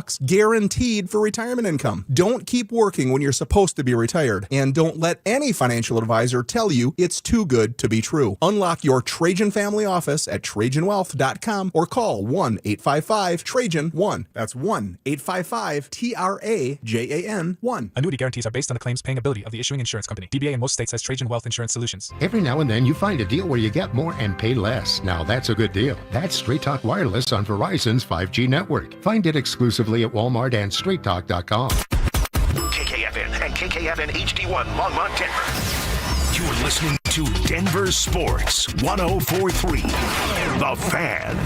$1,000 guaranteed for retirement income. Don't keep working when you're supposed to be retired, and don't let any financial advisor tell you it's too good to be true. Unlock your Trajan family office at TrajanWealth.com or call 1-855-TRAJAN-1. That's 1-855-TRAJAN-1. Annuity guarantees are based on the claims paying ability of the issuing insurance company. DBA in most states has Trajan Wealth Insurance Solutions. Every now and then you find a deal where you get more and pay less. Now that's a good deal. That's Straight Talk Wireless on Verizon's 5G network. Find it exclusively at Walmart and StraightTalk.com. KKFN and KKFN HD1 Longmont, Denver. You're listening to Denver Sports 104.3. The Fan.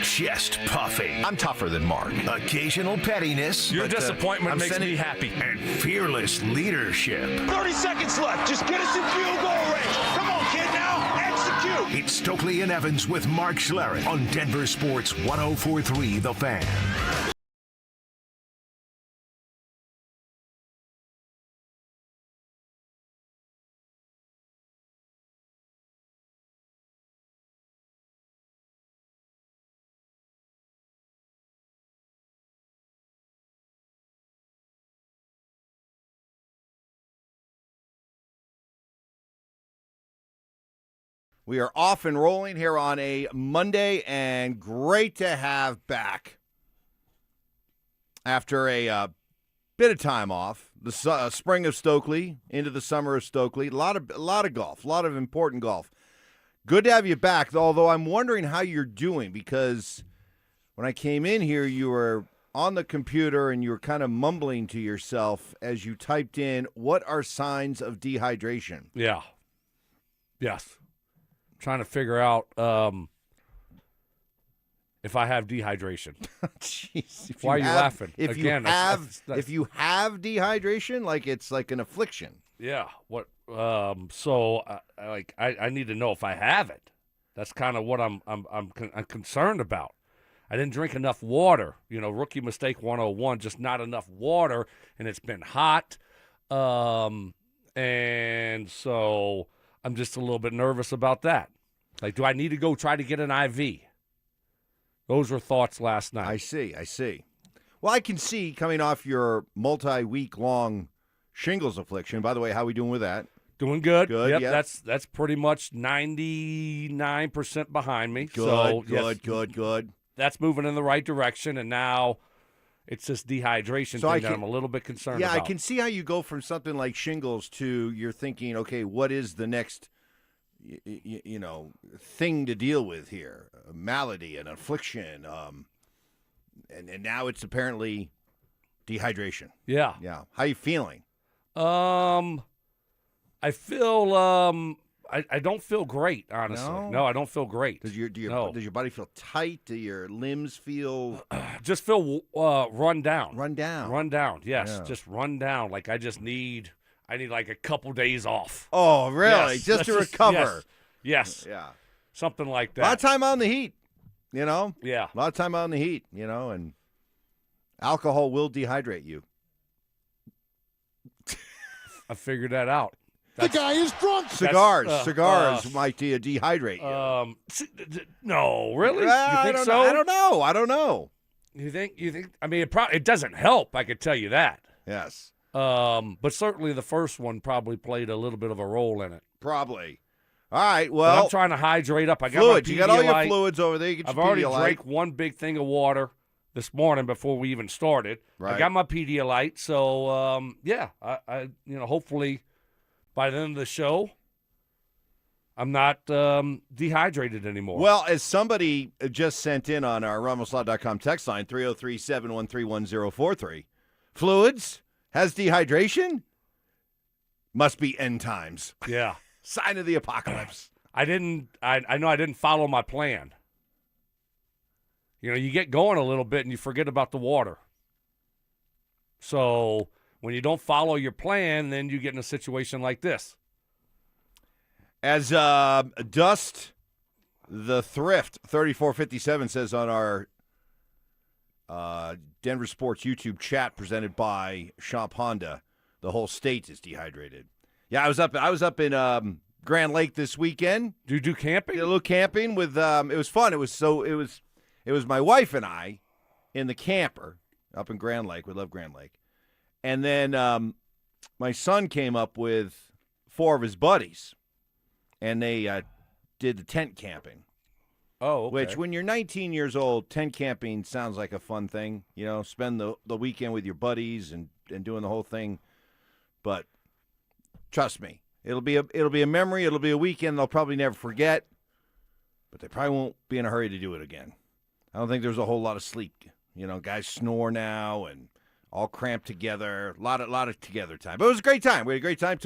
Chest puffing. I'm tougher than Mark. Occasional pettiness. Your disappointment makes me happy. And fearless leadership. 30 seconds left. Just get us in field goal range. Come on, kid, now. Execute. It's Stokley and Evans with Mark Schlereth on Denver Sports 104.3 The Fan. We are off and rolling here on a Monday, and great to have back after a bit of time off. The spring of Stokley into the summer of Stokley. A lot of golf, a lot of important golf. Good to have you back, although I'm wondering how you're doing, because when I came in here, you were on the computer and you were kind of mumbling to yourself as you typed in, "What are signs of dehydration?" Yeah. Yes. Trying to figure out if I have dehydration. Jeez, Why are you laughing? If Again, if you have dehydration, like it's like an affliction. Yeah. What? So I need to know if I have it. That's kind of what I'm concerned about. I didn't drink enough water. You know, rookie mistake 101. Just not enough water, and it's been hot. And so I'm just a little bit nervous about that. Like, do I need to go try to get an IV? Those were thoughts last night. I see. Well, I can see coming off your multi-week-long shingles affliction. By the way, how are we doing with that? Doing good. Good, Yep, yep. That's pretty much 99% behind me. Good, so, good. That's moving in the right direction, and now it's this dehydration thing that I'm a little bit concerned about. Yeah, I can see how you go from something like shingles to you're thinking, okay, what is the next thing to deal with here? A malady, an affliction, and now it's apparently dehydration. Yeah. How you feeling? I feel I don't feel great, honestly. No, I don't feel great. Does your body feel tight? Do your limbs feel just feel run down? Run down. Yes, Yeah. just run down. Like I need like a couple days off. Oh, really? Yes, just to recover. Yes. Yeah. Something like that. A lot of time out in the heat, Yeah. A lot of time out in the heat, and alcohol will dehydrate you. I figured that out. The guy is drunk. Cigars might dehydrate you. No, really? I You think don't so? know. I don't know. You think? I mean, it doesn't help. I could tell you that. Yes. But certainly the first one probably played a little bit of a role in it. Probably. All right. But Well, I'm trying to hydrate up. I got fluids. my You got all your Pedialyte. fluids over there. You get I've your already Pedialyte. drank one big thing of water this morning before we even started. Right. I got my Pedialyte, so I hopefully by the end of the show, I'm not dehydrated anymore. Well, as somebody just sent in on our RamosLaw.com text line, 303-713-1043, fluids has dehydration? Must be end times. Yeah. Sign of the apocalypse. I know I didn't follow my plan. You get going a little bit and you forget about the water. So when you don't follow your plan, then you get in a situation like this. As Dust the Thrift 3457 says on our Denver Sports YouTube chat presented by Shop Honda, the whole state is dehydrated. Yeah, I was up in Grand Lake this weekend. Do you do camping? Did a little camping with it was fun. It was It was my wife and I in the camper up in Grand Lake. We love Grand Lake. And then my son came up with 4 of his buddies, and they did the tent camping. Oh, okay. Which, when you're 19 years old, tent camping sounds like a fun thing. You know, spend the weekend with your buddies and doing the whole thing. But trust me, it'll be a memory. It'll be a weekend they'll probably never forget. But they probably won't be in a hurry to do it again. I don't think there's a whole lot of sleep. You know, guys snore now and all cramped together. A lot of together time. But it was a great time. We had a great time.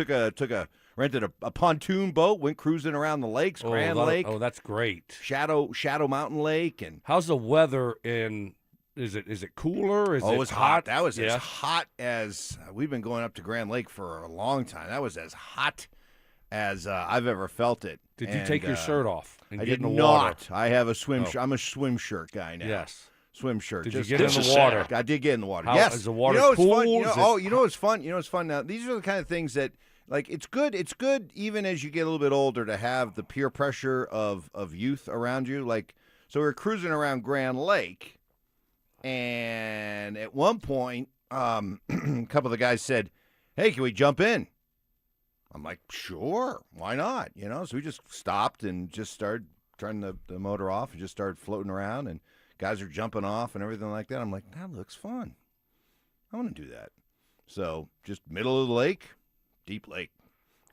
Rented a pontoon boat. Went cruising around the lakes, Grand Lake. Oh, that's great. Shadow Mountain Lake. And how's the weather in? Is it cooler? Is it was hot. That was as hot as we've been going up to Grand Lake for a long time. That was as hot as I've ever felt it. Did you take your shirt off and I get did in the water? Not. I have a swim shirt. I'm a swim shirt guy now. Yes. Swim shirt. Did you get in the water? I did get in the water. How, yes. Is the water cool? cool? You know what's fun? You know what's fun now? These are the kind of things that, like, it's good even as you get a little bit older to have the peer pressure of youth around you. Like, so we were cruising around Grand Lake, and at one point, a couple of the guys said, "Hey, can we jump in?" I'm like, "Sure, why not?" You know, so we just stopped and just started turning the motor off and just started floating around, and guys are jumping off and everything like that. I'm like, that looks fun. I want to do that. So just middle of the lake, deep lake,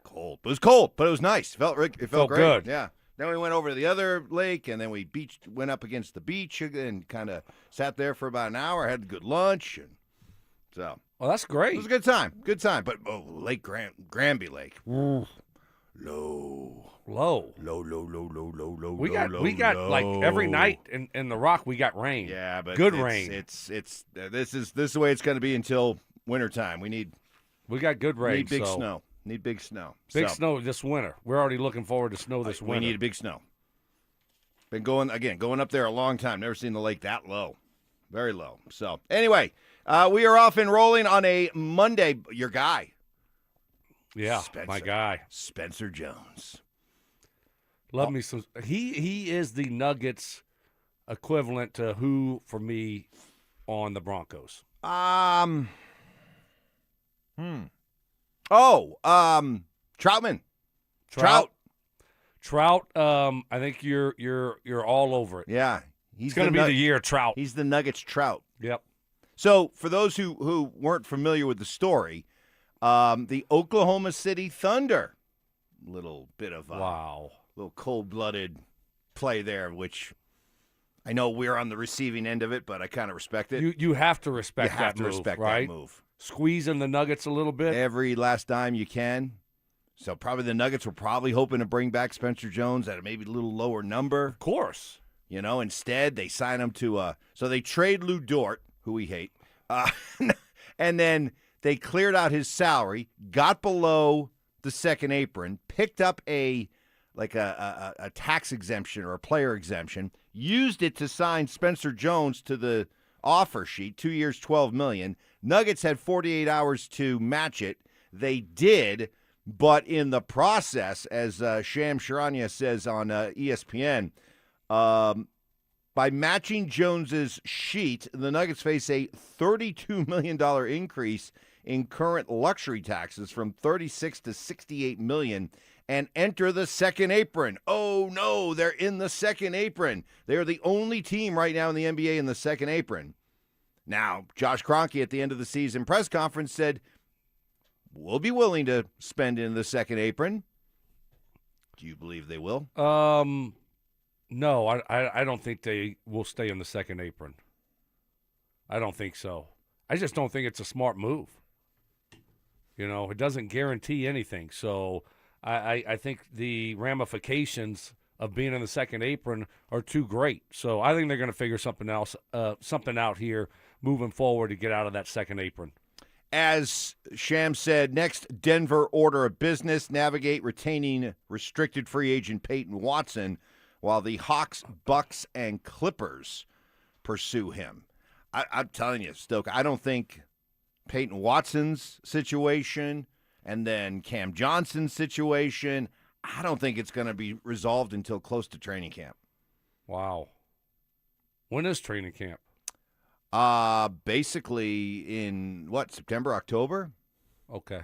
cold. It was cold, but it was nice. It felt great. Good. Yeah. Then we went over to the other lake, and then we went up against the beach and kind of sat there for about an hour, had a good lunch. And so. Well, that's great. It was a good time. Good time. But Lake Granby Lake. Low. We got like every night in the Rock we got rain. Yeah, but good rain. This is the way it's going to be until wintertime. We got good rain. Need big snow. Need big snow. Big snow this winter. We're already looking forward to snow this winter. We need a big snow. Been going up there a long time. Never seen the lake that low. Very low. So anyway, we are off and rolling on a Monday. Your guy. Yeah, my guy. Spencer Jones. Love me some. He is the Nuggets equivalent to who for me on the Broncos? Troutman. Trout. I think you're all over it. Yeah, it's going to be the year Trout. He's the Nuggets Trout. Yep. So for those who weren't familiar with the story, the Oklahoma City Thunder, little bit of little cold-blooded play there, which I know we're on the receiving end of it, but I kind of respect it. You have to respect that that move. Squeezing the Nuggets a little bit. Every last dime you can. So probably the Nuggets were probably hoping to bring back Spencer Jones at a maybe a little lower number. Of course. You know, instead they sign him to so they trade Lou Dort, who we hate, and then they cleared out his salary, got below the second apron, picked up a tax exemption or a player exemption, used it to sign Spencer Jones to the offer sheet, 2 years, $12 million. Nuggets had 48 hours to match it. They did, but in the process, as Sham Charania says on ESPN, by matching Jones's sheet, the Nuggets face a $32 million increase in current luxury taxes from $36 to $68 million and enter the second apron. Oh, no, they're in the second apron. They're the only team right now in the NBA in the second apron. Now, Josh Kroenke at the end of the season press conference said, we'll be willing to spend in the second apron. Do you believe they will? No, I don't think they will stay in the second apron. I don't think so. I just don't think it's a smart move. You know, it doesn't guarantee anything. So I think the ramifications of being in the second apron are too great. So I think they're going to figure something out here moving forward to get out of that second apron. As Sham said, next Denver order of business, navigate retaining restricted free agent Payton Watson while the Hawks, Bucks, and Clippers pursue him. I'm telling you, Stoke, I don't think Payton Watson's situation and then Cam Johnson's situation, I don't think it's going to be resolved until close to training camp. Wow. When is training camp? Basically in, September, October? Okay.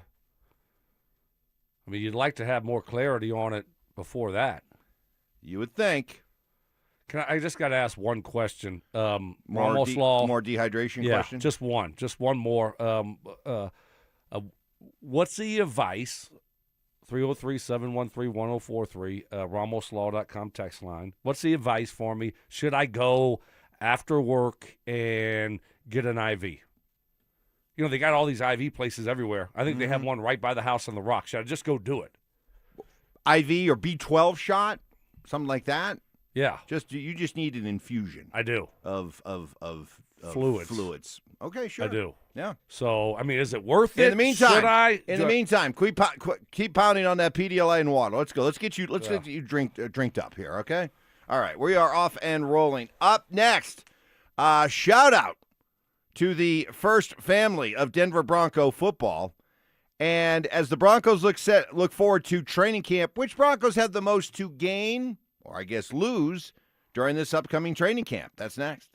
I mean, you'd like to have more clarity on it before that. You would think. I just got to ask one question. More dehydration question? Just one more. What's the advice? 303-713-1043, RamosLaw.com text line. What's the advice for me? Should I go after work and get an IV? You know, they got all these IV places everywhere. I think they have one right by the house on the Rock. Should I just go do it? IV or B12 shot? Something like that? Yeah. You just need an infusion. I do. Of fluids. Okay, sure. I do. Yeah. So, I mean, is it worth it? In the meantime, should I? keep pounding on that Pedialyte and water. Let's go. Let's get you drinked up here, okay? All right, we are off and rolling. Up next, shout out to the first family of Denver Bronco football. And as the Broncos look forward to training camp, which Broncos have the most to gain, or I guess lose, during this upcoming training camp? That's next.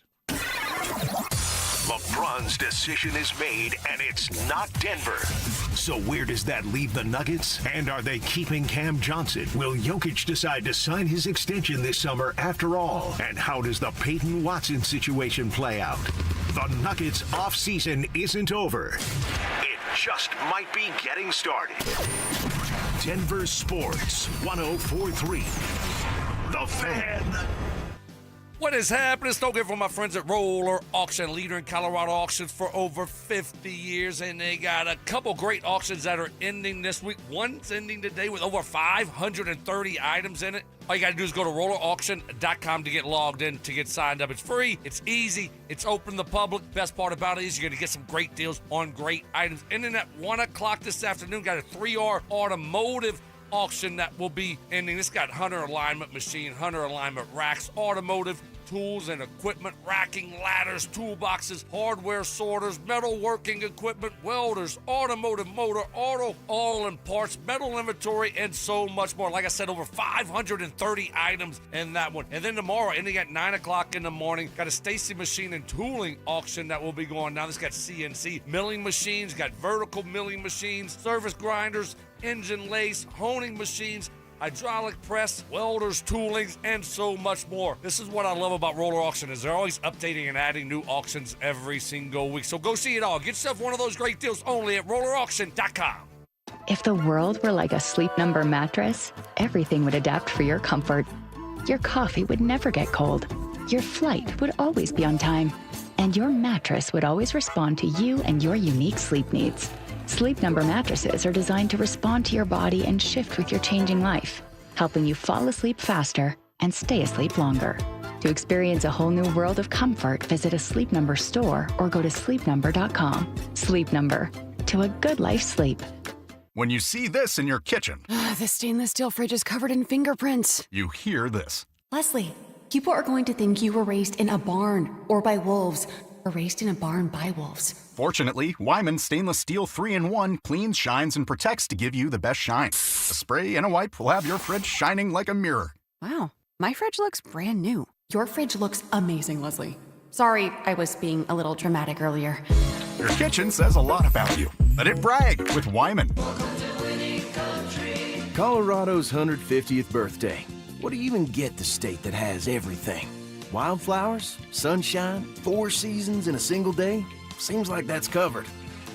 LeBron's decision is made, and it's not Denver. So where does that leave the Nuggets? And are they keeping Cam Johnson? Will Jokic decide to sign his extension this summer after all? And how does the Payton Watson situation play out? The Nuggets offseason isn't over. It just might be getting started. Denver Sports 104.3. The Fan. What is happening? Stokley from my friends at Roller Auction, leader in Colorado auctions for over 50 years, and they got a couple great auctions that are ending this week. One's ending today with over 530 items in it. All you got to do is go to rollerauction.com to get logged in, to get signed up. It's free, it's easy, it's open to the public. Best part about it is you're going to get some great deals on great items. Ending at 1 o'clock this afternoon, got a 3R automotive auction that will be ending. This got hunter alignment machine, hunter alignment racks, automotive tools and equipment, racking, ladders, toolboxes, hardware sorters, metalworking equipment, welders, automotive motor, auto all-in parts, metal inventory, and so much more. Like I said, over 530 items in that one. And then tomorrow, ending at 9 o'clock in the morning, got a Stacy Machine and Tooling auction that will be going down. This got CNC milling machines, got vertical milling machines, service grinders, engine lace, honing machines, hydraulic press, welders, toolings, and so much more. This is what I love about Roller Auction, is they're always updating and adding new auctions every single week. So go see it all. Get yourself one of those great deals only at rollerauction.com. If the world were like a Sleep Number mattress, everything would adapt for your comfort. Your coffee would never get cold. Your flight would always be on time. And your mattress would always respond to you and your unique sleep needs. Sleep Number mattresses are designed to respond to your body and shift with your changing life, helping you fall asleep faster and stay asleep longer. To experience a whole new world of comfort, visit a Sleep Number store or go to sleepnumber.com. Sleep Number. To a good life sleep. When you see this in your kitchen, the stainless steel fridge is covered in fingerprints. you hear this. Leslie, people are going to think you were raised in a barn or by wolves, or raised in a barn by wolves. Fortunately, Wyman Stainless Steel 3-in-1 cleans, shines, and protects to give you the best shine. A spray and a wipe will have your fridge shining like a mirror. Wow, my fridge looks brand new. Your fridge looks amazing, Leslie. Sorry, I was being a little dramatic earlier. Your kitchen says a lot about you. Let it brag with Wyman. Colorado's 150th birthday. What do you even get the state that has everything? Wildflowers, sunshine, 4 seasons in a single day? Seems like that's covered.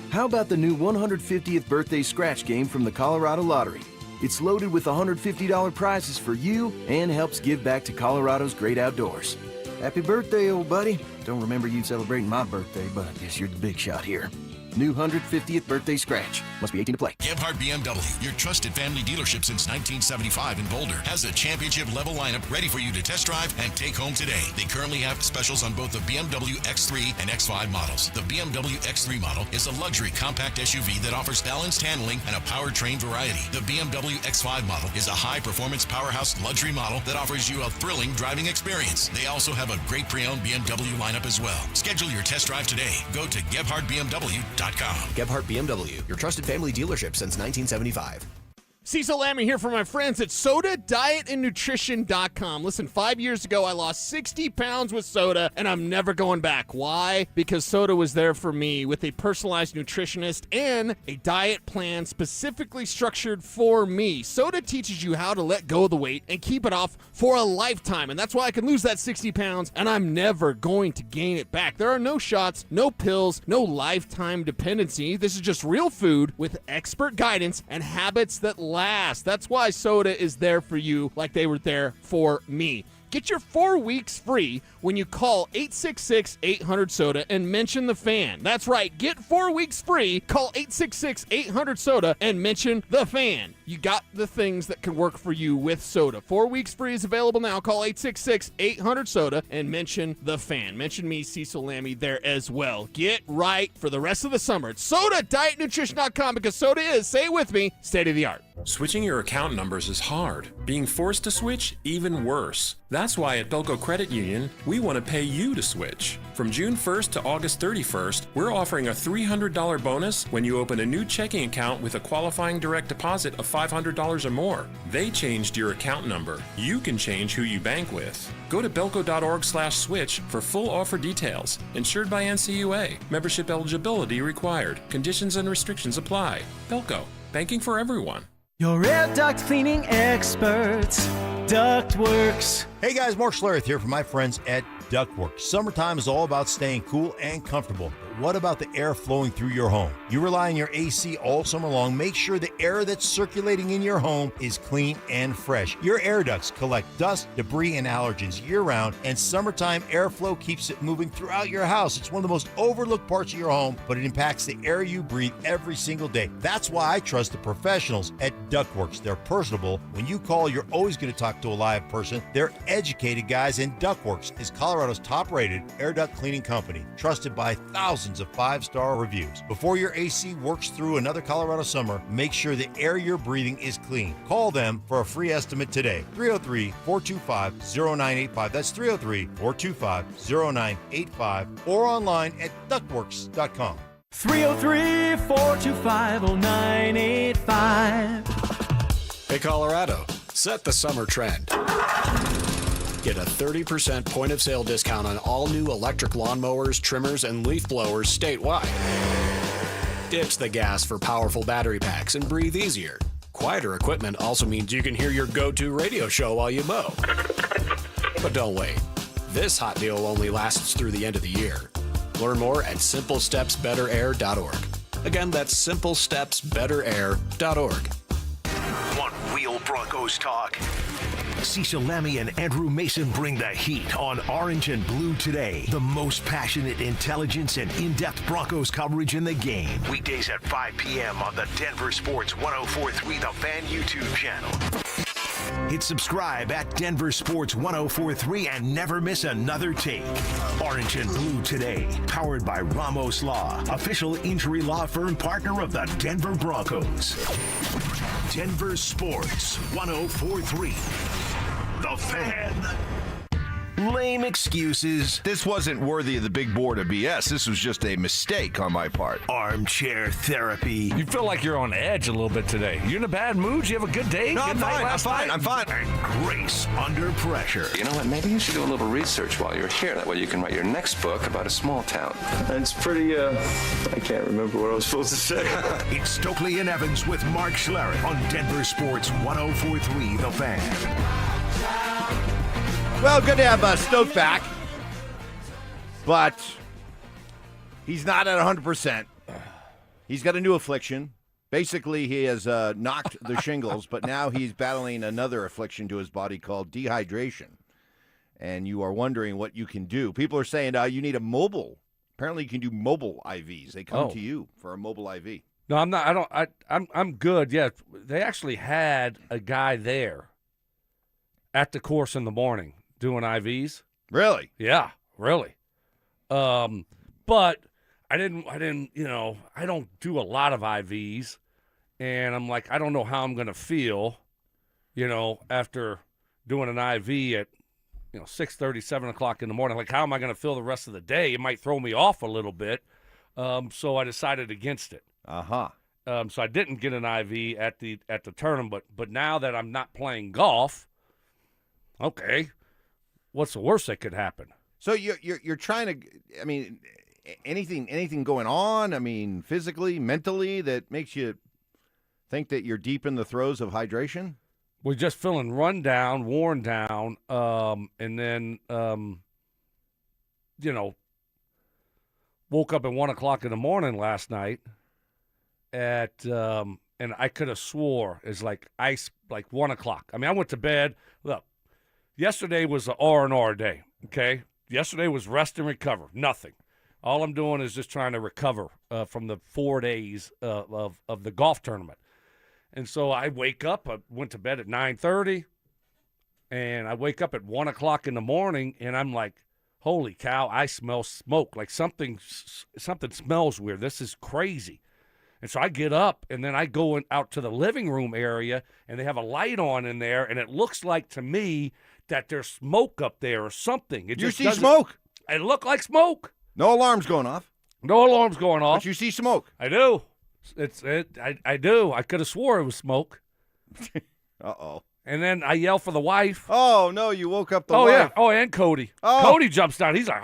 How about the new 150th birthday scratch game from the Colorado Lottery? It's loaded with $150 prizes for you and helps give back to Colorado's great outdoors. Happy birthday, old buddy. Don't remember you celebrating my birthday, but I guess you're the big shot here. New 150th birthday scratch. Must be 18 to play. Gebhardt BMW, your trusted family dealership since 1975 in Boulder, has a championship-level lineup ready for you to test drive and take home today. They currently have specials on both the BMW X3 and X5 models. The BMW X3 model is a luxury compact SUV that offers balanced handling and a powertrain variety. The BMW X5 model is a high-performance powerhouse luxury model that offers you a thrilling driving experience. They also have a great pre-owned BMW lineup as well. Schedule your test drive today. Go to GebhardtBMW.com. Gebhardt BMW, your trusted family dealership since 1975. Cecil Lammy here for my friends at SodaDietAndNutrition.com. Listen, 5 years ago, I lost 60 pounds with soda, and I'm never going back. Why? Because soda was there for me with a personalized nutritionist and a diet plan specifically structured for me. Soda teaches you how to let go of the weight and keep it off for a lifetime, and that's why I can lose that 60 pounds, and I'm never going to gain it back. There are no shots, no pills, no lifetime dependency. This is just real food with expert guidance and habits that last. That's why soda is there for you like they were there for me. Get your 4 weeks free when you call 866-800-SODA and mention the fan. That's right. Get 4 weeks free. Call 866-800-SODA and mention the fan. You got the things that can work for you with soda. 4 weeks free is available now. Call 866-800-SODA and mention the fan. Mention me, Cecil Lammy, there as well. Get right for the rest of the summer. It's SodaDietNutrition.com because soda is, say it with me, state of the art. Switching your account numbers is hard. Being forced to switch, even worse. That's why at Belco Credit Union, we want to pay you to switch. From June 1st to August 31st, we're offering a $300 bonus when you open a new checking account with a qualifying direct deposit of $500 or more. They changed your account number. You can change who you bank with. Go to belco.org/switch for full offer details. Insured by NCUA. Membership eligibility required. Conditions and restrictions apply. Belco. Banking for everyone. Your air duct cleaning experts, Ductworks. Hey guys, Mark Schlereth here from my friends at Ductworks. Summertime is all about staying cool and comfortable. But what about the air flowing through your home? You rely on your AC all summer long. Make sure the air that's circulating in your home is clean and fresh. Your air ducts collect dust, debris, and allergens year-round, and summertime airflow keeps it moving throughout your house. It's one of the most overlooked parts of your home, but it impacts the air you breathe every single day. That's why I trust the professionals at Ductworks. They're personable. When you call, you're always going to talk to a live person. They're educated guys, and Ductworks is Colorado's top-rated air duct cleaning company, trusted by thousands of 5-star reviews. Before your AC works through another Colorado summer, make sure the air you're breathing is clean. Call them for a free estimate today. 303-425-0985. That's 303-425-0985 or online at ductworks.com. 303-425-0985. Hey, Colorado, set the summer trend. Get a 30% point-of-sale discount on all new electric lawnmowers, trimmers, and leaf blowers statewide. Ditch the gas for powerful battery packs and breathe easier. Quieter equipment also means you can hear your go-to radio show while you mow. But don't wait. This hot deal only lasts through the end of the year. Learn more at simplestepsbetterair.org. Again, that's simplestepsbetterair.org. Want real Broncos talk? Cecil Lammy and Andrew Mason bring the heat on Orange and Blue Today. The most passionate intelligence and in-depth Broncos coverage in the game. Weekdays at 5 p.m. on the Denver Sports 104.3 The Fan YouTube channel. Hit subscribe at Denver Sports 104.3 and never miss another take. Orange and Blue Today, powered by Ramos Law, official injury law firm partner of the Denver Broncos. Denver Sports 104.3 The Fan. Lame excuses. This wasn't worthy of the big board of BS. This was just a mistake on my part. Armchair therapy. You feel like you're on edge a little bit today. You in a bad mood? You have a good day? No, good I'm night fine. last night? I'm fine. And grace under pressure. You know what? Maybe you should do a little research while you're here. That way you can write your next book about a small town. It's pretty, I can't remember what I was supposed to say. It's Stokley and Evans with Mark Schlereth on Denver Sports 104.3 The Fan. Well, good to have Stoke back, but he's not at 100%. He's got a new affliction. Basically, he has knocked the shingles, but now he's battling another affliction to his body called dehydration. And you are wondering what you can do. People are saying you need a mobile. Apparently, you can do mobile IVs. They come to you for a mobile IV. No, I'm not. I'm good. Yeah, they actually had a guy there at the course in the morning doing IVs. Really? Yeah, really. But I didn't, I don't do a lot of IVs, and I'm like, I don't know how I'm going to feel, after doing an IV at, 6:30, 7 o'clock in the morning. Like, how am I going to feel the rest of the day? It might throw me off a little bit. So I decided against it. Uh-huh. So I didn't get an IV at the tournament. But now that I'm not playing golf, okay, what's the worst that could happen? So you're trying to, I mean, anything going on? I mean, physically, mentally, that makes you think that you're deep in the throes of hydration? We're just feeling run down, worn down, and then woke up at 1 o'clock in the morning last night and I could have swore it's like 1 o'clock. I mean, I went to bed. Look, yesterday was an R&R day. Okay, yesterday was rest and recover. Nothing. All I'm doing is just trying to recover from the 4 days of the golf tournament. And so I wake up. I went to bed at 9:30, and I wake up at 1 o'clock in the morning, and I'm like, holy cow, I smell smoke. Like something smells weird. This is crazy. And so I get up, and then I go out to the living room area, and they have a light on in there, and it looks like to me that there's smoke up there or something. You see smoke? It looked like smoke. No alarms going off. No alarms going off. But you see smoke. I do. I do. I could have swore it was smoke. Uh-oh. And then I yell for the wife. Oh, no, you woke up the wife. Yeah. Oh, and Cody. Oh. Cody jumps down. He's like,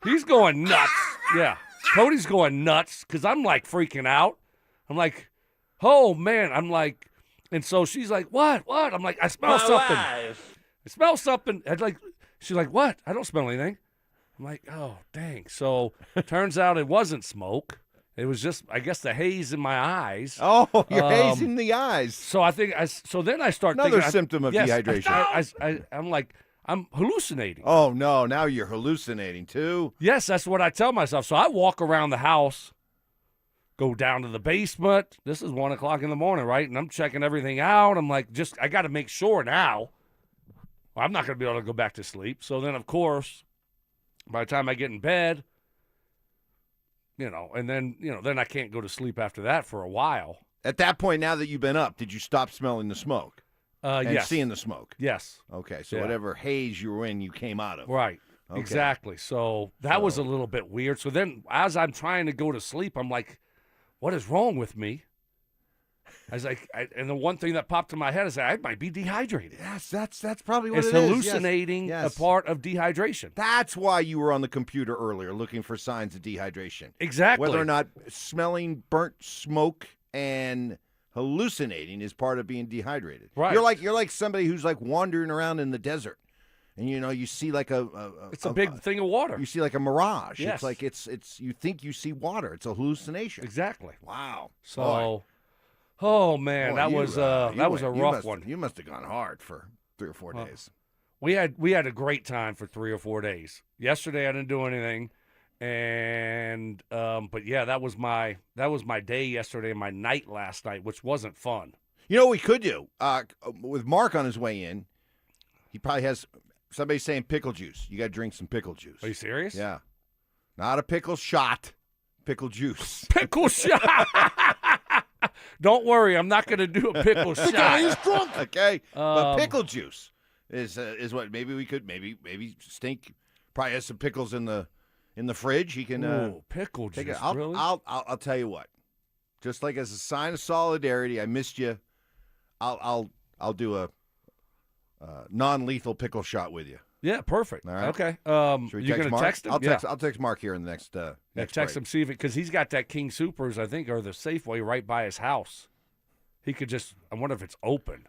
he's going nuts. Yeah. Cody's going nuts because I'm like freaking out. I'm like, oh, man. I'm like, and so she's like, what? I'm like, I smell something. I smell something. She's like, what? I don't smell anything. I'm like, oh, dang. So turns out it wasn't smoke. It was just, I guess, the haze in my eyes. Oh, you're hazing the eyes. So then I start Another thinking. symptom of dehydration. I'm like, I'm hallucinating. Oh, no, now you're hallucinating too? Yes, that's what I tell myself. So I walk around the house, go down to the basement. This is 1 o'clock in the morning, right? And I'm checking everything out. I'm like, I got to make sure now. I'm not going to be able to go back to sleep. So then, of course, by the time I get in bed, and then I can't go to sleep after that for a while. At that point, now that you've been up, did you stop smelling the smoke? And yes. seeing the smoke? Yes. Okay, so Yeah. whatever haze you were in, you came out of. Right. Okay. Exactly. So that was a little bit weird. So then as I'm trying to go to sleep, I'm like, what is wrong with me? I was like, and the one thing that popped in my head is that I might be dehydrated. Yes, that's probably what It's it is. hallucinating Yes. a part of dehydration. That's why you were on the computer earlier looking for signs of dehydration. Exactly. Whether or not smelling burnt smoke and hallucinating is part of being dehydrated. Right. You're like somebody who's like wandering around in the desert. And you see like it's a big thing of water. You see like a mirage. Yes. It's like it's you think you see water. It's a hallucination. Exactly. Wow. So Boy. oh man, Boy, that was a rough one. You must have gone hard for 3 or 4 days. We had a great time for 3 or 4 days. Yesterday I didn't do anything, and but yeah, that was my day yesterday and my night last night, which wasn't fun. You know what we could do with Mark on his way in? He probably has somebody saying pickle juice. You got to drink some pickle juice. Are you serious? Yeah, not a pickle shot, pickle juice. Pickle shot. Don't worry, I'm not going to do a pickle shot. He's drunk. Okay, but pickle juice is what maybe we could maybe Stink probably has some pickles in the fridge. He can Ooh, pickle take juice. it. Really? I'll tell you what. Just like as a sign of solidarity, I missed you. I'll do a non-lethal pickle shot with you. Yeah, perfect. All right. Okay. Should we You're text going to Mark? text him? I'll text Mark here in the next Text break. him, see if because he's got that King Supers, I think, or the Safeway right by his house. He could I wonder if it's open.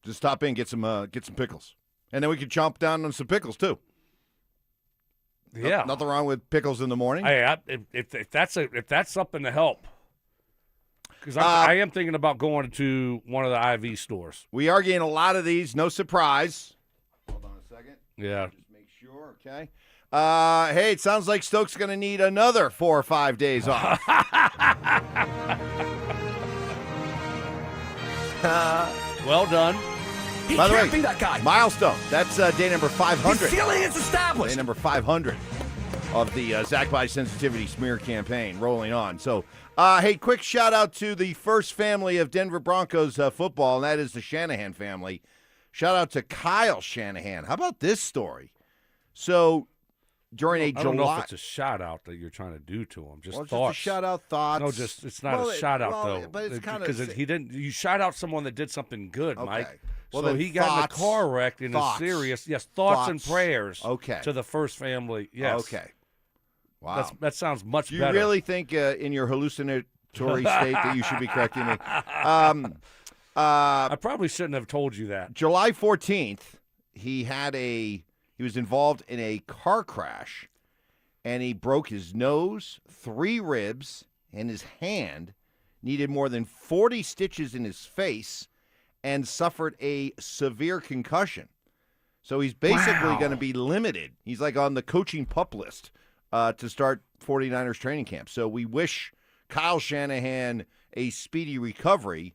Just stop in, get some pickles, and then we could chomp down on some pickles too. Yeah, nothing wrong with pickles in the morning. If that's something to help, because I am thinking about going to one of the IV stores. We are getting a lot of these. No surprise. Hold on a second. Yeah. Just make sure. Okay. Hey, it sounds like Stokes going to need another 4 or 5 days off. Well done. By the way, be that guy. milestone. That's day number 500. His feeling is established. Day number 500 of the Zach By Sensitivity smear campaign rolling on. So, hey, quick shout out to the first family of Denver Broncos football, and that is the Shanahan family. Shout out to Kyle Shanahan. How about this story? So, during a July. I don't know if it's a shout out that you're trying to do to him. Just thoughts. Just a shout out thoughts. No, it's not a shout out though. But it's kind because he didn't. You shout out someone that did something good, Okay. Mike. Well, so then he got in a car wreck in a serious. Yes, thoughts and prayers. Okay. To the first family. Yes. Okay. Wow. That sounds much Do better. you really think in your hallucinatory state that you should be correcting me? I probably shouldn't have told you that. July 14th, he was involved in a car crash, and he broke his nose, 3 ribs, and his hand, needed more than 40 stitches in his face, and suffered a severe concussion. So he's basically going to be limited. He's like on the coaching pup list to start 49ers training camp. So we wish Kyle Shanahan a speedy recovery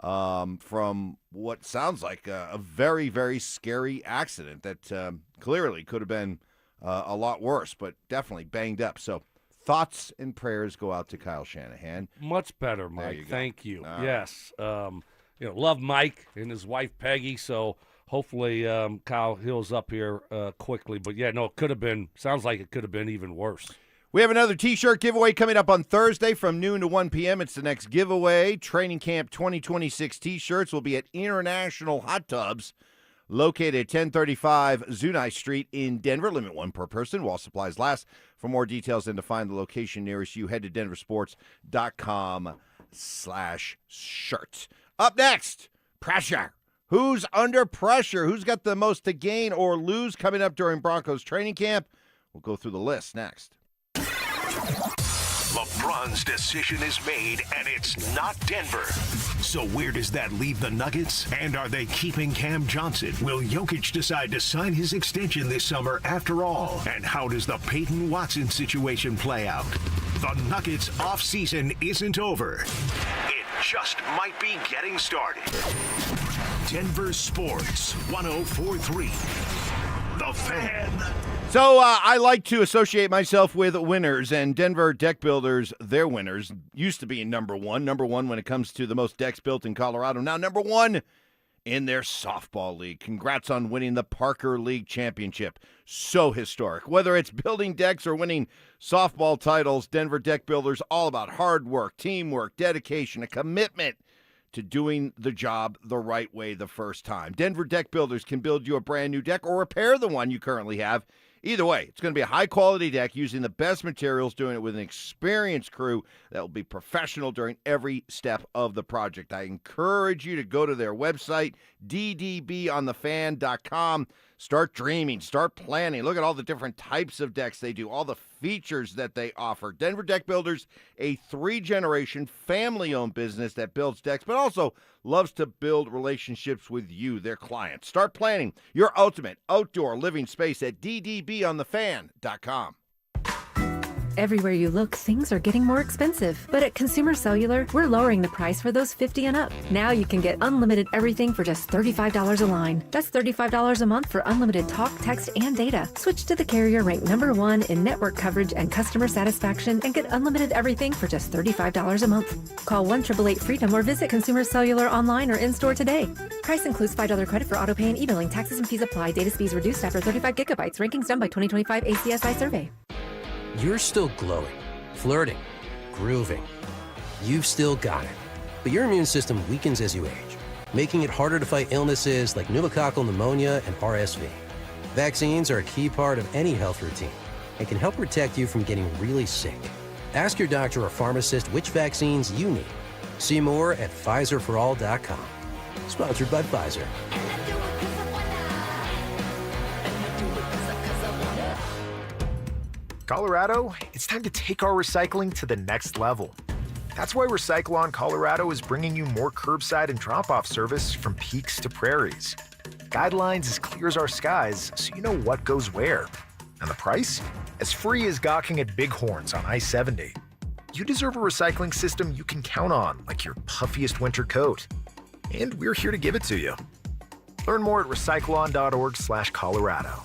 from what sounds like a very, very scary accident that clearly could have been a lot worse, but definitely banged up. So thoughts and prayers go out to Kyle Shanahan. Much better, Mike. Thank you. All yes. Love Mike and his wife Peggy. So hopefully Kyle heals up here quickly. But yeah, no, it could have been. Sounds like it could have been even worse. We have another T-shirt giveaway coming up on Thursday from noon to 1 p.m. It's the next giveaway. Training Camp 2026 T-shirts will be at International Hot Tubs, located at 1035 Zuni Street in Denver. Limit 1 per person while supplies last. For more details and to find the location nearest you, head to DenverSports.com/shirt. Up next, pressure. Who's under pressure? Who's got the most to gain or lose coming up during Broncos training camp? We'll go through the list next. LeBron's decision is made, and it's not Denver. So where does that leave the Nuggets? And are they keeping Cam Johnson? Will Jokic decide to sign his extension this summer after all? And how does the Payton Watson situation play out? The Nuggets offseason isn't over. It just might be getting started. Denver Sports 104.3. The Fan. So I like to associate myself with winners, and Denver Deck Builders, their winners, used to be number one when it comes to the most decks built in Colorado. Now number 1 in their softball league. Congrats on winning the Parker League Championship. So historic. Whether it's building decks or winning softball titles, Denver Deck Builders, all about hard work, teamwork, dedication, a commitment to doing the job the right way the first time. Denver Deck Builders can build you a brand new deck or repair the one you currently have. Either way, it's going to be a high-quality deck using the best materials, doing it with an experienced crew that will be professional during every step of the project. I encourage you to go to their website, ddbonthefan.com. Start dreaming. Start planning. Look at all the different types of decks they do, all the features that they offer. Denver Deck Builders, a 3-generation family-owned business that builds decks, but also loves to build relationships with you, their clients. Start planning your ultimate outdoor living space at ddbonthefan.com. Everywhere you look, things are getting more expensive. But at Consumer Cellular, we're lowering the price for those 50 and up. Now you can get unlimited everything for just $35 a line. That's $35 a month for unlimited talk, text, and data. Switch to the carrier ranked number 1 in network coverage and customer satisfaction and get unlimited everything for just $35 a month. Call 1-888-FREEDOM or visit Consumer Cellular online or in-store today. Price includes $5 credit for autopay and e-billing. Taxes and fees apply. Data speeds reduced after 35 gigabytes. Rankings done by 2025 ACSI survey. You're still glowing, flirting, grooving. You've still got it. But your immune system weakens as you age, making it harder to fight illnesses like pneumococcal pneumonia and RSV. Vaccines are a key part of any health routine and can help protect you from getting really sick. Ask your doctor or pharmacist which vaccines you need. See more at PfizerForAll.com. Sponsored by Pfizer. Colorado, it's time to take our recycling to the next level. That's why Recycle-On Colorado is bringing you more curbside and drop-off service from peaks to prairies. Guidelines as clear as our skies, so you know what goes where. And the price? As free as gawking at bighorns on I-70. You deserve a recycling system you can count on, like your puffiest winter coat. And we're here to give it to you. Learn more at recycleon.org/Colorado.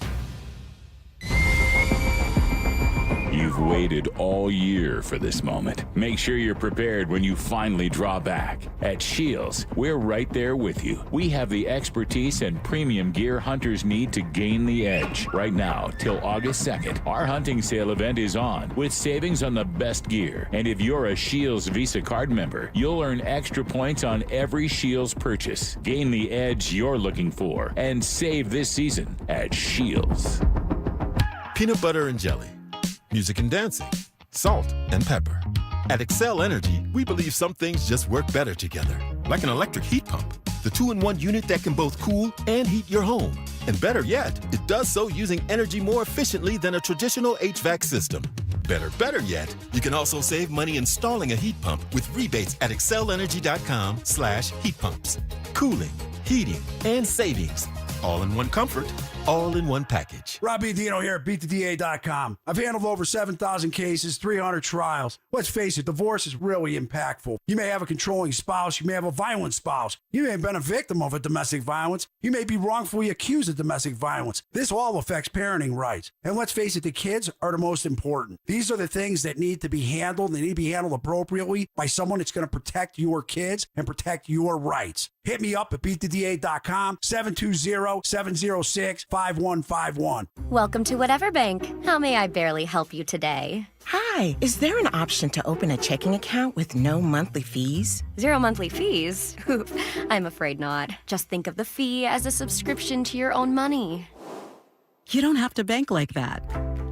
You've waited all year for this moment. Make sure you're prepared when you finally draw back. At Shields, we're right there with you. We have the expertise and premium gear hunters need to gain the edge. Right now, till August 2nd, our hunting sale event is on with savings on the best gear. And if you're a Shields Visa card member, you'll earn extra points on every Shields purchase. Gain the edge you're looking for and save this season at Shields. Peanut butter and jelly, music and dancing, salt and pepper. At Excel Energy, we believe some things just work better together, like an electric heat pump, the 2-in-1 unit that can both cool and heat your home. And better yet, it does so using energy more efficiently than a traditional HVAC system. Better yet, you can also save money installing a heat pump with rebates at excelenergy.com/heat pumps. Cooling, heating, and savings. All in one comfort, all in one package. Rob Dino here at BeatTheDA.com. I've handled over 7,000 cases, 300 trials. Let's face it, divorce is really impactful. You may have a controlling spouse. You may have a violent spouse. You may have been a victim of a domestic violence. You may be wrongfully accused of domestic violence. This all affects parenting rights. And let's face it, the kids are the most important. These are the things that need to be handled. They need to be handled appropriately by someone that's going to protect your kids and protect your rights. Hit me up at BeatTheDA.com, 720-706-5151. Welcome to Whatever Bank. How may I barely help you today? Hi, is there an option to open a checking account with no monthly fees? 0 monthly fees? I'm afraid not. Just think of the fee as a subscription to your own money. You don't have to bank like that.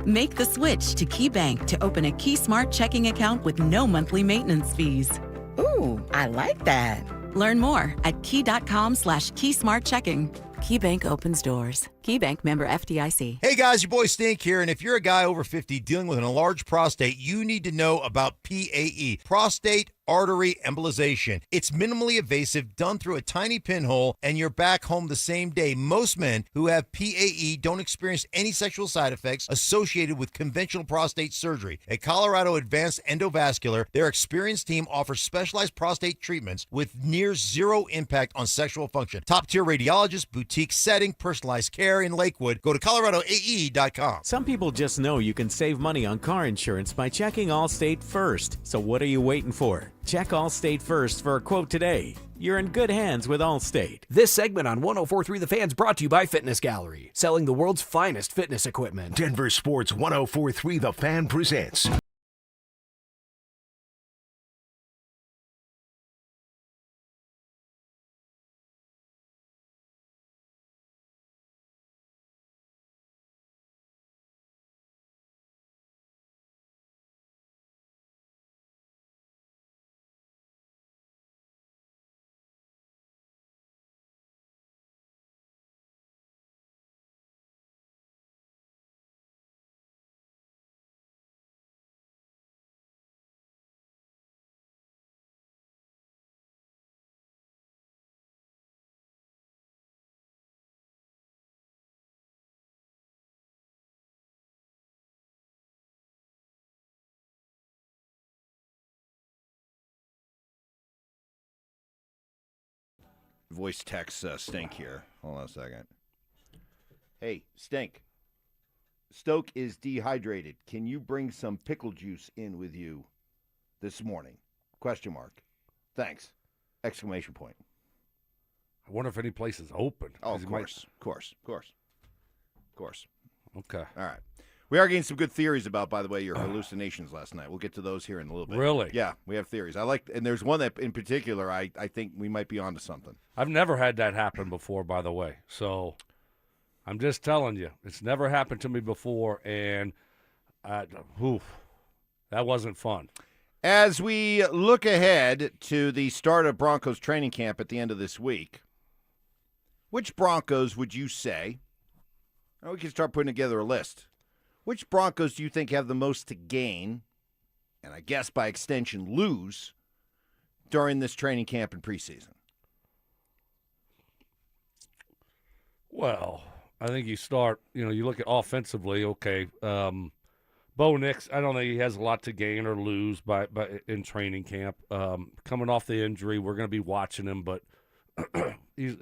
Make the switch to Key Bank to open a Key Smart checking account with no monthly maintenance fees. Ooh, I like that. Learn more at key.com/keysmartchecking. KeyBank opens doors. KeyBank member FDIC. Hey guys, your boy Stink here, and if you're a guy over 50 dealing with an enlarged prostate, you need to know about PAE, prostate artery embolization. It's minimally invasive, done through a tiny pinhole, and you're back home the same day. Most men who have PAE don't experience any sexual side effects associated with conventional prostate surgery. At Colorado Advanced Endovascular, their experienced team offers specialized prostate treatments with near zero impact on sexual function. Top-tier radiologists, boutique setting, personalized care in Lakewood. Go to coloradoae.com. Some people just know you can save money on car insurance by checking Allstate first. So what are you waiting for? Check Allstate first for a quote today. You're in good hands with Allstate. This segment on 104.3 The Fan's brought to you by Fitness Gallery, selling the world's finest fitness equipment. Denver Sports 104.3 The Fan presents Voice text Stink here. Hold on a second. Hey, Stink. Stoke is dehydrated. Can you bring some pickle juice in with you this morning? Question mark. Thanks. Exclamation point. I wonder if any place is open. Oh, of course. Okay. All right. We are getting some good theories about, by the way, your hallucinations last night. We'll get to those here in a little bit. Really? Yeah, we have theories. And there's one that in particular I think we might be onto something. I've never had that happen before, by the way. So I'm just telling you, it's never happened to me before, and that wasn't fun. As we look ahead to the start of Broncos training camp at the end of this week, which Broncos would you say, we can start putting together a list, which Broncos do you think have the most to gain, and I guess by extension lose, during this training camp and preseason? Well, I think you start, you look at offensively, okay. Bo Nix, I don't think he has a lot to gain or lose by in training camp. Coming off the injury, we're going to be watching him, but he's.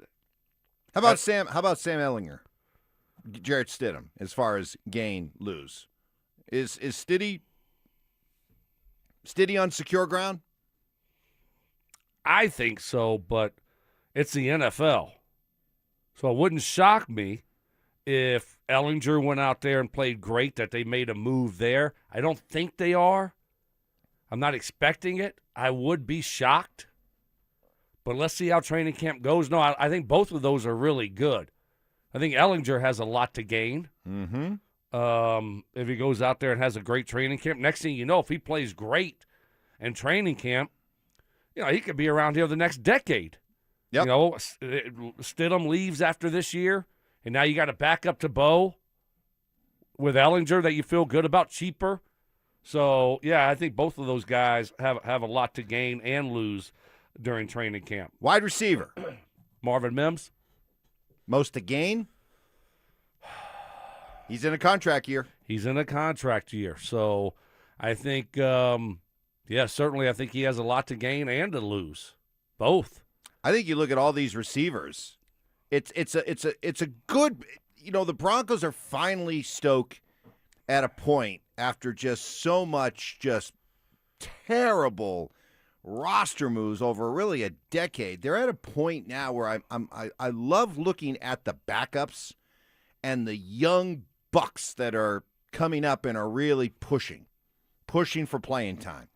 How about Sam Ehlinger? Jarrett Stidham, as far as gain, lose. Is Stiddy Stiddy on secure ground? I think so, but it's the NFL. So it wouldn't shock me if Ellinger went out there and played great, that they made a move there. I don't think they are. I'm not expecting it. I would be shocked. But let's see how training camp goes. No, I think both of those are really good. I think Ellinger has a lot to gain. Mm-hmm. If he goes out there and has a great training camp. Next thing you know, if he plays great in training camp, he could be around here the next decade. Yep. Stidham leaves after this year, and now you got to back up to Bo with Ellinger that you feel good about, cheaper. So, yeah, I think both of those guys have a lot to gain and lose during training camp. Wide receiver. Marvin Mims. Most to gain. He's in a contract year. So I think, certainly I think he has a lot to gain and to lose. Both. I think you look at all these receivers. It's a good, the Broncos are finally Stoke at a point after just so much just terrible roster moves over really a decade. They're at a point now where I love looking at the backups and the young bucks that are coming up and are really pushing for playing time.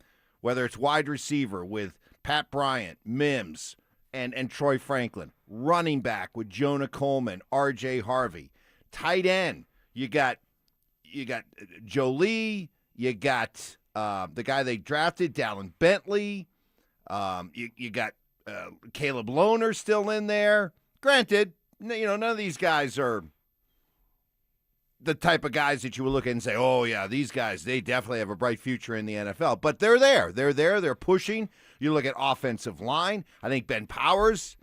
Whether it's wide receiver with Pat Bryant, Mims, and Troy Franklin, running back with Jonah Coleman, R.J. Harvey, tight end, you got Jolie, you got the guy they drafted, Dallin Bentley, you got Caleb Lohner still in there. Granted, none of these guys are the type of guys that you would look at and say, oh, yeah, these guys, they definitely have a bright future in the NFL. But they're there. They're pushing. You look at offensive line. I think Ben Powers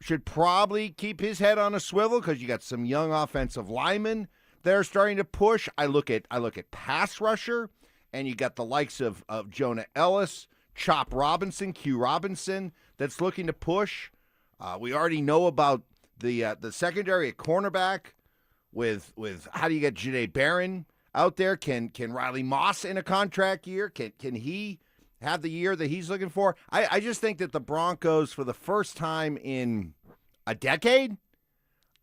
should probably keep his head on a swivel because you got some young offensive linemen that are starting to push. I look at pass rusher, and you got the likes of Jonah Ellis, Chop Robinson, Q Robinson, that's looking to push. We already know about the secondary at cornerback. With how do you get Janae Barron out there? Can Riley Moss in a contract year? Can he have the year that he's looking for? I just think that the Broncos, for the first time in a decade,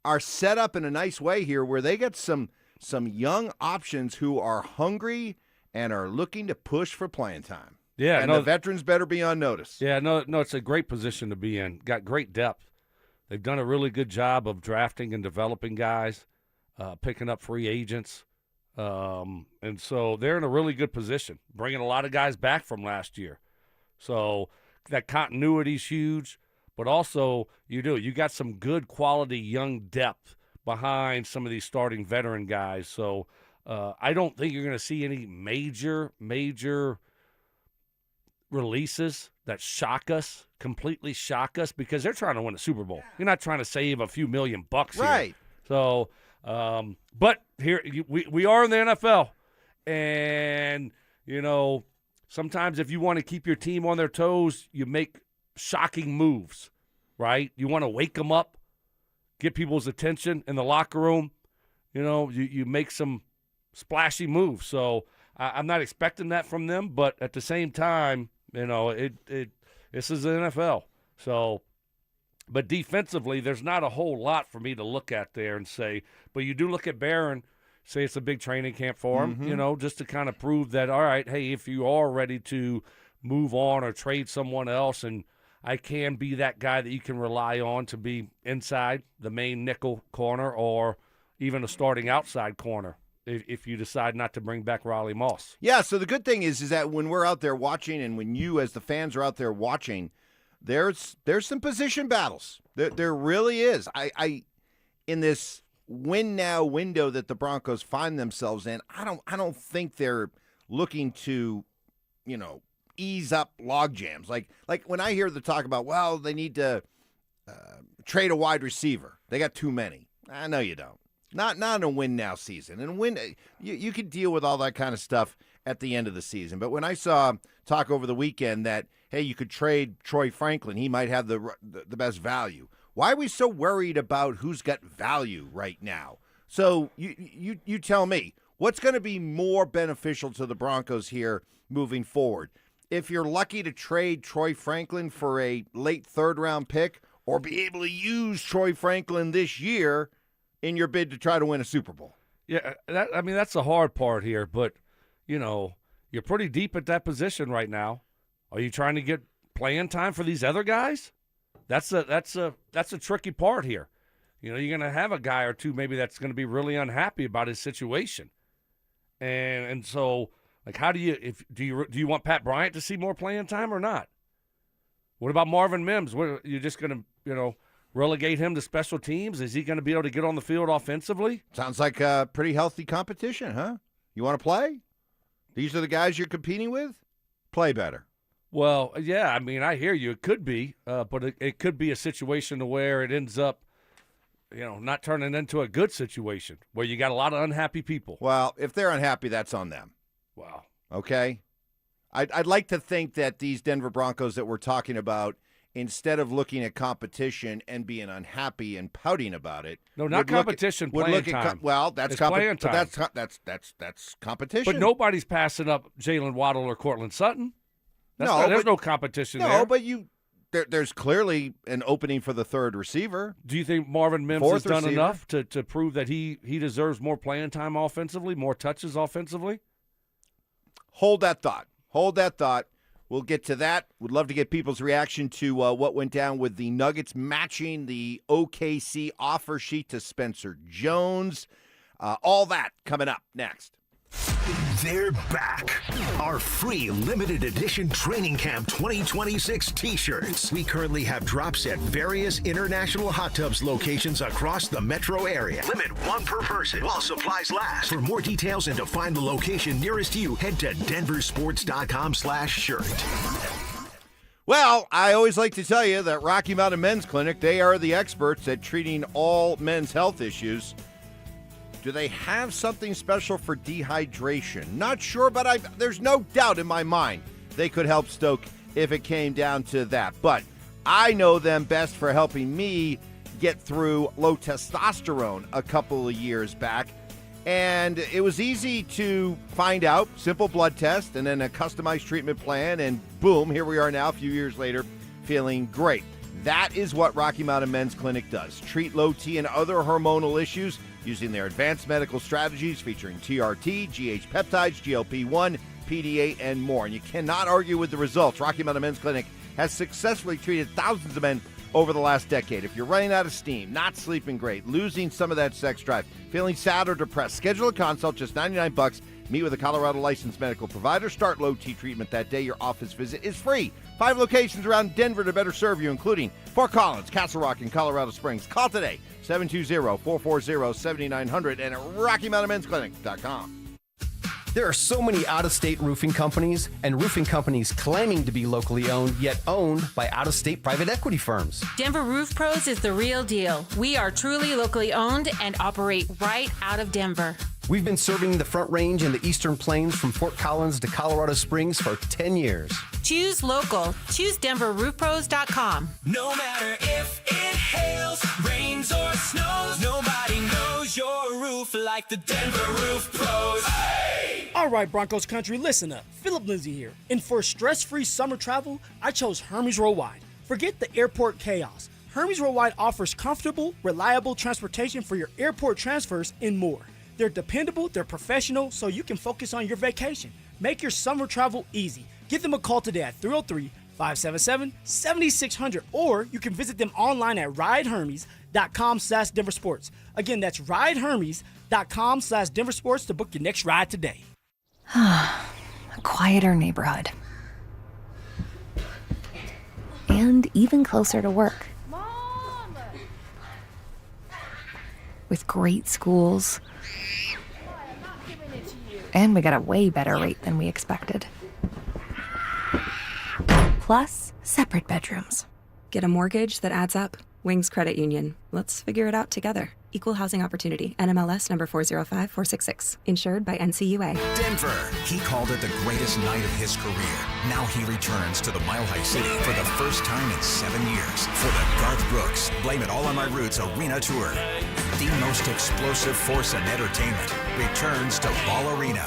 are set up in a nice way here where they get some young options who are hungry and are looking to push for playing time. Yeah, and the veterans better be on notice. Yeah, no, it's a great position to be in. Got great depth. They've done a really good job of drafting and developing guys. Picking up free agents. And so they're in a really good position, bringing a lot of guys back from last year. So that continuity's huge, but also you got some good quality young depth behind some of these starting veteran guys. So I don't think you're going to see any major releases that completely shock us, because they're trying to win a Super Bowl. You're not trying to save a few $million here. Right. So but here we are in the NFL, and sometimes if you want to keep your team on their toes, you make shocking moves, right? You want to wake them up, get people's attention in the locker room. You make some splashy moves. So I'm not expecting that from them, but at the same time, this is the NFL. So. But defensively, there's not a whole lot for me to look at there and say, but you do look at Barron, say it's a big training camp for him, just to kind of prove that, all right, hey, if you are ready to move on or trade someone else, and I can be that guy that you can rely on to be inside the main nickel corner or even a starting outside corner if you decide not to bring back Riley Moss. Yeah, so the good thing is that when we're out there watching and when you as the fans are out there watching, there's some position battles. There really is. I in this win now window that the Broncos find themselves in, I don't think they're looking to, ease up log jams. Like when I hear the talk about, well, they need to trade a wide receiver. They got too many. I know you don't. Not in a win now season. And you can deal with all that kind of stuff at the end of the season. But when I saw talk over the weekend that, hey, you could trade Troy Franklin, he might have the best value. Why are we so worried about who's got value right now? So you tell me, What's going to be more beneficial to the Broncos here moving forward? If you're lucky to trade Troy Franklin for a late third-round pick or be able to use Troy Franklin this year in your bid to try to win a Super Bowl. Yeah, that's the hard part here, but, you're pretty deep at that position right now. Are you trying to get playing time for these other guys? That's a tricky part here. You're going to have a guy or two maybe that's going to be really unhappy about his situation. And so, like, how do you want Pat Bryant to see more playing time or not? What about Marvin Mims? You're just going to, relegate him to special teams? Is he going to be able to get on the field offensively? Sounds like a pretty healthy competition, huh? You want to play? These are the guys you're competing with? Play better. Well, yeah, I hear you. It could be, but it could be a situation where it ends up, not turning into a good situation where you got a lot of unhappy people. Well, if they're unhappy, that's on them. Wow. Okay? I'd like to think that these Denver Broncos that we're talking about, instead of looking at competition and being unhappy and pouting about it. No, not competition, playing time. That's playing time. That's competition. But nobody's passing up Jalen Waddle or Cortland Sutton. There's no competition there. No, but there's clearly an opening for the third receiver. Do you think Marvin Mims Fourth has done receiver. enough to prove that he deserves more playing time offensively, more touches offensively? Hold that thought. We'll get to that. Would love to get people's reaction to what went down with the Nuggets matching the OKC offer sheet to Spencer Jones. All that coming up next. They're back. Our free limited edition Training Camp 2026 t-shirts. We currently have drops at various international hot tubs locations across the metro area. Limit 1 per person while supplies last. For more details and to find the location nearest you, head to DenverSports.com/shirt. Well, I always like to tell you that Rocky Mountain Men's Clinic, they are the experts at treating all men's health issues. Do they have something special for dehydration? Not sure, but there's no doubt in my mind they could help Stoke if it came down to that. But I know them best for helping me get through low testosterone a couple of years back. And it was easy to find out, simple blood test, and then a customized treatment plan, and boom, here we are now a few years later, feeling great. That is what Rocky Mountain Men's Clinic does. Treat low T and other hormonal issues using their advanced medical strategies featuring TRT, GH peptides, GLP-1, PDA, and more. And you cannot argue with the results. Rocky Mountain Men's Clinic has successfully treated thousands of men over the last decade. If you're running out of steam, not sleeping great, losing some of that sex drive, feeling sad or depressed, schedule a consult, just $99. Meet with a Colorado licensed medical provider. Start low T treatment that day. Your office visit is free. 5 locations around Denver to better serve you, including Fort Collins, Castle Rock, and Colorado Springs. Call today, 720-440-7900 and at RockyMountainMen'sClinic.com. There are so many out-of-state roofing companies and roofing companies claiming to be locally owned, yet owned by out-of-state private equity firms. Denver Roof Pros is the real deal. We are truly locally owned and operate right out of Denver. We've been serving the Front Range and the Eastern Plains from Fort Collins to Colorado Springs for 10 years. Choose local. Choose DenverRoofPros.com. No matter if it hails, rains, or snows, nobody knows your roof like the Denver Roof Pros. Hey! All right, Broncos country, listen up. Philip Lindsay here. And for stress-free summer travel, I chose Hermes Worldwide. Forget the airport chaos. Hermes Worldwide offers comfortable, reliable transportation for your airport transfers and more. They're dependable, they're professional, so you can focus on your vacation. Make your summer travel easy. Give them a call today at 303-577-7600, or you can visit them online at ridehermes.com/DenverSports. Again, that's ridehermes.com/DenverSports to book your next ride today. A quieter neighborhood. And even closer to work. Mom! With great schools. And we got a way better rate than we expected. Plus, separate bedrooms. Get a mortgage that adds up. Wings Credit Union. Let's figure it out together. Equal housing opportunity. NMLS number 405466. Insured by NCUA. Denver. He called it the greatest night of his career. Now he returns to the Mile High City for the first time in 7 years for the Garth Brooks Blame It All on My Roots Arena Tour. The most explosive force in entertainment returns to Ball Arena.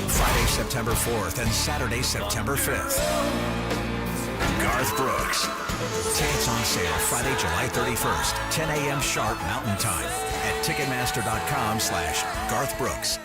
Friday, September 4th and Saturday, September 5th. Garth Brooks. Tickets on sale Friday, July 31st, 10 a.m. sharp Mountain Time at Ticketmaster.com/Garth Brooks.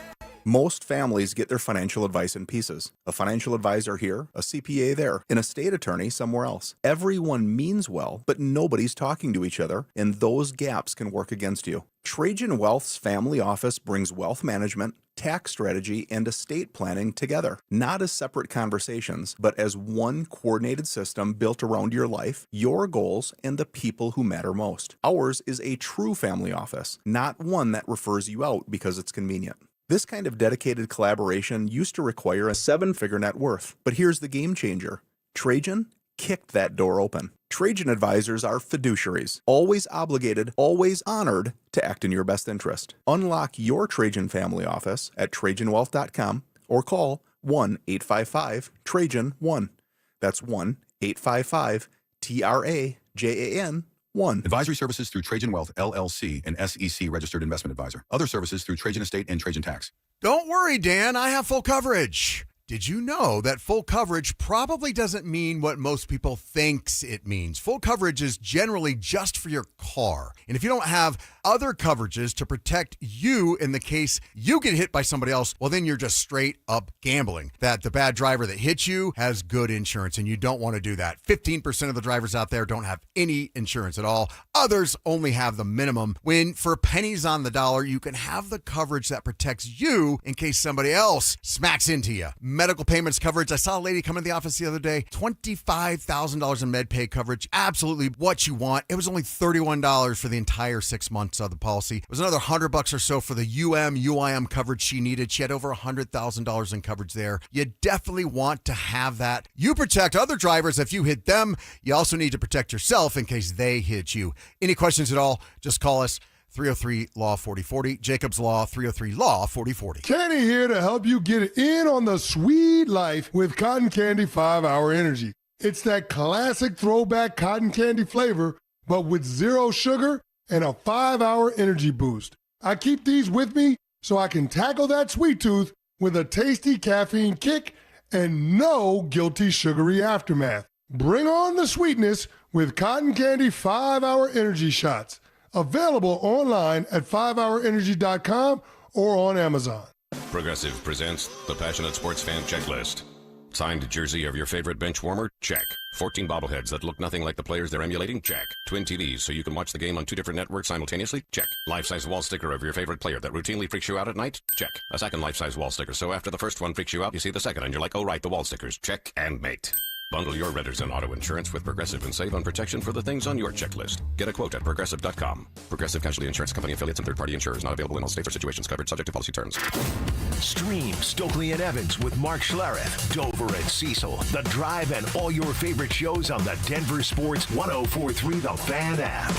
Most families get their financial advice in pieces. A financial advisor here, a CPA there, an estate attorney somewhere else. Everyone means well, but nobody's talking to each other, and those gaps can work against you. Trajan Wealth's family office brings wealth management, tax strategy, and estate planning together, not as separate conversations, but as one coordinated system built around your life, your goals, and the people who matter most. Ours is a true family office, not one that refers you out because it's convenient. This kind of dedicated collaboration used to require a 7-figure net worth, but here's the game changer. Trajan kicked that door open. Trajan advisors are fiduciaries, always obligated, always honored to act in your best interest. Unlock your Trajan family office at TrajanWealth.com or call 1-855-TRAJAN-1. That's 1-855-TRAJAN-1. Advisory services through Trajan Wealth, LLC, an SEC registered investment advisor. Other services through Trajan Estate and Trajan Tax. Don't worry, Dan. I have full coverage. Did you know that full coverage probably doesn't mean what most people thinks it means? Full coverage is generally just for your car. And if you don't have other coverages to protect you in the case you get hit by somebody else, well, then you're just straight up gambling that the bad driver that hits you has good insurance, and you don't want to do that. 15% of the drivers out there don't have any insurance at all. Others only have the minimum, when for pennies on the dollar, you can have the coverage that protects you in case somebody else smacks into you. Medical payments coverage. I saw a lady come into the office the other day, $25,000 in med pay coverage. Absolutely what you want. It was only $31 for the entire 6 months of the policy. It was another $100 or so for the UIM coverage she needed. She had over $100,000 in coverage there. You definitely want to have that. You protect other drivers if you hit them. You also need to protect yourself in case they hit you. Any questions at all, just call us. 303-LAW-4040. Jacob's Law, 303-LAW-4040. Kenny here to help you get in on the sweet life with Cotton Candy 5-Hour Energy. It's that classic throwback cotton candy flavor, but with 0 sugar and a 5-hour energy boost. I keep these with me so I can tackle that sweet tooth with a tasty caffeine kick and no guilty sugary aftermath. Bring on the sweetness with Cotton Candy 5-Hour Energy Shots. Available online at 5hourenergy.com or on Amazon. Progressive presents the Passionate Sports Fan Checklist. Signed jersey of your favorite bench warmer? Check. 14 bobbleheads that look nothing like the players they're emulating? Check. Twin TVs so you can watch the game on 2 different networks simultaneously? Check. Life-size wall sticker of your favorite player that routinely freaks you out at night? Check. A second life-size wall sticker so after the first one freaks you out, you see the second and you're like, oh right, the wall stickers. Check and mate. Bundle your renters and auto insurance with Progressive and save on protection for the things on your checklist. Get a quote at Progressive.com. Progressive Casualty Insurance Company affiliates and third-party insurers not available in all states or situations covered subject to policy terms. Stream Stokley and Evans with Mark Schlereth, Dover and Cecil, The Drive, and all your favorite shows on the Denver Sports 104.3 The Fan app.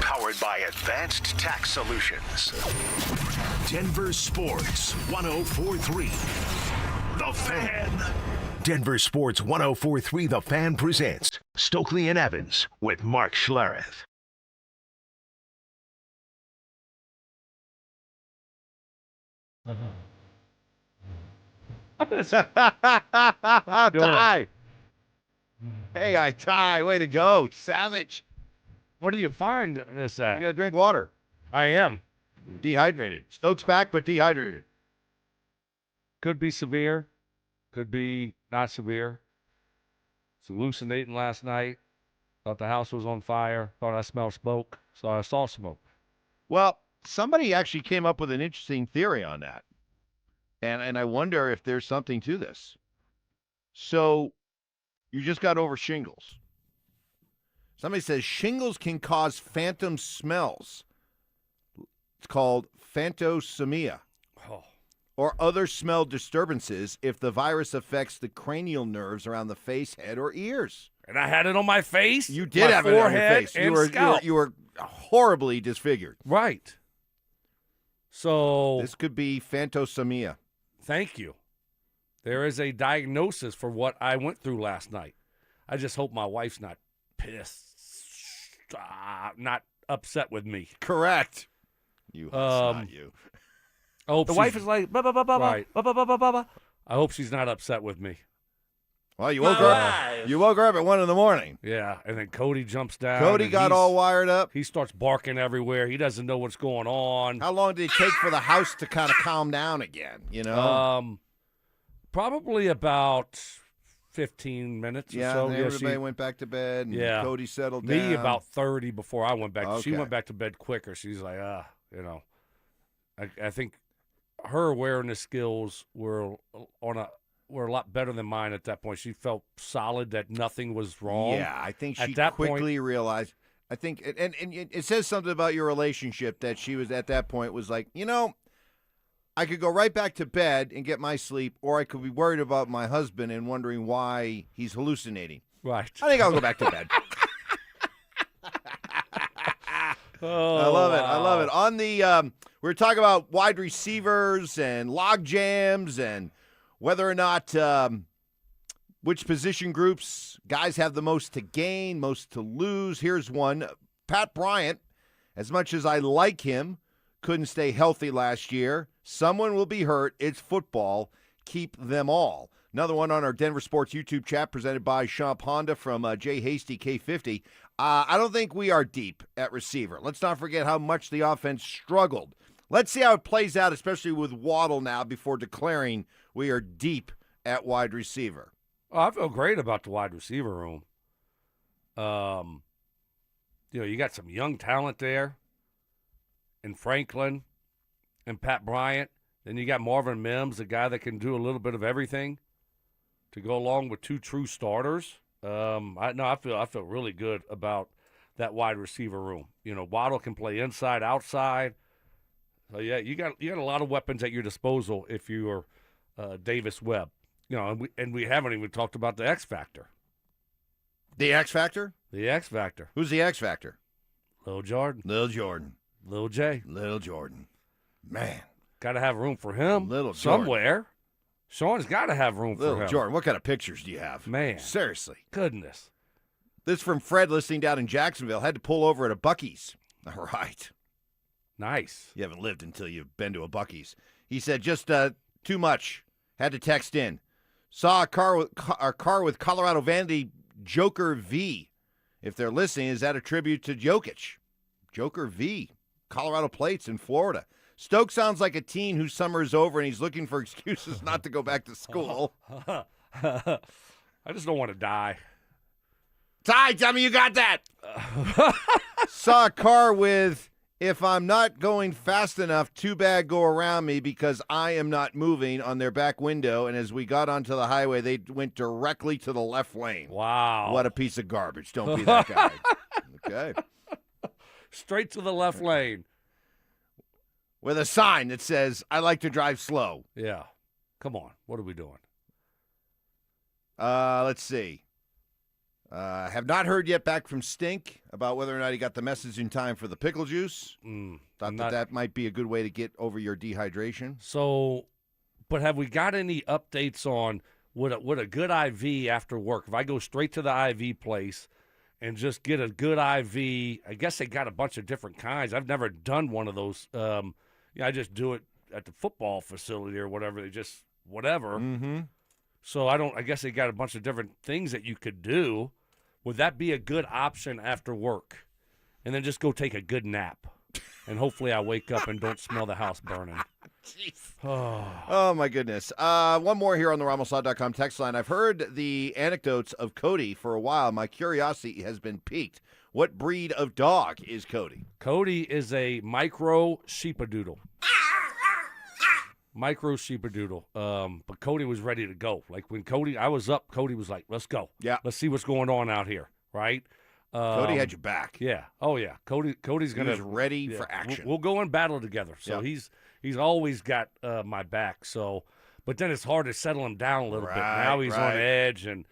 Powered by Advanced Tax Solutions. Denver Sports 104.3 The Fan. Denver Sports 104.3 The Fan presents Stokley and Evans with Mark Schlereth. Ty. Hey, Ty, way to go. Savage. What do you find this at? You gotta drink water. I am. Dehydrated. Stokes back, but dehydrated. Could be severe. Could be not severe. Was hallucinating last night. Thought the house was on fire. Thought I smelled smoke. So I saw smoke. Well, somebody actually came up with an interesting theory on that. And I wonder if there's something to this. So you just got over shingles. Somebody says shingles can cause phantom smells. It's called phantosmia. Oh. Or other smell disturbances if the virus affects the cranial nerves around the face, head, or ears. And I had it on my face. You did have it on your face. You were horribly disfigured. Right. So this could be phantosmia. Thank you. There is a diagnosis for what I went through last night. I just hope my wife's not pissed. Not upset with me. Correct. You, not you. I hope The she's- wife is like, "Ba, ba, ba, ba, ba, right. ba, ba, ba, ba, ba." I hope she's not upset with me. Well, you woke her up. You woke her up at 1 a.m. Yeah, and then Cody jumps down. Cody and got all wired up. He starts barking everywhere. He doesn't know what's going on. How long did it take for the house to kind of calm down again? You know, Probably about 15 minutes or so. and everybody went back to bed. And Cody settled down. Me about 30 before I went back. She Okay. went back to bed quicker. She's like, I think her awareness skills were a lot better than mine at that point. She felt solid that nothing was wrong. Yeah, I think she at that quickly realized. I think, and it says something about your relationship that she was at that point was like, I could go right back to bed and get my sleep, or I could be worried about my husband and wondering why he's hallucinating. Right. I think I'll go back to bed. I love it. I love it. On the, we're talking about wide receivers and log jams and whether or not which position groups guys have the most to gain, most to lose. Here's one. Pat Bryant, as much as I like him, couldn't stay healthy last year. Someone will be hurt. It's football. Keep them all. Another one on our Denver Sports YouTube chat presented by Champ Honda from Jay Hasty, K50. I don't think we are deep at receiver. Let's not forget how much the offense struggled. Let's see how it plays out, especially with Waddle now, before declaring we are deep at wide receiver. Oh, I feel great about the wide receiver room. You got some young talent there in Franklin and Pat Bryant. Then you got Marvin Mims, a guy that can do a little bit of everything to go along with two true starters. I feel really good about that wide receiver room. Waddle can play inside, outside. So yeah, you got a lot of weapons at your disposal if you're Davis Webb. And we haven't even talked about the X factor. The X factor? The X factor. Who's the X factor? Lil Jordan. Lil Jordan. Lil J. Lil Jordan. Man. Got to have room for him Little Jordan. somewhere. Sean's got to have room for Lil him. Jordan. What kind of pictures do you have? Man. Seriously. Goodness. This from Fred listening down in Jacksonville. Had to pull over at a Buc-ee's. All right. Nice. You haven't lived until you've been to a Buc-ee's. He said, just too much. Had to text in. Saw a car with Colorado Vanity Joker V. If they're listening, is that a tribute to Jokic? Joker V. Colorado plates in Florida. Stoke sounds like a teen whose summer is over and he's looking for excuses not to go back to school. I just don't want to die. Ty, tell me you got that. Saw a car with, if I'm not going fast enough, too bad go around me because I am not moving on their back window. And as we got onto the highway, they went directly to the left lane. Wow. What a piece of garbage. Don't be that guy. Okay. Straight to the left lane. With a sign that says, I like to drive slow. Yeah. Come on. What are we doing? Let's see. Have not heard yet back from Stink about whether or not he got the message in time for the pickle juice. Thought that might be a good way to get over your dehydration. So, but have we got any updates on what a good IV after work? If I go straight to the IV place and just get a good IV, I guess they got a bunch of different kinds. I've never done one of those. I just do it at the football facility or whatever. They just whatever. Mm-hmm. So I guess they got a bunch of different things that you could do. Would that be a good option after work? And then just go take a good nap. And hopefully I wake up and don't smell the house burning. Jeez. Oh, my goodness. One more here on the RamosLaw.com text line. I've heard the anecdotes of Cody for a while. My curiosity has been piqued. What breed of dog is Cody? Cody is a micro sheepadoodle. Micro sheepadoodle. But Cody was ready to go. Like when I was up, Cody was like, let's go. Yeah. Let's see what's going on out here, right? Cody had your back. Yeah. Oh, yeah. Cody's going to. He was ready for action. We'll go in battle together. So he's always got my back. So, but then it's hard to settle him down a little bit. Now he's on edge, and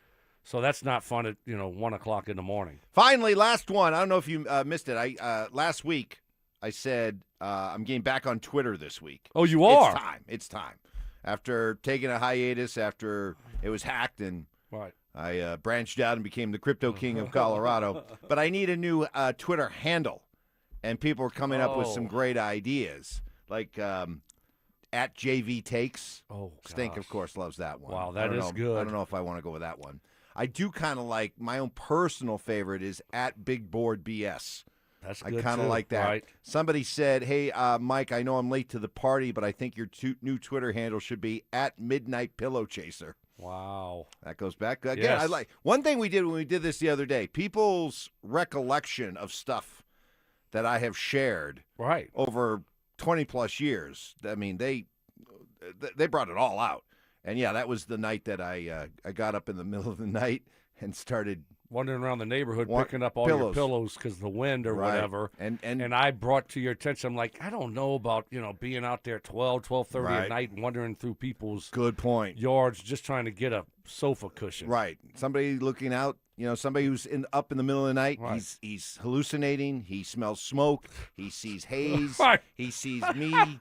so that's not fun at 1 o'clock in the morning. Finally, last one. I don't know if you missed it. Last week I said I'm getting back on Twitter this week. Oh, you are? It's time. After taking a hiatus, after it was hacked, and right. I branched out and became the crypto king of Colorado. But I need a new Twitter handle. and people are coming up with some great ideas, like at JV Takes. Oh, Stink, of course, loves that one. Wow, that is good. I don't know if I want to go with that one. I do kind of like, my own personal favorite is at Big Board BS. That's I good, kind of too, like that. right? Somebody said, hey, Mike, I know I'm late to the party, but I think your new Twitter handle should be at Midnight Pillow Chaser. Wow. That goes back. Again, Yes. I like one thing we did when we did this the other day, people's recollection of stuff that I have shared over 20-plus years. I mean, they brought it all out. And, yeah, that was the night that I got up in the middle of the night and started wandering around the neighborhood picking up all your pillows because of the wind or whatever. And I brought to your attention, I'm like, I don't know about, being out there at 12:30 at night and wandering through people's yards just trying to get a sofa cushion. Right. Somebody looking out, somebody who's up in the middle of the night, he's hallucinating, he smells smoke, he sees haze, he sees me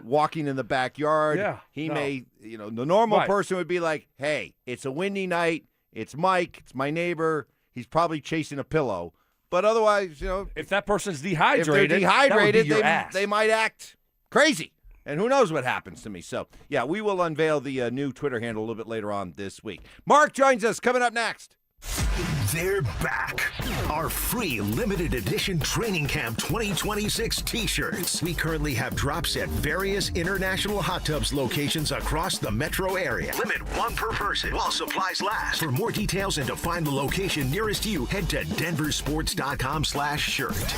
walking in the backyard. Yeah, he may, the normal person would be like, hey, it's a windy night. It's Mike. It's my neighbor. He's probably chasing a pillow. But otherwise, if that person's dehydrated, if they're dehydrated, that would be your ass. they might act crazy. And who knows what happens to me. So, yeah, we will unveil the new Twitter handle a little bit later on this week. Mark joins us coming up next. They're back. Our free limited edition Training Camp 2026 t-shirts. We currently have drops at various international hot tubs locations across the metro area. Limit 1 per person while supplies last. For more details and to find the location nearest you, head to DenverSports.com/shirt.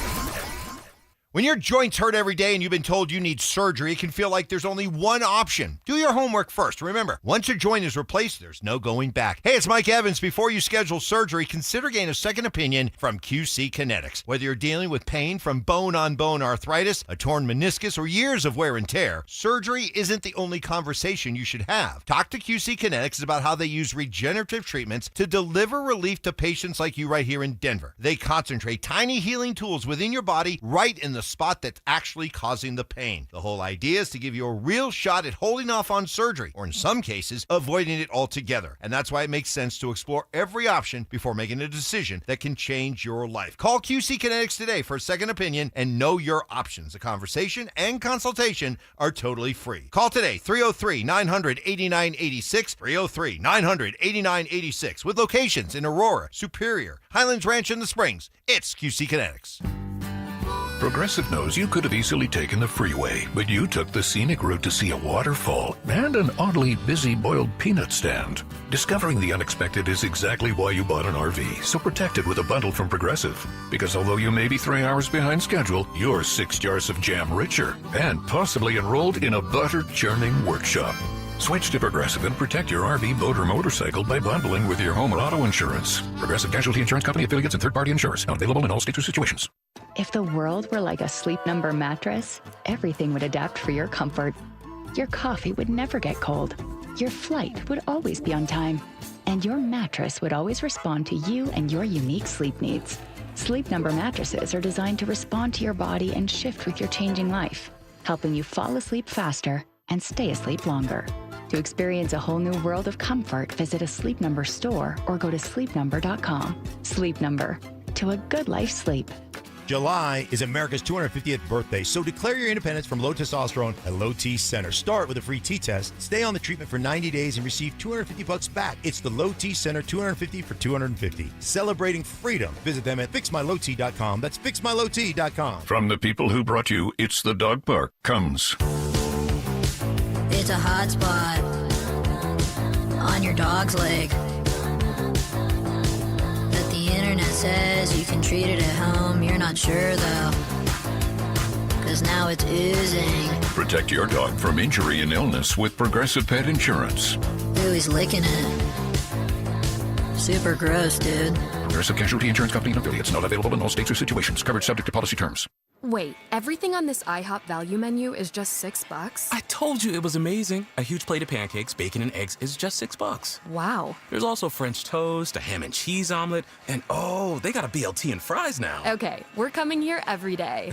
When your joints hurt every day and you've been told you need surgery, it can feel like there's only one option. Do your homework first. Remember, once a joint is replaced, there's no going back. Hey, it's Mike Evans. Before you schedule surgery, consider getting a second opinion from QC Kinetics. Whether you're dealing with pain from bone-on-bone arthritis, a torn meniscus, or years of wear and tear, surgery isn't the only conversation you should have. Talk to QC Kinetics about how they use regenerative treatments to deliver relief to patients like you right here in Denver. They concentrate tiny healing tools within your body right in the spot that's actually causing the pain. The whole idea is to give you a real shot at holding off on surgery, or in some cases, avoiding it altogether. And that's why it makes sense to explore every option before making a decision that can change your life. Call QC Kinetics today for a second opinion and know your options. A conversation and consultation are totally free. Call today, 303-900-8986, 303-900-8986, with locations in Aurora, Superior, Highlands Ranch, and the Springs. It's QC Kinetics. Progressive knows you could have easily taken the freeway, but you took the scenic route to see a waterfall and an oddly busy boiled peanut stand. Discovering the unexpected is exactly why you bought an RV, so protect it with a bundle from Progressive. Because although you may be 3 hours behind schedule, you're 6 jars of jam richer and possibly enrolled in a butter churning workshop. Switch to Progressive and protect your RV, boat, or motorcycle by bundling with your home or auto insurance. Progressive Casualty Insurance Company, affiliates, and third-party insurers. Not available in all states or situations. If the world were like a Sleep Number mattress, everything would adapt for your comfort. Your coffee would never get cold. Your flight would always be on time. And your mattress would always respond to you and your unique sleep needs. Sleep Number mattresses are designed to respond to your body and shift with your changing life, helping you fall asleep faster and stay asleep longer. To experience a whole new world of comfort, visit a Sleep Number store or go to sleepnumber.com. Sleep Number. To a good life sleep. July is America's 250th birthday, so declare your independence from low testosterone at Low T Center. Start with a free T test, stay on the treatment for 90 days, and receive $250 back. It's the Low T Center, 250 for 250. Celebrating freedom. Visit them at fixmylowt.com. That's fixmylowt.com. From the people who brought you It's the Dog Park comes... It's a hot spot on your dog's leg that the internet says you can treat it at home. You're not sure though, 'cause now it's oozing. Protect your dog from injury and illness with Progressive Pet Insurance. Ooh, he's licking it. Super gross, dude. Progressive Casualty Insurance Company and affiliates. Not available in all states or situations. Coverage subject to policy terms. Wait, everything on this IHOP value menu is just $6? I told you it was amazing. A huge plate of pancakes, bacon, and eggs is just $6. Wow. There's also French toast, a ham and cheese omelet, and oh, they got a BLT and fries now. Okay, we're coming here every day.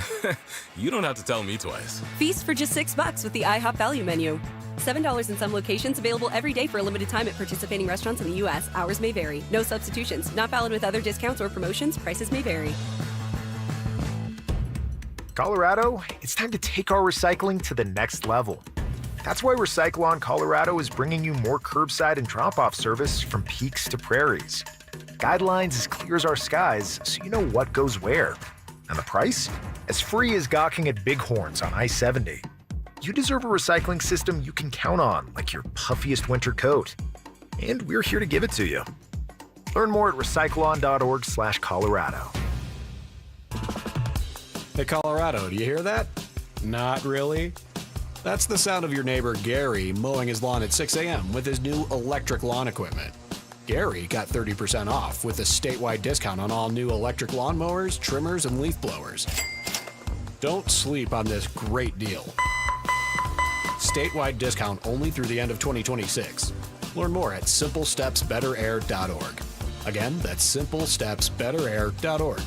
You don't have to tell me twice. Feast for just $6 with the IHOP value menu. $7 in some locations, available every day for a limited time at participating restaurants in the U.S. Hours may vary. No substitutions. Not valid with other discounts or promotions. Prices may vary. Colorado, it's time to take our recycling to the next level. That's why Recycle-On Colorado is bringing you more curbside and drop-off service from peaks to prairies. Guidelines as clear as our skies, so you know what goes where. And the price? As free as gawking at Bighorns on I-70. You deserve a recycling system you can count on, like your puffiest winter coat. And we're here to give it to you. Learn more at recycleon.org/Colorado. Hey, Colorado, do you hear that? Not really. That's the sound of your neighbor Gary mowing his lawn at 6 a.m. with his new electric lawn equipment. Gary got 30% off with a statewide discount on all new electric lawnmowers, trimmers, and leaf blowers. Don't sleep on this great deal. Statewide discount only through the end of 2026. Learn more at simplestepsbetterair.org. Again, that's simplestepsbetterair.org.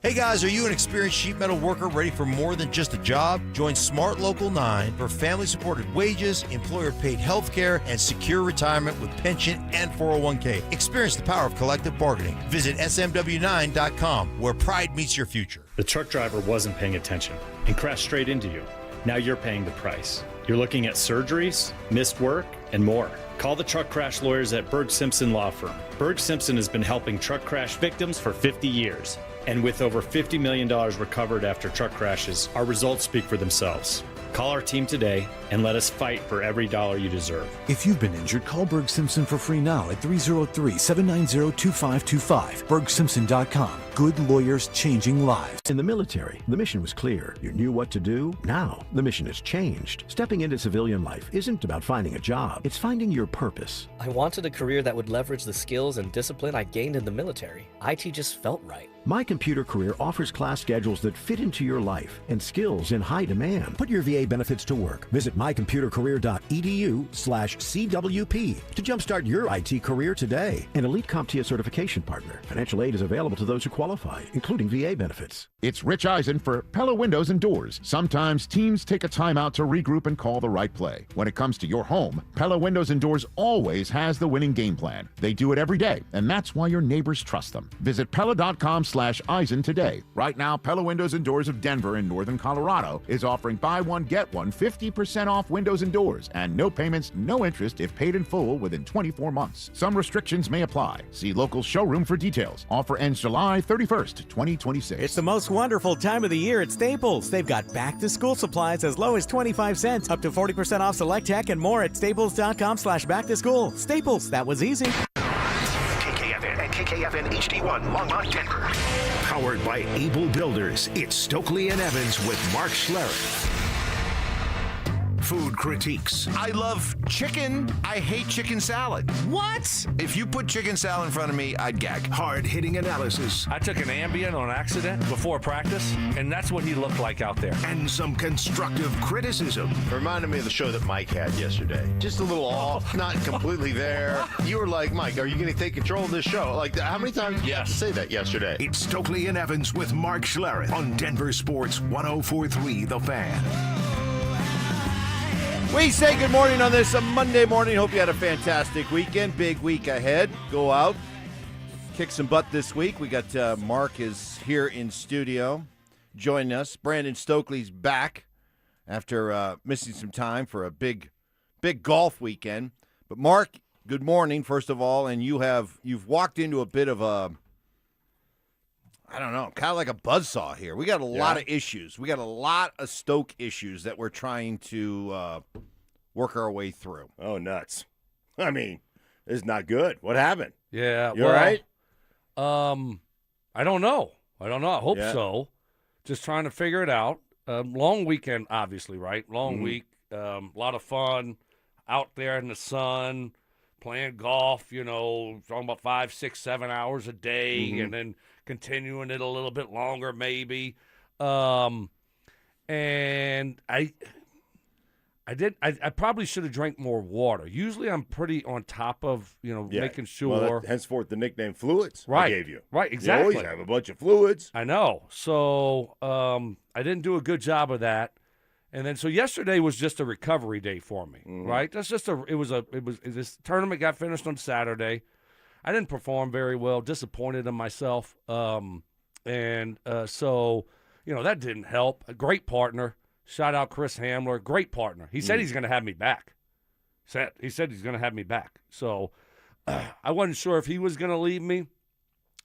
Hey guys, are you an experienced sheet metal worker ready for more than just a job? Join Smart Local 9 for family-supported wages, employer-paid health care, and secure retirement with pension and 401k. Experience the power of collective bargaining. Visit smw9.com, where pride meets your future. The truck driver wasn't paying attention and crashed straight into you. Now you're paying the price. You're looking at surgeries, missed work, and more. Call the truck crash lawyers at Berg Simpson Law Firm. Berg Simpson has been helping truck crash victims for 50 years. And with over $50 million recovered after truck crashes, our results speak for themselves. Call our team today and let us fight for every dollar you deserve. If you've been injured, call Berg Simpson for free now at 303-790-2525. BergSimpson.com. Good lawyers changing lives. In the military, the mission was clear. You knew what to do. Now, the mission has changed. Stepping into civilian life isn't about finding a job. It's finding your purpose. I wanted a career that would leverage the skills and discipline I gained in the military. IT just felt right. My Computer Career offers class schedules that fit into your life and skills in high demand. Put your VA benefits to work. Visit mycomputercareer.edu/CWP to jumpstart your IT career today. An elite CompTIA certification partner. Financial aid is available to those who qualify, including VA benefits. It's Rich Eisen for Pella Windows and Doors. Sometimes teams take a timeout to regroup and call the right play. When it comes to your home, Pella Windows and Doors always has the winning game plan. They do it every day, and that's why your neighbors trust them. Visit Pella.com/Eisen today. Right now, Pella Windows and Doors of Denver in northern Colorado is offering buy one, get one 50% off windows and doors, and no payments, no interest if paid in full within 24 months. Some restrictions may apply. See local showroom for details. Offer ends July 31st, 2026. It's the most wonderful time of the year at Staples. They've got back-to-school supplies as low as 25 cents, up to 40% off select tech and more at staples.com/back-to-school. Staples, that was easy. KKFN and KKFN HD1 Longmont, Denver. Powered by Able Builders, it's Stokley and Evans with Mark Schlereth. Food critiques. I love chicken. I hate chicken salad. What? If you put chicken salad in front of me, I'd gag. Hard-hitting analysis. I took an Ambien on accident before practice, and that's what he looked like out there. And some constructive criticism. It reminded me of the show that Mike had yesterday. Just a little off, not completely there. You were like, Mike, are you going to take control of this show? Like, how many times did you have to say that yesterday? It's Stokley and Evans with Mark Schlereth on Denver Sports 104.3 The Fan. We say good morning on this Monday morning. Hope you had a fantastic weekend. Big week ahead. Go out, kick some butt this week. We got Mark is here in studio joining us. Brandon Stokley's back after missing some time for a big golf weekend. But Mark, good morning, first of all. And you've walked into a bit of a, I don't know, kind of like a buzzsaw here. We got a lot of issues. We got a lot of Stoke issues that we're trying to work our way through. Oh, nuts. I mean, this is not good. What happened? Yeah. You all right? I don't know. I hope so. Just trying to figure it out. Long weekend, obviously, right? Long week. A lot of fun out there in the sun, playing golf, talking about 5, 6, 7 hours a day, and then continuing it a little bit longer maybe. And I probably should have drank more water. Usually I'm pretty on top of, making sure. Well, henceforth the nickname Fluids I gave you. Right, exactly. You always have a bunch of fluids. I know. So I didn't do a good job of that. And then so yesterday was just a recovery day for me, right? That's just this tournament got finished on Saturday. I didn't perform very well, disappointed in myself. So that didn't help. A great partner. Shout out Chris Hamler. Great partner. He said he's going to have me back. He said he's going to have me back. So I wasn't sure if he was going to leave me.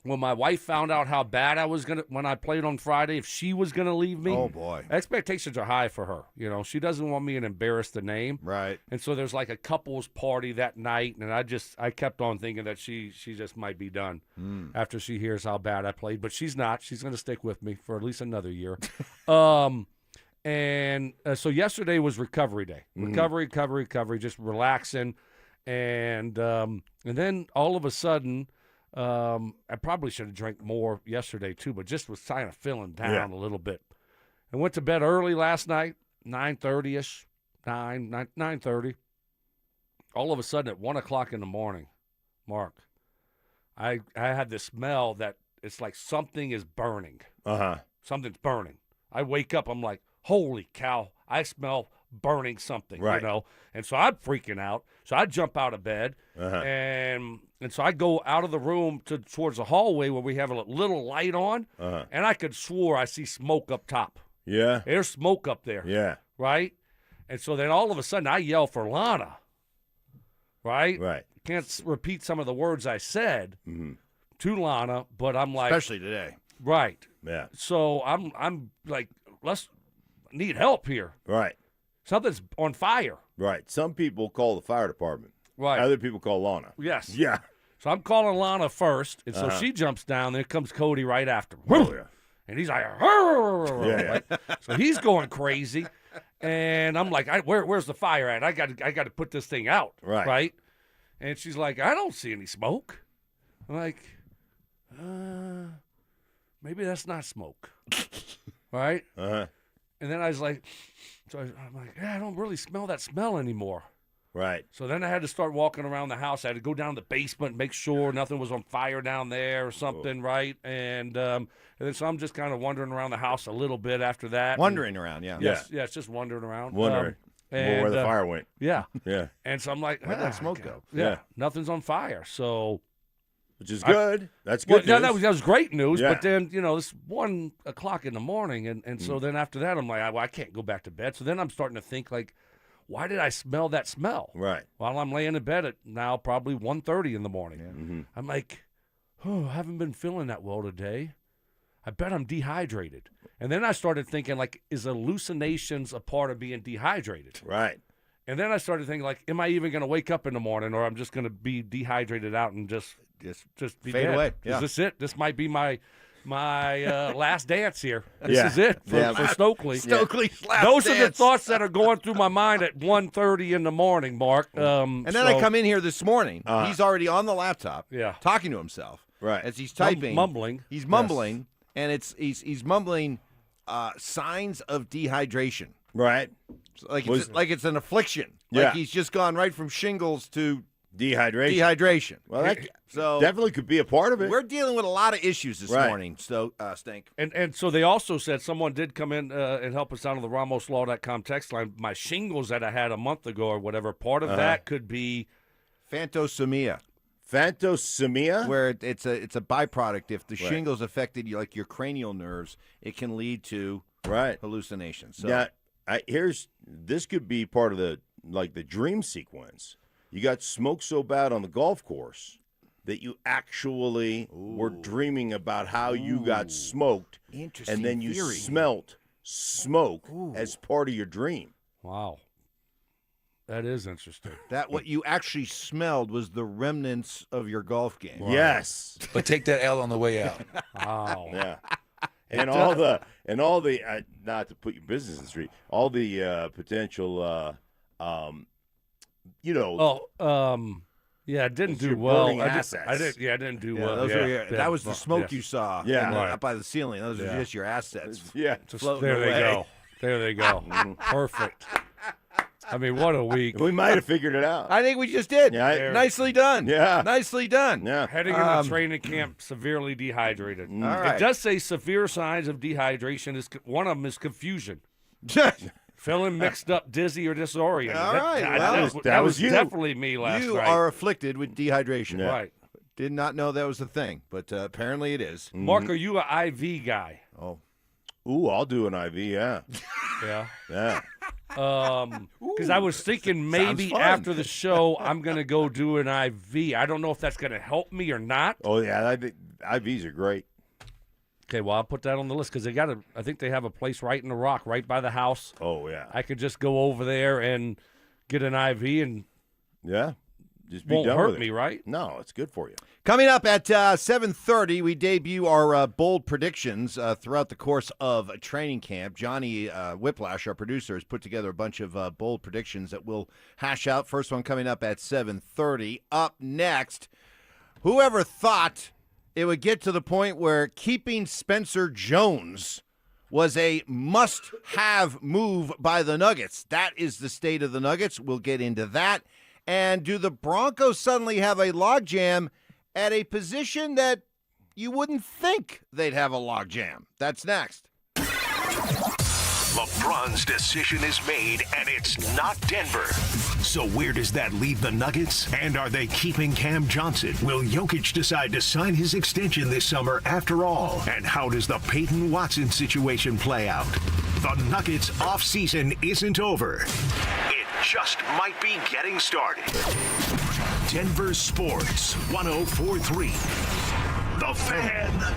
When my wife found out how bad I was when I played on Friday, if she was going to leave me. Oh, boy. Expectations are high for her. She doesn't want me to embarrass the name. Right. And so there's like a couples party that night, and I kept on thinking that she just might be done after she hears how bad I played. But she's not. She's going to stick with me for at least another year. And so yesterday was recovery day. Recovery, just relaxing. And then all of a sudden – I probably should have drank more yesterday too, but just was kind of feeling down a little bit. I went to bed early last night, 9:30ish, 9:30. All of a sudden at 1 o'clock in the morning, Mark, I had this smell that it's like something is burning. Something's burning. I wake up, I'm like, holy cow, I smell burning something, And so I'm freaking out. So I jump out of bed, and so I go out of the room towards the hallway where we have a little light on, and I could swore I see smoke up top. Yeah. There's smoke up there. Yeah. Right? And so then all of a sudden I yell for Lana. Right? Right. Can't repeat some of the words I said to Lana, but I'm like. Especially today. Right. Yeah. So I'm like, let's need help here. Right. Something's on fire. Right. Some people call the fire department. Right. Other people call Lana. Yes. Yeah. So I'm calling Lana first, and so she jumps down. Then comes Cody right after. Oh, yeah. And he's like, right? So he's going crazy, and I'm like, where's the fire at? I got to put this thing out, right? And she's like, I don't see any smoke. I'm like, maybe that's not smoke, right? And then I was like, I'm like, I don't really smell that smell anymore. Right. So then I had to start walking around the house. I had to go down the basement, make sure nothing was on fire down there or something, right? And then so I'm just kind of wandering around the house a little bit after that. Wandering around, yeah. Yes, it's just wandering around. Wondering where the fire went. Yeah. Yeah. And so I'm like, where'd that smoke go? Yeah. Nothing's on fire. So. Which is good. That's good news. That was great news. Yeah. But then, it's 1 o'clock in the morning. And so then after that, I'm like, I can't go back to bed. So then I'm starting to think, like, why did I smell that smell? Right. While I'm laying in bed at now probably 1:30 in the morning. Yeah. I'm like, I haven't been feeling that well today. I bet I'm dehydrated. And then I started thinking, like, is hallucinations a part of being dehydrated? Right. And then I started thinking, like, am I even going to wake up in the morning, or I'm just going to be dehydrated out and just be fade dead? away? Yeah. Is this it? This might be my last dance here. This is it for Stokley. Stokley's last Those dance. are the thoughts that are going through my mind at 1:30 in the morning, Mark. And then I come in here this morning. He's already on the laptop, talking to himself, right, as he's typing, mumbling. He's mumbling, and he's mumbling signs of dehydration, right? Like it's an affliction. Like he's just gone right from shingles to dehydration. Well, that definitely could be a part of it. We're dealing with a lot of issues this morning, Stink. And so they also said someone did come in and help us out on the RamosLaw.com text line. My shingles that I had a month ago or whatever, part of that could be phantosomia. Phantosomia? Where it's a byproduct. If the shingles affected you, like your cranial nerves, it can lead to hallucinations. So now, this could be part of the dream sequence. You got smoked so bad on the golf course that you actually were dreaming about how you got smoked, and then you smelt smoke as part of your dream. Wow. That is interesting. That what you actually smelled was the remnants of your golf game. Wow. Yes. But take that L on the way out. Wow. Yeah. And all the not to put your business in the street, all the potential yeah, it didn't do well. I didn't do well. That was the smoke you saw up by the ceiling. Those are just your assets. Yeah. There they go. Perfect. I mean, what a week. We might have figured it out. I think we just did. Yeah, nicely done. Yeah. Nicely done. Yeah. Heading into training camp, severely dehydrated. All right. It does say severe signs of dehydration. One of them is confusion. Feeling mixed up, dizzy, or disoriented. All right. That was definitely me last night. You are afflicted with dehydration. Yeah. Right. Did not know that was a thing, but apparently it is. Mark, are you an IV guy? Oh. Ooh, I'll do an IV, yeah. Yeah. Yeah. Because I was thinking maybe fun. after the show I'm going to go do an IV. I don't know if that's going to help me or not. Oh, yeah, IVs are great. Okay, well, I'll put that on the list because I think they have a place right in the Rock, right by the house. Oh, yeah. I could just go over there and get an IV and just be won't done hurt with me, it. right? No, it's good for you. Coming up at 7:30, we debut our bold predictions throughout the course of training camp. Johnny Whiplash, our producer, has put together a bunch of bold predictions that we'll hash out. First one coming up at 7:30. Up next, whoever thought it would get to the point where keeping Spencer Jones was a must-have move by the Nuggets. That is the state of the Nuggets. We'll get into that. And do the Broncos suddenly have a logjam at a position that you wouldn't think they'd have a logjam? That's next. LeBron's decision is made, and it's not Denver. So where does that leave the Nuggets? And are they keeping Cam Johnson? Will Jokic decide to sign his extension this summer after all? And how does the Payton Watson situation play out? The Nuggets offseason isn't over. It just might be getting started. Denver Sports 104.3. The Fan.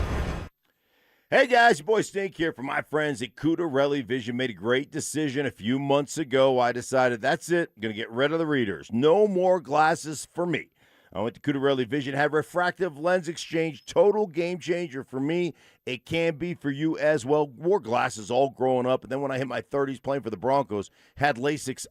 Hey guys, your boy Stink here from my friends at Cudarelli Vision. Made a great decision a few months ago. I decided that's it. I'm going to get rid of the readers. No more glasses for me. I went to Cudarelli Vision, had refractive lens exchange, total game changer for me. It can be for you as well. Wore glasses all growing up, and then when I hit my 30s playing for the Broncos, had LASIK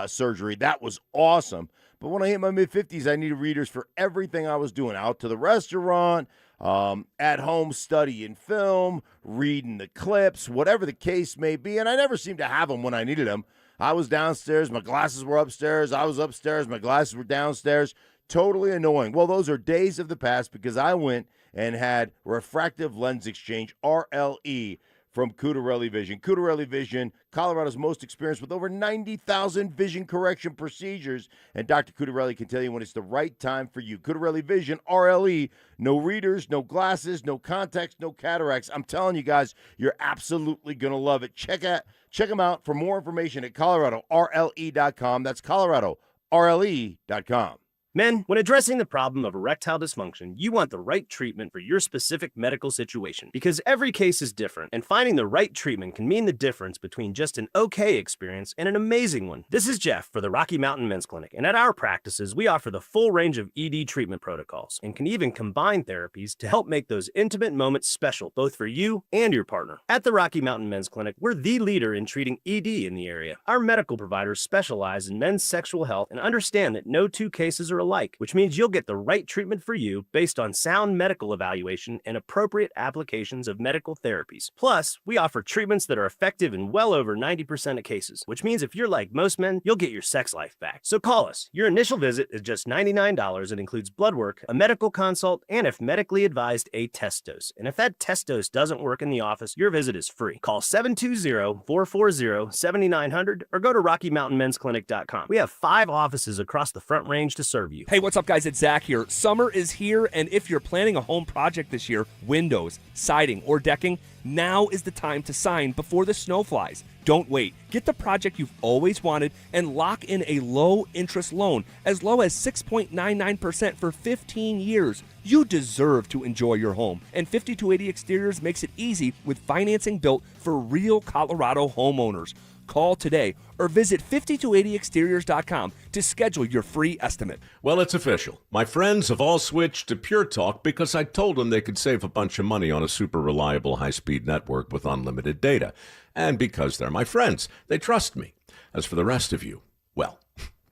surgery. That was awesome. But when I hit my mid-50s, I needed readers for everything I was doing. Out to the restaurant, at home studying film, reading the clips, whatever the case may be. And I never seemed to have them when I needed them. I was downstairs, my glasses were upstairs. I was upstairs, my glasses were downstairs. Totally annoying. Well, those are days of the past because I went and had refractive lens exchange, RLE, from Cudarelli Vision. Cudarelli Vision, Colorado's most experienced with over 90,000 vision correction procedures. And Dr. Cudarelli can tell you when it's the right time for you. Cudarelli Vision, RLE, no readers, no glasses, no contacts, no cataracts. I'm telling you guys, you're absolutely going to love it. Check them out for more information at ColoradoRLE.com. That's ColoradoRLE.com. Men, when addressing the problem of erectile dysfunction, you want the right treatment for your specific medical situation because every case is different, and finding the right treatment can mean the difference between just an okay experience and an amazing one. This is Jeff for the Rocky Mountain Men's Clinic, and at our practices, we offer the full range of ED treatment protocols and can even combine therapies to help make those intimate moments special, both for you and your partner. At the Rocky Mountain Men's Clinic, we're the leader in treating ED in the area. Our medical providers specialize in men's sexual health and understand that no two cases are alike, which means you'll get the right treatment for you based on sound medical evaluation and appropriate applications of medical therapies. Plus, we offer treatments that are effective in well over 90% of cases, which means if you're like most men, you'll get your sex life back. So call us. Your initial visit is just $99 and includes blood work, a medical consult, and if medically advised, a test dose. And if that test dose doesn't work in the office, your visit is free. Call 720-440-7900 or go to RockyMountainMen'sClinic.com. We have 5 offices across the Front Range to serve you. Hey, what's up, guys? It's Zach here. Summer is here, and if you're planning a home project this year, windows, siding, or decking, now is the time to sign before the snow flies. Don't wait. Get the project you've always wanted and lock in a low-interest loan as low as 6.99% for 15 years. You deserve to enjoy your home, and 5280 Exteriors makes it easy with financing built for real Colorado homeowners. Call today or visit 5280exteriors.com to schedule your free estimate. Well, it's official. My friends have all switched to Pure Talk because I told them they could save a bunch of money on a super reliable high-speed network with unlimited data. And because they're my friends, they trust me. As for the rest of you, well,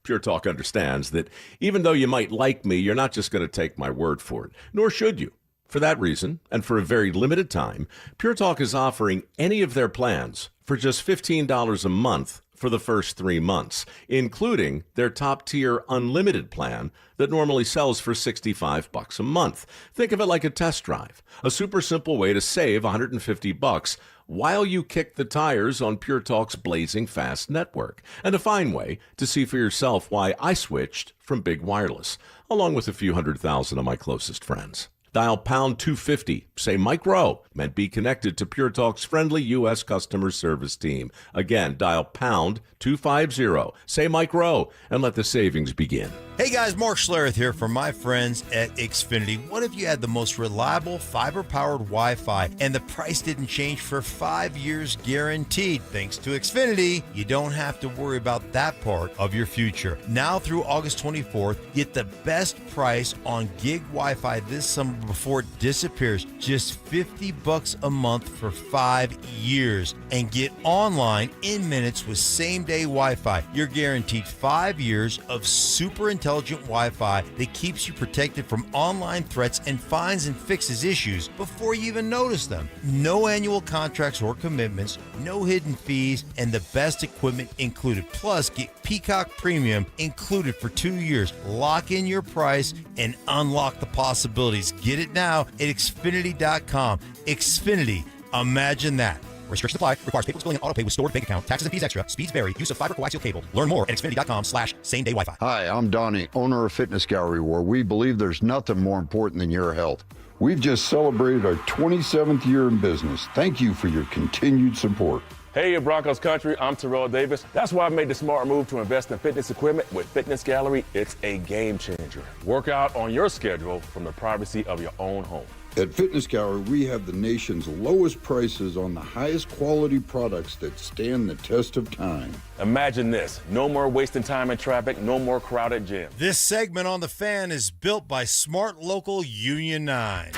Pure Talk understands that even though you might like me, you're not just going to take my word for it, nor should you. For that reason, and for a very limited time, Pure Talk is offering any of their plans for just $15 a month for the first 3 months, including their top-tier unlimited plan that normally sells for $65 a month. Think of it like a test drive, a super simple way to save $150 while you kick the tires on Pure Talk's blazing fast network, and a fine way to see for yourself why I switched from big wireless, along with a few 100,000 of my closest friends. Dial pound 250. Say Mike Rowe. And be connected to Pure Talk's friendly U.S. customer service team. Again, dial pound 250. Say Mike Rowe and let the savings begin. Hey guys, Mark Schlereth here from my friends at Xfinity. What if you had the most reliable fiber-powered Wi-Fi and the price didn't change for 5 years guaranteed? Thanks to Xfinity, you don't have to worry about that part of your future. Now through August 24th, get the best price on gig Wi-Fi this summer before it disappears. Just $50 a month for 5 years. And get online in minutes with same-day Wi-Fi. You're guaranteed 5 years of super intelligent Wi-Fi that keeps you protected from online threats and finds and fixes issues before you even notice them. No annual contracts or commitments, no hidden fees, and the best equipment included. Plus, get Peacock Premium included for 2 years. Lock in your price and unlock the possibilities. Get it now at Xfinity.com. Xfinity. Imagine that. Restrictions apply. Requires paperless billing and autopay with stored bank account. Taxes and fees extra. Speeds vary. Use of fiber coaxial cable. Learn more at Xfinity.com/same-day Wi-Fi. Hi, I'm Donnie, owner of Fitness Gallery, where we believe there's nothing more important than your health. We've just celebrated our 27th year in business. Thank you for your continued support. Hey, Broncos country, I'm Terrell Davis. That's why I made the smart move to invest in fitness equipment with Fitness Gallery. It's a game changer. Work out on your schedule from the privacy of your own home. At Fitness Gallery, we have the nation's lowest prices on the highest quality products that stand the test of time. Imagine this. No more wasting time in traffic, no more crowded gyms. This segment on The Fan is built by Smart Local Union 9.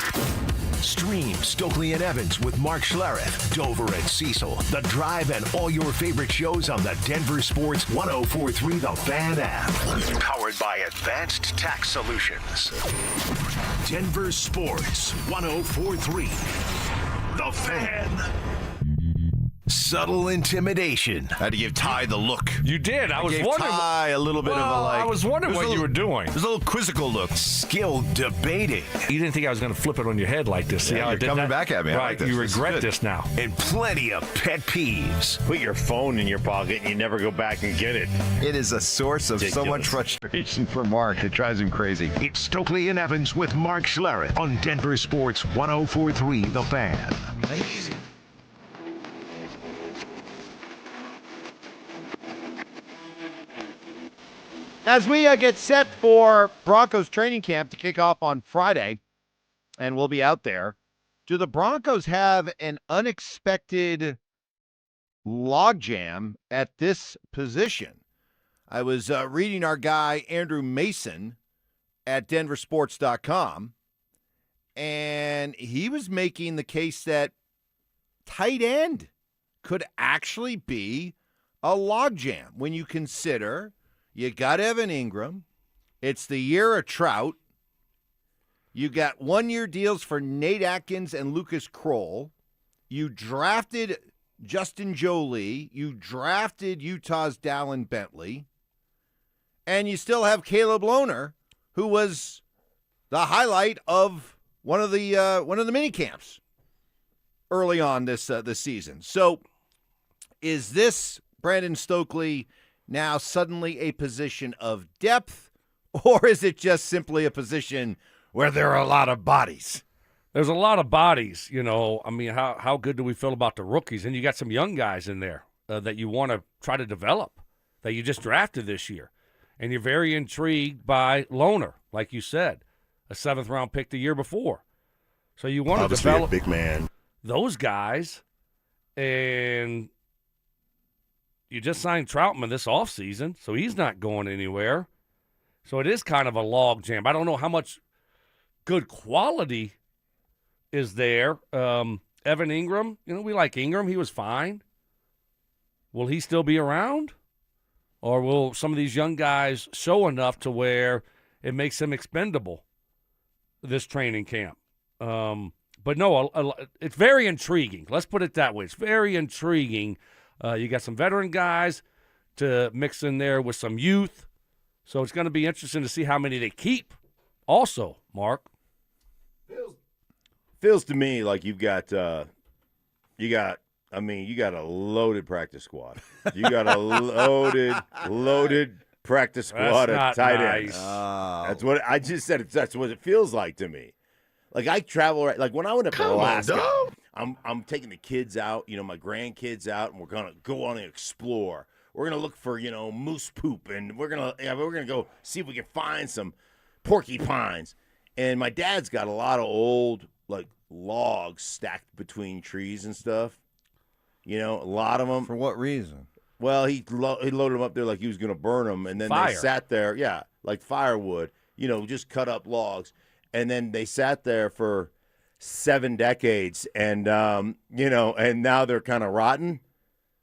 Stream Stokley and Evans with Mark Schlereth, Dover and Cecil, The Drive, and all your favorite shows on the Denver Sports 104.3 The Fan app. Powered by Advanced Tax Solutions. Denver Sports 104.3 The Fan. Subtle intimidation. Had to give Ty the look. You did. I was gave wondering. Ty a little bit of a like. I was wondering what you were doing. There's a little quizzical look. Skill debating. You didn't think I was going to flip it on your head like this. See Yeah, how I you're did coming that? back at me. I Right. like this. You This is regret good. this now. And plenty of pet peeves. Put your phone in your pocket and you never go back and get it. It is a source of so much frustration for Mark. It drives him crazy. It's Stokley and Evans with Mark Schlereth on Denver Sports 104.3 The Fan. As we get set for Broncos training camp to kick off on Friday, and we'll be out there, do the Broncos have an unexpected logjam at this position? I was reading our guy Andrew Mason at DenverSports.com, and he was making the case that tight end could actually be a logjam when you consider you got Evan Ingram. It's the year of Trout. You got 1-year deals for Nate Atkins and Lucas Kroll. You drafted Justin Jolie. You drafted Utah's Dallin Bentley. And you still have Caleb Lohner, who was the highlight of one of the mini camps early on this season. So is this Brandon Stokley now suddenly a position of depth, or is it just simply a position where there are a lot of bodies? There's a lot of bodies, you know. I mean, how good do we feel about the rookies? And you got some young guys in there that you want to try to develop, that you just drafted this year. And you're very intrigued by Lohner, like you said, a 7th-round pick the year before. So you want to develop a big man. Those guys, and you just signed Troutman this offseason, so he's not going anywhere. So it is kind of a log jam. I don't know how much good quality is there. Evan Ingram, you know, we like Ingram. He was fine. Will he still be around? Or will some of these young guys show enough to where it makes him expendable this training camp? But no, it's very intriguing. Let's put it that way. It's very intriguing. You got some veteran guys to mix in there with some youth. So it's going to be interesting to see how many they keep also, Mark. Feels to me like you got a loaded practice squad. You got a loaded practice squad at tight end. Oh. That's what I just said. That's what it feels like to me. Like I travel, like when I went up to Alaska, I'm taking the kids out, my grandkids out, and we're gonna go on and explore. We're gonna look for, moose poop, and we're gonna go see if we can find some porcupines. And my dad's got a lot of old like logs stacked between trees and stuff. A lot of them. For what reason? Well, he loaded them up there like he was gonna burn them, and then Fire. they sat there, like firewood. Just cut up logs, and then they sat there for 7 decades, and and now they're kind of rotten.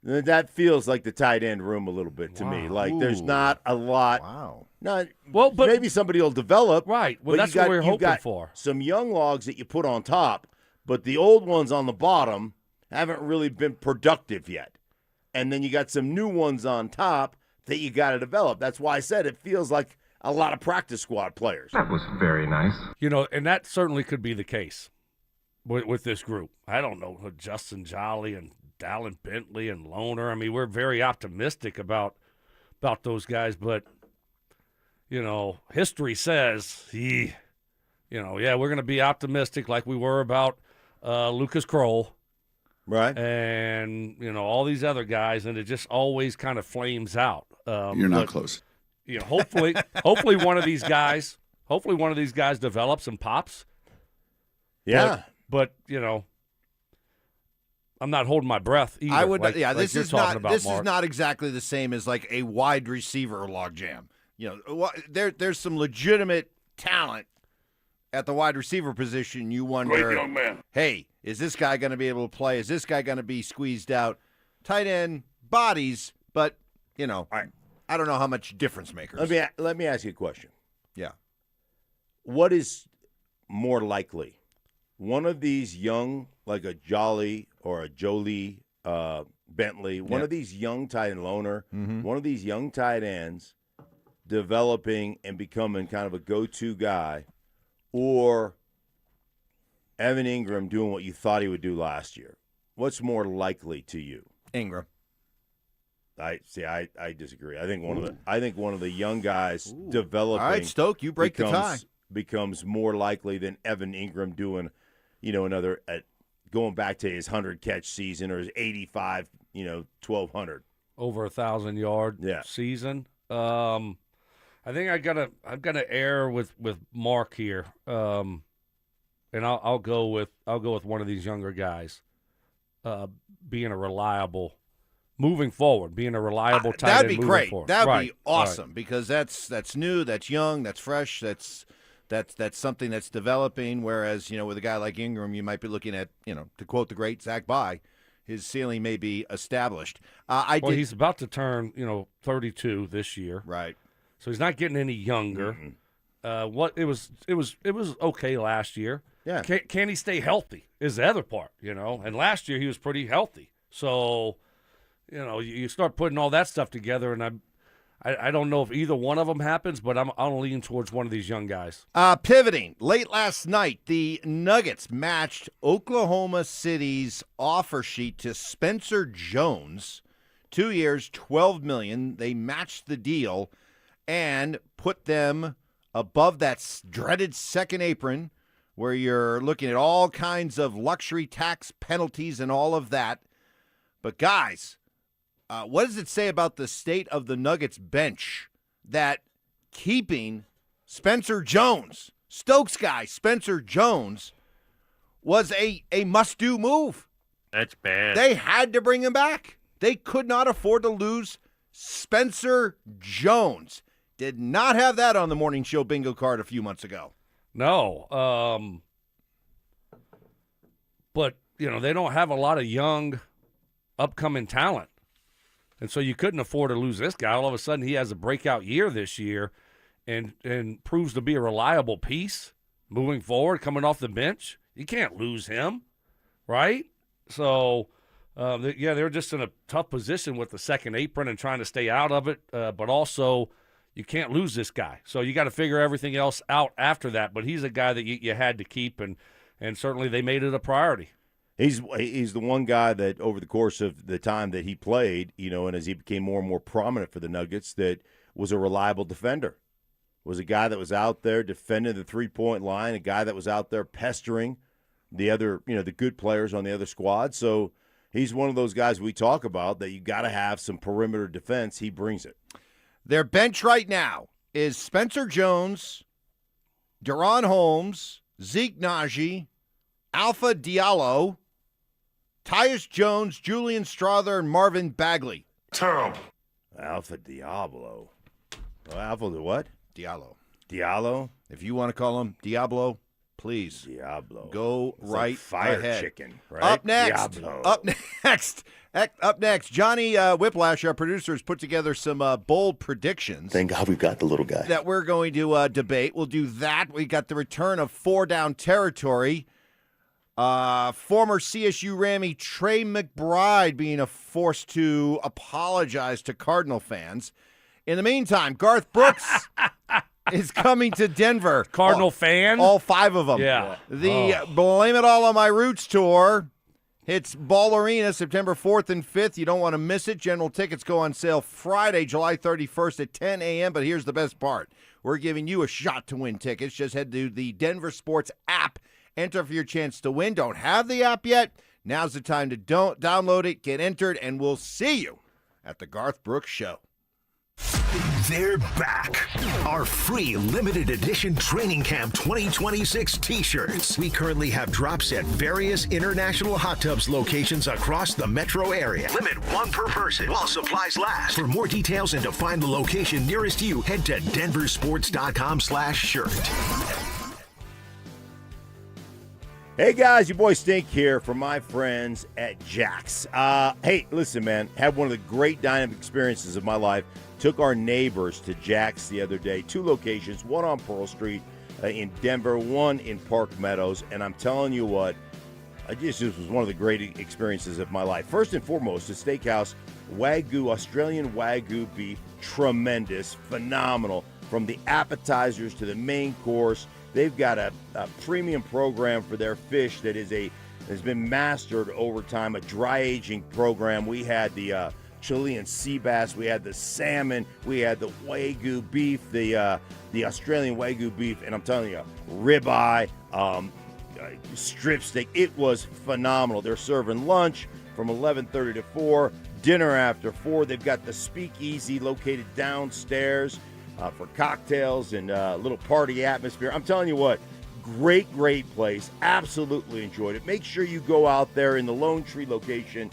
That feels like the tight end room a little bit to me. Like there's not a lot. Wow. Not Well, but maybe somebody will develop. Right. Well, but that's you got, what we're you hoping got for. Some young logs that you put on top, but the old ones on the bottom haven't really been productive yet. And then you got some new ones on top that you got to develop. That's why I said it feels like a lot of practice squad players. That was very nice. And that certainly could be the case with this group. I don't know, Justin Jolly and Dallin Bentley and Loner. I mean, we're very optimistic about those guys, but history says we're going to be optimistic like we were about Lucas Kroll, right? And all these other guys, and it just always kind of flames out. You're not close. Hopefully one of these guys develops and pops. Yeah, but I'm not holding my breath either. I would, this is not exactly the same as like a wide receiver logjam. There's some legitimate talent at the wide receiver position. You wonder, Great young man. Hey, is this guy going to be able to play? Is this guy going to be squeezed out? Tight end bodies, but I don't know how much difference makers. Let me ask you a question. Yeah. What is more likely? One of these young, like a Jolly or a Jolie Bentley, one of these young tight end Loner, one of these young tight ends developing and becoming kind of a go-to guy, or Evan Ingram doing what you thought he would do last year? What's more likely to you? Ingram. I disagree. I think one of the young guys developing. All right, Stoke, you break the tie. Becomes more likely than Evan Ingram doing, another going back to his 100-catch season or his 85, 1,200 over 1,000-yard season. I think I've got to err with Mark here, and I'll go with one of these younger guys, being a reliable. Moving forward, being a reliable tight end. That'd be great. Forward. That'd be awesome because that's new, that's young, that's fresh, that's something that's developing. Whereas with a guy like Ingram, you might be looking at to quote the great Zach Bye, his ceiling may be established. He's about to turn 32 this year, right? So he's not getting any younger. It was okay last year. Yeah. Can he stay healthy? Is the other part, And last year he was pretty healthy. So. You start putting all that stuff together, and I don't know if either one of them happens, but I'll lean towards one of these young guys. Pivoting, late last night, the Nuggets matched Oklahoma City's offer sheet to Spencer Jones, 2 years, $12 million. They matched the deal and put them above that dreaded second apron, where you're looking at all kinds of luxury tax penalties and all of that. But guys, what does it say about the state of the Nuggets bench that keeping Spencer Jones, Stokes guy Spencer Jones, was a must-do move? That's bad. They had to bring him back. They could not afford to lose Spencer Jones. Did not have that on the morning show bingo card a few months ago. No. But, they don't have a lot of young upcoming talent. And so you couldn't afford to lose this guy. All of a sudden, he has a breakout year this year and proves to be a reliable piece moving forward, coming off the bench. You can't lose him, right? So, they're just in a tough position with the second apron and trying to stay out of it. But also, you can't lose this guy. So you got to figure everything else out after that. But he's a guy that you had to keep, and certainly they made it a priority. He's the one guy that over the course of the time that he played, and as he became more and more prominent for the Nuggets, that was a reliable defender. was a guy that was out there defending the three-point line, a guy that was out there pestering the other, the good players on the other squad. So he's one of those guys we talk about that you got to have some perimeter defense. He brings it. Their bench right now is Spencer Jones, Deron Holmes, Zeke Naji, Alpha Diallo, Tyus Jones, Julian Strother, and Marvin Bagley. Terrible. Alpha Diablo. Alpha the what? Diallo. Diallo? If you want to call him Diablo, please. Diablo. Go It's right like fire ahead. chicken, right? Up next. Diablo. Up next. Johnny Whiplash, our producer, has put together some bold predictions. Thank God we've got the little guy. That we're going to debate. We'll do that. We got the return of 4-down territory. Former CSU Rammy Trey McBride being forced to apologize to Cardinal fans. In the meantime, Garth Brooks is coming to Denver. Cardinal fan? All 5 of them. Yeah. The Blame It All on My Roots tour hits Ball Arena September 4th and 5th. You don't want to miss it. General tickets go on sale Friday, July 31st at 10 a.m. But here's the best part. We're giving you a shot to win tickets. Just head to the DenverSports app. Enter for your chance to win. Don't have the app yet? Now's the time to download it, get entered, and we'll see you at the Garth Brooks Show. They're back. Our free limited edition Training Camp 2026 t-shirts. We currently have drops at various international hot tubs locations across the metro area. Limit 1 per person while supplies last. For more details and to find the location nearest you, head to DenverSports.com/shirt. Hey guys, your boy Stink here from my friends at Jack's. Hey, listen, man, had one of the great dynamic experiences of my life. Took our neighbors to Jack's the other day. 2 locations, one on Pearl Street in Denver, one in Park Meadows. And I'm telling you what, this was one of the great experiences of my life. First and foremost, the steakhouse, Wagyu, Australian Wagyu beef, tremendous, phenomenal. From the appetizers to the main course, they've got a premium program for their fish that has been mastered over time, a dry aging program. We had the Chilean sea bass, we had the salmon, we had the Wagyu beef, the Australian Wagyu beef, and I'm telling you, ribeye, strip steak. It was phenomenal. They're serving lunch from 11:30 to 4, dinner after 4. They've got the speakeasy located downstairs for cocktails and a little party atmosphere. I'm telling you what, great place. Absolutely enjoyed it. Make sure you go out there in the Lone Tree location.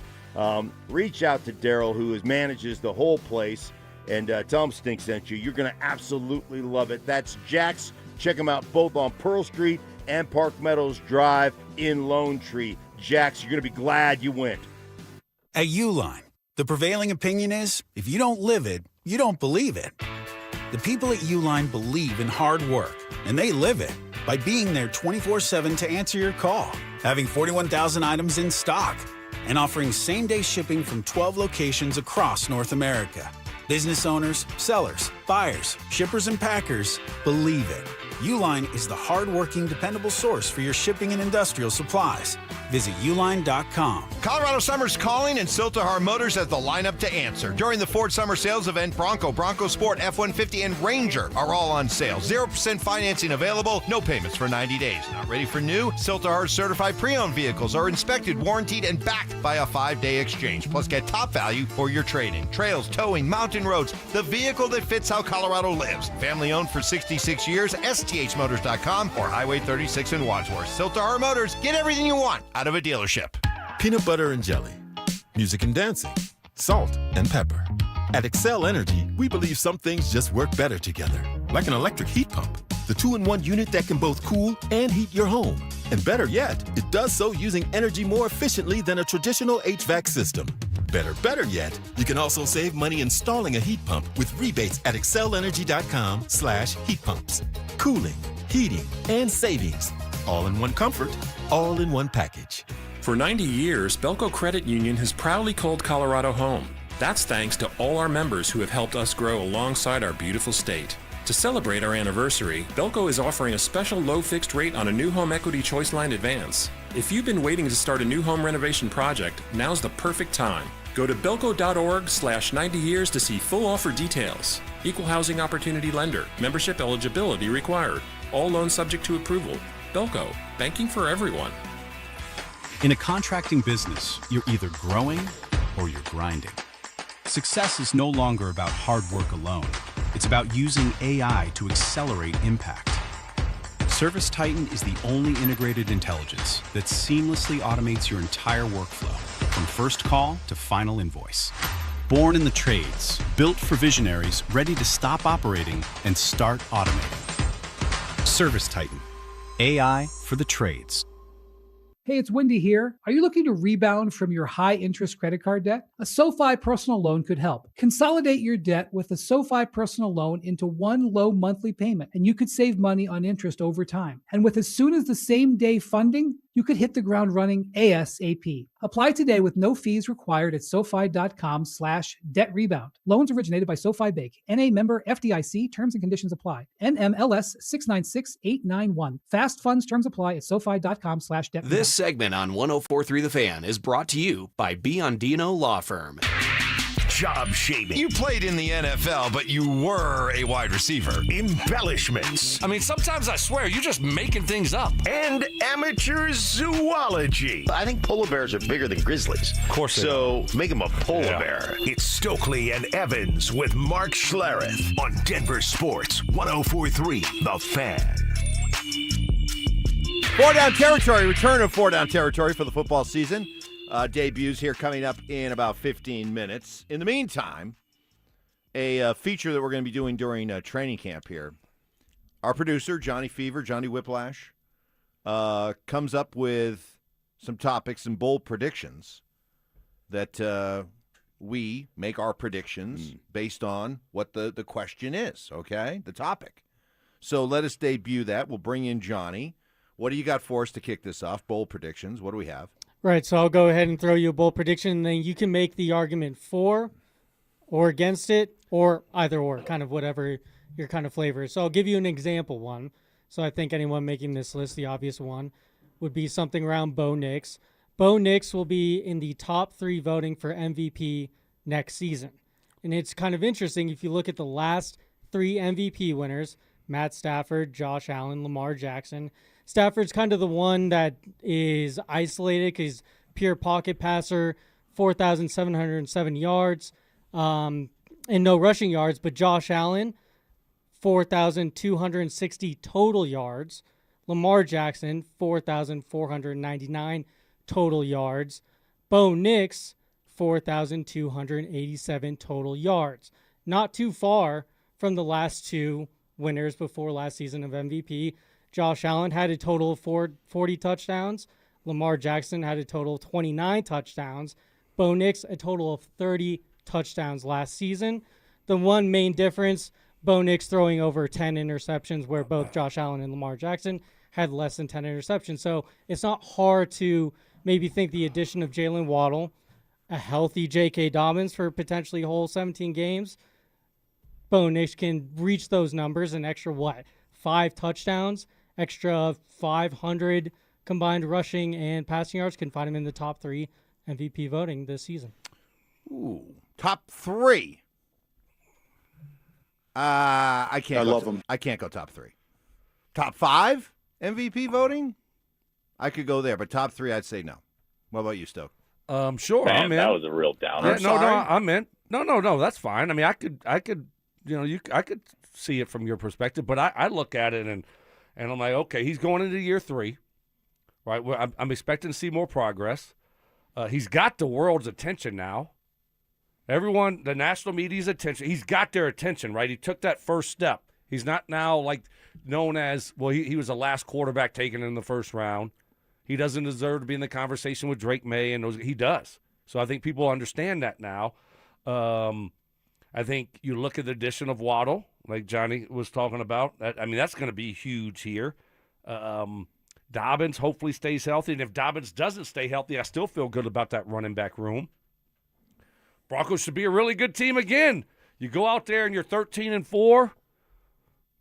Reach out to Daryl, who manages the whole place, and tell him Stink sent you. You're going to absolutely love it. That's Jack's. Check them out both on Pearl Street and Park Meadows Drive in Lone Tree. Jack's, you're going to be glad you went. At Uline, the prevailing opinion is, if you don't live it, you don't believe it. The people at Uline believe in hard work, and they live it by being there 24/7 to answer your call, having 41,000 items in stock, and offering same-day shipping from 12 locations across North America. Business owners, sellers, buyers, shippers, and packers believe it. Uline is the hard-working, dependable source for your shipping and industrial supplies. Visit uline.com. Colorado Summer's calling, and Siltahar Motors has the lineup to answer. During the Ford Summer Sales event, Bronco Sport, F-150, and Ranger are all on sale. 0% financing available, no payments for 90 days. Not ready for new? Siltahar certified pre-owned vehicles are inspected, warranted, and backed by a 5-day exchange. Plus, get top value for your trade-in. Trails, towing, mountain roads, the vehicle that fits how Colorado lives. Family owned for 66 years, STHmotors.com or Highway 36 in Wadsworth. Siltahar Motors, get everything you want out of a dealership. Peanut butter and jelly, music and dancing, salt and pepper. At Excel Energy, we believe some things just work better together, like an electric heat pump, the 2-in-1 unit that can both cool and heat your home. And better yet, it does so using energy more efficiently than a traditional HVAC system. Better yet, you can also save money installing a heat pump with rebates at excelenergy.com/heat pumps. Cooling, heating, and savings. All in one comfort, all in one package. For 90 years, Belco Credit Union has proudly called Colorado home. That's thanks to all our members who have helped us grow alongside our beautiful state. To celebrate our anniversary, Belco is offering a special low fixed rate on a new home equity choice line advance. If you've been waiting to start a new home renovation project, now's the perfect time. Go to belco.org/90 years to see full offer details. Equal housing opportunity lender. Membership eligibility required. All loans subject to approval. Belco. Banking for everyone. In a contracting business, you're either growing or you're grinding. Success is no longer about hard work alone. It's about using AI to accelerate impact. ServiceTitan is the only integrated intelligence that seamlessly automates your entire workflow, from first call to final invoice. Born in the trades, built for visionaries ready to stop operating and start automating. ServiceTitan, AI for the trades. Hey, it's Wendy here. Are you looking to rebound from your high-interest credit card debt? A SoFi personal loan could help. Consolidate your debt with a SoFi personal loan into one low monthly payment, and you could save money on interest over time. And with as soon as the same day funding, you could hit the ground running ASAP. Apply today with no fees required at SoFi.com/debt rebound. Loans originated by SoFi Bank. NA member FDIC. Terms and conditions apply. NMLS 696891. Fast funds terms apply at SoFi.com/debt. This segment on 104.3 The Fan is brought to you by Biondino Law Firm. Job shaving. You played in the NFL, but you were a wide receiver. Embellishments. I mean, sometimes I swear you're just making things up. And amateur zoology. I think polar bears are bigger than grizzlies. Of course they So make them a polar bear. It's Stokley and Evans with Mark Schlereth on Denver Sports 104.3 The Fan. 4-down territory, return of 4-down territory for the football season. Debuts here coming up in about 15 minutes. In the meantime, a feature that we're going to be doing during training camp here. Our producer, Johnny Fever, Johnny Whiplash, comes up with some topics and bold predictions that we make our predictions based on what the question is, okay? The topic. So let us debut that. We'll bring in Johnny. What do you got for us to kick this off? Bold predictions. What do we have? Right, so I'll go ahead and throw you a bold prediction, and then you can make the argument for or against it, or either or, kind of whatever your kind of flavor is. So I'll give you an example one. So I think anyone making this list, the obvious one, would be something around Bo Nix. Bo Nix will be in the top 3 voting for MVP next season. And it's kind of interesting if you look at the last 3 MVP winners, Matt Stafford, Josh Allen, Lamar Jackson. Stafford's kind of the one that is isolated because pure pocket passer, 4,707 yards, and no rushing yards. But Josh Allen, 4,260 total yards. Lamar Jackson, 4,499 total yards. Bo Nix, 4,287 total yards. Not too far from the last 2 winners before last season of MVP. Josh Allen had a total of 40 touchdowns. Lamar Jackson had a total of 29 touchdowns. Bo Nix, a total of 30 touchdowns last season. The one main difference, Bo Nix throwing over 10 interceptions, where both Josh Allen and Lamar Jackson had less than 10 interceptions. So it's not hard to maybe think the addition of Jalen Waddle, a healthy J.K. Dobbins for potentially whole 17 games, Bo Nix can reach those numbers, an extra, 5 touchdowns, extra 500 combined rushing and passing yards, can find him in the top 3 MVP voting this season. Ooh, top 3. I can't. I love him. I can't go top 3. Top 5 MVP voting? I could go there, but top 3, I'd say no. What about you, Stoke? Sure, Man, I'm in. that was a real downer. No, I'm in. No, that's fine. I mean, I could, I could see it from your perspective, but I look at it and I'm like, okay, he's going into year 3, right? Well, I'm expecting to see more progress. He's got the world's attention now. Everyone, the national media's attention. He's got their attention, right? He took that first step. He's not now like known as, well, he was the last quarterback taken in the first round. He doesn't deserve to be in the conversation with Drake May, and he does. So I think people understand that now. I think you look at the addition of Waddle, like Johnny was talking about. That's going to be huge here. Dobbins hopefully stays healthy, and if Dobbins doesn't stay healthy, I still feel good about that running back room. Broncos should be a really good team again. You go out there and you're 13-4,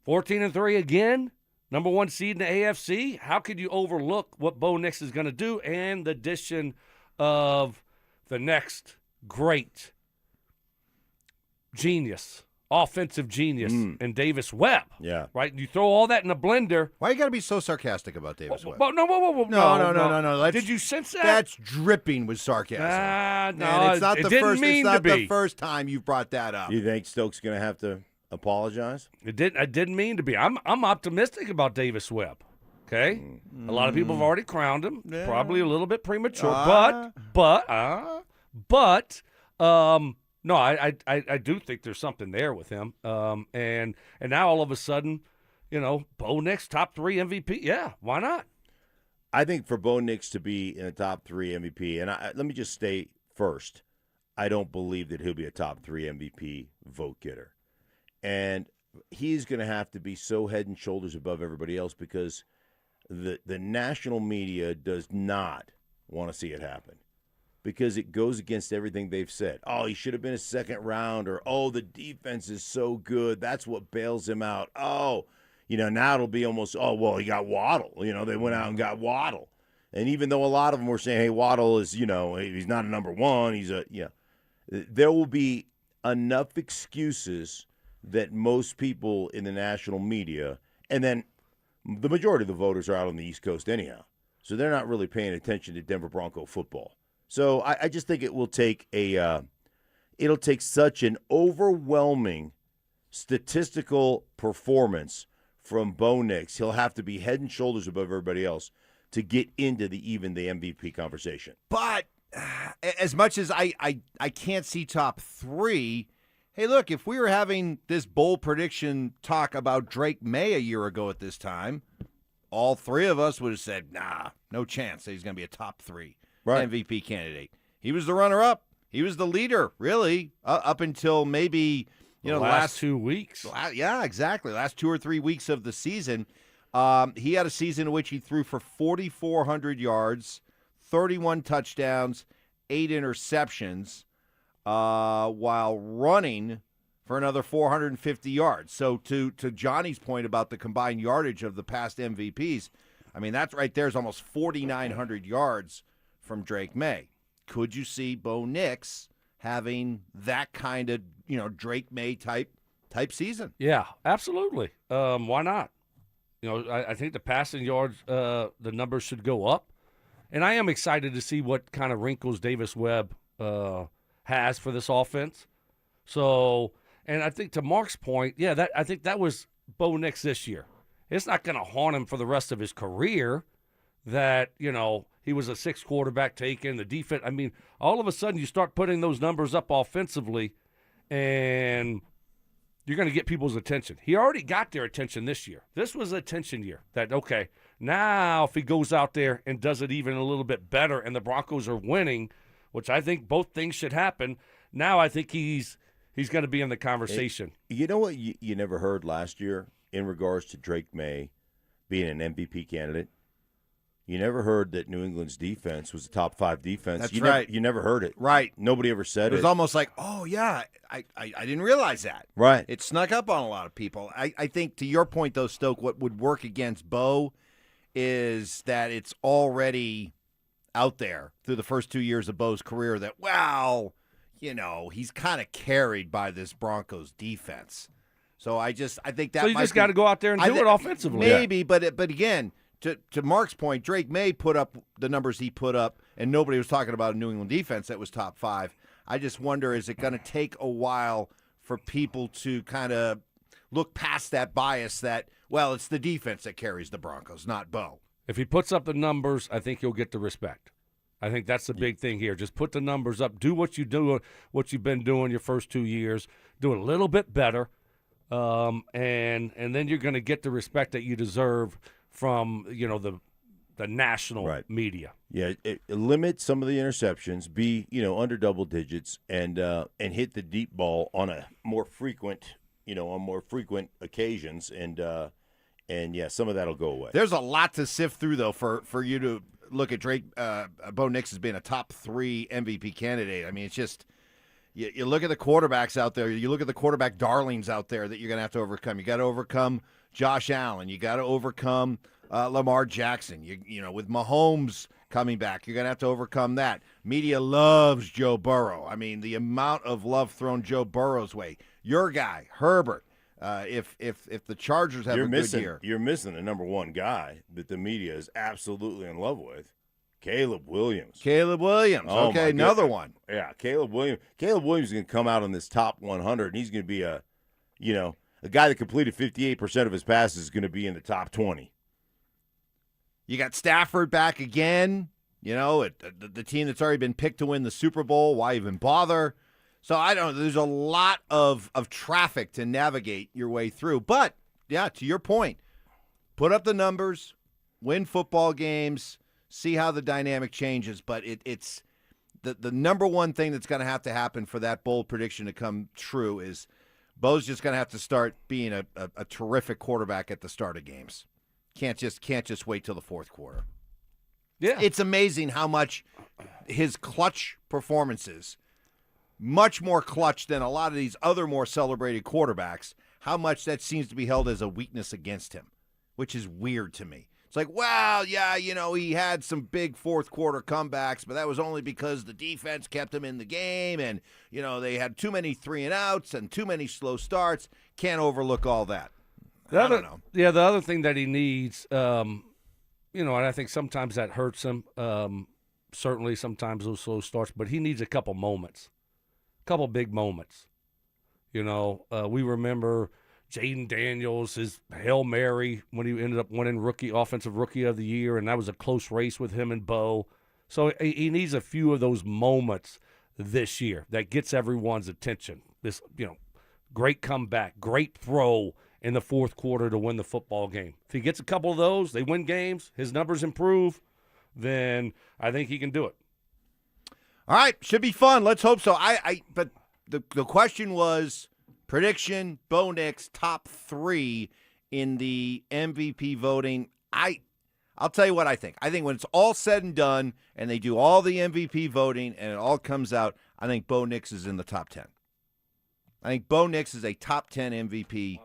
14-3 again, number 1 seed in the AFC. How could you overlook what Bo Nix is going to do and the addition of the next great genius, offensive genius in Davis Webb. Yeah. Right? You throw all that in a blender. Why you got to be so sarcastic about Davis Webb? Well, No. Did you sense that? That's dripping with sarcasm. No, Man, it's not it the didn't first. mean It's not to be. the first time you've brought that up. You think Stokes going to have to apologize? I didn't mean to be. I'm optimistic about Davis Webb. Okay, a lot of people have already crowned him. Yeah. Probably a little bit premature, but no, I do think there's something there with him. And now all of a sudden, Bo Nix top 3 MVP. Yeah, why not? I think for Bo Nix to be in the top 3 MVP, and let me just stay first, I don't believe that he'll be a top 3 MVP vote getter. And he's going to have to be so head and shoulders above everybody else because the national media does not want to see it happen because it goes against everything they've said. Oh, he should have been a second round, or, oh, the defense is so good. That's what bails him out. Oh, now it'll be almost, oh, well, he got Waddle. They went out and got Waddle. And even though a lot of them were saying, hey, Waddle is, he's not a number one. There will be enough excuses that most people in the national media, and then the majority of the voters are out on the East Coast anyhow, so they're not really paying attention to Denver Bronco football. So I just think it will take it'll take such an overwhelming statistical performance from Bo Nix. He'll have to be head and shoulders above everybody else to get into the MVP conversation. But as much as I can't see top 3, hey, look, if we were having this bold prediction talk about Drake May a year ago at this time, all 3 of us would have said, nah, no chance that he's going to be a top 3 MVP candidate. He was the runner-up. He was the leader, really, up until maybe the last 2 weeks. Yeah, exactly. Last 2 or 3 weeks of the season. He had a season in which he threw for 4,400 yards, 31 touchdowns, 8 interceptions, while running for another 450 yards. So to Johnny's point about the combined yardage of the past MVPs, I mean, that's right there is almost 4,900 yards from Drake May. Could you see Bo Nix having that kind of, Drake May type season? Yeah, absolutely. Why not? I think the passing yards, the numbers should go up. And I am excited to see what kind of wrinkles Davis Webb has for this offense. So, and I think to Mark's point, I think that was Bo Nix this year. It's not going to haunt him for the rest of his career that, he was a 6 quarterback taken, the defense. I mean, all of a sudden you start putting those numbers up offensively and you're going to get people's attention. He already got their attention this year. This was an attention year that, okay, now if he goes out there and does it even a little bit better and the Broncos are winning, which I think both things should happen, now I think he's going to be in the conversation. You know what you never heard last year in regards to Drake May being an MVP candidate? You never heard that New England's defense was a top 5 defense. That's right. You never heard it. Right. Nobody ever said it. It was almost like, oh, yeah, I didn't realize that. Right. It snuck up on a lot of people. I think, to your point, though, Stoke, what would work against Bo is that it's already out there through the first 2 years of Bo's career that, well, he's kind of carried by this Broncos defense. So I think that so you just got to go out there and do it offensively. Maybe, but again, to Mark's point, Drake May put up the numbers he put up, and nobody was talking about a New England defense that was top 5. I just wonder, is it going to take a while for people to kind of look past that bias that, well, it's the defense that carries the Broncos, not Bo? If he puts up the numbers, I think he'll get the respect. I think that's the big thing here. Just put the numbers up. Do what what you've been doing your first 2 years. Do it a little bit better, and then you're going to get the respect that you deserve from the national media. Yeah, limit some of the interceptions. Be under double digits and hit the deep ball on a more frequent occasions and yeah, some of that'll go away. There's a lot to sift through though for you to look at Drake Bo Nix as being a top 3 MVP candidate. I mean, it's just you look at the quarterbacks out there. You look at the quarterback darlings out there that you're going to have to overcome. You got to overcome Josh Allen. You got to overcome Lamar Jackson. You know, with Mahomes coming back. You're going to have to overcome that. Media loves Joe Burrow. I mean, the amount of love thrown Joe Burrow's way. Your guy, Herbert. If the Chargers have a good year. You're missing the number one guy that the media is absolutely in love with, Caleb Williams. Oh, okay, another one. Yeah, Caleb Williams. Caleb Williams is going to come out on this top 100, and he's going to be a guy that completed 58% of his passes is going to be in the top 20. You got Stafford back again, the team that's already been picked to win the Super Bowl. Why even bother? So I don't know. There's a lot of traffic to navigate your way through. But, yeah, to your point, put up the numbers, win football games, see how the dynamic changes. But it's the number one thing that's going to happen for that bold prediction to come true is Bo's just going to have to start being a terrific quarterback at the start of games. Can't just wait till the fourth quarter. Yeah. It's amazing how much his clutch performances, much more clutch than a lot of these other more celebrated quarterbacks, how much that seems to be held as a weakness against him, which is weird to me. It's like, well, yeah, he had some big fourth quarter comebacks, but that was only because the defense kept him in the game and, they had too many 3-and-outs and too many slow starts. Can't overlook all that. I don't know. Yeah, the other thing that he needs, and I think sometimes that hurts him, certainly sometimes those slow starts, but he needs a couple moments. Couple big moments. We remember Jaden Daniels, his Hail Mary when he ended up winning Offensive Rookie of the Year, and that was a close race with him and Bo. So he needs a few of those moments this year that gets everyone's attention. This, great comeback, great throw in the fourth quarter to win the football game. If he gets a couple of those, they win games, his numbers improve, then I think he can do it. All right, should be fun. Let's hope so. But the question was prediction, Bo Nix, top 3 in the MVP voting. I'll tell you what I think. I think when it's all said and done and they do all the MVP voting and it all comes out, I think Bo Nix is in the top 10. I think Bo Nix is a top 10 MVP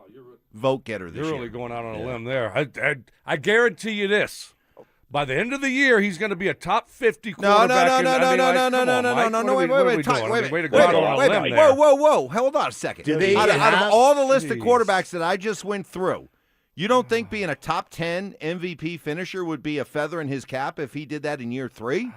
vote getter this year. You're really going out on a limb there. I guarantee you this. By the end of the year, he's going to be a top 50 quarterback. No, wait. Whoa. Hold on a second. Out of all the list of quarterbacks that I just went through, you don't think being a top 10 MVP finisher would be a feather in his cap if he did that in year 3?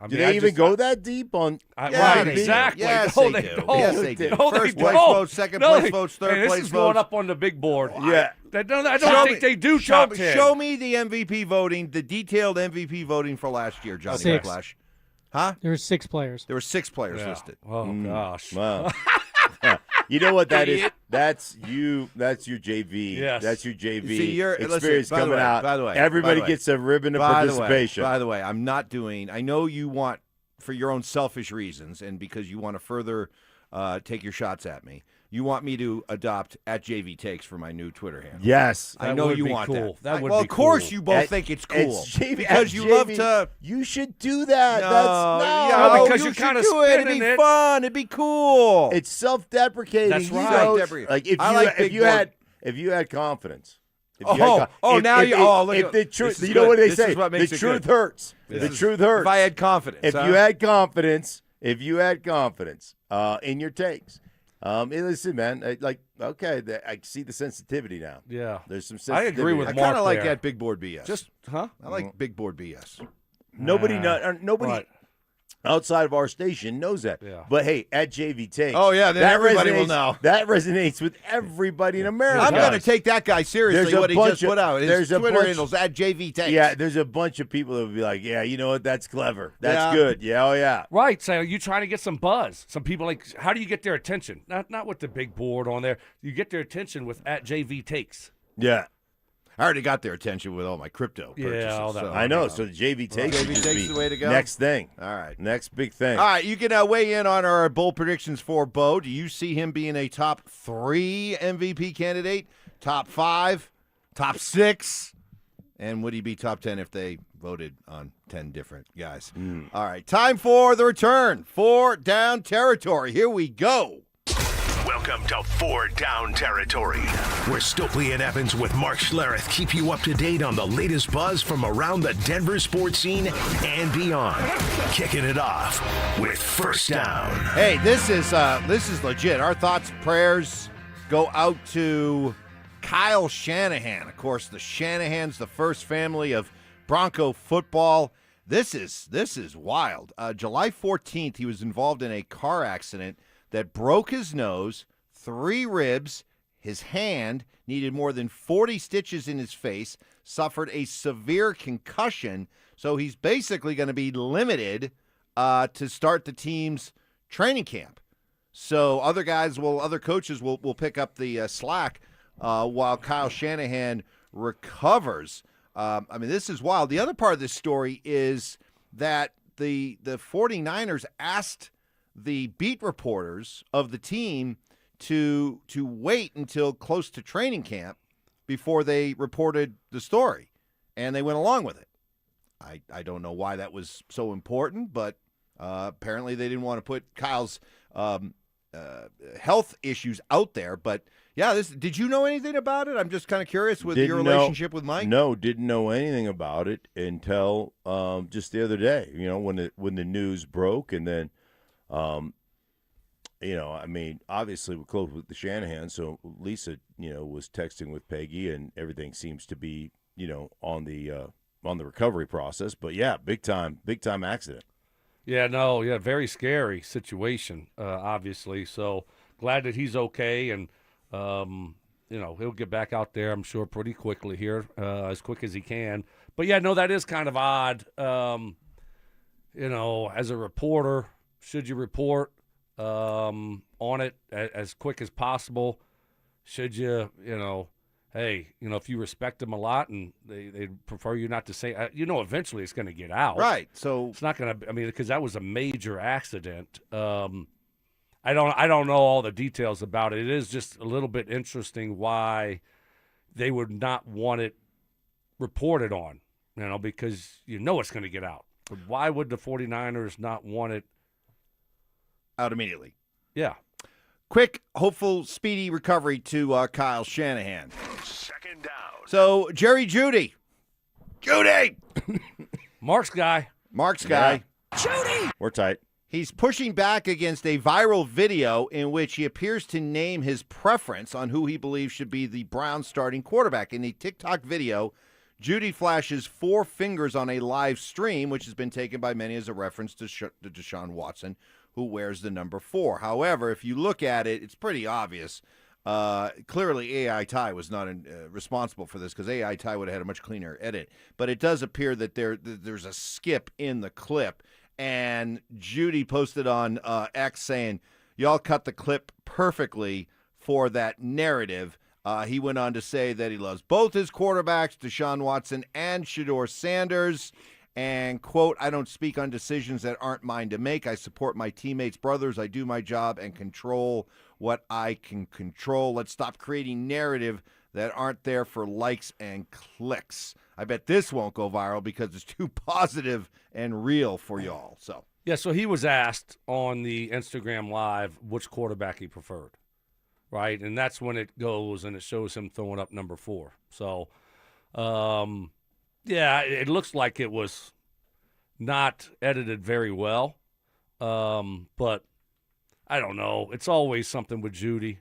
Do they even go that deep on? Right, exactly. Yes, no, they do. Don't. Yes, they do. No, First they place don't. votes, second place votes, third place votes. This is going up on the big board. Yeah. I don't think they do top 10. Show me the MVP voting, the detailed MVP voting for last year, Johnny Backlash. Huh? There were 6 players. There were 6 players listed. Oh, gosh. Wow. You know what that is? That's you. That's your JV. Yes. That's your JV See, experience coming out. By the way, everybody gets a ribbon of participation. By the way, I'm not doing. I know you want, for your own selfish reasons, and because you want to further take your shots at me, you want me to adopt @JVTakes for my new Twitter handle. Yes, I know you want that. Well, of course you both think it's cool because you love to. You should do that. No, because you're kind of It'd be fun. It'd be cool. It's self-deprecating. That's right. Like if you had confidence. Look at the truth. You know what they say? The truth hurts. The truth hurts. If I had confidence. If you had confidence in your takes. Listen, man. I see the sensitivity now. Yeah, there's some sensitivity. I agree with Mark. I kind of like that big board BS. I like big board BS. Nobody outside of our station knows that. Yeah. But hey, @JVTakes. Oh yeah, then everybody will know. That resonates with everybody in America. I'm going to take that guy seriously. What he just put out. His Twitter handle's @JVTakes. Yeah, there's a bunch of people that would be like, yeah, you know what? That's clever. That's good. Yeah, oh yeah. Right. So you trying to get some buzz. Some people like, how do you get their attention? Not with the big board on there. You get their attention with @JVTakes. Yeah. I already got their attention with all my crypto purchases. All that I know. So the JVTakes is the way to go. Next thing. All right. Next big thing. All right. You can weigh in on our bold predictions for Bo. Do you see him being a top 3 MVP candidate? Top 5? Top 6? And would he be top 10 if they voted on 10 different guys? All right. Time for the return for Down Territory. Here we go. Welcome to 4 Down Territory, where Stokley and Evans with Mark Schlereth keep you up to date on the latest buzz from around the Denver sports scene and beyond. Kicking it off with First Down. Hey, this is legit. Our thoughts, prayers go out to Kyle Shanahan. Of course, the Shanahans, the first family of Bronco football. This is wild. July 14th, he was involved in a car accident that broke his nose, 3 ribs, his hand, needed more than 40 stitches in his face, suffered a severe concussion, so he's basically going to be limited to start the team's training camp. So other coaches will pick up the slack while Kyle Shanahan recovers. This is wild. The other part of this story is that the 49ers asked the beat reporters of the team to wait until close to training camp before they reported the story, and they went along with it. I don't know why that was so important, but apparently they didn't want to put Kyle's health issues out there. But yeah, did you know anything about it? I'm just kind of curious with your relationship with Mike. No, didn't know anything about it until just the other day. When the news broke, and then obviously we're close with the Shanahan, so Lisa, was texting with Peggy, and everything seems to be, on the recovery process. But yeah, big time accident. Yeah, very scary situation, obviously. So glad that he's okay, and he'll get back out there, I'm sure, pretty quickly here, as quick as he can. But yeah, no, that is kind of odd. As a reporter, should you report on it as quick as possible? Should you, if you respect them a lot and they prefer you not to say, eventually it's going to get out. Right. So it's not going to, because that was a major accident. I don't know all the details about it. It is just a little bit interesting why they would not want it reported on, because it's going to get out. But why would the 49ers not want it out immediately? Yeah. Quick, hopeful, speedy recovery to Kyle Shanahan. Second down. So, Jerry Jeudy. Mark's guy. Jeudy! We're tight. He's pushing back against a viral video in which he appears to name his preference on who he believes should be the Browns starting quarterback. In the TikTok video, Jeudy flashes 4 fingers on a live stream, which has been taken by many as a reference to Deshaun Watson, who wears the number 4. However, if you look at it, it's pretty obvious. Clearly, AI Ty was not responsible for this, because AI Ty would have had a much cleaner edit. But it does appear that there's a skip in the clip. And Jeudy posted on X saying, "Y'all cut the clip perfectly for that narrative." He went on to say that he loves both his quarterbacks, Deshaun Watson and Shedeur Sanders. And, quote, "I don't speak on decisions that aren't mine to make. I support my teammates' brothers. I do my job and control what I can control. Let's stop creating narrative that aren't there for likes and clicks." I bet this won't go viral because it's too positive and real for y'all. So he was asked on the Instagram Live which quarterback he preferred, right? And that's when it goes and it shows him throwing up number 4. So, it looks like it was not edited very well. But I don't know. It's always something with Jeudy,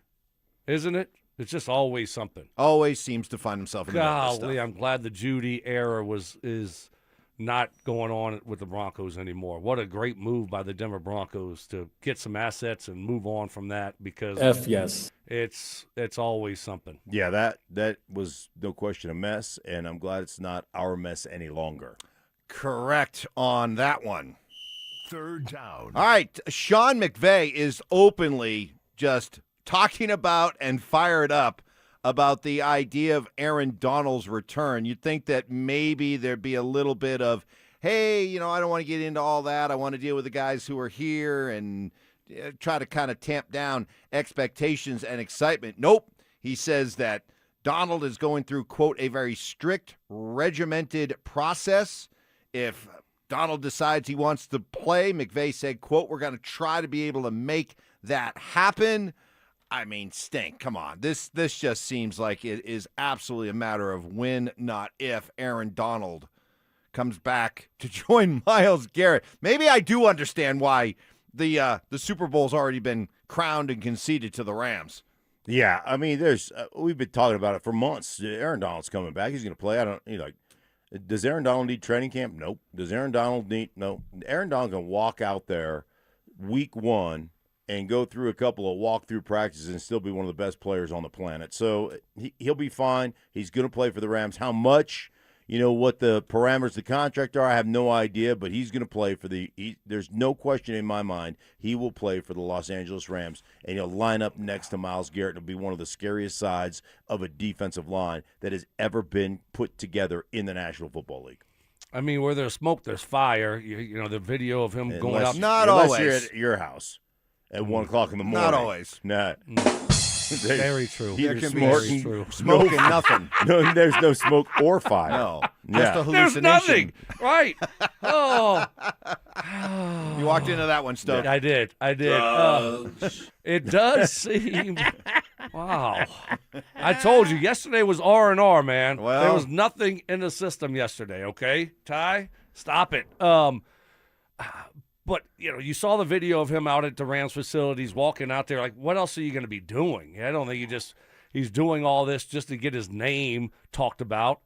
isn't it? It's just always something. Always seems to find himself in the middle of this stuff. I'm glad the Jeudy era is not going on with the Broncos anymore. What a great move by the Denver Broncos to get some assets and move on from that, because yes, it's always something. Yeah, that was no question a mess, and I'm glad it's not our mess any longer. Correct on that one. Third down. All right, Sean McVay is openly just talking about and fired up about the idea of Aaron Donald's return. You'd think that maybe there'd be a little bit of, hey, I don't want to get into all that. I want to deal with the guys who are here and try to kind of tamp down expectations and excitement. Nope. He says that Donald is going through, quote, a very strict, regimented process. If Donald decides he wants to play, McVay said, quote, "We're going to try to be able to make that happen." I mean, stink. Come on. This just seems like it is absolutely a matter of when, not if, Aaron Donald comes back to join Myles Garrett. Maybe I do understand why the Super Bowl's already been crowned and conceded to the Rams. Yeah, I mean, we've been talking about it for months. Aaron Donald's coming back. He's going to play. Does Aaron Donald need training camp? Nope. Does Aaron Donald need? No. Aaron Donald can walk out there week 1 and go through a couple of walkthrough practices and still be one of the best players on the planet. So he'll be fine. He's going to play for the Rams. How much? What the parameters of the contract are, I have no idea, but he's going to play for there's no question in my mind he will play for the Los Angeles Rams, and he'll line up next to Myles Garrett. It'll be one of the scariest sides of a defensive line that has ever been put together in the National Football League. I mean, where there's smoke, there's fire. You know, the video of him going up. Unless you're at your house at 1 o'clock in the morning. Not always. Nah. Very true. There can be smoke and nothing. No, there's no smoke or fire. No. Yeah. Just a hallucination. There's nothing. Right. Oh. You walked into that one, Stoke. I did. It does seem. Wow. I told you, yesterday was R&R, man. Well, there was nothing in the system yesterday, okay? Ty, stop it. But, you saw the video of him out at the Rams facilities walking out there. Like, what else are you going to be doing? I don't think he's doing all this just to get his name talked about.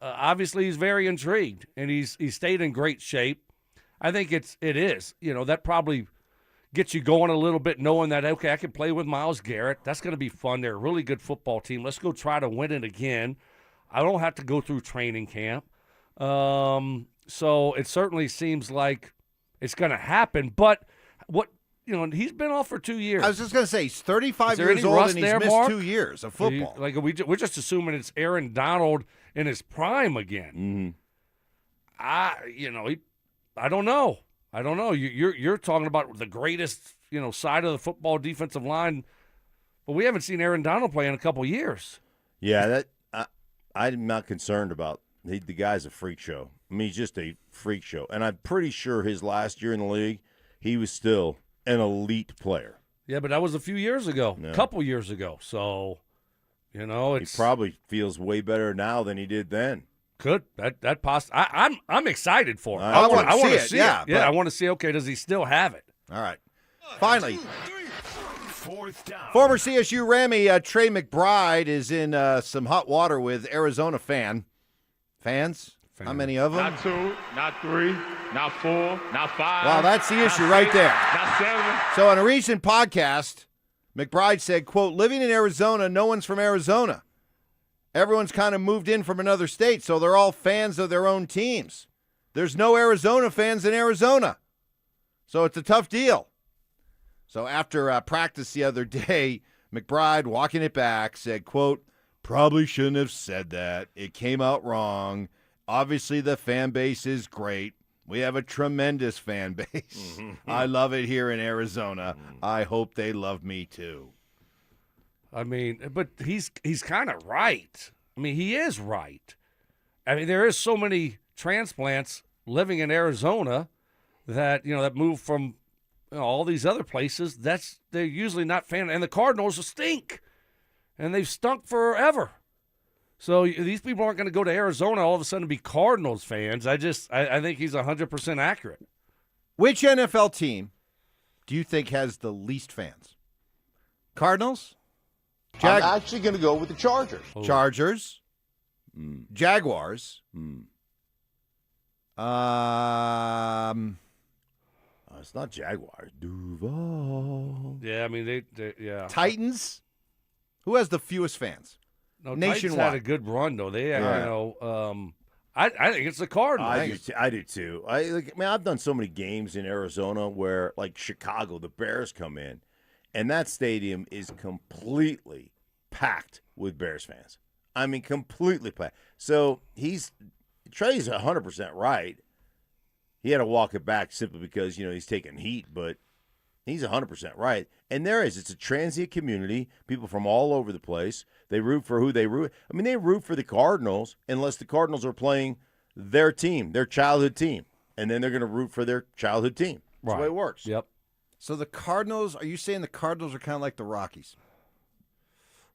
Obviously, he's very intrigued, and he's stayed in great shape. I think it is. That probably gets you going a little bit knowing that, okay, I can play with Myles Garrett. That's going to be fun. They're a really good football team. Let's go try to win it again. I don't have to go through training camp. So it certainly seems like it's going to happen, but he's been off for 2 years. I was just going to say, he's 35 years old and he's missed 2 years of football. We're just assuming it's Aaron Donald in his prime again. Mm-hmm. I don't know. You're talking about the greatest, side of the football defensive line, but we haven't seen Aaron Donald play in a couple years. Yeah, I'm not concerned about. The guy's a freak show. I mean, he's just a freak show. And I'm pretty sure his last year in the league, he was still an elite player. Yeah, but that was a few years ago, a couple years ago. So, it's he probably feels way better now than he did then. Could that possibly? I'm excited for him. I want to see it. Yeah, I want to see. Okay, does he still have it? All right. Finally, 4th down. former CSU Rammy Trey McBride is in some hot water with Arizona fans. How many of them? Not 2, not 3, not 4, not 5. Well, that's the issue right there. Not 7. So in a recent podcast, McBride said, quote, living in Arizona, no one's from Arizona. Everyone's kind of moved in from another state, so they're all fans of their own teams. There's no Arizona fans in Arizona. So it's a tough deal. So after practice the other day, McBride, walking it back, said, quote, probably shouldn't have said that. It came out wrong. Obviously, the fan base is great. We have a tremendous fan base. I love it here in Arizona. I hope they love me too. I mean, but he's kind of right. I mean, he is right. I mean, there is so many transplants living in Arizona that that move from all these other places. They're usually not fan, and the Cardinals stink, and they've stunk forever. So these people aren't going to go to Arizona all of a sudden and be Cardinals fans. I think he's 100% accurate. Which NFL team do you think has the least fans? Cardinals? I'm actually going to go with the Chargers. Chargers? Jaguars? It's not Jaguars. Duval. Yeah, I mean, yeah. Titans? Who has the fewest fans? No, nationwide. Titans had a good run, though. They, I think it's the Cardinals. I do too. I've done so many games in Arizona where, like Chicago, the Bears come in, and that stadium is completely packed with Bears fans. I mean, completely packed. So Trey's 100% right. He had to walk it back simply because he's taking heat, but he's 100% right. And it's a transient community. People from all over the place. They root for who they root. I mean, they root for the Cardinals unless the Cardinals are playing their team, their childhood team. And then they're going to root for their childhood team. That's the way it works. Yep. So the Cardinals, are you saying the Cardinals are kind of like the Rockies?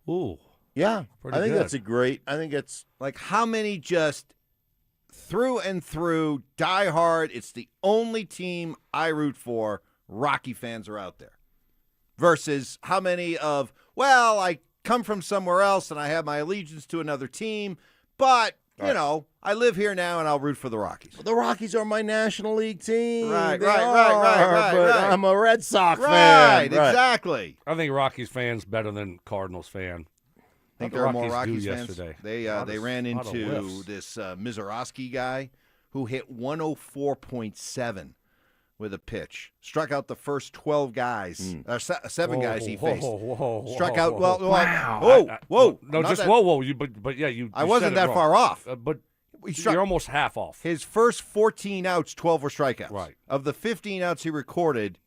Ooh. Yeah, Pretty I think good. that's a great. I think it's Like, how many just through and through die hard, it's the only team I root for, Rocky fans are out there? Versus how many of, well, I come from somewhere else and I have my allegiance to another team, but, you know, I live here now and I'll root for the Rockies. the Rockies are my National League team. Right, They right, are, right. But I'm a Red Sox fan. Right, Right. exactly. I think Rockies fans better than Cardinals fan. I think How'd there the are more Rockies Rockies do fans. yesterday? They ran Lot of into whiffs. this Mizorowski guy who hit 104.7 with a pitch. Struck out the first 12 guys, seven guys he faced. Struck out. Well, whoa. No, not just that- whoa. But yeah, I you wasn't said it that wrong. far off. But He struck- you're almost half off. His first 14 outs, 12 were strikeouts. Right. Of the 15 outs he recorded,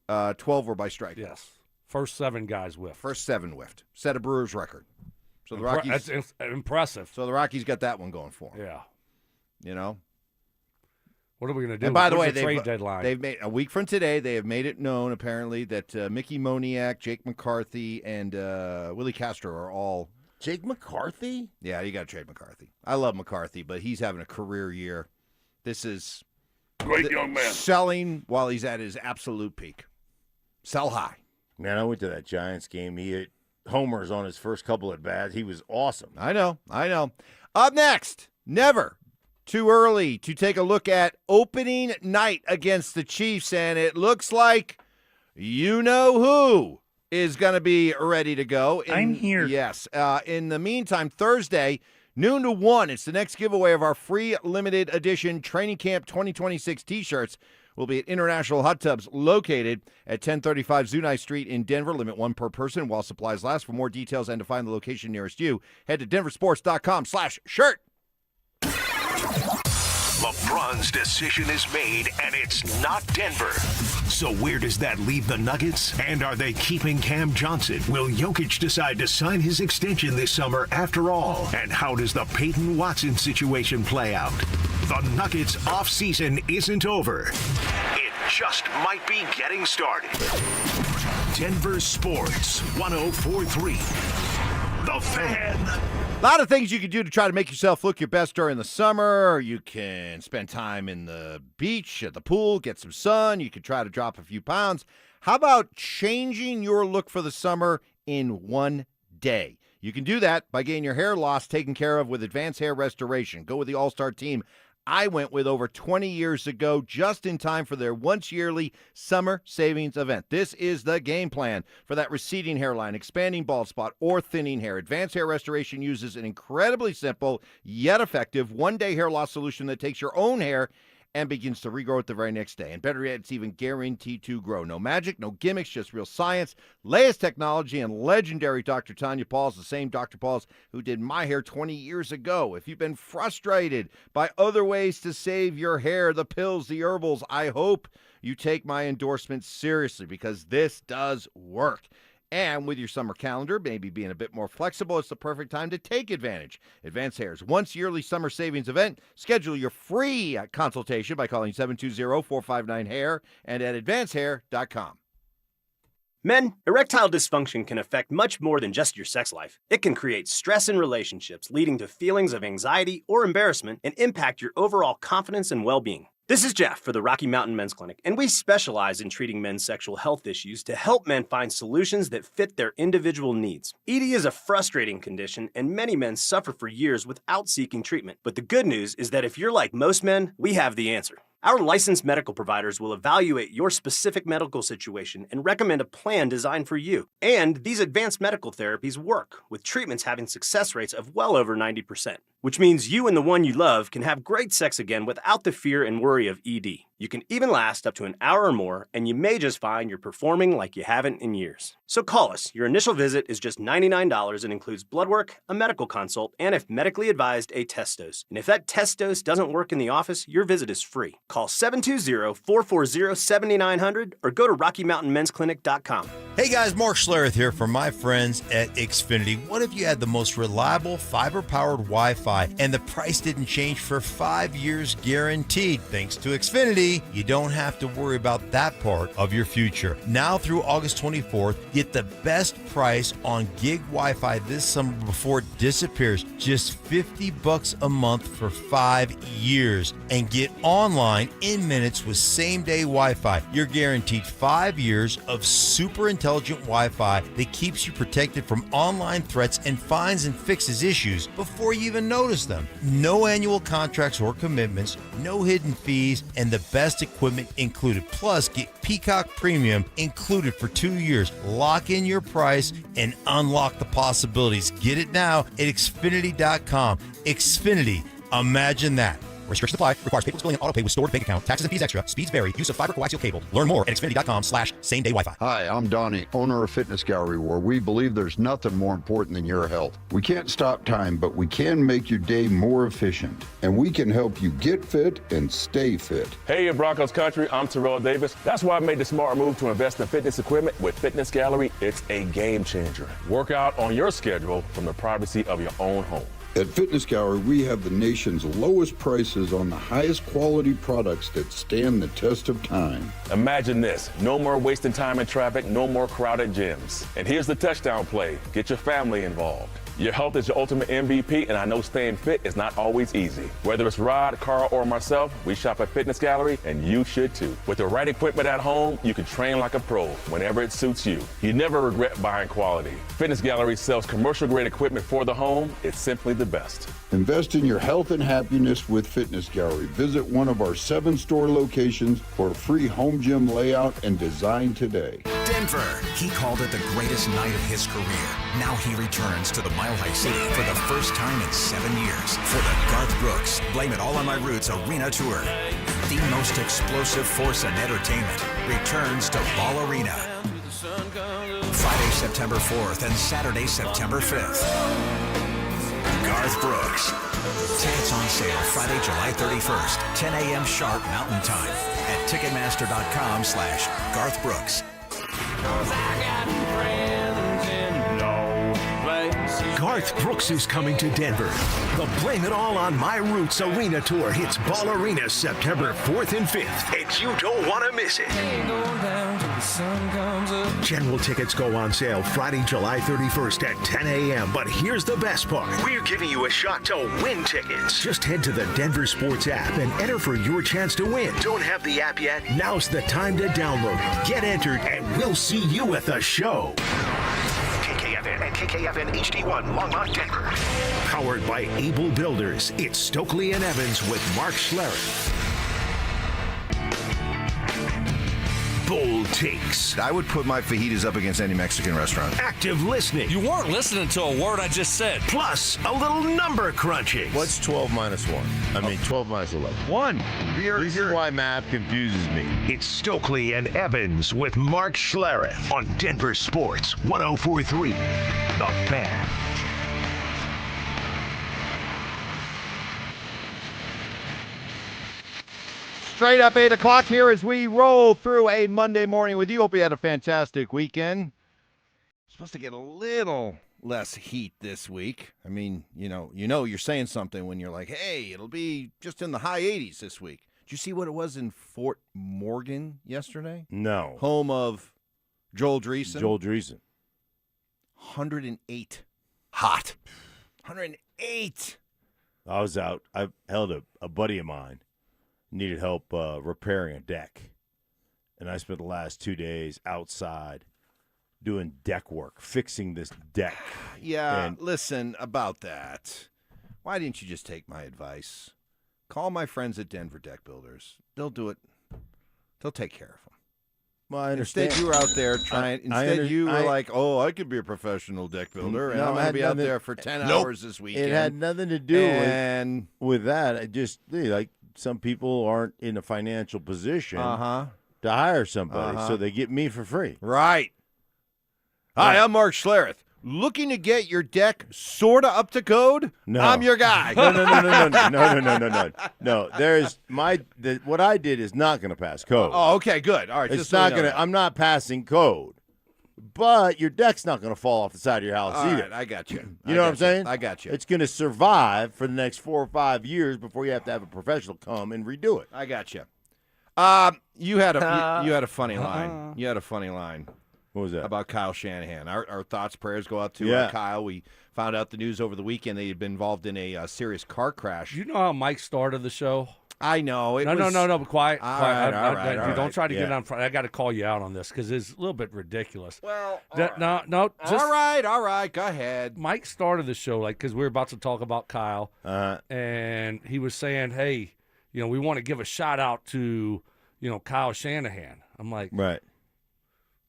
12 were by strikeouts. Yes. First 7 guys whiffed. First 7 whiffed. Set a Brewers record. So the Rockies. That's impressive. So the Rockies got that one going for them. Yeah. You know. What are we going to do? And by the way, When's trade deadline? they've made a week from today. They have made it known apparently that Mickey Moniak, Jake McCarthy, and Willie Castro are all. Jake McCarthy? Yeah, you got to trade McCarthy. I love McCarthy, but he's having a career year. This is Great young man. selling while he's at his absolute peak. Sell high. Man, I went to that Giants game. He hit homers on his first couple at bats. He was awesome. I know. Up next, never too early to take a look at opening night against the Chiefs, and it looks like you know who is going to be ready to go. I'm here. Yes. In the meantime, Thursday, noon to 1, it's the next giveaway of our free limited edition Training Camp 2026 T-shirts. Will be at International Hot Tubs, located at 1035 Zunai Street in Denver. Limit 1 per person while supplies last. For more details and to find the location nearest you, head to DenverSports.com/shirt. LeBron's decision is made, and it's not Denver. So where does that leave the Nuggets? And are they keeping Cam Johnson? Will Jokic decide to sign his extension this summer after all? And how does the Payton Watson situation play out? The Nuggets offseason isn't over. It just might be getting started. Denver Sports 104.3. The Fan. A lot of things you can do to try to make yourself look your best during the summer. You can spend time in the beach, at the pool, get some sun. You can try to drop a few pounds. How about changing your look for the summer in one day? You can do that by getting your hair loss taken care of with Advanced Hair Restoration. Go with the all-star team I went with over 20 years ago, just in time for their once-yearly summer savings event. This is the game plan for that receding hairline, expanding bald spot, or thinning hair. Advanced Hair Restoration uses an incredibly simple yet effective one-day hair loss solution that takes your own hair and begins to regrow it the very next day. And better yet, it's even guaranteed to grow. No magic, no gimmicks, just real science, latest technology, and legendary Dr. Tanya Pauls, the same Dr. Pauls who did my hair 20 years ago. If you've been frustrated by other ways to save your hair, the pills, the herbals, I hope you take my endorsement seriously, because this does work. And with your summer calendar maybe being a bit more flexible, it's the perfect time to take advantage. Advanced Hair's once-yearly summer savings event. Schedule your free consultation by calling 720-459-HAIR and at advancedhair.com. Men, erectile dysfunction can affect much more than just your sex life. It can create stress in relationships, leading to feelings of anxiety or embarrassment, and impact your overall confidence and well-being. This is Jeff for the Rocky Mountain Men's Clinic, and we specialize in treating men's sexual health issues to help men find solutions that fit their individual needs. ED is a frustrating condition, and many men suffer for years without seeking treatment. But the good news is that if you're like most men, we have the answer. Our licensed medical providers will evaluate your specific medical situation and recommend a plan designed for you. And these advanced medical therapies work, with treatments having success rates of well over 90%, which means you and the one you love can have great sex again without the fear and worry of ED. You can even last up to an hour or more, and you may just find you're performing like you haven't in years. So call us. Your initial visit is just $99 and includes blood work, a medical consult, and if medically advised, a test dose. And if that test dose doesn't work in the office, your visit is free. Call 720-440-7900 or go to RockyMountainMen'sClinic.com. Hey guys, Mark Schlereth here from my friends at Xfinity. What if you had the most reliable fiber-powered Wi-Fi Wi-Fi, and the price didn't change for 5 years guaranteed. Thanks to Xfinity, you don't have to worry about that part of your future. Now through August 24th, get the best price on gig Wi-Fi this summer before it disappears. Just $50 a month for 5 years. And get online in minutes with same-day Wi-Fi. You're guaranteed 5 years of super intelligent Wi-Fi that keeps you protected from online threats and finds and fixes issues before you even notice them. No annual contracts or commitments, no hidden fees, and the best equipment included. Plus, get Peacock Premium included for 2 years. Lock in your price and unlock the possibilities. Get it now at Xfinity.com. Xfinity. Imagine that. Restrictions apply. Requires paperless billing and auto pay with stored bank account. Taxes and fees extra. Speeds vary. Use of fiber coaxial cable. Learn more at Xfinity.com/same-day Wi-Fi. Hi, I'm Donnie, owner of Fitness Gallery, where we believe there's nothing more important than your health. We can't stop time, but we can make your day more efficient. And we can help you get fit and stay fit. Hey, Broncos country, I'm Terrell Davis. That's why I made the smart move to invest in fitness equipment with Fitness Gallery. It's a game changer. Work out on your schedule from the privacy of your own home. At Fitness Gallery, we have the nation's lowest prices on the highest quality products that stand the test of time. Imagine this. No more wasting time in traffic, no more crowded gyms. And here's the touchdown play. Get your family involved. Your health is your ultimate MVP, and I know staying fit is not always easy. Whether it's Rod, Carl, or myself, we shop at Fitness Gallery, and you should too. With the right equipment at home, you can train like a pro whenever it suits you. You never regret buying quality. Fitness Gallery sells commercial-grade equipment for the home. It's simply the best. Invest in your health and happiness with Fitness Gallery. Visit one of our 7 store locations for a free home gym layout and design today. Denver. He called it the greatest night of his career. Now he returns to the Mile High City for the first time in 7 years for the Garth Brooks Blame It All on My Roots Arena Tour. The most explosive force in entertainment returns to Ball Arena. Friday, September 4th and Saturday, September 5th. Garth Brooks. Tickets on sale Friday, July 31st, 10 a.m. sharp Mountain Time at Ticketmaster.com/Garth Brooks. Garth Brooks is coming to Denver. The Blame It All on My Roots Arena Tour hits Ball Arena September 4th and 5th, and you don't want to miss it. General tickets go on sale Friday, July 31st at 10 a.m., but here's the best part. We're giving you a shot to win tickets. Just head to the DenverSports app and enter for your chance to win. Don't have the app yet? Now's the time to download it. Get entered, and we'll see you at the show. KKFN and KKFN HD1, Longmont, Denver. Powered by Able Builders, it's Stokley and Evans with Mark Schlereth. Bold takes. I would put my fajitas up against any Mexican restaurant. Active listening. You weren't listening to a word I just said. Plus, a little number crunching. What's 12 minus 1? I mean, 12 minus 11. 1. This is why math confuses me. It's Stokley and Evans with Mark Schlereth on Denver Sports 104.3. The Fan. Straight up 8 o'clock here as we roll through a Monday morning with you. Hope you had a fantastic weekend. Supposed to get a little less heat this week. I mean, you're saying something when you're like, hey, it'll be just in the high 80s this week. Did you see what it was in Fort Morgan yesterday? No. Home of Joel Dreesen. 108. Hot. 108. I was out. I held a buddy of mine. Needed help repairing a deck. And I spent the last 2 days outside doing deck work, fixing this deck. Yeah, listen about that. Why didn't you just take my advice? Call my friends at Denver Deck Builders. They'll do it. They'll take care of them. Well, I understand. Instead, you were out there trying. You were like, "Oh, I could be a professional deck builder, and I'm going to be out there for 10 hours this weekend." It had nothing to do with that. I just like some people aren't in a financial position to hire somebody, so they get me for free. Right. Hi, I'm Mark Schlereth. Looking to get your deck sort of up to code? No. I'm your guy. No. There's what I did is not going to pass code. Oh, okay, good. All right. It's not going to. I'm not passing code, but your deck's not going to fall off the side of your house All either. right, I got you. You know what I'm saying? I got you. It's going to survive for the next 4 or 5 years before you have to have a professional come and redo it. I got you. You had a funny line. You had a funny line. What was that? About Kyle Shanahan. Our thoughts, prayers go out to Kyle. We found out the news over the weekend that he had been involved in a serious car crash. You know how Mike started the show? I know. No, but quiet. All quiet. right. Don't try to get on front. I got to call you out on this because it's a little bit ridiculous. Well, just, all right. Go ahead. Mike started the show because we were about to talk about Kyle, and he was saying, "Hey, we want to give a shout out to Kyle Shanahan." I'm like, right.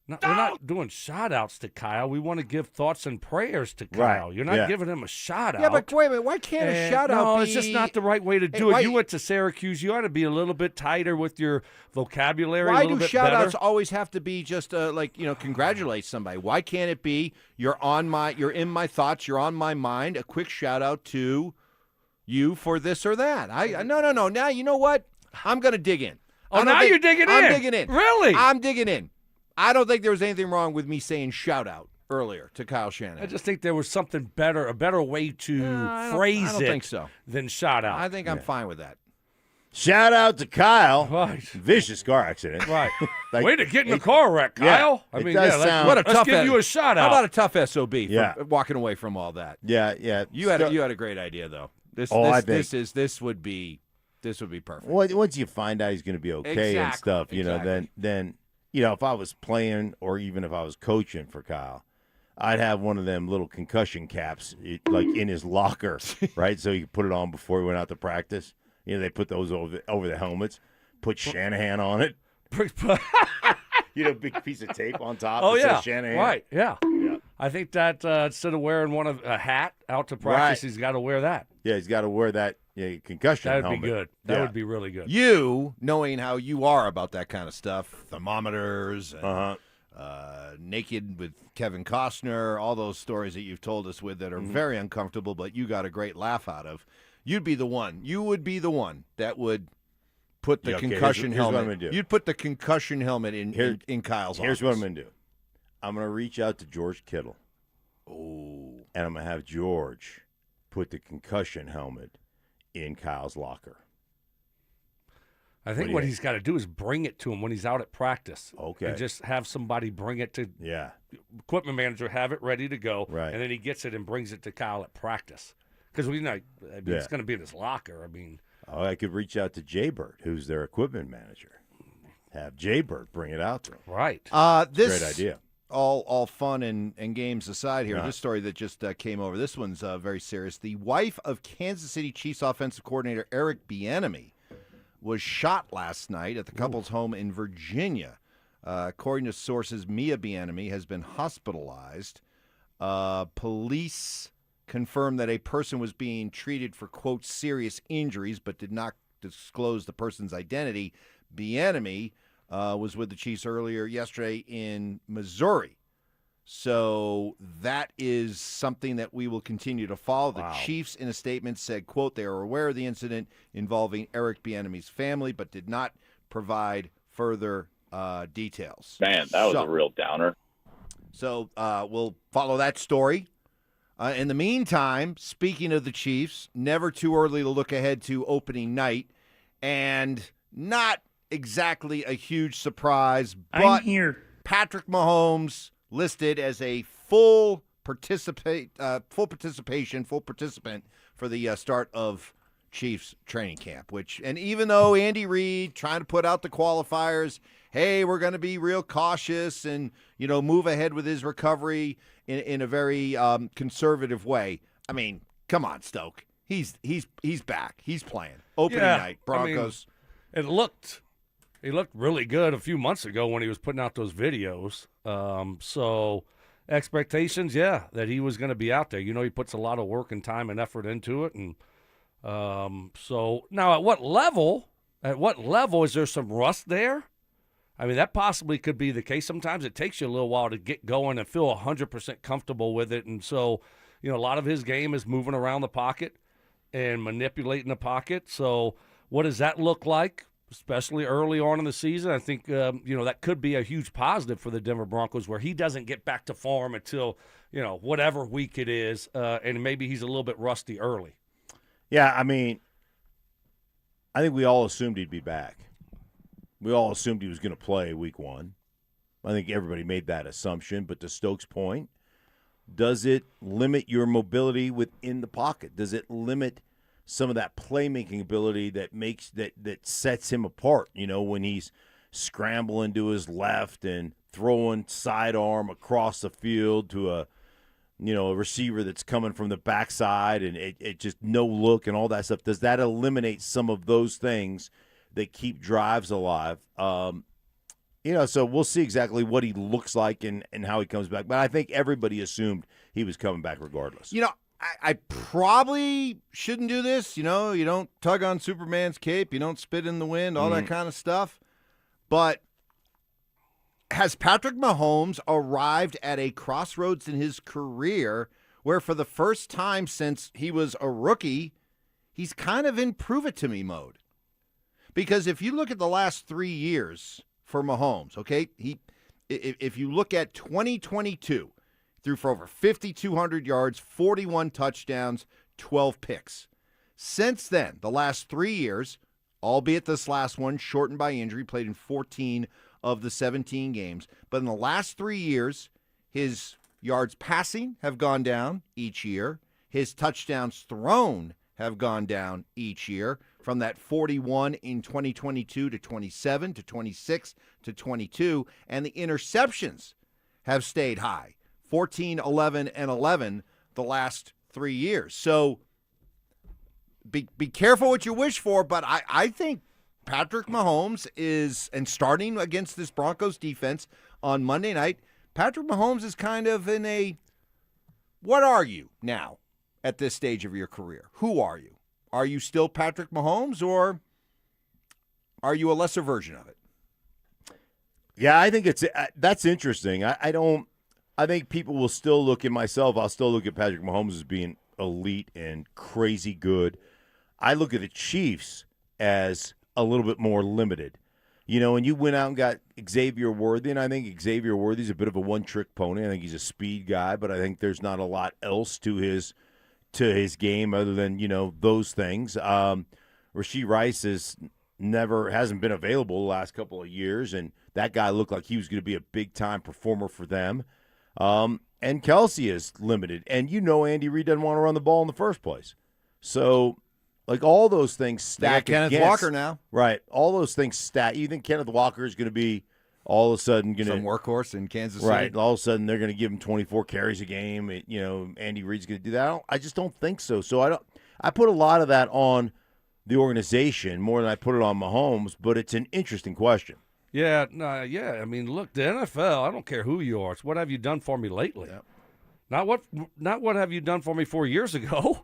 No, we're not doing shout-outs to Kyle. We want to give thoughts and prayers to Kyle. Right. You're not giving him a shout-out. Yeah, but wait a minute. Why can't a shout-out No, be... it's just not the right way to do it. You went to Syracuse. You ought to be a little bit tighter with your vocabulary, Why a little do bit shout-outs better. always have to be just congratulate somebody? Why can't it be you're in my thoughts, you're on my mind, a quick shout-out to you for this or that? No. Now, you know what? I'm going to dig in. You're digging in. I'm digging in. Really? I'm digging in. I don't think there was anything wrong with me saying shout out earlier to Kyle Shanahan. I just think there was something better, a better way to phrase I don't think so. than shout out. I think I'm fine with that. Shout out to Kyle. Right. Vicious car accident. Right. Like, Way to get in a car wreck, Kyle. Yeah, let's give you a shout out. How about a tough SOB for Yeah. walking away from all that? Yeah. You had a great idea though. This would be perfect. Once you find out he's going to be okay and stuff, then if I was playing or even if I was coaching for Kyle, I'd have one of them little concussion caps in his locker, right? So he could put it on before he went out to practice. They put those over the helmets. Put Shanahan on it. Big piece of tape on top. Oh, that yeah. says Shanahan. Right, yeah. I think that instead of wearing a hat out to practice, he's got to wear that. Yeah, he's got to wear that concussion That would helmet. be good. That would be really good. You, knowing how you are about that kind of stuff, thermometers, and, naked with Kevin Costner, all those stories that you've told us with that are very uncomfortable, but you got a great laugh out of. You'd be the one. You would be the one that would put the concussion here's helmet. what I'm gonna do. You'd put the concussion helmet in Kyle's office. Here's what I'm going to do. I'm going to reach out to George Kittle. Oh. And I'm going to have George put the concussion helmet in Kyle's locker. I think what he's got to do is bring it to him when he's out at practice. Okay. And just have somebody bring it to equipment manager, have it ready to go. Right. And then he gets it and brings it to Kyle at practice. Because it's going to be in his locker. I could reach out to Jaybird, who's their equipment manager. Have Jaybird bring it out to him. Right. This great idea. All fun and games aside here, Yeah. this story that just came over, this one's very serious. The wife of Kansas City Chiefs offensive coordinator Eric Bieniemy was shot last night at the couple's home in Virginia. According to sources, Mia Bieniemy has been hospitalized. Police confirmed that a person was being treated for, quote, serious injuries, but did not disclose the person's identity. Bieniemy was with the Chiefs earlier yesterday in Missouri. So that is something that we will continue to follow. The Chiefs, in a statement, said, quote, they are aware of the incident involving Eric Bieniemy's family, but did not provide further details. Man, that was a real downer. So we'll follow that story. In the meantime, speaking of the Chiefs, never too early to look ahead to opening night, and not exactly a huge surprise, but Patrick Mahomes listed as a full participant for the start of Chiefs training camp. And even though Andy Reid trying to put out the qualifiers, hey, we're going to be real cautious and move ahead with his recovery in a very conservative way. I mean, come on, Stoke. He's back. He's playing opening night. Broncos. He looked really good a few months ago when he was putting out those videos. So expectations, that he was going to be out there. He puts a lot of work and time and effort into it. And so now at what level is there some rust there? I mean, that possibly could be the case. Sometimes it takes you a little while to get going and feel 100% comfortable with it. And so, a lot of his game is moving around the pocket and manipulating the pocket. So what does that look like? especially early on in the season. I think, that could be a huge positive for the Denver Broncos where he doesn't get back to form until, whatever week it is, and maybe he's a little bit rusty early. Yeah, I mean, I think we all assumed he'd be back. We all assumed he was going to play week 1. I think everybody made that assumption. But to Stokes' point, does it limit your mobility within the pocket? Does it limit some of that playmaking ability that makes that sets him apart? When he's scrambling to his left and throwing sidearm across the field to a receiver that's coming from the backside and it just no look and all that stuff. Does that eliminate some of those things that keep drives alive? So we'll see exactly what he looks like and how he comes back. But I think everybody assumed he was coming back regardless. I probably shouldn't do this. You don't tug on Superman's cape. You don't spit in the wind, all that kind of stuff. But has Patrick Mahomes arrived at a crossroads in his career where for the first time since he was a rookie, he's kind of in prove-it-to-me mode? Because if you look at the last 3 years for Mahomes, okay, if you look at 2022, threw for over 5,200 yards, 41 touchdowns, 12 picks. Since then, the last 3 years, albeit this last one shortened by injury, played in 14 of the 17 games. But in the last 3 years, his yards passing have gone down each year. His touchdowns thrown have gone down each year, from that 41 in 2022 to 27 to 26 to 22. And the interceptions have stayed high, 14, 11, and 11 the last 3 years. So be careful what you wish for, but I think Patrick Mahomes is, and starting against this Broncos defense on Monday night, Patrick Mahomes is kind of in a, what are you now at this stage of your career? Who are you? Are you still Patrick Mahomes, or are you a lesser version of it? Yeah, I think that's interesting. I think people will still look at myself. I'll still look at Patrick Mahomes as being elite and crazy good. I look at the Chiefs as a little bit more limited. And you went out and got Xavier Worthy, and I think Xavier Worthy's a bit of a one-trick pony. I think he's a speed guy, but I think there's not a lot else to his game other than, those things. Rashee Rice hasn't been available the last couple of years, and that guy looked like he was going to be a big-time performer for them. And Kelsey is limited. And Andy Reid doesn't want to run the ball in the first place. So, all those things stack Kenneth against. Walker now. Right. All those things stack. You think Kenneth Walker is going to be all of a sudden going to – some workhorse in Kansas City. Right. All of a sudden they're going to give him 24 carries a game. Andy Reid's going to do that. I just don't think so. So I put a lot of that on the organization more than I put it on Mahomes, but it's an interesting question. Yeah, I mean, look, the NFL, I don't care who you are. It's what have you done for me lately? Yeah. Not what have you done for me 4 years ago.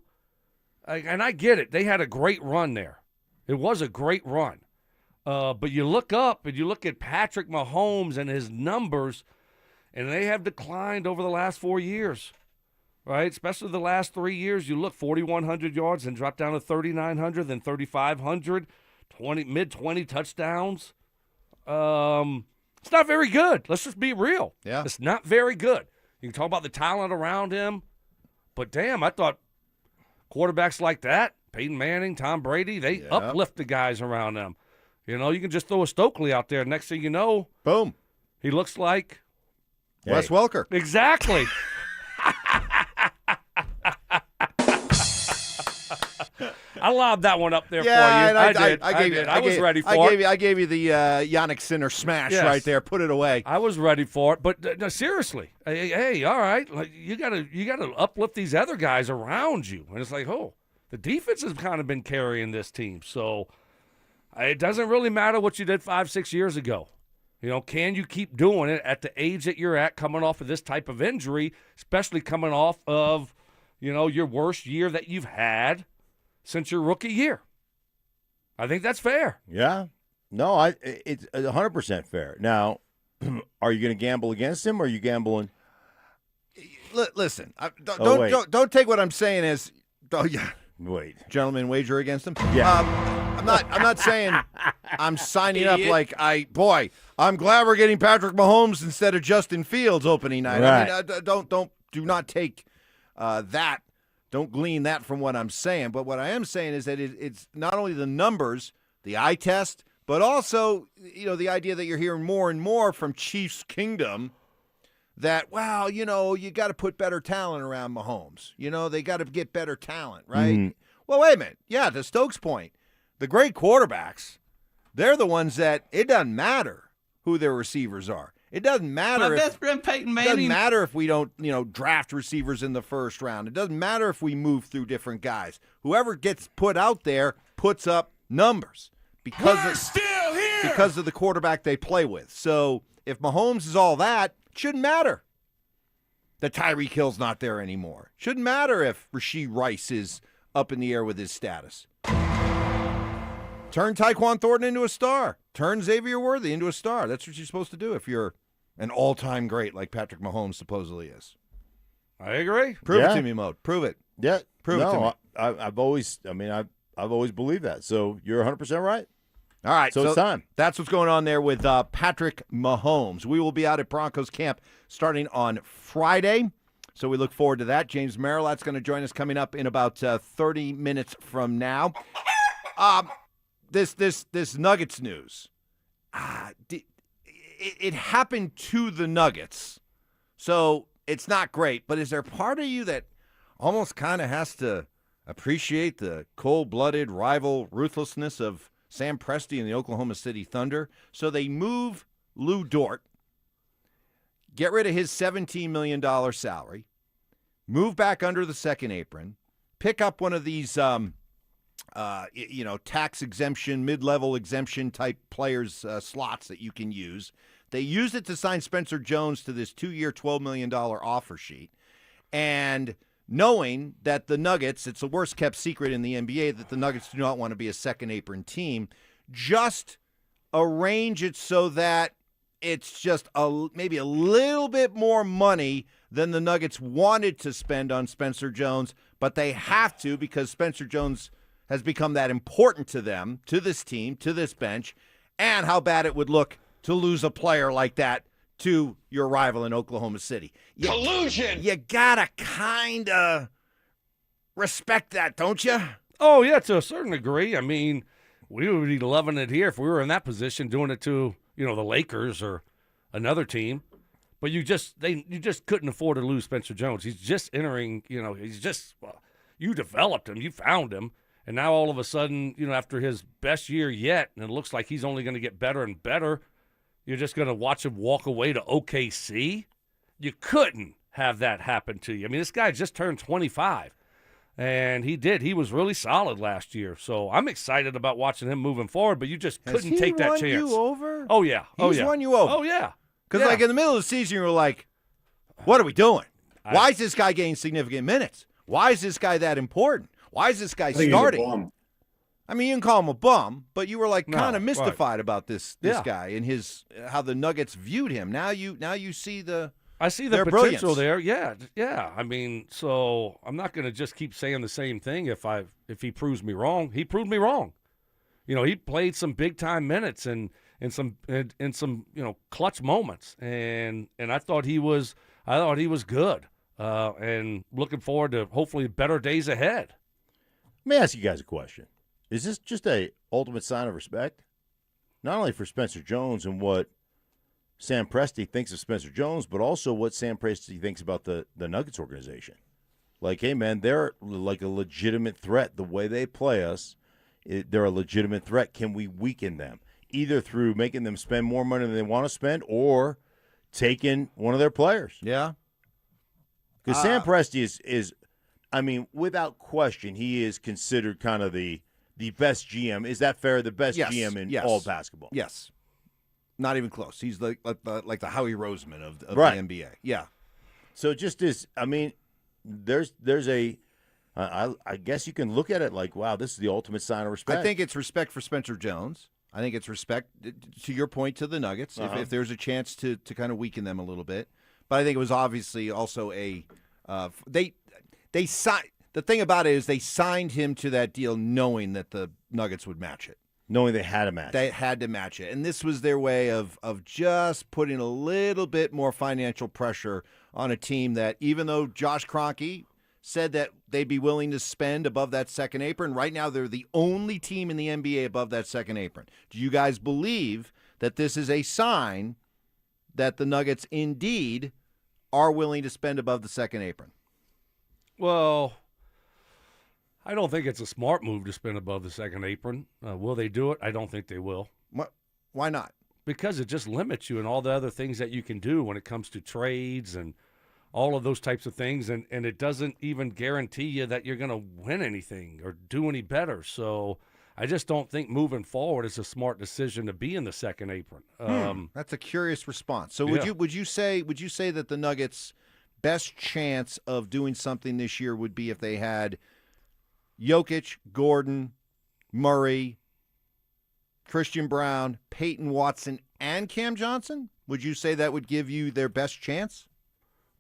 And I get it. They had a great run there. It was a great run. But you look up and you look at Patrick Mahomes and his numbers, and they have declined over the last 4 years, right? Especially the last 3 years. You look 4,100 yards and drop down to 3,900, then 3,500, mid-20 touchdowns. It's not very good. Let's just be real. Yeah. It's not very good. You can talk about the talent around him, but damn, I thought quarterbacks like that, Peyton Manning, Tom Brady, they uplift the guys around them. You can just throw a Stokley out there. Next thing you know, boom, he looks like Wes Welker. Exactly. I lobbed that one up there for you. I was ready for it. I gave you the Yannick Sinner smash right there. Put it away. I was ready for it, but no, seriously, hey, all right, you gotta uplift these other guys around you, and it's like, the defense has kind of been carrying this team, so it doesn't really matter what you did 5-6 years ago. Can you keep doing it at the age that you're at, coming off of this type of injury, especially coming off of your worst year that you've had since your rookie year? I think that's fair. Yeah. No, it's 100% fair. Now, are you going to gamble against him, or are you gambling? Listen, don't take what I'm saying as wait, gentlemen wager against him. Yeah. I'm not saying I'm signing up like I'm glad we're getting Patrick Mahomes instead of Justin Fields opening night. Right. I mean, do not take that. Don't glean that from what I'm saying. But what I am saying is that it's not only the numbers, the eye test, but also, the idea that you're hearing more and more from Chiefs Kingdom that, you got to put better talent around Mahomes. They got to get better talent, right? Mm-hmm. Well, wait a minute. Yeah, to Stokes' point, the great quarterbacks, they're the ones that it doesn't matter who their receivers are. It doesn't matter. Peyton Manning. It doesn't matter if we don't, draft receivers in the first round. It doesn't matter if we move through different guys. Whoever gets put out there puts up numbers because of the quarterback they play with. So if Mahomes is all that, it shouldn't matter that Tyreek Hill's not there anymore. Shouldn't matter if Rashee Rice is up in the air with his status. Turn Tyquan Thornton into a star. Turn Xavier Worthy into a star. That's what you're supposed to do if you're an all-time great like Patrick Mahomes supposedly is. I agree. Prove it to me, Mode. Prove it. Yeah. Prove it to me. I've always believed that. So you're 100% right. All right. So it's time. That's what's going on there with Patrick Mahomes. We will be out at Broncos camp starting on Friday. So we look forward to that. James Marilat's going to join us coming up in about 30 minutes from now. This Nuggets news. It happened to the Nuggets, so it's not great. But is there part of you that almost kind of has to appreciate the cold-blooded rival ruthlessness of Sam Presti and the Oklahoma City Thunder? So they move Lou Dort, get rid of his $17 million salary, move back under the second apron, pick up one of these tax exemption, mid-level exemption type players slots that you can use. They used it to sign Spencer Jones to this 2-year, $12 million offer sheet. And knowing that the Nuggets, it's the worst kept secret in the NBA that the Nuggets do not want to be a second apron team, just arrange it so that it's just maybe a little bit more money than the Nuggets wanted to spend on Spencer Jones, but they have to because Spencer Jones has become that important to them, to this team, to this bench, and how bad it would look to lose a player like that to your rival in Oklahoma City. Collusion! You gotta kind of respect that, don't you? Oh, yeah, to a certain degree. I mean, we would be loving it here if we were in that position doing it to, the Lakers or another team. But you just couldn't afford to lose Spencer Jones. He's just entering, you developed him, you found him. And now all of a sudden, after his best year yet, and it looks like he's only going to get better and better, you're just going to watch him walk away to OKC? You couldn't have that happen to you. I mean, this guy just turned 25, and he did. He was really solid last year. So I'm excited about watching him moving forward, but you just couldn't take that chance. Has he won you over? Oh, yeah. He's won you over. Oh, yeah. Because, in the middle of the season, you were like, what are we doing? Why is this guy getting significant minutes? Why is this guy that important? Why is this guy starting? I mean, you can call him a bum, but you were kind of mystified about this guy and how the Nuggets viewed him. Now you see the potential brilliance there. Yeah. I mean, so I'm not going to just keep saying the same thing if he proves me wrong. He proved me wrong. He played some big time minutes and some clutch moments, and I thought he was good. And looking forward to hopefully better days ahead. Let me ask you guys a question. Is this just a ultimate sign of respect? Not only for Spencer Jones and what Sam Presti thinks of Spencer Jones, but also what Sam Presti thinks about the Nuggets organization. Like, hey, man, they're like a legitimate threat. The way they play us, they're a legitimate threat. Can we weaken them? Either through making them spend more money than they want to spend or taking one of their players. Yeah. Because Sam Presti is, I mean, without question, he is considered kind of the best GM. Is that fair? The best GM in all basketball. Yes. Not even close. He's like the Howie Roseman of the NBA. Yeah. So just is, I mean, there's I guess you can look at it like, wow, this is the ultimate sign of respect. I think it's respect for Spencer Jones. I think it's respect, to your point, to the Nuggets, if there's a chance to kind of weaken them a little bit. But I think it was obviously also they signed. The thing about it is they signed him to that deal knowing that the Nuggets would match it. Knowing they had to match. They had to match it. And this was their way of just putting a little bit more financial pressure on a team that, even though Josh Kroenke said that they'd be willing to spend above that second apron, right now they're the only team in the NBA above that second apron. Do you guys believe that this is a sign that the Nuggets indeed are willing to spend above the second apron? Well, I don't think it's a smart move to spend above the second apron. Will they do it? I don't think they will. Why not? Because it just limits you in all the other things that you can do when it comes to trades and all of those types of things, and it doesn't even guarantee you that you're going to win anything or do any better. So I just don't think moving forward it's a smart decision to be in the second apron. That's a curious response. So Yeah. would you say that the Nuggets' best chance of doing something this year would be if they had Jokic, Gordon, Murray, Christian Brown, Payton Watson, and Cam Johnson? Would you say that would give you their best chance?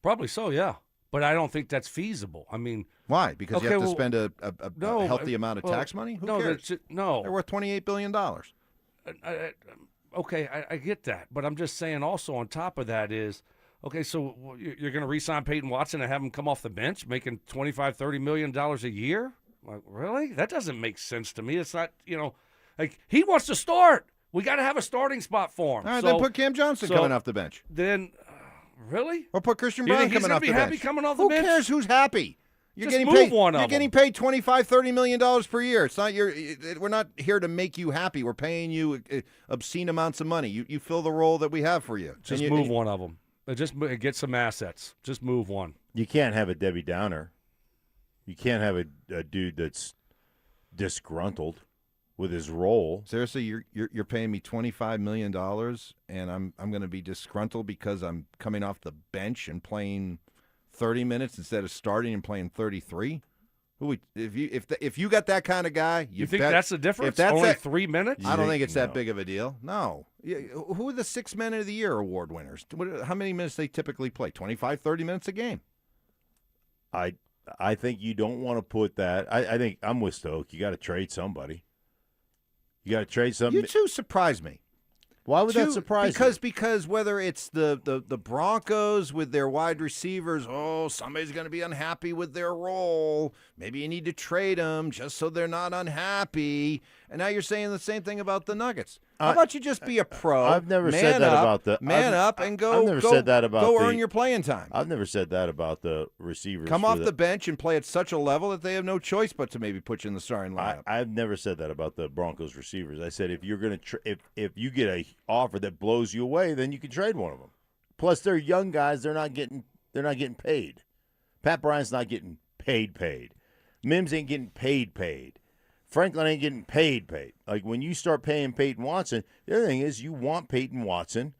Probably so, yeah. But I don't think that's feasible. I mean, why? Because you have to spend a no, healthy amount of tax money? Who cares? No. They're worth $28 billion. Okay, I get that. But I'm just saying also on top of that is, okay, so you're going to re-sign Payton Watson and have him come off the bench making $25, $30 million a year? Like, really? That doesn't make sense to me. It's not, like he wants to start. We got to have a starting spot for him. All right, then put Cam Johnson coming off the bench. Then, really? Or put Christian You Brown think he's coming gonna off be the happy bench. coming off the Who bench? cares who's happy? You're Just getting move paid. one of You're getting them. paid $25, $30 million per year. It's not we're not here to make you happy. We're paying you obscene amounts of money. You fill the role that we have for you. Just move one of them. Just get some assets. Just move one. You can't have a Debbie Downer. You can't have a dude that's disgruntled with his role. Seriously, you're paying me $25 million, and I'm going to be disgruntled because I'm coming off the bench and playing 30 minutes instead of starting and playing 33. If you got that kind of guy, You think that's the difference? Only 3 minutes? I don't think it's that big of a deal. No. Who are the 6 Men of the Year award winners? How many minutes they typically play? 25, 30 minutes a game. I think you don't want to put that. I think I'm with Stoke. You got to trade somebody. You got to trade somebody. You two surprise me. Why would that surprise you? Because whether it's the Broncos with their wide receivers, somebody's going to be unhappy with their role. Maybe you need to trade them just so they're not unhappy. And now you're saying the same thing about the Nuggets. How about you just be a pro? I've never said that about the man up and go. I've never said that about go earn your playing time. I've never said that about the receivers. Come off the bench and play at such a level that they have no choice but to maybe put you in the starting lineup. I've never said that about the Broncos receivers. I said if you're going to if you get a offer that blows you away, then you can trade one of them. Plus, they're young guys. They're not getting paid. Pat Bryant's not getting paid. Mims ain't getting paid. Franklin ain't getting paid. Like when you start paying Payton Watson, the other thing is you want Payton Watson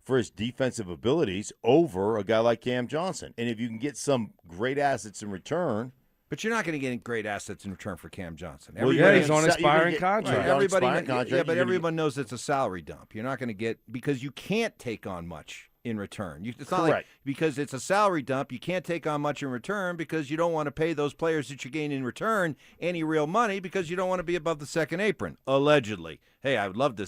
for his defensive abilities over a guy like Cam Johnson. And if you can get some great assets in return. But you're not going to get great assets in return for Cam Johnson. Well, he's on expiring contract. But everyone knows it's a salary dump. You're not going to get because you can't take on much in return. It's not like because it's a salary dump, you can't take on much in return because you don't want to pay those players that you gain in return any real money because you don't want to be above the second apron, allegedly. Hey, I would love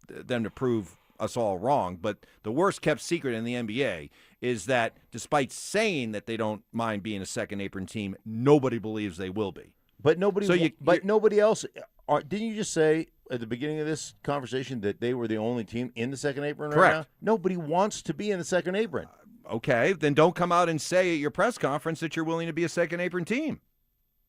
them to prove us all wrong, but the worst kept secret in the NBA is that despite saying that they don't mind being a second apron team, nobody believes they will be. But nobody else. Didn't you just say at the beginning of this conversation that they were the only team in the second apron right now? Nobody wants to be in the second apron. Okay, then don't come out and say at your press conference that you're willing to be a second apron team.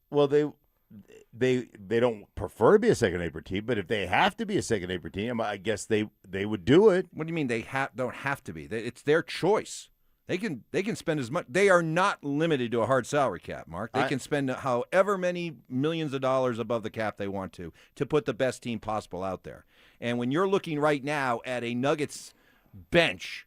Well, they don't prefer to be a second apron team, but if they have to be a second apron team, I guess they would do it. What do you mean they don't have to be? It's their choice. They can spend as much. They are not limited to a hard salary cap, Mark. They can spend however many millions of dollars above the cap they want to put the best team possible out there. And when you're looking right now at a Nuggets bench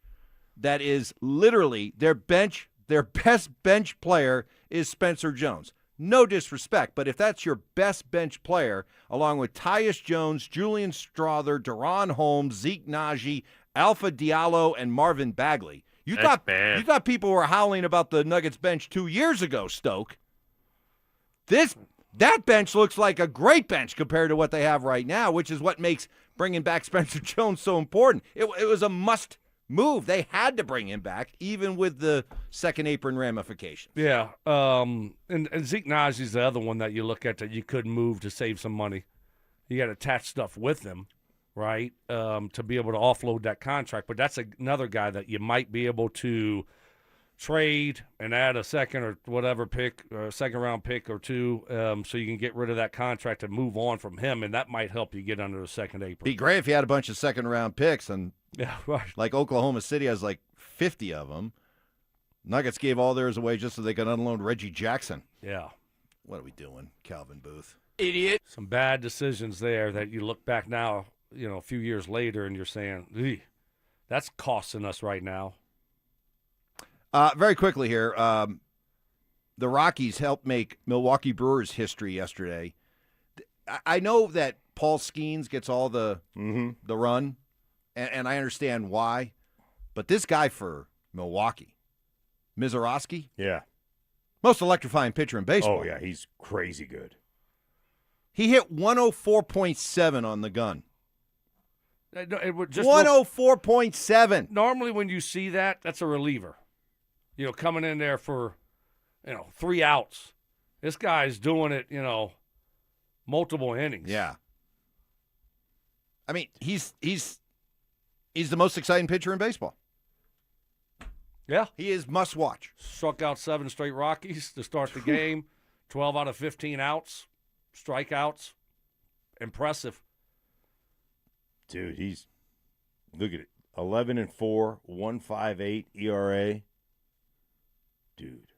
that is literally their best bench player is Spencer Jones. No disrespect, but if that's your best bench player, along with Tyus Jones, Julian Strother, Deron Holmes, Zeke Naji, Alpha Diallo, and Marvin Bagley, you thought people were howling about the Nuggets bench 2 years ago, Stoke. This That bench looks like a great bench compared to what they have right now, which is what makes bringing back Spencer Jones so important. It was a must move. They had to bring him back, even with the second apron ramifications. Yeah, and Zeke Najee's the other one that you look at that you could move to save some money. You got to attach stuff with him, right, to be able to offload that contract. But that's another guy that you might be able to trade and add a second or whatever pick, or a second-round pick or two, so you can get rid of that contract and move on from him, and that might help you get under the second apron. Be great if you had a bunch of second-round picks, and yeah, right. Like Oklahoma City has like 50 of them. Nuggets gave all theirs away just so they could unload Reggie Jackson. Yeah. What are we doing, Calvin Booth? Idiot. Some bad decisions there that you look back now, a few years later, and you're saying, that's costing us right now. Very quickly here, the Rockies helped make Milwaukee Brewers history yesterday. I know that Paul Skeens gets all the run, and I understand why, but this guy for Milwaukee, Mizorowski, yeah, most electrifying pitcher in baseball. Oh, yeah, he's crazy good. He hit 104.7 on the gun. It would just 104.7. Normally when you see that, that's a reliever. Coming in there for, 3 outs. This guy's doing it, multiple innings. Yeah. I mean, he's the most exciting pitcher in baseball. Yeah. He is must watch. Struck out 7 straight Rockies to start the game. 12 out of 15 outs. Strikeouts. Impressive. Dude, look at it. 11-4, 1.58 ERA. Dude.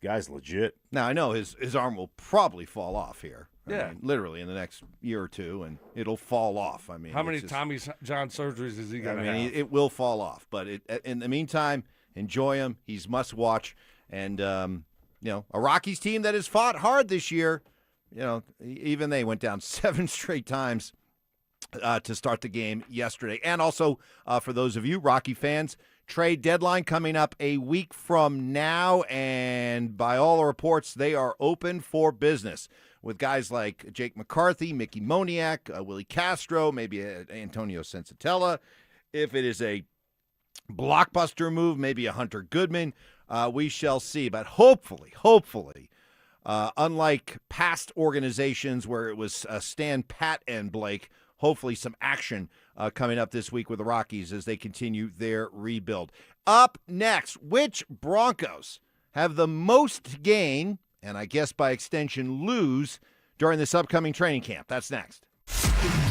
Guy's legit. Now, I know his arm will probably fall off here. I Yeah. mean, literally in the next year or two, and it'll fall off. I mean, how many Tommy John surgeries is he going to have? It will fall off. But in the meantime, enjoy him. He's must watch. And, a Rockies team that has fought hard this year, even they went down 7 straight times to start the game yesterday. And also, for those of you Rocky fans, trade deadline coming up a week from now, and by all reports, they are open for business with guys like Jake McCarthy, Mickey Moniak, Willie Castro, maybe Antonio Sensatella. If it is a blockbuster move, maybe a Hunter Goodman, we shall see. But hopefully, unlike past organizations where it was Stan, Pat, and Blake, hopefully some action coming up this week with the Rockies as they continue their rebuild. Up next, which Broncos have the most to gain, and I guess by extension lose, during this upcoming training camp? That's next.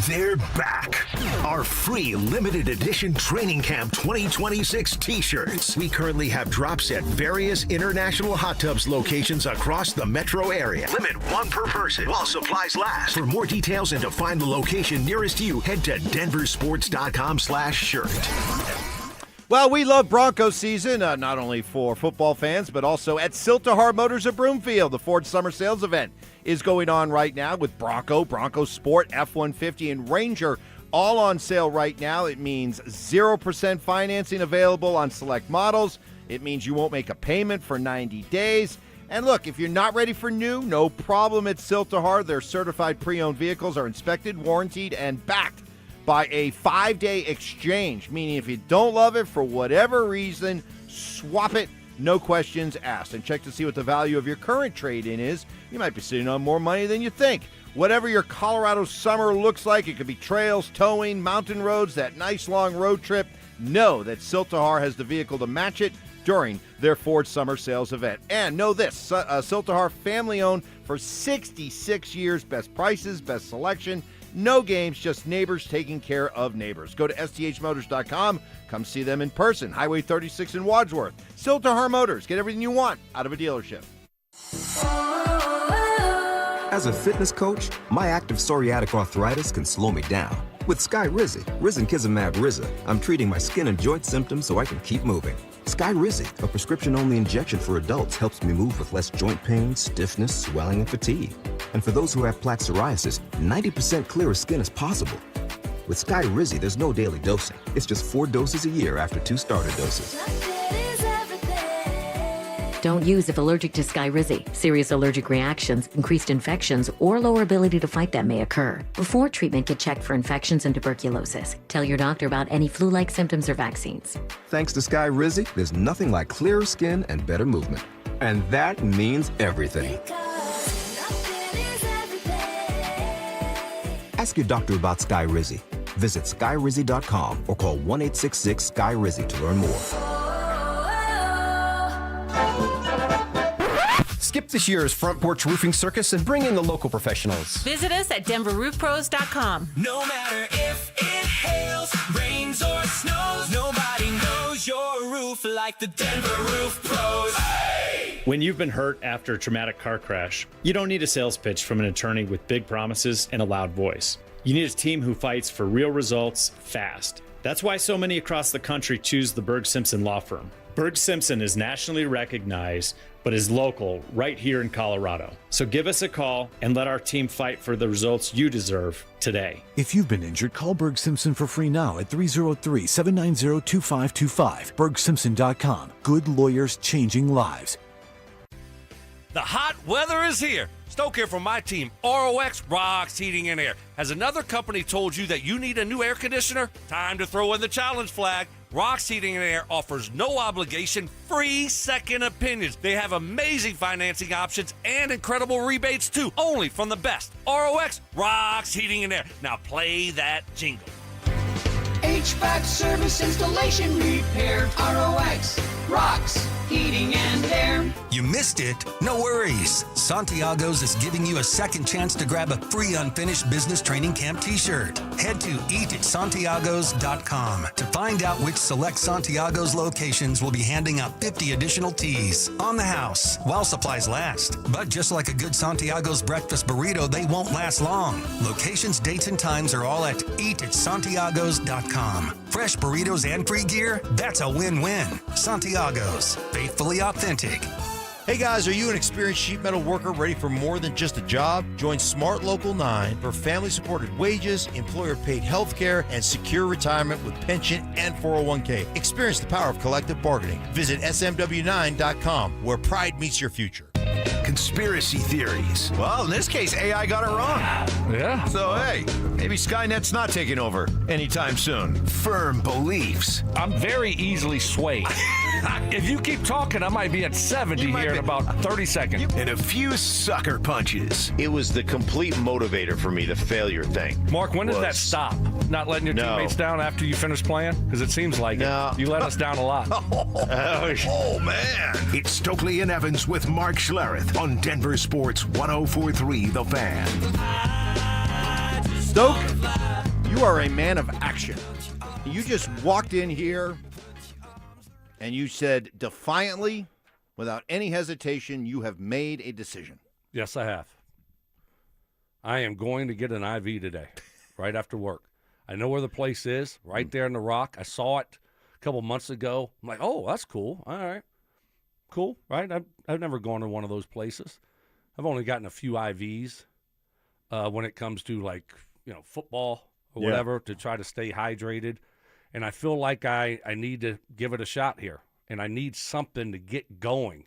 They're back. Our free limited edition Training Camp 2026 t-shirts. We currently have drops at various international hot tubs locations across the metro area. Limit 1 per person while supplies last. For more details and to find the location nearest you, head to DenverSports.com/shirt. Well, we love Broncos season, not only for football fans, but also at Siltahar Motors of Broomfield. The Ford Summer Sales Event is going on right now with Bronco Sport, F-150, and Ranger all on sale right now. It means 0% financing available on select models. It means you won't make a payment for 90 days. And look, if you're not ready for new, no problem at Siltahar. Their certified pre-owned vehicles are inspected, warrantied, and backed by a 5-day exchange, meaning if you don't love it for whatever reason, swap it, no questions asked. And check to see what the value of your current trade-in is. You might be sitting on more money than you think. Whatever your Colorado summer looks like, it could be trails, towing, mountain roads, that nice long road trip. Know that Siltahar has the vehicle to match it during their Ford Summer Sales Event. And know this, Siltahar family-owned for 66 years. Best prices, best selection. No games, just neighbors taking care of neighbors. Go to sthmotors.com. Come see them in person. Highway 36 in Wadsworth. Siltahar Motors. Get everything you want out of a dealership. As a fitness coach, my active psoriatic arthritis can slow me down. With Skyrizi, Risankizumab Riza, I'm treating my skin and joint symptoms so I can keep moving. Skyrizi, a prescription-only injection for adults, helps me move with less joint pain, stiffness, swelling, and fatigue. And for those who have plaque psoriasis, 90% clearer skin is possible. With Skyrizi, there's no daily dosing. It's just 4 doses a year after 2 starter doses. Don't use if allergic to Skyrizi. Serious allergic reactions, increased infections, or lower ability to fight them may occur. Before treatment, get checked for infections and tuberculosis. Tell your doctor about any flu-like symptoms or vaccines. Thanks to Skyrizi, there's nothing like clearer skin and better movement. And that means everything. Ask your doctor about Skyrizi. Visit skyrizi.com or call 1-866-SKY-RIZZI to learn more. Skip this year's front porch roofing circus and bring in the local professionals. Visit us at DenverRoofPros.com. No matter if it hails, rains, or snows, nobody knows your roof like the Denver Roof Pros. Hey! When you've been hurt after a traumatic car crash, you don't need a sales pitch from an attorney with big promises and a loud voice. You need a team who fights for real results fast. That's why so many across the country choose the Berg Simpson Law Firm. Berg Simpson is nationally recognized, but is local right here in Colorado. So give us a call and let our team fight for the results you deserve today. If you've been injured, call Berg Simpson for free now at 303-790-2525. BergSimpson.com. Good lawyers changing lives. The hot weather is here. Stoke here from my team, ROX Rocks Heating and Air. Has another company told you that you need a new air conditioner? Time to throw in the challenge flag. Rocks Heating and Air offers no obligation, free second opinions. They have amazing financing options and incredible rebates too, only from the best. ROX Rocks Heating and Air. Now play that jingle. HVAC service, installation, repair. ROX Rocks Heating and Air. You missed it? No worries. Santiago's is giving you a second chance to grab a free unfinished business training camp t-shirt. Head to eatatsantiagos.com to find out which select Santiago's locations will be handing out 50 additional tees on the house while supplies last. But just like a good Santiago's breakfast burrito, they won't last long. Locations, dates, and times are all at eatatsantiagos.com. Fresh burritos and free gear? That's a win-win. Santiago's. Faithfully authentic. Hey guys, are you an experienced sheet metal worker ready for more than just a job? Join Smart Local 9 for family-supported wages, employer-paid health care, and secure retirement with pension and 401k. Experience the power of collective bargaining. Visit smw9.com, where pride meets your future. Conspiracy theories. Well, in this case, AI got it wrong. Yeah. So, hey, maybe Skynet's not taking over anytime soon. Firm beliefs. I'm very easily swayed. If you keep talking, I might be at 70 here in about 30 seconds. And a few sucker punches. It was the complete motivator for me, the failure thing. Mark, when does that stop? Not letting your teammates down after you finish playing? Because it seems like it. You let us down a lot. Oh, man. It's Stokley and Evans with Mark Schlereth on Denver Sports 104.3 The Fan. Stoke, you are a man of action. You just walked in here and you said defiantly, without any hesitation, you have made a decision. Yes, I have. I am going to get an IV today, right after work. I know where the place is, right there in the Rock. I saw it a couple months ago. I'm like, oh, that's cool. All right. Cool, right? I've never gone to one of those places. I've only gotten a few IVs when it comes to, like, football or whatever, to try to stay hydrated. And I feel like I need to give it a shot here, and I need something to get going.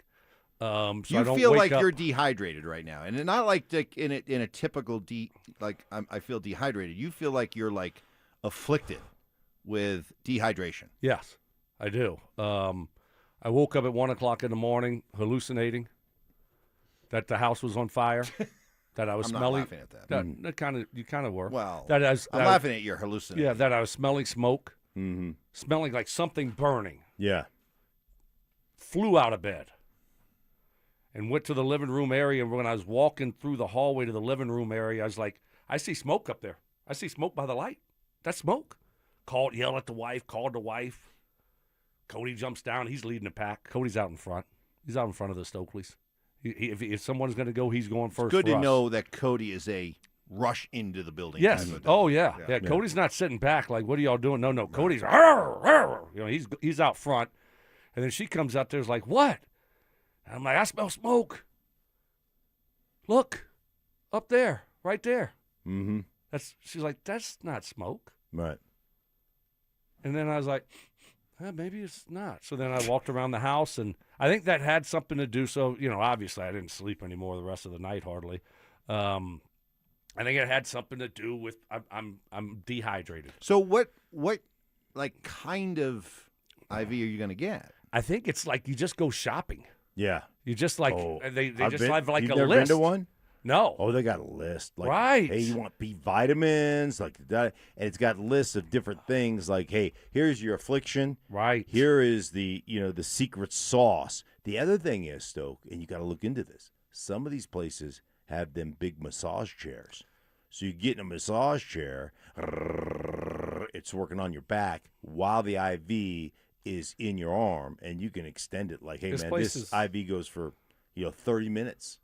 So you I don't feel wake like up. you're dehydrated right now, and not like in a typical I feel dehydrated. You feel like you're like afflicted with dehydration. Yes, I do. I woke up at 1 o'clock in the morning hallucinating that the house was on fire, that I was I'm smelling. not laughing at that. You kind of were. Well, I'm laughing at your hallucination. Yeah, that I was smelling smoke, smelling like something burning. Yeah. Flew out of bed and went to the living room area. And when I was walking through the hallway to the living room area, I was like, I see smoke up there. I see smoke by the light. That's smoke. Yelled at the wife, called the wife. Cody jumps down. He's leading the pack. Cody's out in front. He's out in front of the Stokeleys. If someone's going to go, he's going first. Good for to us. know that Cody is a rush into the building. Yes. kind of Oh, guy. yeah. Cody's not sitting back like, what are y'all doing? No. Cody's, "Arr, arr." He's out front. And then she comes out there, is like, what? And I'm like, I smell smoke. Look, up there, right there. Mm-hmm. She's like, that's not smoke. Right. And then I was like, maybe it's not. So then I walked around the house, and I think that had something to do. So, obviously I didn't sleep anymore the rest of the night hardly. I think it had something to do with I'm dehydrated. So what like kind of IV are you going to get? I think it's like you just go shopping. Yeah. You just like they just have like you've a never list. Been to one? No. Oh, they got a list. Like, right. Hey, you want B vitamins, like that, and it's got lists of different things. Like, hey, here's your affliction. Right. Here is the the secret sauce. The other thing is, Stoke, and you got to look into this. Some of these places have them big massage chairs. So you get in a massage chair, it's working on your back while the IV is in your arm, and you can extend it. Like, hey, this IV goes for 30 minutes,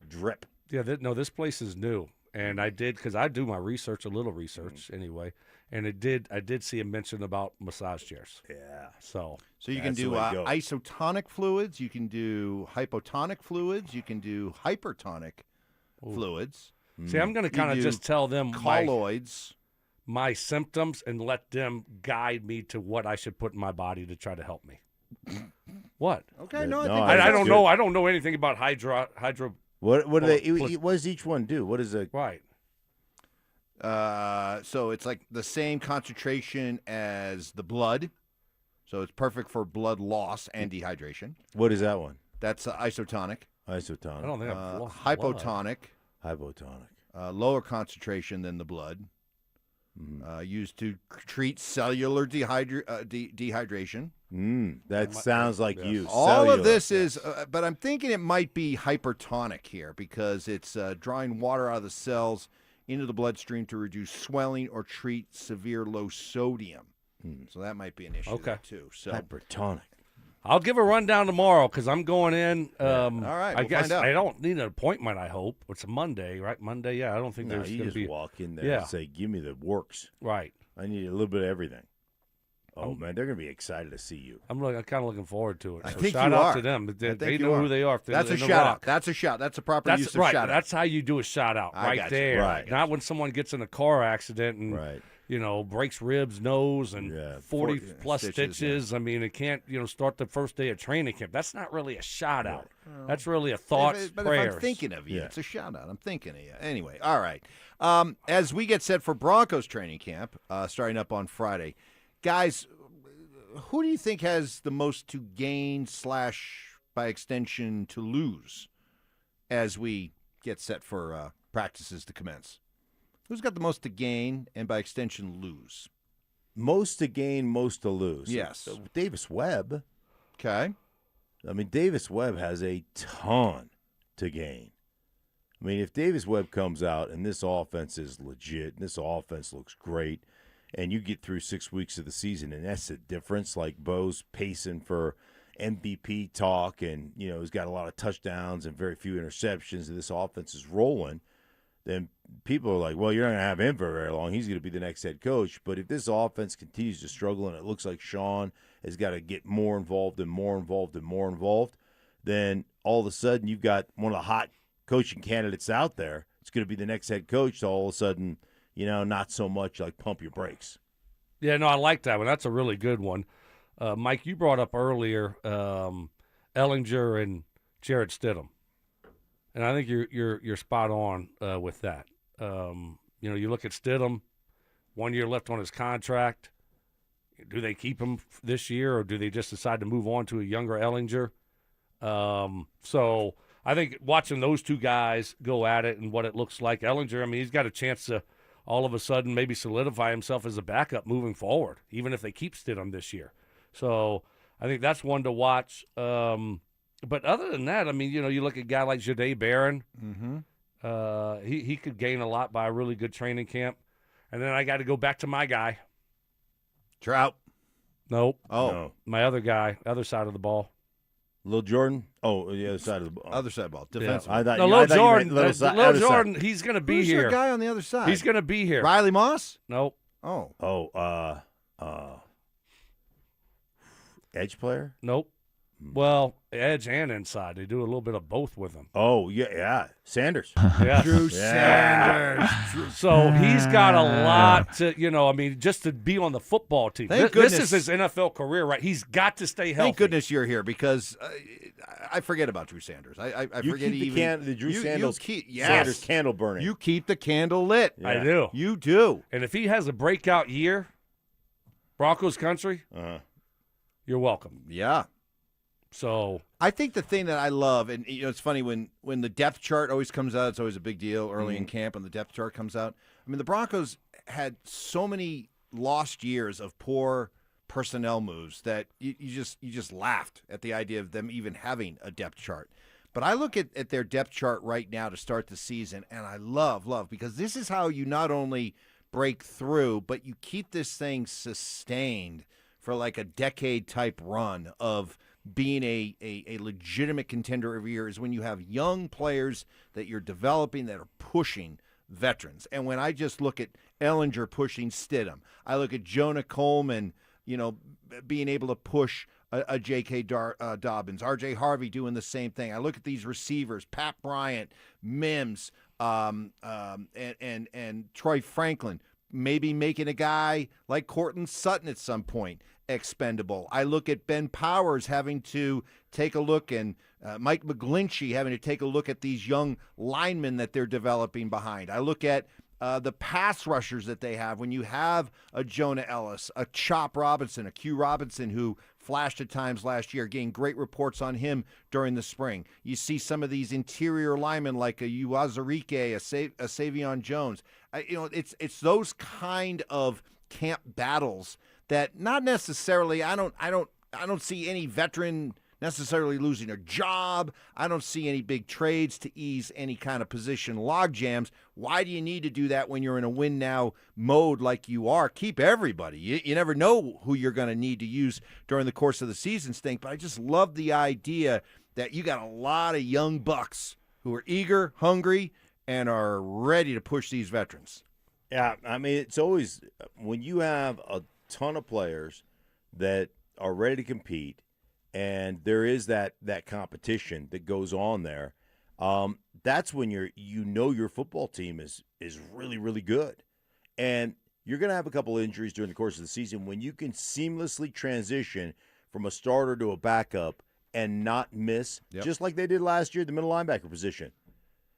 drip. Yeah, this place is new, and I did because I do my research, a little research anyway, and I did see a mention about massage chairs. Yeah. So you can do isotonic fluids, you can do hypotonic fluids, you can do hypertonic fluids. See, I'm going to kind of just tell them colloids, my symptoms, and let them guide me to what I should put in my body to try to help me. What? Okay, I don't know. I don't know anything about hydro. What do they? What does each one do? What is it? Right. So it's like the same concentration as the blood. So it's perfect for blood loss and dehydration. What is that one? That's isotonic. Isotonic. I don't think I've lost hypotonic. Hypotonic. Lower concentration than the blood. Used to treat cellular dehydration. That sounds like you. All cellular. of this is, but I'm thinking it might be hypertonic here because it's drawing water out of the cells into the bloodstream to reduce swelling or treat severe low sodium. So that might be an issue there too. So hypertonic. I'll give a rundown tomorrow because I'm going in. All right, I we'll guess find out. I don't need an appointment. I hope it's a Monday, right? Monday, yeah. I don't think there's you going to just be. walk in there and say, "Give me the works." Right. I need a little bit of everything. Oh man, they're going to be excited to see you. I'm kind of looking forward to it. I So think shout you out are. to them. I They think know you who are. they are. That's a in the shout rock. out. That's a shout. That's a proper That's use of right. shout out. That's how you do a shout out I right got you. there. Right. Not when someone gets in a car accident and breaks ribs, nose, and 40 plus stitches. I mean, it can't start the first day of training camp. That's not really a shout out. That's really a thoughts, But prayers. if I'm thinking of you, it's a shout out. I'm thinking of you. Anyway, all right. As we get set for Broncos training camp, starting up on Friday, guys, who do you think has the most to gain / by extension to lose as we get set for practices to commence? Who's got the most to gain and by extension lose? Most to gain, most to lose. Yes. So Davis Webb. Okay. I mean, Davis Webb has a ton to gain. I mean, if Davis Webb comes out and this offense is legit, and this offense looks great, and you get through 6 weeks of the season, and that's the difference. Like Bo's pacing for MVP talk, and he's got a lot of touchdowns and very few interceptions, and this offense is rolling. Then people are like, well, you're not going to have him for very long. He's going to be the next head coach. But if this offense continues to struggle and it looks like Sean has got to get more involved and more involved and more involved, then all of a sudden you've got one of the hot coaching candidates out there. It's going to be the next head coach. So all of a sudden, not so much like pump your brakes. Yeah, no, I like that one. That's a really good one. Mike, you brought up earlier Ellinger and Jared Stidham. And I think you're spot on with that. You look at Stidham, 1 year left on his contract. Do they keep him this year, or do they just decide to move on to a younger Ellinger? So I think watching those two guys go at it and what it looks like, Ellinger, I mean, he's got a chance to all of a sudden maybe solidify himself as a backup moving forward, even if they keep Stidham this year. So I think that's one to watch. But other than that, I mean, you look at a guy like Jahdae Barron. Mm-hmm. He could gain a lot by a really good training camp. And then I got to go back to my guy. Trout. Nope. Oh. No. My other guy, other side of the ball. Lil Jordan? Oh, the other side of the ball. Other side of the ball. Yeah. Defensive. I thought No, you, Lil I thought you Jordan, meant other Lil other Jordan, side. he's going to be Who's here. your guy on the other side? He's going to be here. Riley Moss? Nope. Oh. Edge player? Nope. Well, edge and inside. They do a little bit of both with him. Oh, yeah. Sanders. Yeah. Drew Sanders. So he's got a lot to, just to be on the football team. Thank This goodness. is his NFL career, right? He's got to stay healthy. Thank goodness you're here because I forget about Drew Sanders. I You forget keep the Drew Sanders candle burning. You keep the candle lit. I do. You do. And if he has a breakout year, Broncos country, you're welcome. Yeah. So I think the thing that I love, and it's funny when the depth chart always comes out, it's always a big deal early in camp when the depth chart comes out. I mean, the Broncos had so many lost years of poor personnel moves that you just laughed at the idea of them even having a depth chart. But I look at their depth chart right now to start the season, and I love, because this is how you not only break through, but you keep this thing sustained for like a decade type run of being a legitimate contender every year, is when you have young players that you're developing that are pushing veterans. And when I just look at Ellinger pushing Stidham, I look at Jonah Coleman, being able to push a J.K. Dobbins, R.J. Harvey doing the same thing. I look at these receivers, Pat Bryant, Mims, and Troy Franklin, maybe making a guy like Courtland Sutton at some point expendable. I look at Ben Powers having to take a look, and Mike McGlinchey having to take a look at these young linemen that they're developing behind. I look at the pass rushers that they have. When you have a Jonah Ellis, a Chop Robinson, a Q Robinson, who flashed at times last year, getting great reports on him during the spring. You see some of these interior linemen like a Uwazurike, a Savion Jones. It's those kind of camp battles that not necessarily, I don't see any veteran necessarily losing a job. I don't see any big trades to ease any kind of position log jams. Why do you need to do that when you're in a win now mode like you are? Keep everybody. You never know who you're going to need to use during the course of the season, Stink. But I just love the idea that you got a lot of young bucks who are eager, hungry, and are ready to push these veterans. Yeah, I mean, it's always when you have a ton of players that are ready to compete, and there is that competition that goes on there. That's when your football team is really, really good, and you're going to have a couple injuries during the course of the season. When you can seamlessly transition from a starter to a backup and not miss, just like they did last year at the middle linebacker position.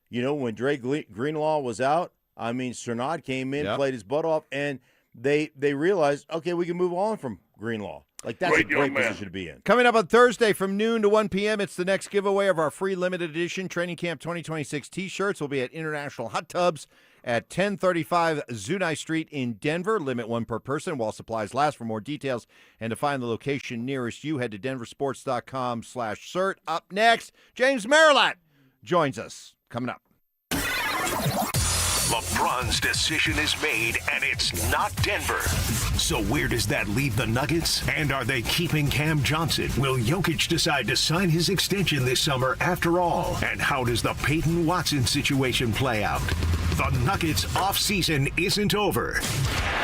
When Dre Greenlaw was out, I mean, Cernod came in, played his butt off, and they realized, okay, we can move on from Greenlaw. Like, that's a great position to be in. Coming up on Thursday from noon to 1 p.m., it's the next giveaway of our free limited edition Training Camp 2026 T-shirts. We'll be at International Hot Tubs at 1035 Zunai Street in Denver. Limit one per person while supplies last. For more details and to find the location nearest you, head to DenverSports.com/cert. Up next, James Marilat joins us. Coming up. LeBron's decision is made, and it's not Denver. So where does that leave the Nuggets? And are they keeping Cam Johnson? Will Jokic decide to sign his extension this summer after all? And how does the Payton Watson situation play out? The Nuggets offseason isn't over.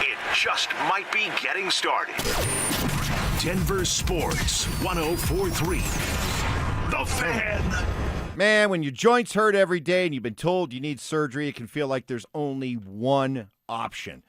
It just might be getting started. Denver Sports 104.3. The Fan. Man, when your joints hurt every day and you've been told you need surgery, it can feel like there's only one option.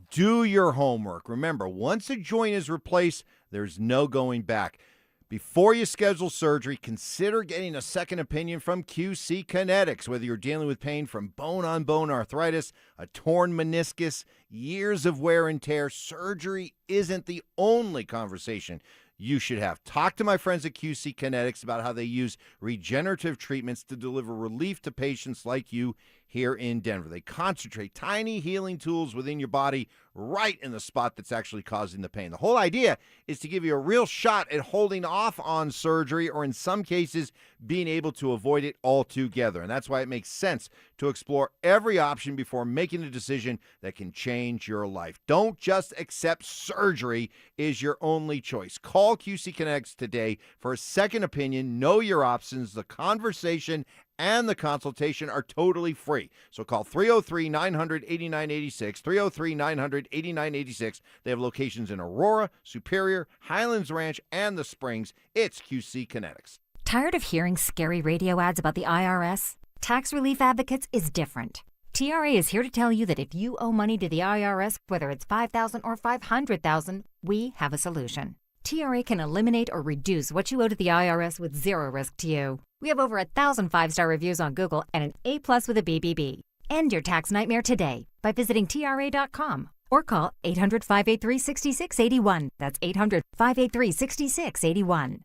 Do your homework. Remember, once a joint is replaced, there's no going back. Before you schedule surgery, consider getting a second opinion from QC Kinetics. Whether you're dealing with pain from bone-on-bone arthritis, a torn meniscus, years of wear and tear, surgery isn't the only conversation you should have. Talk to my friends at QC Kinetics about how they use regenerative treatments to deliver relief to patients like you here in Denver. They concentrate tiny healing tools within your body right in the spot that's actually causing the pain. The whole idea is to give you a real shot at holding off on surgery, or in some cases, being able to avoid it altogether. And that's why it makes sense to explore every option before making a decision that can change your life. Don't just accept surgery is your only choice. Call QC Kinetics today for a second opinion. Know your options, the conversation and the consultation are totally free. So call 303-900-8986, 303-900-8986. They have locations in Aurora, Superior, Highlands Ranch, and the Springs. It's QC Kinetics. Tired of hearing scary radio ads about the IRS? Tax Relief Advocates is different. TRA is here to tell you that if you owe money to the IRS, whether it's $5,000 or $500,000, we have a solution. TRA can eliminate or reduce what you owe to the IRS with zero risk to you. We have over 1,000 5-star reviews on Google and an A+ with a BBB. End your tax nightmare today by visiting TRA.com or call 800-583-6681. That's 800-583-6681.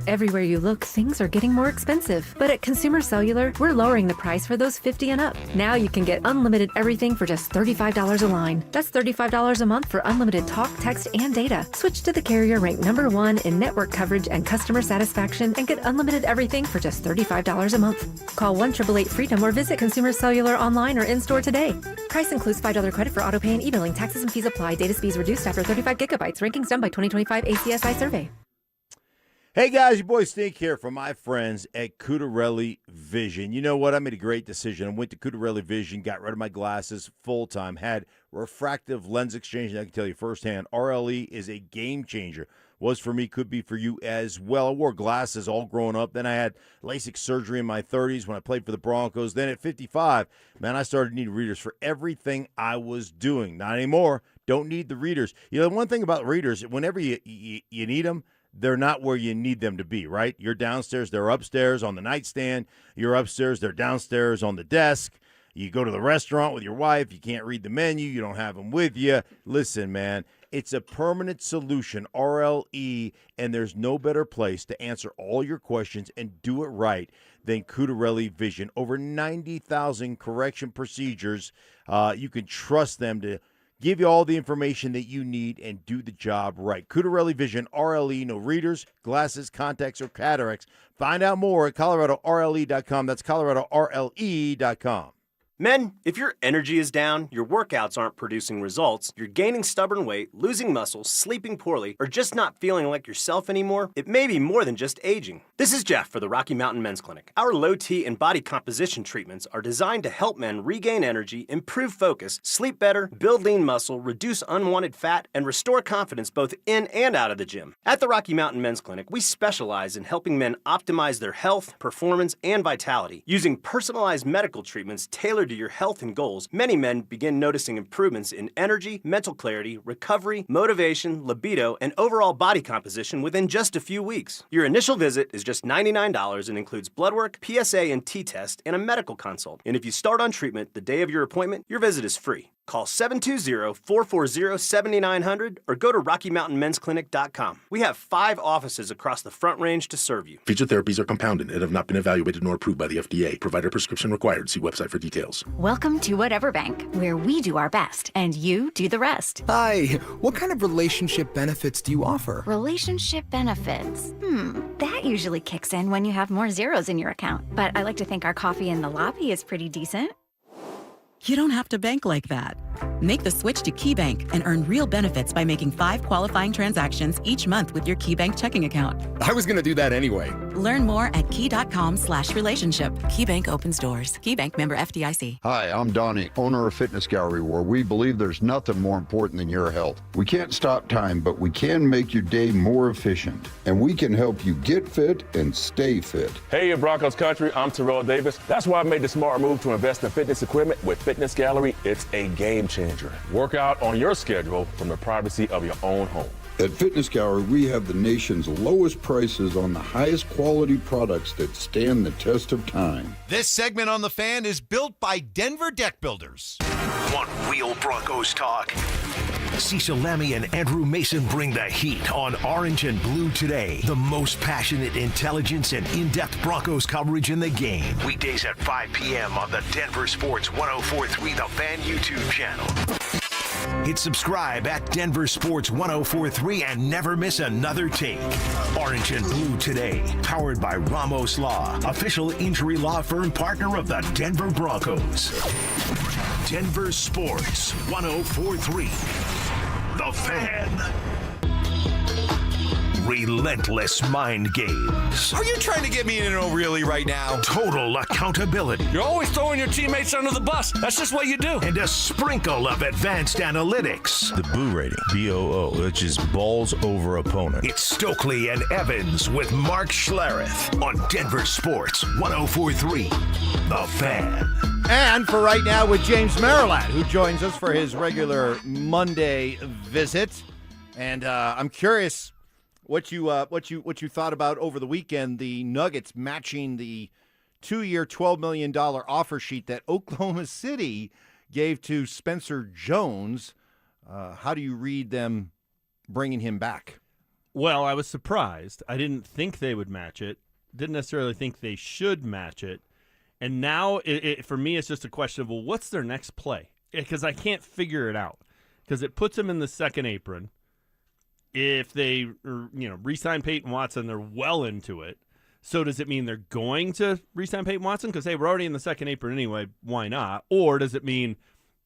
Everywhere you look, things are getting more expensive. But at Consumer Cellular, we're lowering the price for those 50 and up. Now you can get unlimited everything for just $35 a line. That's $35 a month for unlimited talk, text, and data. Switch to the carrier ranked #1 in network coverage and customer satisfaction and get unlimited everything for just $35 a month. Call 1-888-FREEDOM or visit Consumer Cellular online or in-store today. Price includes $5 credit for auto pay and e-billing. Taxes and fees apply. Data speeds reduced after 35 gigabytes. Rankings done by 2025 ACSI survey. Hey guys, your boy Stink here from my friends at Cudarelli Vision. You know what? I made a great decision. I went to Cudarelli Vision, got rid of my glasses full time, had refractive lens exchange, and I can tell you firsthand, RLE is a game changer. Was for me, could be for you as well. I wore glasses all growing up. Then I had LASIK surgery in my 30s when I played for the Broncos. Then at 55, man, I started needing readers for everything I was doing. Not anymore. Don't need the readers. You know, one thing about readers, whenever you need them, they're not where you need them to be, right? You're downstairs, they're upstairs on the nightstand. You're upstairs, they're downstairs on the desk. You go to the restaurant with your wife, you can't read the menu, you don't have them with you. Listen, man, it's a permanent solution, RLE, and there's no better place to answer all your questions and do it right than Cudarelli Vision. Over 90,000 correction procedures. You can trust them to give you all the information that you need and do the job right. Cudarelli Vision, RLE, no readers, glasses, contacts, or cataracts. Find out more at ColoradoRLE.com. That's ColoradoRLE.com. Men, if your energy is down, your workouts aren't producing results, you're gaining stubborn weight, losing muscle, sleeping poorly, or just not feeling like yourself anymore, it may be more than just aging. This is Jeff for the Rocky Mountain Men's Clinic. Our low T and body composition treatments are designed to help men regain energy, improve focus, sleep better, build lean muscle, reduce unwanted fat, and restore confidence both in and out of the gym. At the Rocky Mountain Men's Clinic, we specialize in helping men optimize their health, performance, and vitality. Using personalized medical treatments tailored to your health and goals, many men begin noticing improvements in energy, mental clarity, recovery, motivation, libido, and overall body composition within just a few weeks. Your initial visit is just $99 and includes blood work, PSA and T-test, and a medical consult. And if you start on treatment the day of your appointment, your visit is free. Call 720-440-7900 or go to RockyMountainMen'sClinic.com. We have 5 offices across the Front Range to serve you. Featured therapies are compounded and have not been evaluated nor approved by the FDA. Provider prescription required. See website for details. Welcome to Whatever Bank, where we do our best and you do the rest. Hi, what kind of relationship benefits do you offer? Relationship benefits. That usually kicks in when you have more zeros in your account. But I like to think our coffee in the lobby is pretty decent. You don't have to bank like that. Make the switch to KeyBank and earn real benefits by making 5 qualifying transactions each month with your KeyBank checking account. I was going to do that anyway. Learn more at key.com/relationship. KeyBank opens doors. KeyBank member FDIC. Hi, I'm Donnie, owner of Fitness Gallery, where we believe there's nothing more important than your health. We can't stop time, but we can make your day more efficient. And we can help you get fit and stay fit. Hey, Broncos country, I'm Terrell Davis. That's why I made the smart move to invest in fitness equipment with Fitness Gallery. It's a game changer. Work out on your schedule from the privacy of your own home. At Fitness Gallery, we have the nation's lowest prices on the highest quality products that stand the test of time. This segment on The Fan is built by Denver Deck Builders. Want real Broncos talk? Cecil Lammy and Andrew Mason bring the heat on Orange and Blue Today. The most passionate intelligence and in-depth Broncos coverage in the game. Weekdays at 5 p.m. on the Denver Sports 104.3 The Fan YouTube channel. Hit subscribe at Denver Sports 104.3 and never miss another take. Orange and Blue Today, powered by Ramos Law, official injury law firm partner of the Denver Broncos. Denver Sports 104.3. The Fan. Relentless mind games. Are you trying to get me in an really right now? Total accountability. You're always throwing your teammates under the bus. That's just what you do. And a sprinkle of advanced analytics. The Boo rating, BOO, which is balls over opponent. It's Stokley and Evans with Mark Schlereth on Denver Sports 104.3. The Fan. And for right now with James Marilat, who joins us for his regular Monday visit. And I'm curious what you thought about over the weekend, the Nuggets matching the 2-year, $12 million offer sheet that Oklahoma City gave to Spencer Jones. How do you read them bringing him back? Well, I was surprised. I didn't think they would match it. Didn't necessarily think they should match it. And now, for me, it's just a question of, well, what's their next play? Because I can't figure it out. Because it puts them in the second apron. If they, re-sign Payton Watson, they're well into it. So does it mean they're going to re-sign Payton Watson? Because, hey, we're already in the second apron anyway. Why not? Or does it mean,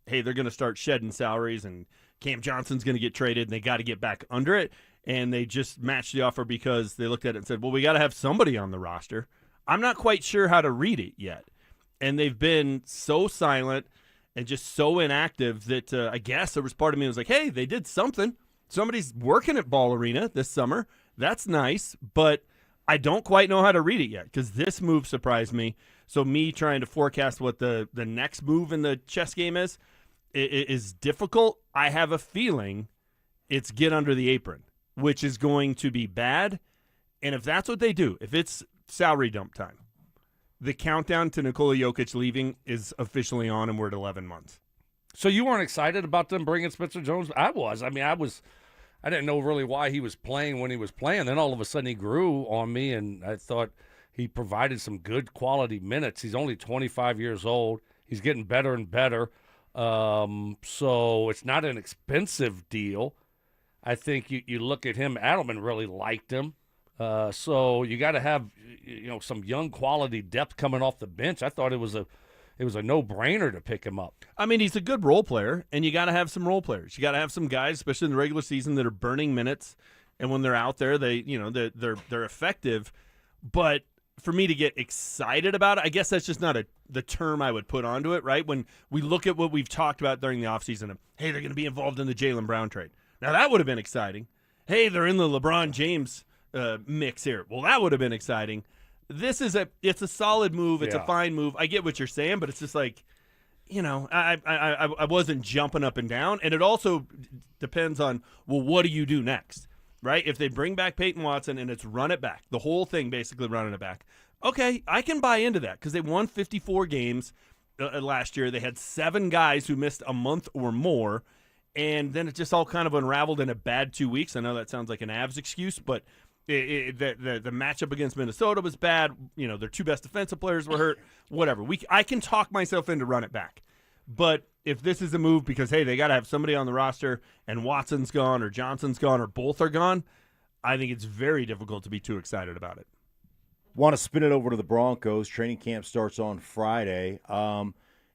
hey, they're going to start shedding salaries and Cam Johnson's going to get traded and they got to get back under it? And they just matched the offer because they looked at it and said, well, we got to have somebody on the roster. I'm not quite sure how to read it yet. And they've been so silent and just so inactive that I guess there was part of me that was like, hey, they did something. Somebody's working at Ball Arena this summer. That's nice, but I don't quite know how to read it yet because this move surprised me. So me trying to forecast what the next move in the chess game is difficult. I have a feeling it's get under the apron, which is going to be bad. And if that's what they do, if it's salary dump time, the countdown to Nikola Jokic leaving is officially on, and we're at 11 months. So you weren't excited about them bringing Spencer Jones? I was. I mean, I didn't know really why he was playing when he was playing. Then all of a sudden he grew on me, and I thought he provided some good quality minutes. He's only 25 years old. He's getting better and better. So it's not an expensive deal. I think you look at him, Adelman really liked him. So you got to have some young quality depth coming off the bench. I thought it was a no-brainer to pick him up. I mean, he's a good role player, and you got to have some role players. You got to have some guys, especially in the regular season, that are burning minutes, and when they're out there, they're effective. But for me to get excited about it, I guess that's just not the term I would put onto it, right? When we look at what we've talked about during the offseason of, hey, they're going to be involved in the Jaylen Brown trade. Now, that would have been exciting. Hey, they're in the LeBron James mix here. Well, that would have been exciting. It's a solid move. It's a fine move. I get what you're saying, but it's just like, I wasn't jumping up and down. And it also depends on, well, what do you do next, right? If they bring back Payton Watson and it's run it back, the whole thing basically running it back. Okay, I can buy into that because they won 54 games last year. They had 7 guys who missed a month or more, and then it just all kind of unraveled in a bad 2 weeks. I know that sounds like an Avs excuse, but the matchup against Minnesota was bad. Their 2 best defensive players were hurt. Whatever. I can talk myself into run it back. But if this is a move because, hey, they got to have somebody on the roster and Watson's gone or Johnson's gone or both are gone, I think it's very difficult to be too excited about it. Want to spin it over to the Broncos. Training camp starts on Friday.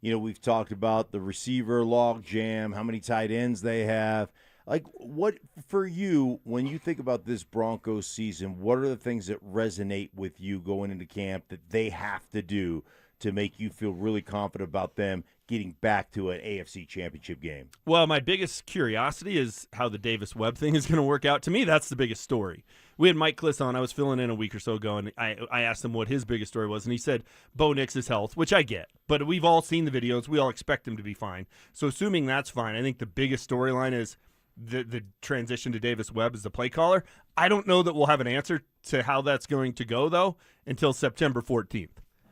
We've talked about the receiver log jam, how many tight ends they have. Like, what for you, when you think about this Broncos season, what are the things that resonate with you going into camp that they have to do to make you feel really confident about them getting back to an AFC championship game? Well, my biggest curiosity is how the Davis Webb thing is going to work out. To me, that's the biggest story. We had Mike Kliss on. I was filling in a week or so ago, and I asked him what his biggest story was, and he said Bo Nix's health, which I get. But we've all seen the videos. We all expect him to be fine. So assuming that's fine, I think the biggest storyline is the transition to Davis Webb as the play caller. I don't know that we'll have an answer to how that's going to go, though, until September 14th.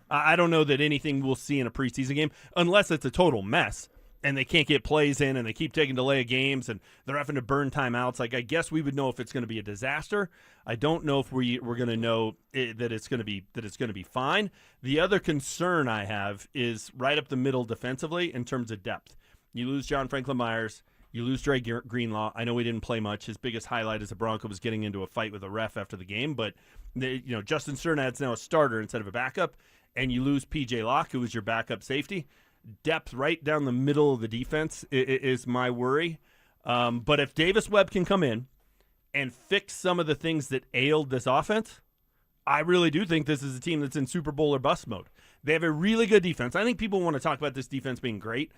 I don't know that anything we'll see in a preseason game, unless it's a total mess and they can't get plays in and they keep taking delay of games and they're having to burn timeouts. Like, I guess we would know if it's going to be a disaster. I don't know if we're going to know that it's going to be fine. The other concern I have is right up the middle defensively in terms of depth. You lose John Franklin Myers. You lose Dre Greenlaw. I know he didn't play much. His biggest highlight as a Bronco was getting into a fight with a ref after the game. But Justin Cernad's now a starter instead of a backup. And you lose P.J. Locke, who was your backup safety. Depth right down the middle of the defense is my worry. But if Davis Webb can come in and fix some of the things that ailed this offense, I really do think this is a team that's in Super Bowl or bust mode. They have a really good defense. I think people want to talk about this defense being great.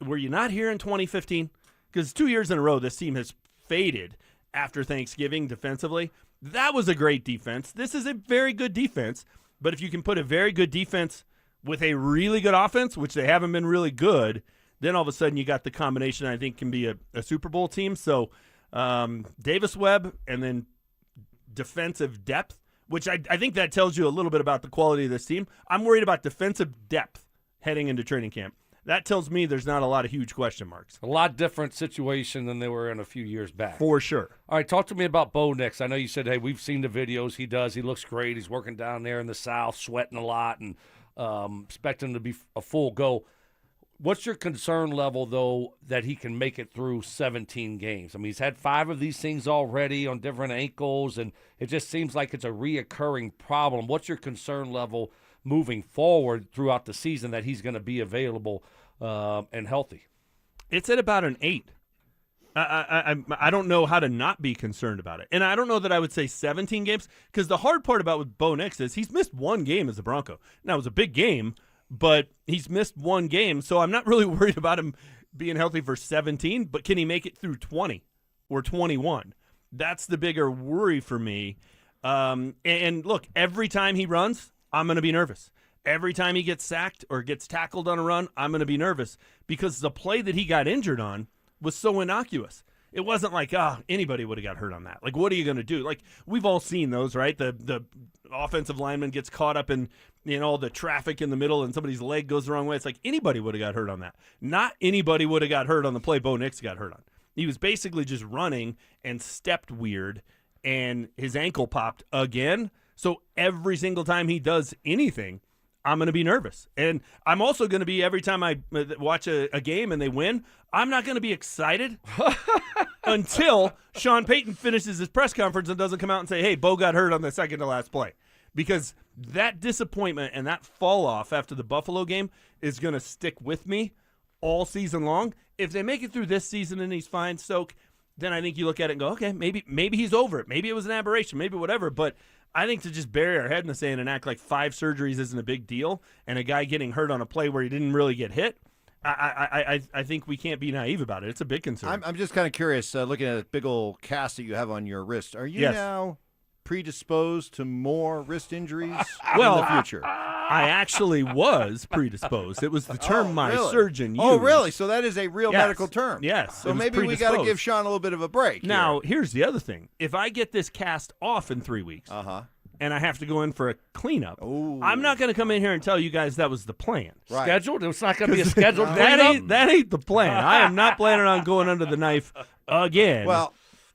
Were you not here in 2015? Because 2 years in a row, this team has faded after Thanksgiving defensively. That was a great defense. This is a very good defense. But if you can put a very good defense with a really good offense, which they haven't been really good, then all of a sudden you got the combination I think can be a Super Bowl team. So Davis Webb and then defensive depth, which I think that tells you a little bit about the quality of this team. I'm worried about defensive depth heading into training camp. That tells me there's not a lot of huge question marks. A lot different situation than they were in a few years back. For sure. All right, talk to me about Bo Nix. I know you said, hey, we've seen the videos. He does. He looks great. He's working down there in the South, sweating a lot, and expect him to be a full go. What's your concern level, though, that he can make it through 17 games? I mean, he's had 5 of these things already on different ankles, and it just seems like it's a reoccurring problem. What's your concern level moving forward throughout the season that he's going to be available and healthy? It's at about an 8. I don't know how to not be concerned about it. And I don't know that I would say 17 games, because the hard part about with Bo Nix is he's missed 1 game as a Bronco. Now, it was a big game, but he's missed 1 game, so I'm not really worried about him being healthy for 17, but can he make it through 20 or 21? That's the bigger worry for me. And look, every time he runs, I'm going to be nervous. Every time he gets sacked or gets tackled on a run, I'm going to be nervous, because the play that he got injured on was so innocuous. It wasn't like, anybody would have got hurt on that. Like, what are you going to do? Like, we've all seen those, right? The offensive lineman gets caught up in, all the traffic in the middle and somebody's leg goes the wrong way. It's like anybody would have got hurt on that. Not anybody would have got hurt on the play Bo Nix got hurt on. He was basically just running and stepped weird, and his ankle popped again. So every single time he does anything, I'm going to be nervous. And I'm also going to be, every time I watch a game and they win, I'm not going to be excited until Sean Payton finishes his press conference and doesn't come out and say, hey, Bo got hurt on the second to last play. Because that disappointment and that fall off after the Buffalo game is going to stick with me all season long. If they make it through this season and he's fine, Stoke, then I think you look at it and go, okay, maybe he's over it. Maybe it was an aberration, maybe whatever. But I think to just bury our head in the sand and act like 5 surgeries isn't a big deal, and a guy getting hurt on a play where he didn't really get hit, I think we can't be naive about it. It's a big concern. I'm just kind of curious, looking at that big old cast that you have on your wrist. Are you now predisposed to more wrist injuries in the future? I actually was predisposed. It was the term my surgeon used. Oh, really? So that is a real medical term. Yes. So maybe we got to give Sean a little bit of a break. Now, here's the other thing. If I get this cast off in 3 weeks, and I have to go in for a cleanup, I'm not going to come in here and tell you guys that was the plan. Right. Scheduled? It's not going to be a scheduled cleanup? That ain't the plan. I am not planning on going under the knife again. Well,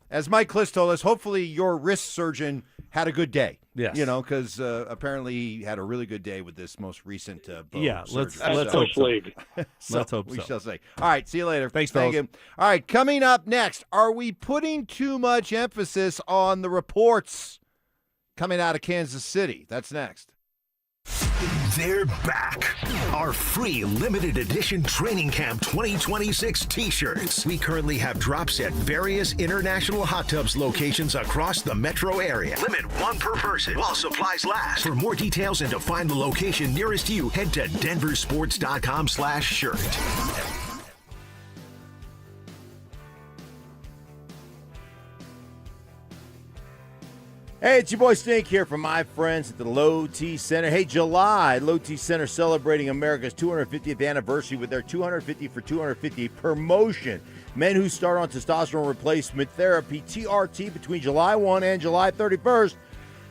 as Mike Kliss told us, hopefully your wrist surgeon had a good day. Yes. Because apparently he had a really good day with this most recent Bo let's surgery. hope so. Let's hope we shall say. All right, see you later. Thanks, Thank fellas. you. All right, coming up next, are we putting too much emphasis on the reports coming out of Kansas City? That's next. They're back. Our free limited edition Training Camp 2026 t-shirts. We currently have drops at various international hot tubs locations across the metro area. Limit 1 per person while supplies last. For more details and to find the location nearest you, head to DenverSports.com/shirt. Hey, it's your boy Stink here from my friends at the Low T Center. Hey, July, Low T Center celebrating America's 250th anniversary with their 250 for 250 promotion. Men who start on testosterone replacement therapy, TRT, between July 1 and July 31st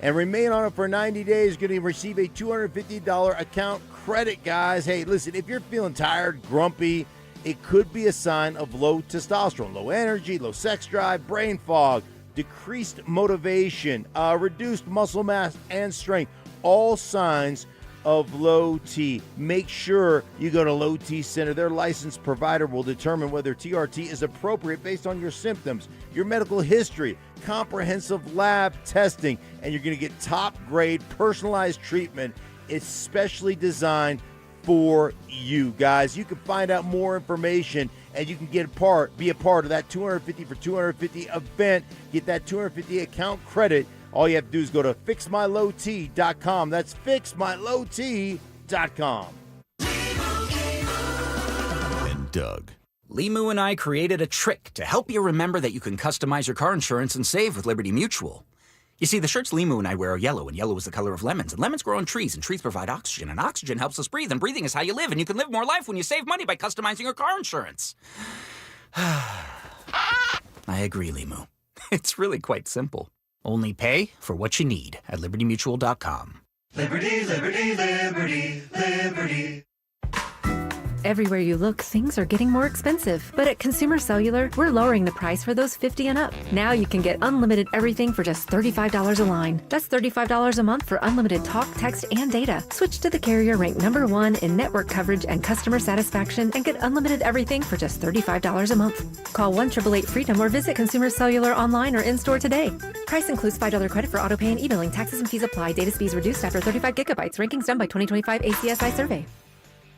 and remain on it for 90 days, going to receive a $250 account credit, guys. Hey, listen, if you're feeling tired, grumpy, it could be a sign of low testosterone, low energy, low sex drive, brain fog, decreased motivation, reduced muscle mass and strength, all signs of low T. Make sure you go to Low T Center. Their licensed provider will determine whether TRT is appropriate based on your symptoms, your medical history, comprehensive lab testing, and you're going to get top grade personalized treatment, especially designed for you guys. You can find out more information and you can be a part of that 250 for 250 event. Get that 250 account credit. All you have to do is go to fixmylowt.com. That's fixmylowt.com. And Doug. Limu and I created a trick to help you remember that you can customize your car insurance and save with Liberty Mutual. You see, the shirts Limu and I wear are yellow, and yellow is the color of lemons, and lemons grow on trees, and trees provide oxygen, and oxygen helps us breathe, and breathing is how you live, and you can live more life when you save money by customizing your car insurance. I agree, Limu. It's really quite simple. Only pay for what you need at libertymutual.com. Liberty, liberty, liberty, liberty. Everywhere you look, things are getting more expensive. But at Consumer Cellular, we're lowering the price for those 50 and up. Now you can get unlimited everything for just $35 a line. That's $35 a month for unlimited talk, text, and data. Switch to the carrier ranked #1 in network coverage and customer satisfaction and get unlimited everything for just $35 a month. Call 1-888-FREEDOM or visit Consumer Cellular online or in-store today. Price includes $5 credit for autopay and e-billing. Taxes and fees apply. Data speeds reduced after 35 gigabytes. Rankings done by 2025 ACSI survey.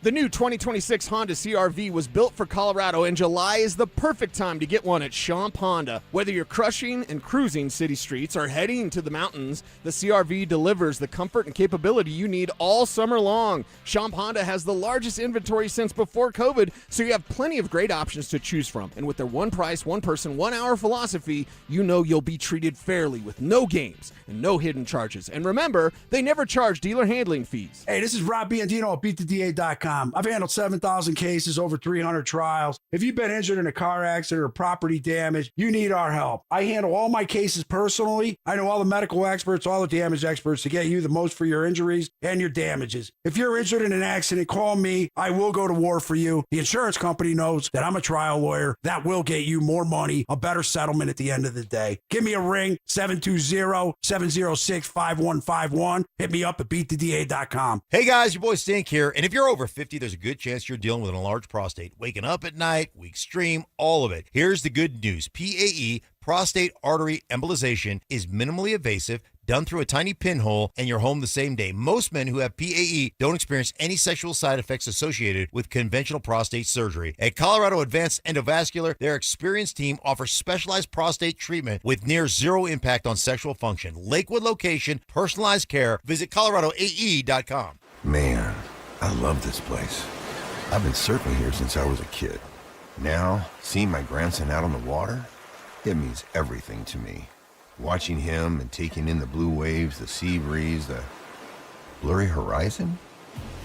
The new 2026 Honda CR-V was built for Colorado, and July is the perfect time to get one at Champ Honda. Whether you're crushing and cruising city streets or heading to the mountains, the CR-V delivers the comfort and capability you need all summer long. Champ Honda has the largest inventory since before COVID, so you have plenty of great options to choose from. And with their one price, one person, 1 hour philosophy, you know you'll be treated fairly with no games and no hidden charges. And remember, they never charge dealer handling fees. Hey, this is Rob Biandino at BeatTheDA.com. I've handled 7,000 cases, over 300 trials. If you've been injured in a car accident or property damage, you need our help. I handle all my cases personally. I know all the medical experts, all the damage experts to get you the most for your injuries and your damages. If you're injured in an accident, call me. I will go to war for you. The insurance company knows that I'm a trial lawyer. That will get you more money, a better settlement at the end of the day. Give me a ring, 720-706-5151. Hit me up at BeatTheDA.com. Hey guys, your boy Stink here, and if you're over 50, there's a good chance you're dealing with an enlarged prostate. Waking up at night, weak stream, all of it. Here's the good news. PAE, prostate artery embolization, is minimally invasive, done through a tiny pinhole, and you're home the same day. Most men who have PAE don't experience any sexual side effects associated with conventional prostate surgery. At Colorado Advanced Endovascular, their experienced team offers specialized prostate treatment with near zero impact on sexual function. Lakewood location, personalized care. Visit coloradoae.com. Man, I love this place. I've been surfing here since I was a kid. Now, seeing my grandson out on the water, it means everything to me. Watching him and taking in the blue waves, the sea breeze, the blurry horizon.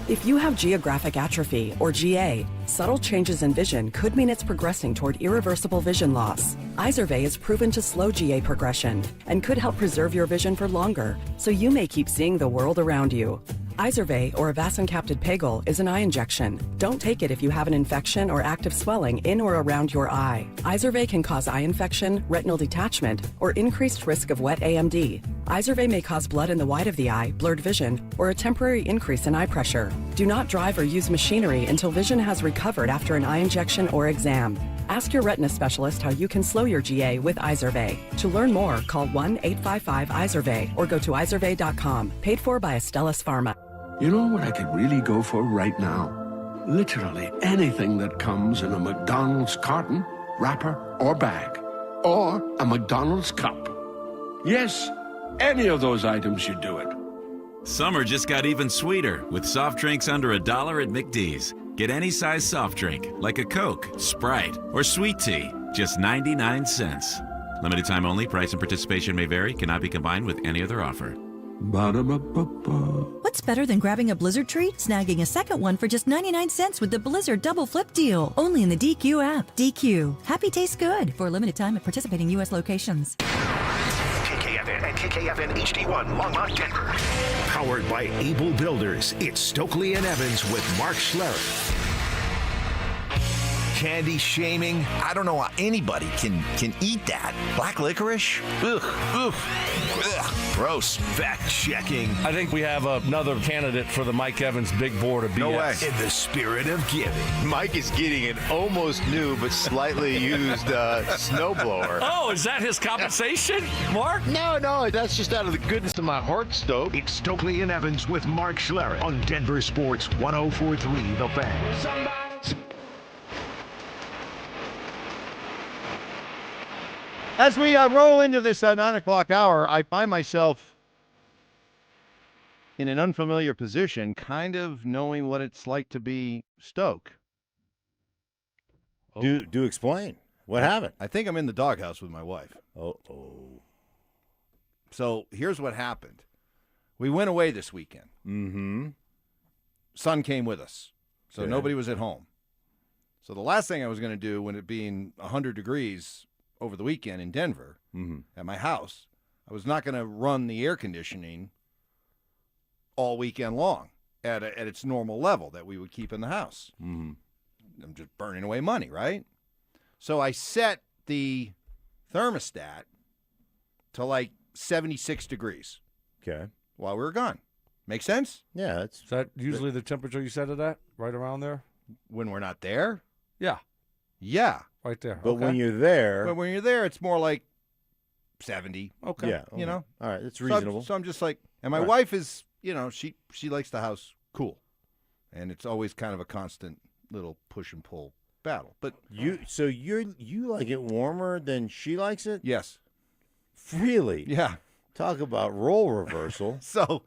If you have geographic atrophy, or GA, subtle changes in vision could mean it's progressing toward irreversible vision loss. Izervay is proven to slow GA progression and could help preserve your vision for longer, so you may keep seeing the world around you. Izervay, or avacincaptad pegol, is an eye injection. Don't take it if you have an infection or active swelling in or around your eye. Izervay can cause eye infection, retinal detachment, or increased risk of wet AMD. Izervay may cause blood in the white of the eye, blurred vision, or a temporary increase in eye pressure. Do not drive or use machinery until vision has recovered after an eye injection or exam. Ask your retina specialist how you can slow your GA with Izervay. To learn more, call 1-855-IZERVAY or go to izervay.com. Paid for by Astellas Pharma. You know what I could really go for right now? Literally anything that comes in a McDonald's carton, wrapper, or bag. Or a McDonald's cup. Yes, any of those items should do it. Summer just got even sweeter with soft drinks under $1 at McD's. Get any size soft drink, like a Coke, Sprite, or sweet tea, just 99 cents. Limited time only. Price and participation may vary. Cannot be combined with any other offer. Ba-da-ba-ba-ba. What's better than grabbing a Blizzard treat? Snagging a second one for just 99 cents with the Blizzard Double Flip Deal. Only in the DQ app. DQ. Happy tastes good. For a limited time at participating U.S. locations. KKFN and KKFN HD1 Longmont, Denver. Powered by Able Builders, it's Stokley and Evans with Mark Schlereth. Candy shaming. I don't know how anybody can eat that. Black licorice? Ugh. Ugh. Ugh. Gross. Fact-checking. I think we have another candidate for the Mike Evans Big Board of BS. No way. In the spirit of giving. Mike is getting an almost new but slightly used snowblower. Oh, is that his compensation, Mark? No, that's just out of the goodness of my heart, Stoke. It's Stokley and Evans with Mark Schlereth on Denver Sports 104.3 The Fan. As we roll into this 9 o'clock hour, I find myself in an unfamiliar position, kind of knowing what it's like to be Stoke. Do explain. What happened? I think I'm in the doghouse with my wife. Oh. So here's what happened. We went away this weekend. Mm-hmm. Son came with us, so Okay. nobody was at home. So the last thing I was going to do, when it being 100 degrees over the weekend in Denver at my house, I was not going to run the air conditioning all weekend long at its normal level that we would keep in the house. Mm-hmm. I'm just burning away money, right? So I set the thermostat to like 76 degrees. Okay. While we were gone. Make sense? Yeah. Is that usually the temperature you set it at? Right around there? When we're not there? Yeah. Yeah. Right there. But when you're there. But when you're there, it's more like 70. Okay. Yeah. You know? All right. That's So reasonable. I'm just like, and my Right. wife is, she likes the house cool. And it's always kind of a constant little push and pull battle. But you like it warmer than she likes it? Yes. Really? Yeah. Talk about role reversal. So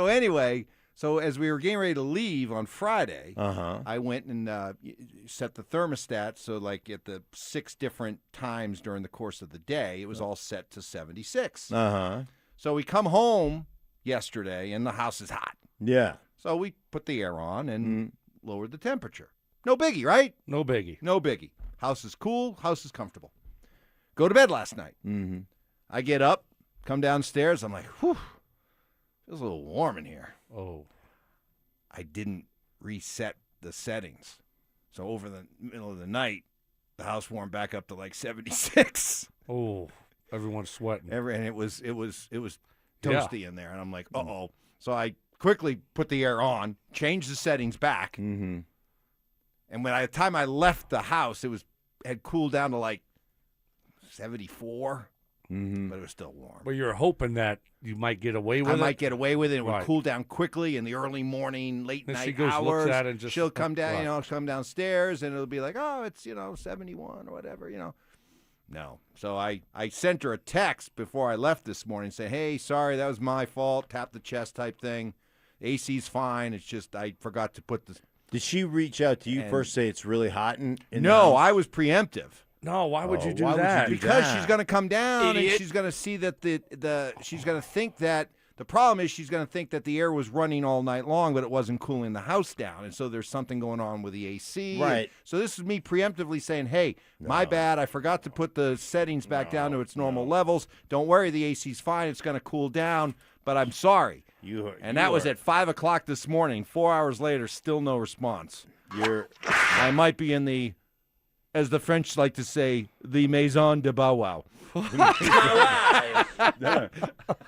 anyway, as we were getting ready to leave on Friday, I went and set the thermostat so like at the 6 different times during the course of the day, it was all set to 76. So we come home yesterday and the house is hot. Yeah. So we put the air on and lowered the temperature. No biggie, right? No biggie. No biggie. House is cool. House is comfortable. Go to bed last night. Mm-hmm. I get up, come downstairs. I'm like, whew, feels a little warm in here. Oh. I didn't reset the settings. So over the middle of the night, the house warmed back up to like 76. Oh, everyone's sweating. And it was toasty in there. And I'm like, uh-oh. So I quickly put the air on, changed the settings back. Mm-hmm. And by the time I left the house, had cooled down to like 74, but it was still warm. But you're hoping that you might get away with it? I might get away with it. It would Right. cool down quickly in the early morning, late Then night she goes, hours. looks at it and just- she'll come down, right. come downstairs, and it'll be like, oh, it's 71 or whatever, No. So I sent her a text before I left this morning saying, hey, sorry, that was my fault. Tap the chest type thing. AC's fine. It's just I forgot to put the. Did she reach out to you first, say it's really hot in the No, house? I was preemptive. No, why would you do why would you that? do Because that? she's going to come down Idiot. and she's going to see that she's going to think that the problem is she's going to think that the air was running all night long, but it wasn't cooling the house down, and so there's something going on with the AC. Right. So this is me preemptively saying, hey, my bad. I forgot to put the settings back down to its normal levels. Don't worry, the AC's fine. It's going to cool down, but I'm sorry. That was at 5 o'clock this morning. 4 hours later, still no response. I might be in the, as the French like to say, the maison de bow wow.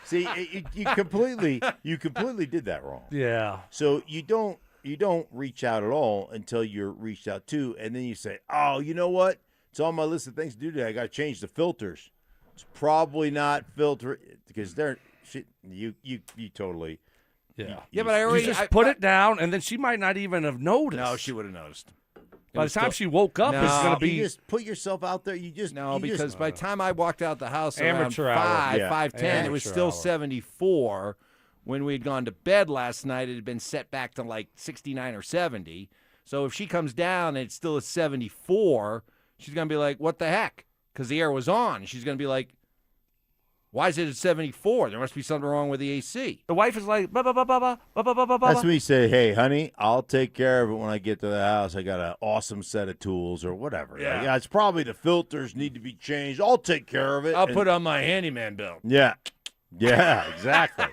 See, you completely did that wrong. Yeah. So you don't reach out at all until you're reached out to, and then you say, oh, you know what? It's on my list of things to do today. I got to change the filters. It's probably not filter because you totally. Yeah. Yeah, but I already You just put it down, and then she might not even have noticed. No, she would have noticed. By the time she woke up, it's going to be. You just put yourself out there. Because by the time I walked out the house around Amateur hour. 5:10, it was still 74. When we had gone to bed last night, it had been set back to like 69 or 70. So if she comes down and it's still at 74, she's going to be like, what the heck? Because the air was on. She's going to be like, why is it at 74? There must be something wrong with the AC. The wife is like, ba ba ba ba ba ba ba ba ba. That's when you say, hey, honey, I'll take care of it when I get to the house. I got an awesome set of tools or whatever. Yeah. Like, it's probably the filters need to be changed. I'll take care of it. I'll put on my handyman bill. Yeah. Yeah, exactly.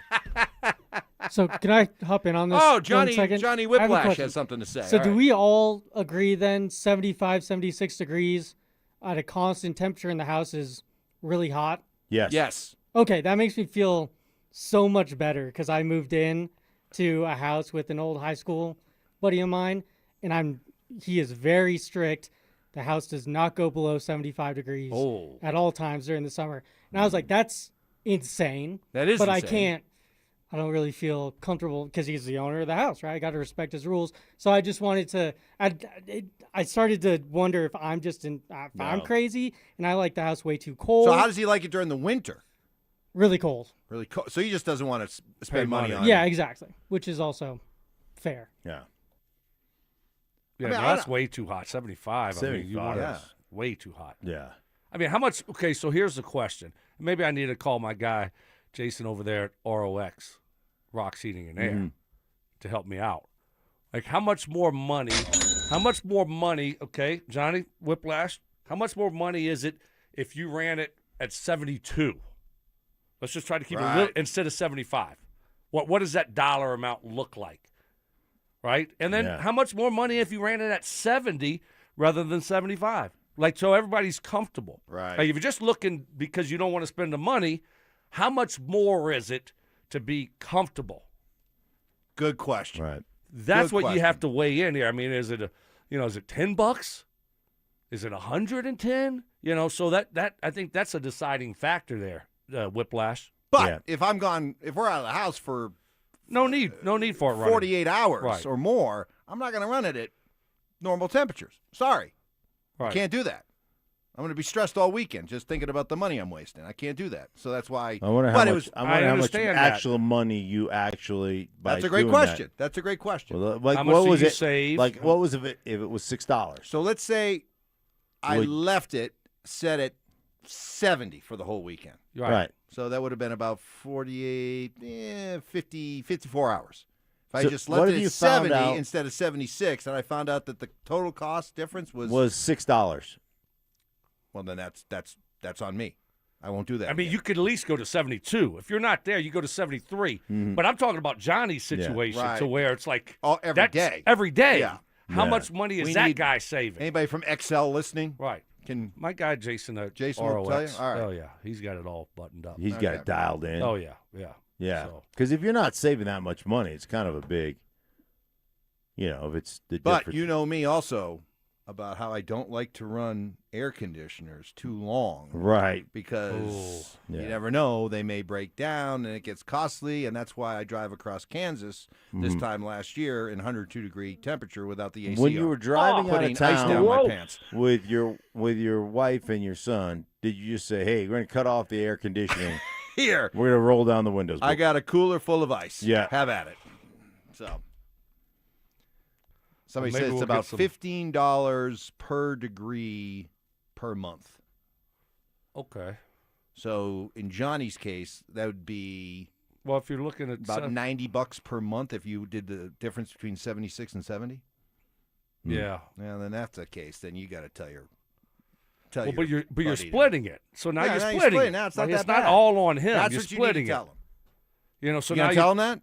So can I hop in on this? Oh, 1 Johnny second? Johnny I have a Whiplash question. has something to say. So All do right. we all agree then 75, 76 degrees at a constant temperature in the house is really hot? Yes. Yes. Okay, that makes me feel so much better because I moved in to a house with an old high school buddy of mine, and he is very strict. The house does not go below 75 degrees at all times during the summer. And I was like, that's insane. That is but insane. I don't really feel comfortable because he's the owner of the house, right? I got to respect his rules. So I just wanted to, I started to wonder if I'm I'm crazy and I like the house way too cold. So how does he like it during the winter? Really cold. Really cold. So he just doesn't want to spend money on it. Yeah, exactly. Which is also fair. Yeah. Yeah, I mean, that's way too hot. 75. 75, yeah. Way too hot. Yeah. I mean, how much? Okay, so here's the question. Maybe I need to call my guy, Jason, over there at ROX, Rocks Heating and Air, to help me out. Like, how much more money, okay, Johnny Whiplash, how much more money is it if you ran it at 72? Let's just try to keep it a little, instead of 75. What does that dollar amount look like? Right? And then how much more money if you ran it at 70 rather than 75? Like, so everybody's comfortable. Right. Like, if you're just looking because you don't want to spend the money, how much more is it to be comfortable? Good question. Right. That's what you have to weigh in here. I mean, is it is it $10? Is it 110? So that I think that's a deciding factor there, Whiplash. But if we're out of the house for no need for it running 48 hours or more, I'm not going to run it at normal temperatures. Sorry. I can't do that. I'm going to be stressed all weekend just thinking about the money I'm wasting. I can't do that. So that's why. I wonder how much actual money you actually. That's a great question. That's a great question. Well, like, how much what was you it? Save? Like, what was if it was $6? So let's say I left it set at 70 for the whole weekend. Right. So that would have been about 48, 50, 54 hours. If I So just what left if it you at found 70 out- instead of 76, and I found out that the total cost difference was $6. Well, then that's on me. I won't do that. I mean, you could at least go to 72. If you're not there, you go to 73. Mm-hmm. But I'm talking about Johnny's situation to where it's like every day. Every day. Yeah. How much money is that guy saving? Anybody from XL listening? Right. Can my guy Jason at Jason ROX, will tell you? All right. Oh yeah, he's got it all buttoned up. He's got it dialed in. Oh yeah. Yeah. So. Because if you're not saving that much money, it's kind of a big. If it's the But difference. you know me also about how I don't like to run air conditioners too long. Right. Because you never know, they may break down and it gets costly, and that's why I drive across Kansas this time last year in 102-degree temperature without the AC When you were driving out putting of town ice down my pants. with your wife and your son, did you just say, "Hey, we're going to cut off the air conditioning. Here. We're going to roll down the windows"? I got a cooler full of ice. Yeah. Have at it. So somebody Well, maybe says it's we'll about get some- $15 per degree per month. Okay. So in Johnny's case, that would be Well, if you're looking at about $90 per month if you did the difference between 76 and 70. Yeah. Yeah, then that's the case. Then you got to tell your. Well, but you're buddy to- splitting it. So now Yeah, you're now splitting it. Now it's Like, not that it's not bad. all on him. That's you're what splitting you need to tell him. it. So You now gonna tell him that?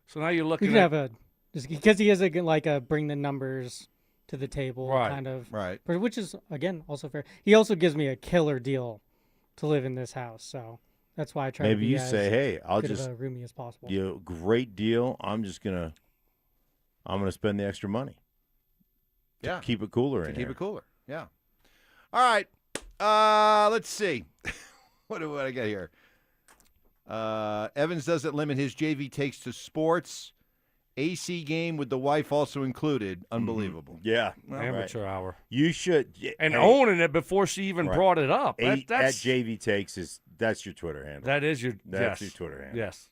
So now you're You looking can at have a just because he has a bring the numbers to the table kind of but which is again also fair. He also gives me a killer deal to live in this house, so that's why I try to Maybe be you as say, "Hey, I'll good just of a roomie as possible." great deal. I'm gonna spend the extra money. Yeah. To keep it cooler To in keep here. it cooler. Yeah. All right. Let's see. What do I got here? Evans doesn't limit his JV takes to sports. AC game with the wife also included. Unbelievable. Yeah. amateur hour. You should And owning it before she even brought it up. At That's JV Takes that's your Twitter handle. That is your That's yes. your Twitter handle. Yes.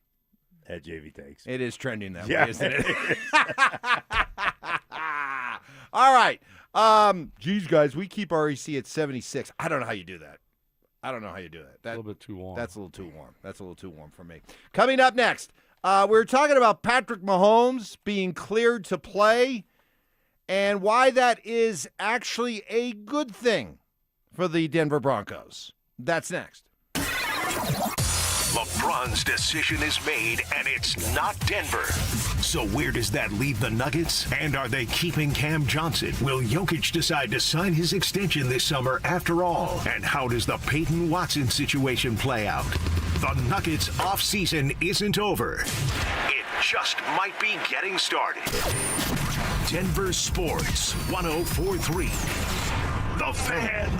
At JV Takes. It is trending that Yeah. way, isn't it? All right. Geez, guys, we keep REC at 76. I don't know how you do that. A little bit too warm. That's a little too warm. That's a little too warm for me. Coming up next, we're talking about Patrick Mahomes being cleared to play and why that is actually a good thing for the Denver Broncos. That's next. LeBron's decision is made, and it's not Denver. So where does that leave the Nuggets? And are they keeping Cam Johnson? Will Jokic decide to sign his extension this summer after all? And how does the Payton Watson situation play out? The Nuggets offseason isn't over. It just might be getting started. Denver Sports 104.3. The Fan.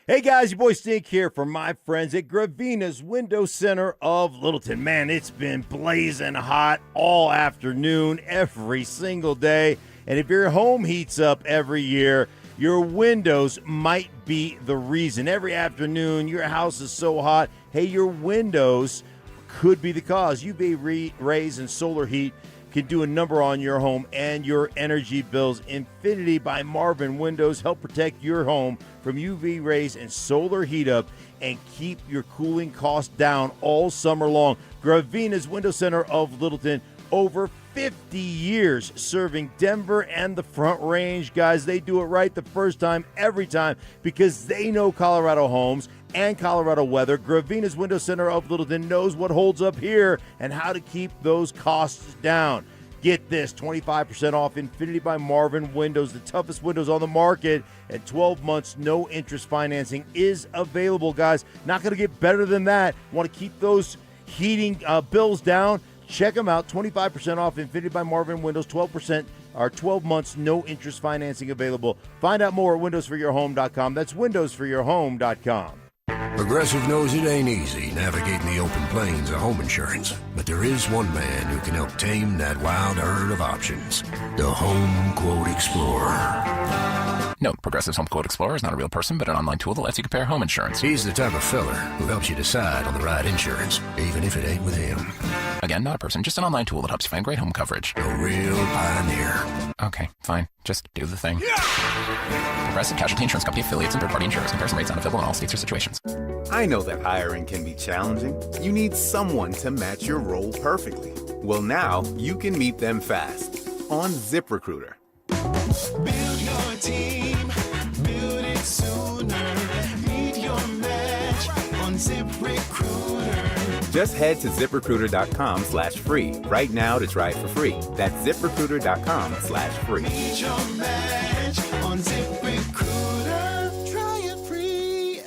Hey guys, your boy Stink here from my friends at Gravina's Window Center of Littleton. Man, it's been blazing hot all afternoon, every single day. And if your home heats up every year, your windows might be the reason. Every afternoon, your house is so hot. Hey, your windows could be the cause. UV rays and solar heat can do a number on your home and your energy bills. Infinity by Marvin Windows help protect your home from UV rays and solar heat up and keep your cooling costs down all summer long. Gravina's Window Center of Littleton, over 50 years serving Denver and the Front Range. Guys, they do it right the first time, every time, because they know Colorado homes and Colorado weather. Gravina's Window Center of Littleton knows what holds up here and how to keep those costs down. Get this, 25% off Infinity by Marvin Windows, the toughest windows on the market, and 12 months no interest financing is available, guys. Not going to get better than that. Want to keep those heating bills down? Check them out, 25% off Infinity by Marvin Windows, 12% or 12 months no interest financing available. Find out more at windowsforyourhome.com. That's windowsforyourhome.com. Progressive knows it ain't easy navigating the open plains of home insurance, but there is one man who can help tame that wild herd of options. The Home Quote Explorer. Note, Progressive's Home Quote Explorer is not a real person, but an online tool that lets you compare home insurance. He's the type of fella who helps you decide on the right insurance, even if it ain't with him. Again, not a person, just an online tool that helps you find great home coverage. A real pioneer. Okay, fine. Just do the thing. Progressive Casualty Insurance Company affiliates and third-party insurers. Comparison rates not available in all states or situations. I know that hiring can be challenging. You need someone to match your role perfectly. Well, now you can meet them fast on ZipRecruiter. Build your team, build it sooner. Meet your match on ZipRecruiter. Just head to ZipRecruiter.com/free right now to try it for free. That's ZipRecruiter.com/free. Meet your match on ZipRecruiter. Try it free.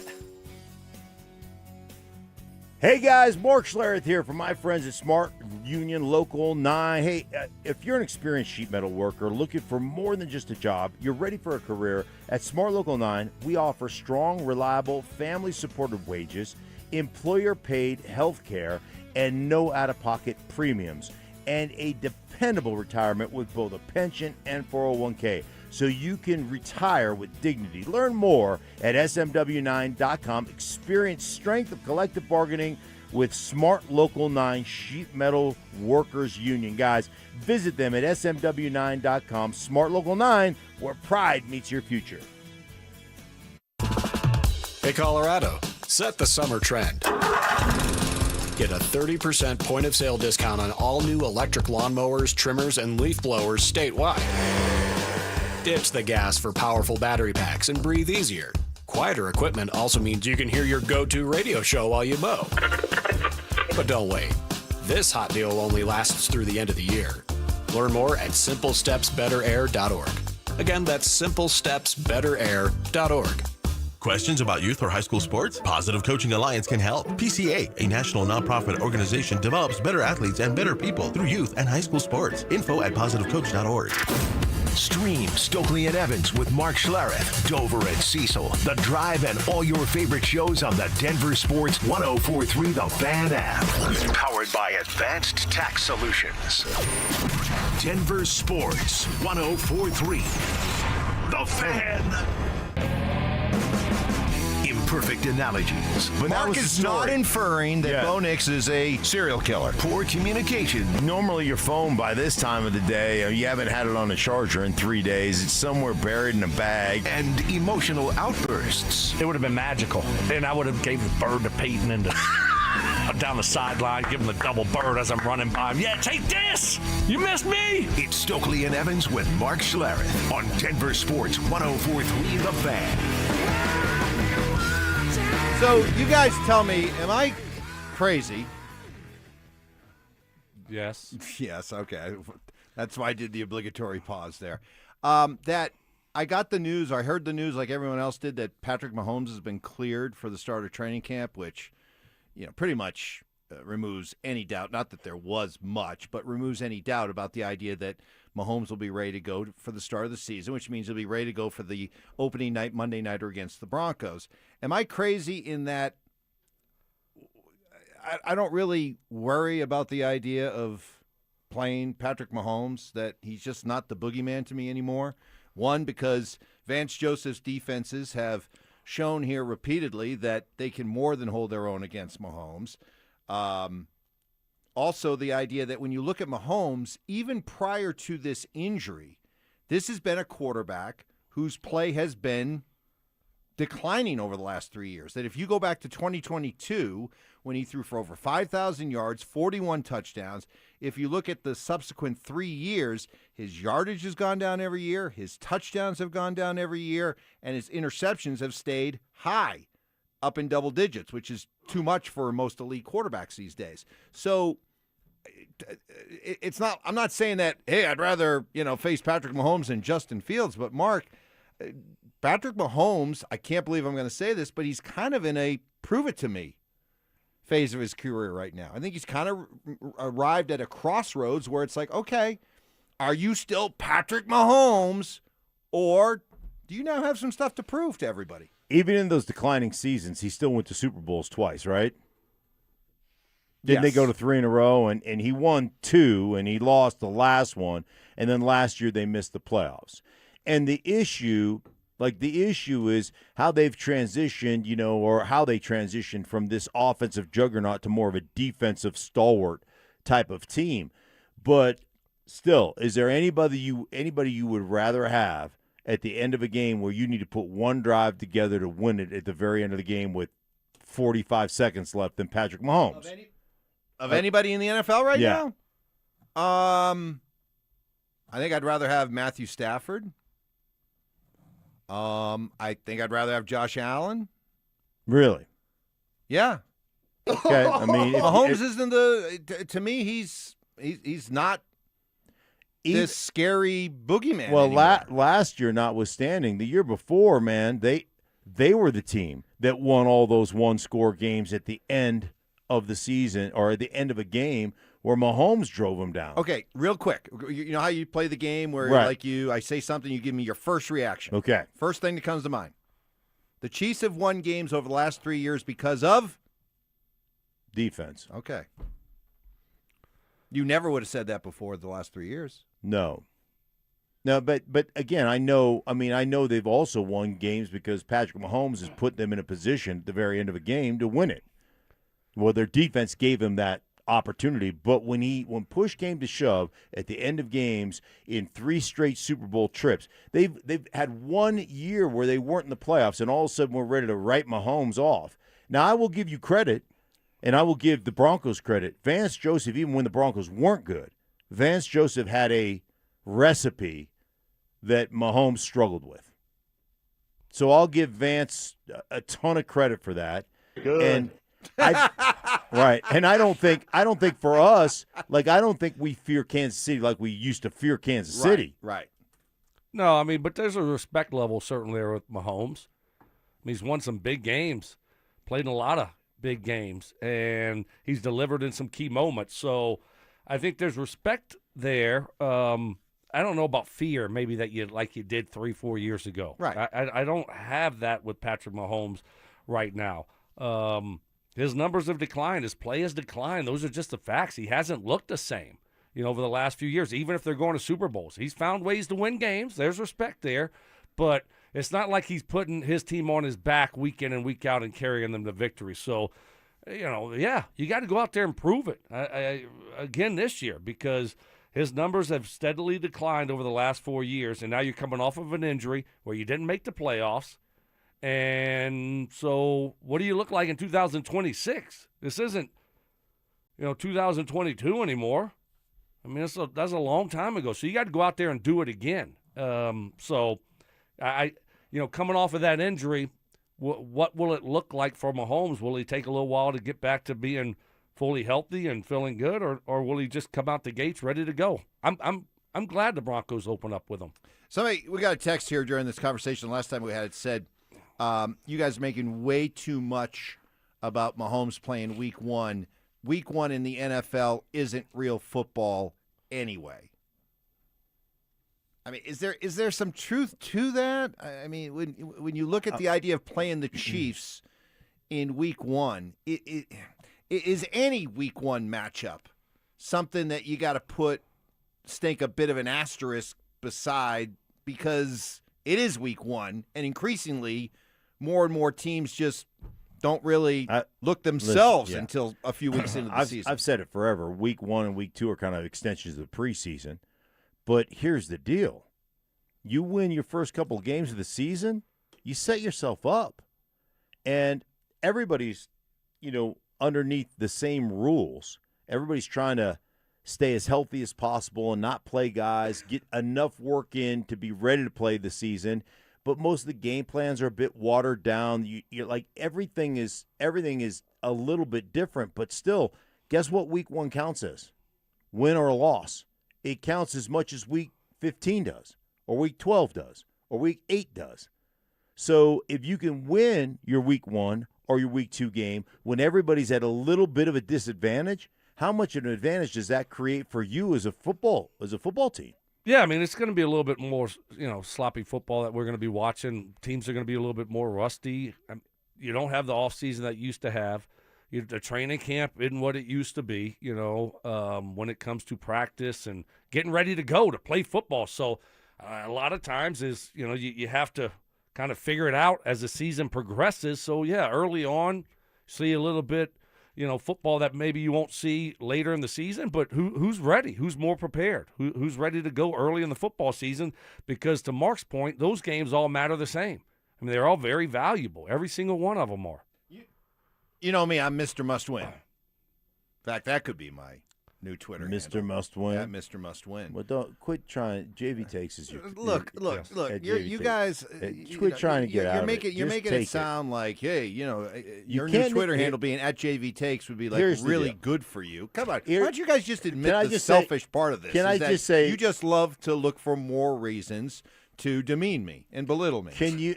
Hey guys, Mark Schlereth here from my friends at Smart Union Local 9. Hey, if you're an experienced sheet metal worker looking for more than just a job, you're ready for a career, at Smart Local 9, we offer strong, reliable, family-supported wages, employer-paid health care, and no out-of-pocket premiums, and a dependable retirement with both a pension and 401k, so you can retire with dignity. Learn more at smw9.com. Experience strength of collective bargaining with Smart Local 9 Sheet Metal Workers Union. Guys, visit them at smw9.com. Smart Local 9, where pride meets your future. Hey, Colorado, set the summer trend. Get a 30% point-of-sale discount on all new electric lawnmowers, trimmers, and leaf blowers statewide. Ditch the gas for powerful battery packs and breathe easier. Quieter equipment also means you can hear your go-to radio show while you mow. But don't wait. This hot deal only lasts through the end of the year. Learn more at simplestepsbetterair.org. Again, that's simplestepsbetterair.org. Questions about youth or high school sports? Positive Coaching Alliance can help. PCA, a national nonprofit organization, develops better athletes and better people through youth and high school sports. Info at positivecoach.org. Stream Stokley and Evans with Mark Schlereth, Dover and Cecil, The Drive, and all your favorite shows on the Denver Sports 104.3 The Fan app. Powered by Advanced Tax Solutions. Denver Sports 104.3 The Fan. Imperfect analogies. But Mark is not inferring that Bo Nix is a serial killer. Poor communication. Normally your phone by this time of the day, you haven't had it on a charger in 3 days. It's somewhere buried in a bag. And emotional outbursts. It would have been magical. And I would have gave the bird to Payton and down the sideline, give him the double bird as I'm running by him. Yeah, take this! You missed me! It's Stokley and Evans with Mark Schlereth on Denver Sports 104.3 The Fan. So you guys tell me, am I crazy? Yes. Yes, okay. That's why I did the obligatory pause there. That I got the news, I heard the news like everyone else did, that Patrick Mahomes has been cleared for the start of training camp, which pretty much removes any doubt, not that there was much, but removes any doubt about the idea that Mahomes will be ready to go for the start of the season, which means he'll be ready to go for the opening night, Monday nighter against the Broncos. Am I crazy in that I don't really worry about the idea of playing Patrick Mahomes, that he's just not the boogeyman to me anymore? One, because Vance Joseph's defenses have shown here repeatedly that they can more than hold their own against Mahomes. Also, the idea that when you look at Mahomes, even prior to this injury, this has been a quarterback whose play has been declining over the last 3 years. That if you go back to 2022, when he threw for over 5,000 yards, 41 touchdowns, if you look at the subsequent 3 years, his yardage has gone down every year, his touchdowns have gone down every year, and his interceptions have stayed high, up in double digits, which is too much for most elite quarterbacks these days. So it's not, I'm not saying that, hey, I'd rather, face Patrick Mahomes than Justin Fields, but Mark, Patrick Mahomes, I can't believe I'm going to say this, but he's kind of in a prove it to me phase of his career right now. I think he's kind of arrived at a crossroads where it's like, okay, are you still Patrick Mahomes, or do you now have some stuff to prove to everybody? Even in those declining seasons, he still went to Super Bowls twice, right? Didn't Yes. they go to 3 in a row? And he won 2, and he lost the last one. And then last year they missed the playoffs. And the issue is how they've transitioned, or how they transitioned from this offensive juggernaut to more of a defensive stalwart type of team. But still, is there anybody you would rather have at the end of a game where you need to put one drive together to win it at the very end of the game with 45 seconds left than Patrick Mahomes? Of anybody in the NFL right Yeah. now? I think I'd rather have Matthew Stafford. I think I'd rather have Josh Allen. Really? Yeah. Okay. I mean, Mahomes isn't to me, he's not this scary boogeyman. Well, anymore. last year, notwithstanding, the year before, man, they were the team that won all those one-score games at the end of the season or at the end of a game where Mahomes drove them down. Okay, real quick. You know how you play the game where Right. I say something, you give me your first reaction. Okay. First thing that comes to mind. The Chiefs have won games over the last 3 years because of defense. Okay. You never would have said that before the last 3 years. No, but again, I know they've also won games because Patrick Mahomes has put them in a position at the very end of a game to win it. Well, their defense gave them that opportunity, but when push came to shove at the end of games in 3 straight Super Bowl trips, they've had 1 year where they weren't in the playoffs, and all of a sudden we're ready to write Mahomes off. Now, I will give you credit, and I will give the Broncos credit. Vance Joseph, even when the Broncos weren't good, Vance Joseph had a recipe that Mahomes struggled with. So I'll give Vance a ton of credit for that. Good. And right. And I don't think for us, I don't think we fear Kansas City like we used to fear Kansas City. Right. No, I mean, but there's a respect level certainly there with Mahomes. I mean, he's won some big games, played in a lot of big games, and he's delivered in some key moments. So I think there's respect there. I don't know about fear, maybe that you did 3-4 years ago. Right. I don't have that with Patrick Mahomes right now. His numbers have declined. His play has declined. Those are just the facts. He hasn't looked the same, over the last few years, even if they're going to Super Bowls. He's found ways to win games. There's respect there. But it's not like he's putting his team on his back week in and week out and carrying them to victory. So, you got to go out there and prove it again this year, because his numbers have steadily declined over the last 4 years, and now you're coming off of an injury where you didn't make the playoffs. And so what do you look like in 2026? This isn't, 2022 anymore. I mean, that's a long time ago. So you got to go out there and do it again. So coming off of that injury, what will it look like for Mahomes? Will he take a little while to get back to being fully healthy and feeling good, or will he just come out the gates ready to go? I'm glad the Broncos open up with him. We got a text here during this conversation. Last time we had it said, you guys are making way too much about Mahomes playing week one. Week one in the NFL isn't real football anyway. I mean, is there some truth to that? I mean, when you look at the idea of playing the Chiefs in week one, is any week one matchup something that you got to stake a bit of an asterisk beside because it is week one, and increasingly more and more teams just don't really look themselves until a few weeks into the season. I've said it forever. Week 1 and week 2 are kind of extensions of the preseason. But here's the deal. You win your first couple of games of the season, you set yourself up. And everybody's, underneath the same rules. Everybody's trying to stay as healthy as possible and not play guys, get enough work in to be ready to play the season. But most of the game plans are a bit watered down. You're like everything is a little bit different, but still, guess what week 1 counts as? Win or a loss. It counts as much as week 15 does, or week 12 does, or week 8 does. So if you can win your week 1 or your week 2 game when everybody's at a little bit of a disadvantage, how much of an advantage does that create for you as a football team? Yeah, I mean, it's going to be a little bit more, sloppy football that we're going to be watching. Teams are going to be a little bit more rusty. You don't have the offseason that you used to have. The training camp isn't what it used to be, when it comes to practice and getting ready to go to play football. So a lot of times is, you have to kind of figure it out as the season progresses. So, yeah, early on, see a little bit, football that maybe you won't see later in the season, but who's ready? Who's more prepared? Who's ready to go early in the football season? Because to Mark's point, those games all matter the same. I mean, they're all very valuable. Every single one of them are. You know me, I'm Mr. Must Win. In fact, that could be my new Twitter Mr. handle. Must Win. Yeah, Mr. Must Win. Well, don't quit trying. JV Takes is your look. You guys, quit trying to get out. You're making it sound like, hey, your new Twitter handle being at JV Takes would be like really good for you. Come on, why don't you guys just admit the selfish part of this? Can I just say you just love to look for more reasons to demean me and belittle me? Can you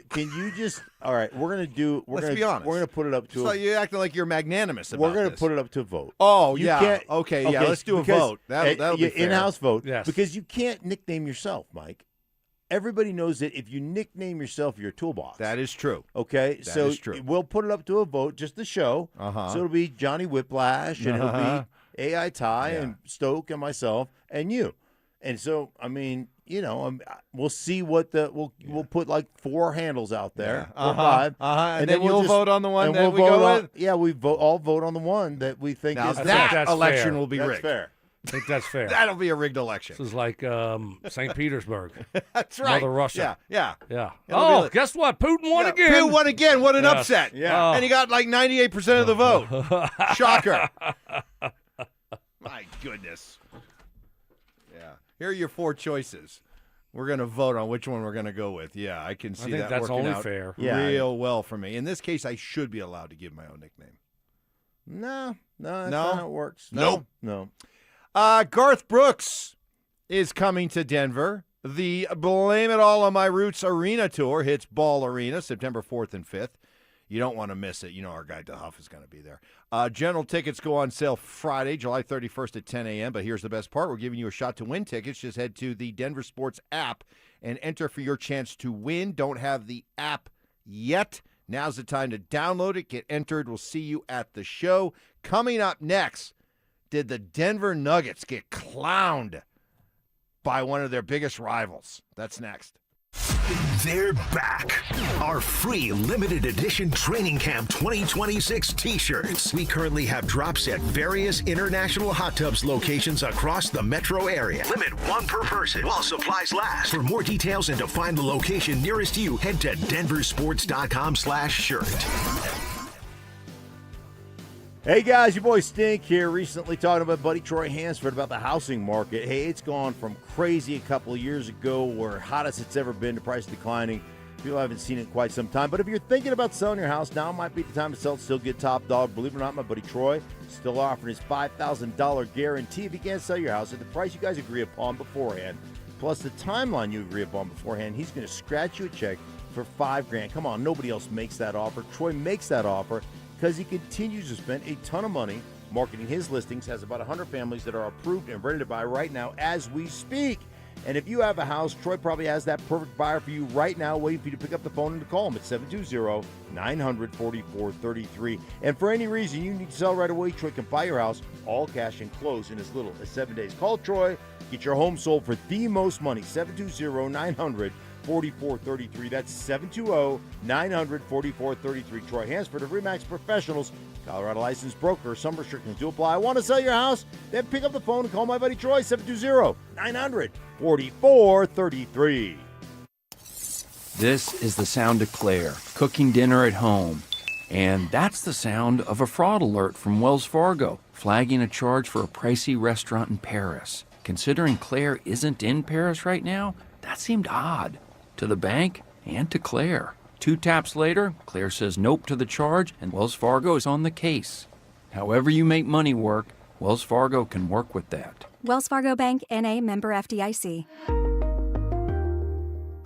just? All right, let's be honest. We're gonna put it up to. You're acting like you're magnanimous about We're gonna put it up to a vote. Oh yeah. Okay. Yeah. Let's do a vote. That'll be fair. In-house vote. Yes. Because you can't nickname yourself, Mike. Everybody knows that if you nickname yourself, you're a toolbox. That is true. Okay. That is true. We'll put it up to a vote, just the show. So it'll be Johnny Whiplash, and it'll be AI Ty and Stoke and myself and you. And so, I mean, we'll see what we'll put like 4 handles out there, or 5, and then you'll vote on the one that we go with. Yeah, we all vote on the one that we think now is that election will be rigged. That's fair. I think that's fair. That'll be a rigged election. This is like St. Petersburg. That's right. Mother Russia. Yeah. Oh, guess what? Putin won again. Putin won again. What an upset. Yeah. And he got like 98% of the vote. Shocker. My goodness. Yeah. Here are your 4 choices. We're going to vote on which one we're going to go with. Yeah, I can see that that's working only out fair. real well for me. In this case, I should be allowed to give my own nickname. No, that's not how it works. Nope. No. Garth Brooks is coming to Denver. The Blame It All on My Roots Arena Tour hits Ball Arena September 4th and 5th. You don't want to miss it. Our guy DeHuff is going to be there. General tickets go on sale Friday, July 31st at 10 a.m. But here's the best part. We're giving you a shot to win tickets. Just head to the DenverSports app and enter for your chance to win. Don't have the app yet. Now's the time to download it, get entered. We'll see you at the show. Coming up next, did the Denver Nuggets get clowned by one of their biggest rivals? That's next. They're back. Our free limited edition Training Camp 2026 t-shirts. We currently have drops at various international hot tubs locations across the metro area. Limit 1 per person while supplies last. For more details and to find the location nearest you, head to DenverSports.com/shirt. Hey guys, your boy Stink here. Recently talking about Buddy Troy Hansford about the housing market. Hey, it's gone from crazy a couple of years ago where hottest it's ever been to price declining. People haven't seen it in quite some time. But if you're thinking about selling your house, now might be the time to sell it. Still get top dog. Believe it or not, my buddy Troy still offering his $5,000 guarantee if you can't sell your house at the price you guys agree upon beforehand, plus the timeline you agree upon beforehand. He's going to scratch you a check for $5,000. Come on, nobody else makes that offer. Troy makes that offer. because he continues to spend a ton of money marketing his listings, has about 100 families that are approved and ready to buy right now as we speak. And if you have a house, Troy probably has that perfect buyer for you right now, waiting for you to pick up the phone and to call him at 720-900-4433. And for any reason you need to sell right away, Troy can buy your house, all cash, and close in as little as 7 days. Call Troy, get your home sold for the most money, 720-900-4433. That's 720-900-4433. Troy Hansford of RE/MAX Professionals, Colorado licensed broker. Some restrictions do apply. Want to sell your house? Then pick up the phone and call my buddy Troy, 720-900-4433. This is the sound of Claire, cooking dinner at home. And that's the sound of a fraud alert from Wells Fargo, flagging a charge for a pricey restaurant in Paris. Considering Claire isn't in Paris right now, that seemed odd to the bank and to Claire. 2 taps later, Claire says nope to the charge, and Wells Fargo is on the case. However you make money work, Wells Fargo can work with that. Wells Fargo Bank, N.A., member FDIC.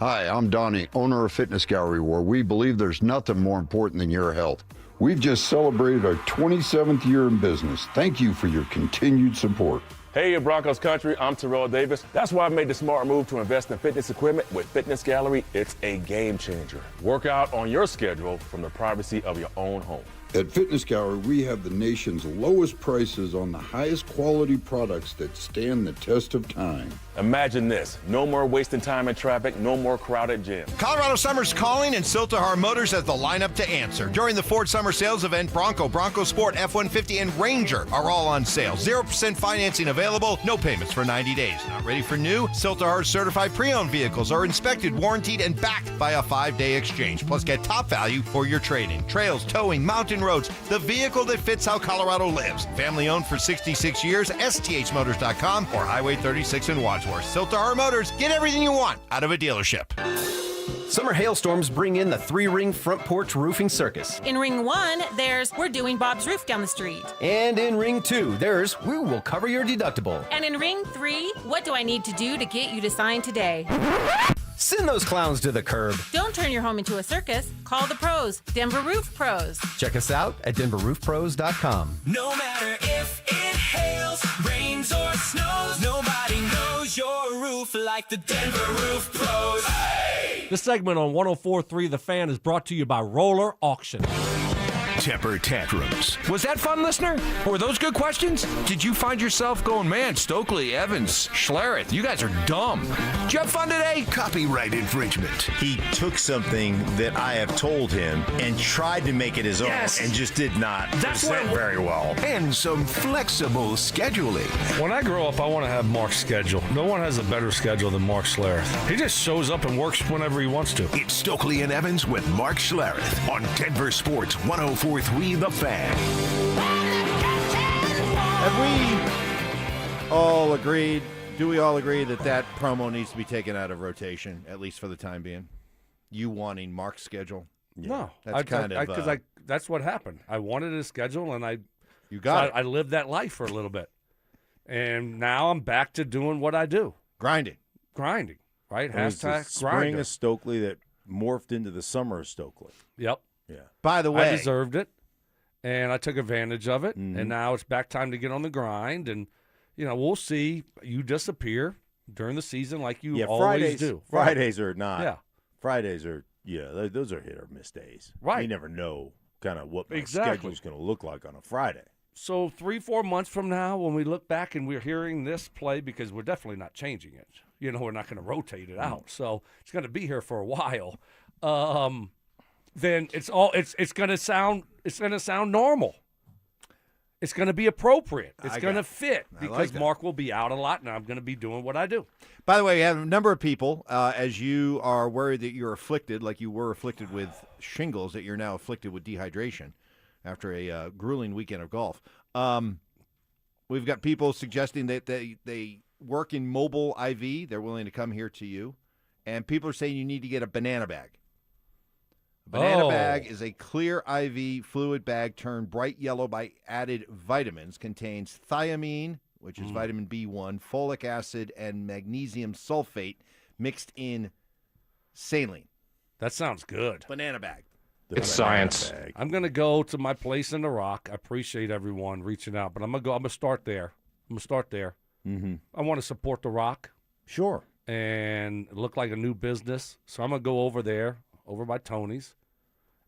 Hi, I'm Donnie, owner of Fitness Gallery, where we believe there's nothing more important than your health. We've just celebrated our 27th year in business. Thank you for your continued support. Hey, Broncos country, I'm Terrell Davis. That's why I made the smart move to invest in fitness equipment with Fitness Gallery. It's a game changer. Work out on your schedule from the privacy of your own home. At Fitness Gallery, we have the nation's lowest prices on the highest quality products that stand the test of time. Imagine this. No more wasting time in traffic, no more crowded gyms. Colorado Summer's calling, and Siltahar Motors has the lineup to answer. During the Ford Summer Sales Event, Bronco Sport, F-150, and Ranger are all on sale. 0% financing available, no payments for 90 days. Not ready for new? Siltahar's certified pre-owned vehicles are inspected, warranted, and backed by a 5-day exchange. Plus, get top value for your trade-in. Trails, towing, mountain roads, the vehicle that fits how Colorado lives. Family owned for 66 years, sthmotors.com or Highway 36 in Wadsworth. Siltahar Motors, get everything you want out of a dealership. Summer hailstorms bring in the 3-ring front porch roofing circus. In ring 1, there's We're Doing Bob's Roof down the street. And in ring 2, there's We Will Cover Your Deductible. And in ring 3, What Do I Need to Do to Get You to Sign Today? Send those clowns to the curb. Don't turn your home into a circus. Call the pros, Denver Roof Pros. Check us out at DenverRoofPros.com. No matter if it hails, rains, or snows, nobody knows your roof like the Denver Roof Pros. Hey! This segment on 104.3 The Fan is brought to you by Roller Auction. Temper tantrums. Was that fun, listener? Were those good questions? Did you find yourself going, man, Stokley, Evans, Schlereth, you guys are dumb? Did you have fun today? Copyright infringement. He took something that I have told him and tried to make it his own and just did not present very well. And some flexible scheduling. When I grow up, I want to have Mark's schedule. No one has a better schedule than Mark Schlereth. He just shows up and works whenever he wants to. It's Stokley and Evans with Mark Schlereth on Denver Sports 104.3 The Fan. Have we all agreed, do we all agree that promo needs to be taken out of rotation, at least for the time being? You wanting Mark's schedule? Yeah. No. That's that's what happened. I wanted a schedule, and I lived that life for a little bit. And now I'm back to doing what I do. Grinding, right? Hashtag spring grinder. of Stokley that morphed into the summer of Stokley. Yep. Yeah. By the way, I deserved it, and I took advantage of it, and now it's back time to get on the grind. And we'll see. You disappear during the season like you always do. Fridays are not. Yeah. Fridays are those are hit or miss days. Right. You never know kind of what my schedule's going to look like on a Friday. So 3-4 months from now, when we look back and we're hearing this play, because we're definitely not changing it. We're not going to rotate it out, so it's going to be here for a while. Then it's going to sound normal. It's going to be appropriate. It's going to fit because Mark will be out a lot, and I'm going to be doing what I do. By the way, we have a number of people, as you are worried that you're afflicted, like you were afflicted with shingles, that you're now afflicted with dehydration after a grueling weekend of golf. We've got people suggesting that they work in mobile IV. They're willing to come here to you. And people are saying you need to get a banana bag. A banana bag is a clear IV fluid bag turned bright yellow by added vitamins. Contains thiamine, which is vitamin B1, folic acid, and magnesium sulfate mixed in saline. That sounds good. Banana bag. It's science. I'm going to go to my place in the Rock. I appreciate everyone reaching out, but I'm going to start there. Mm-hmm. I want to support the Rock. Sure. And it looked like a new business. So I'm going to go over there, over by Tony's,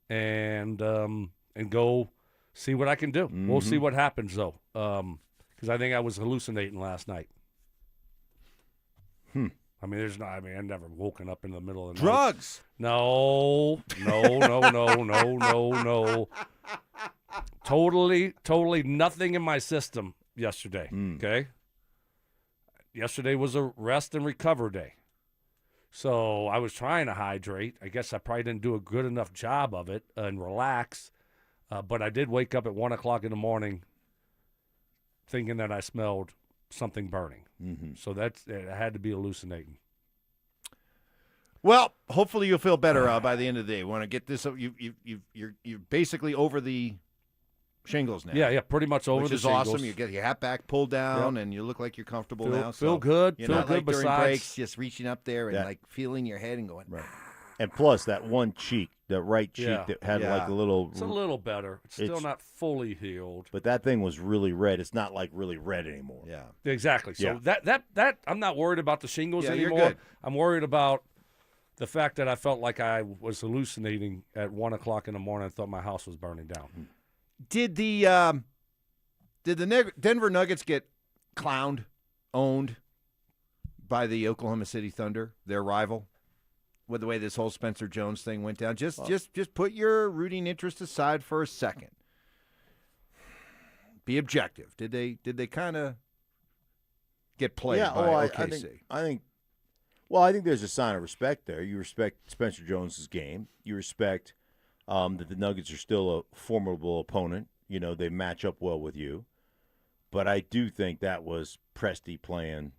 and go see what I can do. We'll see what happens, though, because I think I was hallucinating last night. I mean, I've never woken up in the middle of the night. Drugs. No. Totally nothing in my system yesterday, okay? Yesterday was a rest and recover day. So I was trying to hydrate. I guess I probably didn't do a good enough job of it and relax. But I did wake up at 1 o'clock in the morning thinking that I smelled something burning. So it had to be hallucinating. Well, hopefully you'll feel better by the end of the day. Want to get this? You're basically over the shingles now. Yeah, pretty much over which the is shingles. awesome. You get your hat back pulled down, and you look like you're comfortable now. Feel good. You're Feel not good. like during Besides, breaks, just reaching up there and Yeah. like feeling your head and going. Right. And plus that one cheek, that right cheek Yeah. that had Yeah. like a little. it's a little better. It's still not fully healed. But that thing was really red. It's not like really red anymore. Yeah. Exactly. So Yeah. that I'm not worried about the shingles Yeah, you're anymore. good. I'm worried about the fact that I felt like I was hallucinating at 1 o'clock in the morning. I thought my house was burning down. Did the Denver Nuggets get owned by the Oklahoma City Thunder, their rival, with the way this whole Spencer Jones thing went down? Just put your rooting interest aside for a second. Be objective. Did they kind of get played by OKC? I think there's a sign of respect there. You respect Spencer Jones's game. You respect that the Nuggets are still a formidable opponent. You know, they match up well with you. But I do think that was Presti playing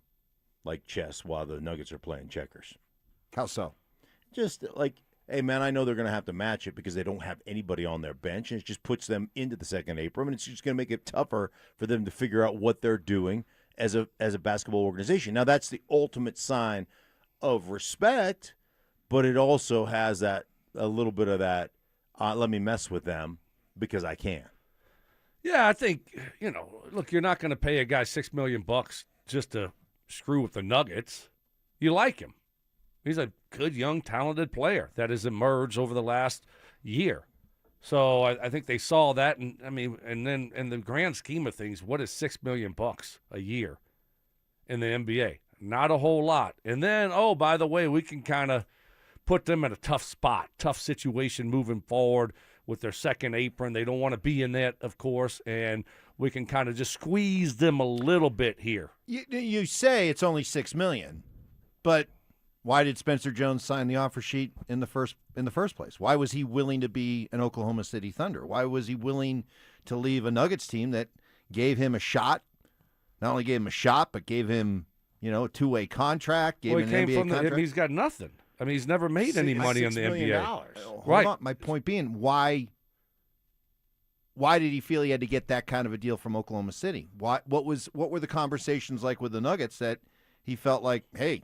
like chess while the Nuggets are playing checkers. How so? Just like, hey, man, I know they're going to have to match it because they don't have anybody on their bench, and it just puts them into the second apron, and it's just going to make it tougher for them to figure out what they're doing as a basketball organization. Now, that's the ultimate sign of respect, but it also has that a little bit of that, let me mess with them because I can. Yeah, I think, look, you're not going to pay a guy $6 million just to screw with the Nuggets. You like him. He's a good, young, talented player that has emerged over the last year. So I think they saw that, and then in the grand scheme of things, what is $6 million a year in the NBA? Not a whole lot. And then, by the way, we can kind of put them in a tough spot, tough situation moving forward with their second apron. They don't want to be in that, of course, and we can kind of just squeeze them a little bit here. You say it's only $6 million, but why did Spencer Jones sign the offer sheet in the first place? Why was he willing to be an Oklahoma City Thunder? Why was he willing to leave a Nuggets team that gave him a shot? Not only gave him a shot, but gave him, a two-way contract, gave him an NBA contract. He's got nothing. I mean, he's never made any money in the NBA. Hold Right. on. My point being, why did he feel he had to get that kind of a deal from Oklahoma City? What were the conversations like with the Nuggets that he felt like, hey,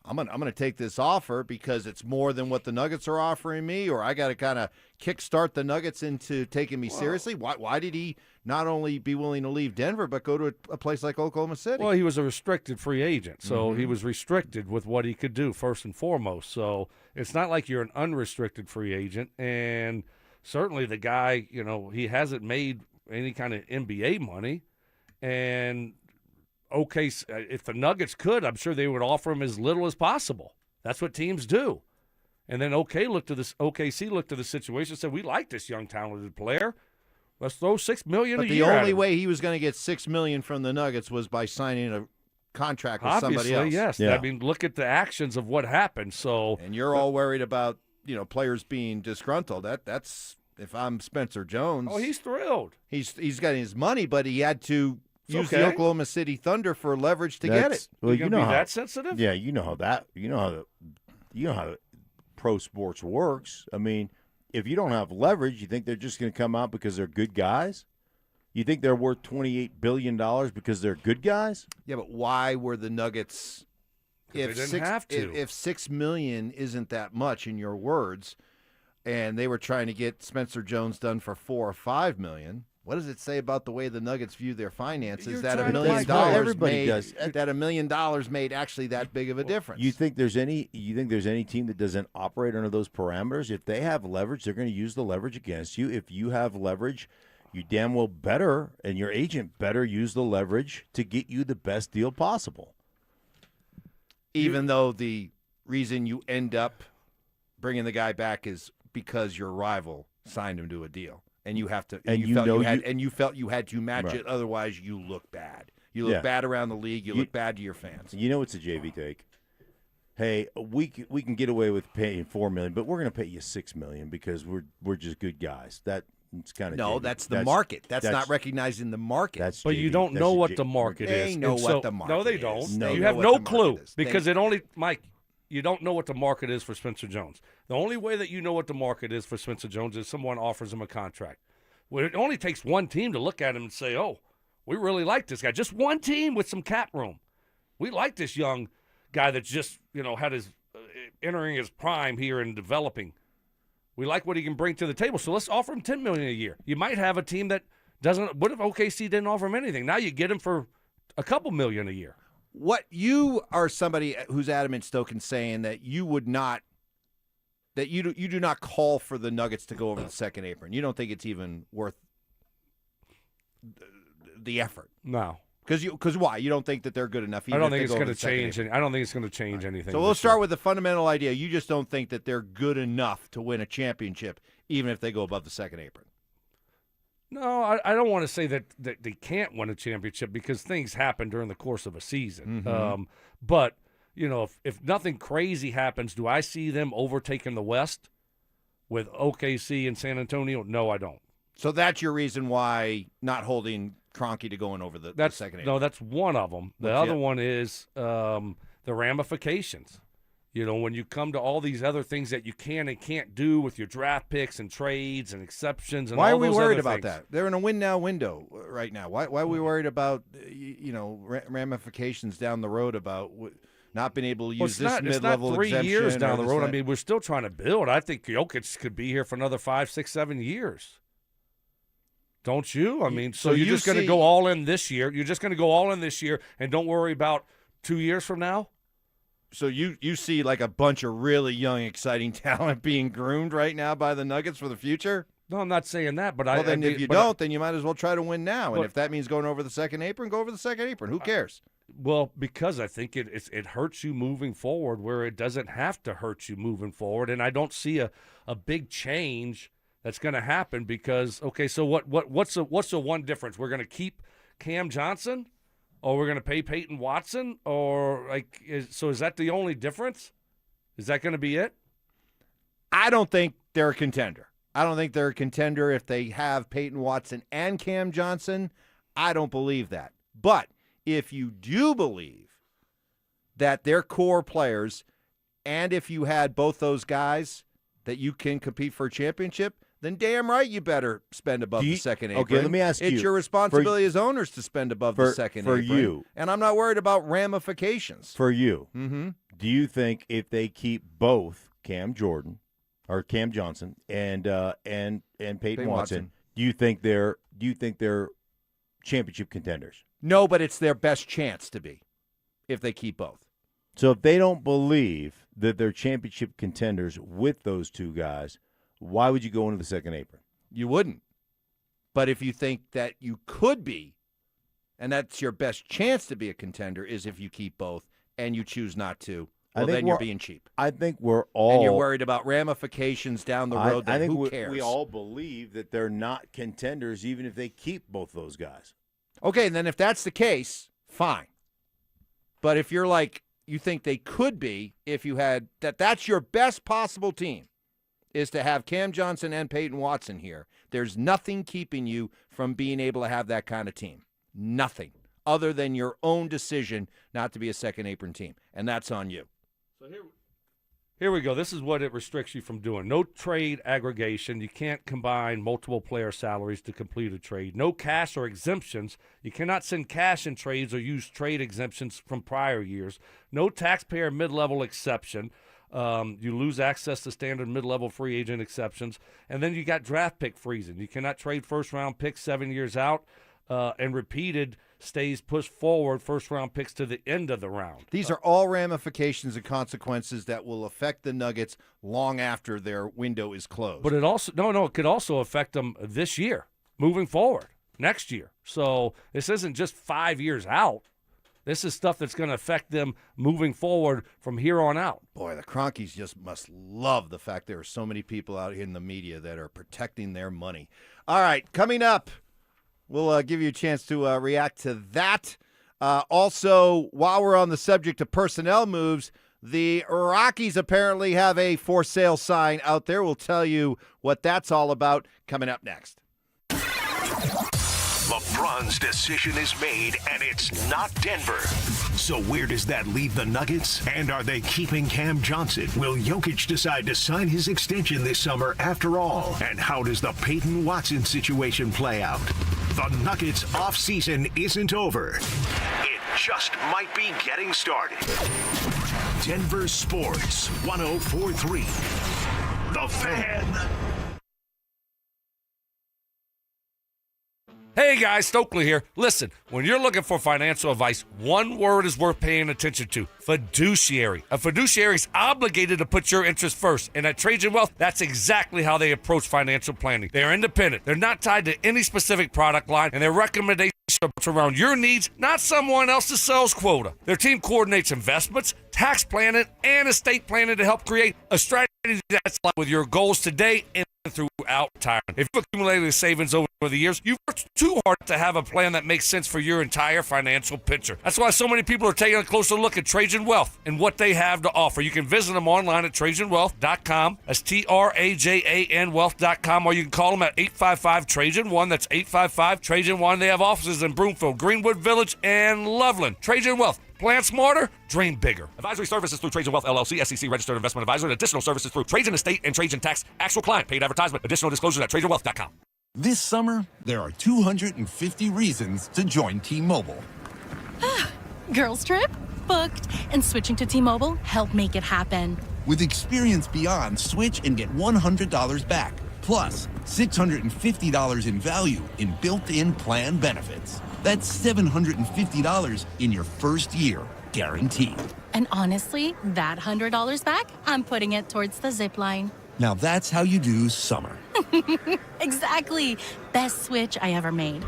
I'm gonna take this offer because it's more than what the Nuggets are offering me, or I got to kind of kickstart the Nuggets into taking me seriously? Why did he not only be willing to leave Denver but go to a place like Oklahoma City? Well, he was a restricted free agent, so he was restricted with what he could do first and foremost. So it's not like you're an unrestricted free agent, and certainly the guy, he hasn't made any kind of NBA money, and okay, if the Nuggets could, I'm sure they would offer him as little as possible. That's what teams do. And then OKC looked at the situation and said, we like this young, talented player. Let's throw $6 million a year But the at only him. way he was going to get $6 million from the Nuggets was by signing a contract with somebody else. Yes. Yeah. I mean, look at the actions of what happened. So, and you're all worried about players being disgruntled. That's if I'm Spencer Jones. Oh, he's thrilled. He's getting his money, but he had to use okay. the Oklahoma City Thunder for leverage to get it. Well, you know how that sensitive? Yeah, you know how pro sports works. I mean, if you don't have leverage, you think they're just going to come out because they're good guys? You think they're worth $28 billion because they're good guys? Yeah, but why were the Nuggets? They didn't have to. If $6 million isn't that much in your words, and they were trying to get Spencer Jones done for $4 or $5 million. What does it say about the way the Nuggets view their finances that $1 million $1 million made actually that big of a difference? You think there's any team that doesn't operate under those parameters? If they have leverage, they're going to use the leverage against you. If you have leverage, you damn well better, and your agent better use the leverage to get you the best deal possible. Even though the reason you end up bringing the guy back is because your rival signed him to a deal. And you have to, and you felt you had to match it. Otherwise, you look bad. You look bad around the league. You look bad to your fans. You know, it's a JV take. Hey, we can get away with paying $4 million, but we're going to pay you $6 million because we're just good guys. It's kind of no. JV. That's the market. That's not recognizing the market. But you don't know what the market is. They know what the market is. No, they don't. No, you have no clue because Mike. You don't know what the market is for Spencer Jones. The only way that you know what the market is for Spencer Jones is someone offers him a contract. Well, it only takes one team to look at him and say, oh, we really like this guy. Just one team with some cap room. We like this young guy that's just, had his entering his prime here and developing. We like what he can bring to the table. So let's offer him $10 million a year. You might have a team that doesn't. What if OKC didn't offer him anything? Now you get him for a couple million a year. What you are somebody who's adamant, Stoken, saying that you would not, that you do not call for the Nuggets to go over the second apron. You don't think it's even worth the effort. No, because why? You don't think that they're good enough. I don't think it's going to change. I don't think it's going to change anything. So we'll start with the fundamental idea. You just don't think that they're good enough to win a championship, even if they go above the second apron. No, I don't want to say that they can't win a championship because things happen during the course of a season. Mm-hmm. But, if nothing crazy happens, do I see them overtaking the West with OKC and San Antonio? No, I don't. So that's your reason why not holding Kroenke to going over the second apron? No, that's one of them. The other one is the ramifications. When you come to all these other things that you can and can't do with your draft picks and trades and exceptions and why all are we those worried other about things. that? They're in a win-now window right now. Why are we worried about ramifications down the road about not being able to use this mid-level exemption? It's not 3 years down the road. I mean, we're still trying to build. I think Jokic could be here for another 5, 6, 7 years. Don't you? I mean, so you're just going to go all in this year. You're just going to go all in this year and don't worry about 2 years from now? So you see like a bunch of really young, exciting talent being groomed right now by the Nuggets for the future? No, I'm not saying that. But if you don't, then you might as well try to win now. And if that means going over the second apron, go over the second apron. Who cares? Well, because I think it hurts you moving forward where it doesn't have to hurt you moving forward. And I don't see a big change that's going to happen because, okay, so what's the one difference? We're going to keep Cam Johnson? Or we're going to pay Payton Watson? Or is that the only difference? Is that going to be it? I don't think they're a contender. I don't think they're a contender if they have Payton Watson and Cam Johnson. I don't believe that. But if you do believe that they're core players, and if you had both those guys that you can compete for a championship, then damn right you better spend above the second apron. Okay, let me ask you. It's your responsibility as owners to spend above the second apron. For you. And I'm not worried about ramifications. For you. Mm-hmm. Do you think if they keep both Cam Johnson and Payton Watson, do you think they're championship contenders? No, but it's their best chance to be if they keep both. So if they don't believe that they're championship contenders with those two guys, why would you go into the second apron? You wouldn't. But if you think that you could be, and that's your best chance to be a contender, is if you keep both and you choose not to, well, then you're being cheap. I think we're all... And you're worried about ramifications down the road. I think who cares? We all believe that they're not contenders even if they keep both those guys. Okay, and then if that's the case, fine. But if you're like, you think they could be, if you had... That's your best possible team, is to have Cam Johnson and Payton Watson here. There's nothing keeping you from being able to have that kind of team. Nothing. Other than your own decision not to be a second apron team. And that's on you. So here we go. This is what it restricts you from doing. No trade aggregation. You can't combine multiple player salaries to complete a trade. No cash or exemptions. You cannot send cash in trades or use trade exemptions from prior years. No taxpayer mid-level exception. You lose access to standard mid-level free agent exceptions. And then you got draft pick freezing. You cannot trade first-round picks 7 years out, and repeated stays pushed forward first-round picks to the end of the round. These are all ramifications and consequences that will affect the Nuggets long after their window is closed. But it could also affect them this year, moving forward, next year. So this isn't just 5 years out. This is stuff that's going to affect them moving forward from here on out. Boy, the Cronkies just must love the fact there are so many people out here in the media that are protecting their money. All right, coming up, we'll give you a chance to react to that. Also, while we're on the subject of personnel moves, the Rockies apparently have a for sale sign out there. We'll tell you what that's all about coming up next. LeBron's decision is made, and it's not Denver. So where does that leave the Nuggets? And are they keeping Cam Johnson? Will Jokic decide to sign his extension this summer after all? And how does the Payton Watson situation play out? The Nuggets offseason isn't over. It just might be getting started. Denver Sports 104.3. The Fan. Hey guys, Stokley here. Listen, when you're looking for financial advice, one word is worth paying attention to: fiduciary. A fiduciary is obligated to put your interest first. And at Trajan Wealth, that's exactly how they approach financial planning. They're independent. They're not tied to any specific product line, and their recommendations are around your needs, not someone else's sales quota. Their team coordinates investments, tax planning, and estate planning to help create a strategy that's aligned with your goals today and throughout retirement. If you've accumulated savings over the years, you've worked too hard to have a plan that makes sense for your entire financial picture. That's why so many people are taking a closer look at Trajan Wealth and what they have to offer. You can visit them online at TrajanWealth.com. That's TRAJAN Wealth.com, or you can call them at 855-TRAJAN-1. That's 855-TRAJAN-1. They have offices in Broomfield, Greenwood Village, and Loveland. Trajan Wealth. Plan smarter, dream bigger. Advisory services through Trajan Wealth, LLC, SEC registered investment advisor, and additional services through Trajan Estate and Trajan Tax. Actual client, paid advertisement. Additional disclosures at TrajanWealth.com. This summer, there are 250 reasons to join T-Mobile. Girls trip? Booked. And switching to T-Mobile helped make it happen. With Experience Beyond, switch and get $100 back. Plus, $650 in value in built-in plan benefits. That's $750 in your first year, guaranteed. And honestly, that $100 back, I'm putting it towards the zip line. Now that's how you do summer. Exactly. Best switch I ever made.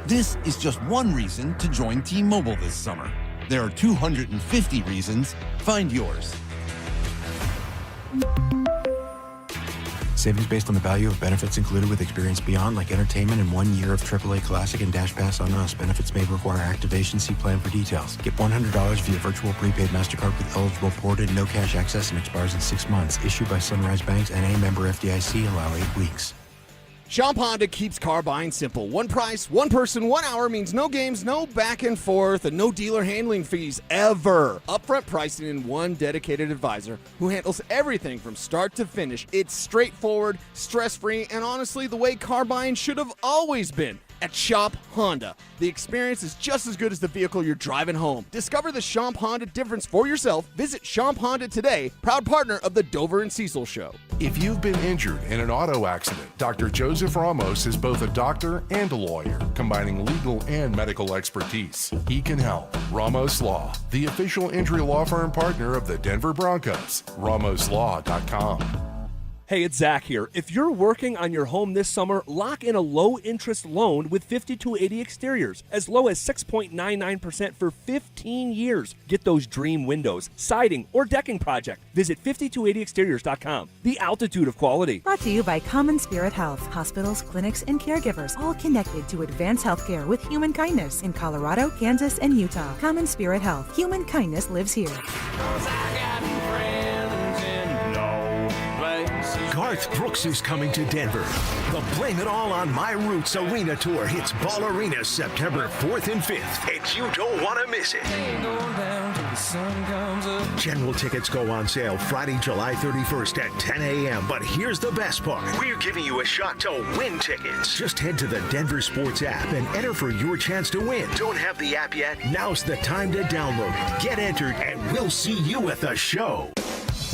This is just one reason to join T-Mobile this summer. There are 250 reasons. Find yours. Savings based on the value of benefits included with Experience Beyond, like entertainment and 1 year of AAA Classic and Dash Pass on us. Benefits may require activation. See plan for details. Get $100 via virtual prepaid MasterCard with eligible ported, no cash access, and expires in 6 months. Issued by Sunrise Banks, N.A. member FDIC. Allow 8 weeks. Shop Honda keeps car buying simple. One price, one person, 1 hour means no games, no back and forth, and no dealer handling fees ever. Upfront pricing and one dedicated advisor who handles everything from start to finish. It's straightforward, stress-free, and honestly the way car buying should have always been. At Shop Honda, the experience is just as good as the vehicle you're driving home. Discover the Shop Honda difference for yourself. Visit Shop Honda today, proud partner of the Dover and Cecil Show. If you've been injured in an auto accident, Dr. Joseph Ramos is both a doctor and a lawyer, combining legal and medical expertise. He can help. Ramos Law, the official injury law firm partner of the Denver Broncos. RamosLaw.com. Hey, it's Zach here. If you're working on your home this summer, lock in a low-interest loan with 5280 Exteriors, as low as 6.99% for 15 years. Get those dream windows, siding, or decking project. Visit 5280exteriors.com. The altitude of quality. Brought to you by Common Spirit Health. Hospitals, clinics, and caregivers, all connected to advanced healthcare with human kindness in Colorado, Kansas, and Utah. Common Spirit Health. Human kindness lives here. Garth Brooks is coming to Denver. The Blame It All on My Roots Arena Tour hits Ball Arena September 4th and 5th, and you don't want to miss it. General tickets go on sale Friday, July 31st at 10 a.m. But here's the best part. We're giving you a shot to win tickets. Just head to the DenverSports app and enter for your chance to win. Don't have the app yet? Now's the time to download it. Get entered, and we'll see you at the show.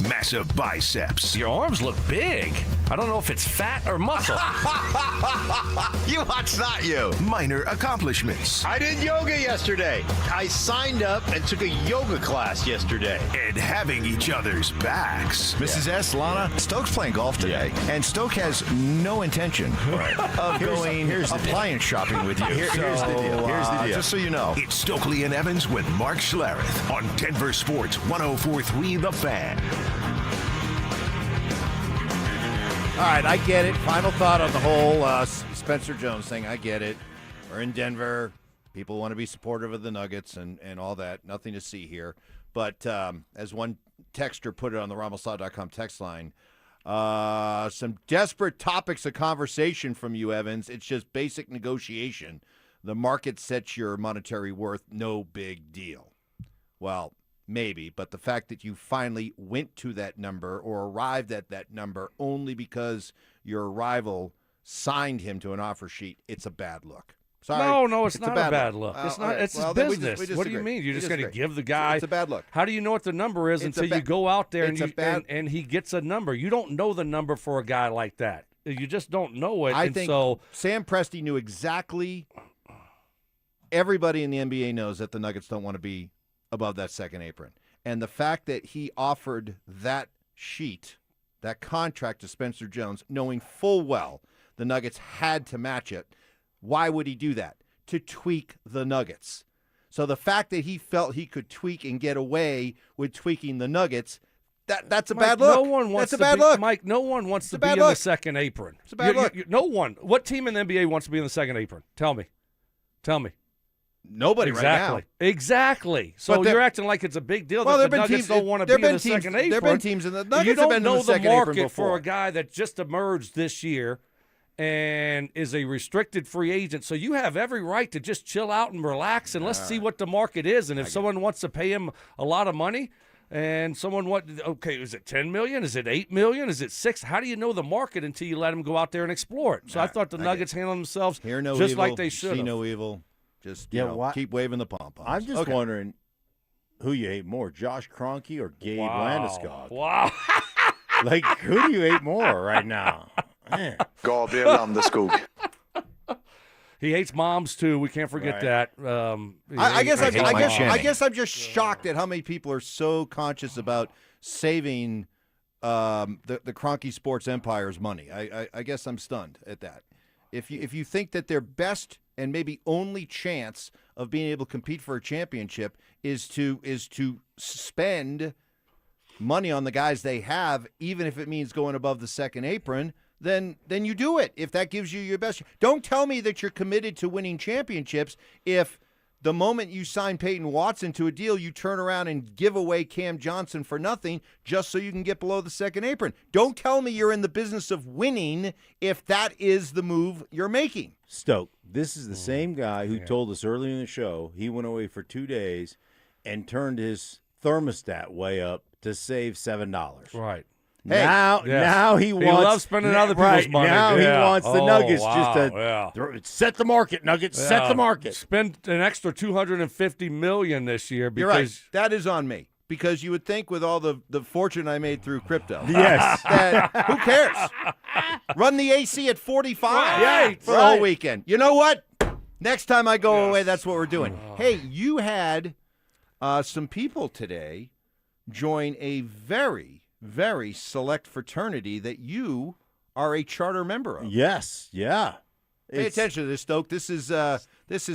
massive biceps. Your arms look big. I don't know if it's fat or muscle. You watch, not you. Minor accomplishments. I did yoga yesterday. I signed up and took a yoga class yesterday. And having each other's backs. Mrs. S. Lana, Stoke's playing golf today, and Stoke has no intention of going appliance shopping with you. Here's the deal. Here's the deal. Just so you know. It's Stokley and Evans with Mark Schlereth on Denver Sports 104.3 The Fan. All right, I get it. Final thought on the whole Spencer Jones thing. I get it. We're in Denver. People want to be supportive of the Nuggets and all that. Nothing to see here. But as one texter put it on the RamosLaw.com text line, some desperate topics of conversation from you, Evans. It's just basic negotiation. The market sets your monetary worth. No big deal. Well, maybe, but the fact that you finally went to that number or arrived at that number only because your rival signed him to an offer sheet, it's a bad look. Sorry. No, it's not a bad look. It's not. Right. It's well, his business. We What do you mean? You're just going to give the guy? It's a bad look. How do you know what the number is until you go out there and he gets a number? You don't know the number for a guy like that. You just don't know it. I think Sam Presti knew exactly. Everybody in the NBA knows that the Nuggets don't want to be above that second apron. And the fact that he offered that sheet, that contract to Spencer Jones, knowing full well the Nuggets had to match it, why would he do that? To tweak the Nuggets. So the fact that he felt he could tweak and get away with tweaking the Nuggets, that's a bad look. No one wants that's a bad look. Mike, no one wants to be in the second apron. It's a bad look. No one. What team in the NBA wants to be in the second apron? Tell me. Nobody right now. Exactly. So you're acting like it's a big deal that the Nuggets don't want to be in the second apron. There have been teams in the Nuggets you don't have been know in the second the market apron before. for a guy that just emerged this year and is a restricted free agent. So you have every right to just chill out and relax and let's see what the market is. And if someone wants to pay him a lot of money and is it $10 million? Is it $8 million? Is it $6 million? How do you know the market until you let him go out there and explore it? So I thought the Nuggets handled themselves Hear no just evil, like they should. See no evil. Just keep waving the pom-poms. I'm just wondering who you hate more, Josh Kroenke or Gabe Landeskog? Wow. Like, who do you hate more right now? Man. Gabriel Landeskog. He hates moms too. We can't forget that. I guess I'm just shocked at how many people are so conscious about saving the Kroenke Sports Empire's money. I guess I'm stunned at that. If you think that their best and maybe only chance of being able to compete for a championship is to spend money on the guys they have, even if it means going above the second apron, then you do it. If that gives you your best. Don't tell me that you're committed to winning championships if the moment you sign Peyton Watson to a deal, you turn around and give away Cam Johnson for nothing just so you can get below the second apron. Don't tell me you're in the business of winning if that is the move you're making. Stoke, this is the same guy who told us earlier in the show he went away for 2 days and turned his thermostat way up to save $7. Right. Hey, now he wants. He loves spending other people's money. Now he wants the Nuggets just to set the market. Nuggets set the market. Spend an extra $250 million this year because You're right. That is on me. Because you would think with all the fortune I made through crypto, yes, that who cares? Run the AC at 45 for the whole weekend. You know what? Next time I go away, that's what we're doing. Hey, you had some people today join a very, very select fraternity that you are a charter member of. Yes, yeah. Pay attention to this, Stoke. This is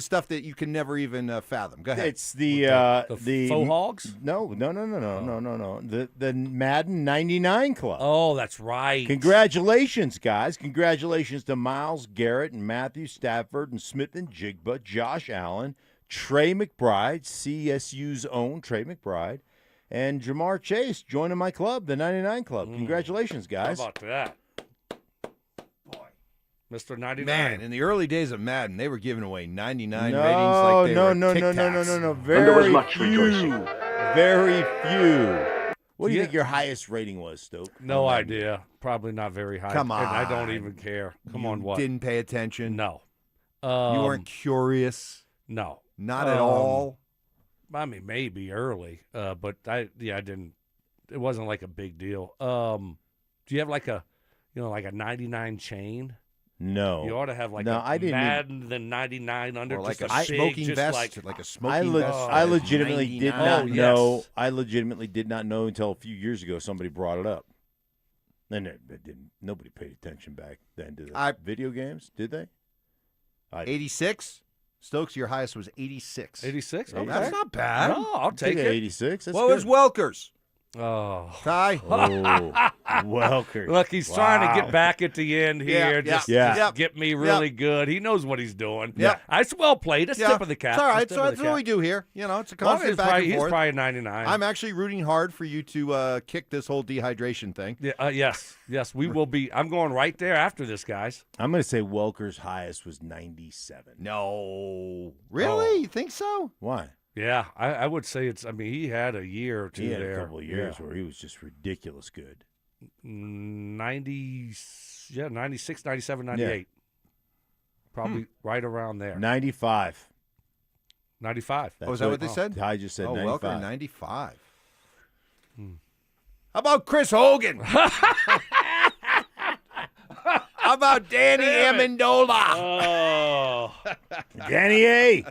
stuff that you can never even fathom. Go ahead. It's the faux hogs? No. The Madden 99 Club. Oh, that's right. Congratulations, guys. Congratulations to Miles Garrett and Matthew Stafford and Smith and Jigba, Josh Allen, Trey McBride, CSU's own Trey McBride, and Jamar Chase joining my club, the 99 Club. Congratulations, guys. How about that? Mr. 99. Man, in the early days of Madden, they were giving away 99 ratings like they were Tic Tacs. No. Very few. Very few. What do you think your highest rating was, Stoke? No idea. Probably not very high. Come on. And I don't even care. Come on, what? Didn't pay attention? No. You weren't curious? No. Not at all? I mean, maybe early, but I didn't it wasn't like a big deal. Do you have like a 99 chain? No. You ought to have like I didn't Madden the 99 under, Or like just a big, smoking just vest, like a smoking vest. I legitimately did 99. not Oh, know. yes. I legitimately did not know until a few years ago somebody brought it up. And nobody paid attention back then to the video games, did they? 86? Stokes, your highest was 86. 86? Okay. That's not bad. No, I'll take it. 86. That's What good. was Welker's? Oh. Ty? Welker. Look, he's trying to get back at the end here. Just get me really good. He knows what he's doing. Yeah. It's well played. A tip of the cap. It's all right. A So tip of that's the what cap. we do here. It's a Well, constant back and he's forth. probably 99. I'm actually rooting hard for you to kick this whole dehydration thing. Yeah, yes, we will be. I'm going right there after this, guys. I'm going to say Welker's highest was 97. No. Really? You think so? Why? Yeah, I would say it's. I mean, he had a year or two He had there. a couple of years where he was just ridiculous good. 96, 97, 98. Probably right around there. 95. 95. Was that what they said? I just said 95. Welker, 95. How about Chris Hogan? How about Danny Amendola? Oh. Danny A.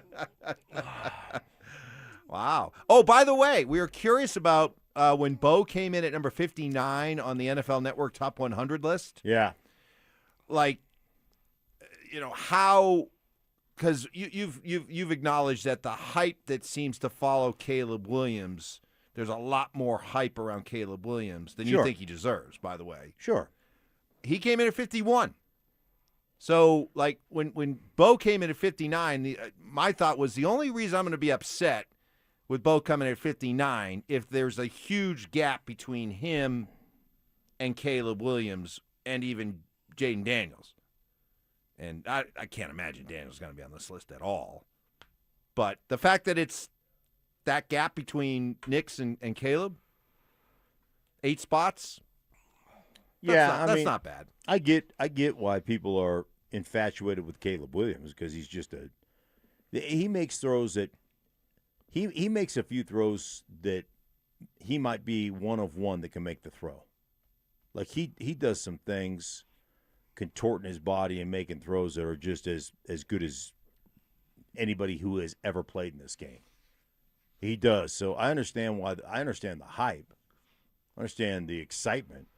Wow. Oh, by the way, we were curious about when Bo came in at number 59 on the NFL Network Top 100 list. Yeah. Like, how? Because you've acknowledged that the hype that seems to follow Caleb Williams, there's a lot more hype around Caleb Williams than you think he deserves. By the way, sure. He came in at 51. So, like, when Bo came in at 59, my thought was the only reason I'm going to be upset with Bo coming at 59 if there's a huge gap between him and Caleb Williams and even Jaden Daniels. And I can't imagine Daniels going to be on this list at all. But the fact that it's that gap between Nix and Caleb, 8 spots, that's not bad. I get why people are infatuated with Caleb Williams because he's just he makes throws that he makes a few throws that he might be one of one that can make the throw. Like he does some things, contorting his body and making throws that are just as good as anybody who has ever played in this game. He does. So I understand the hype. I understand the excitement,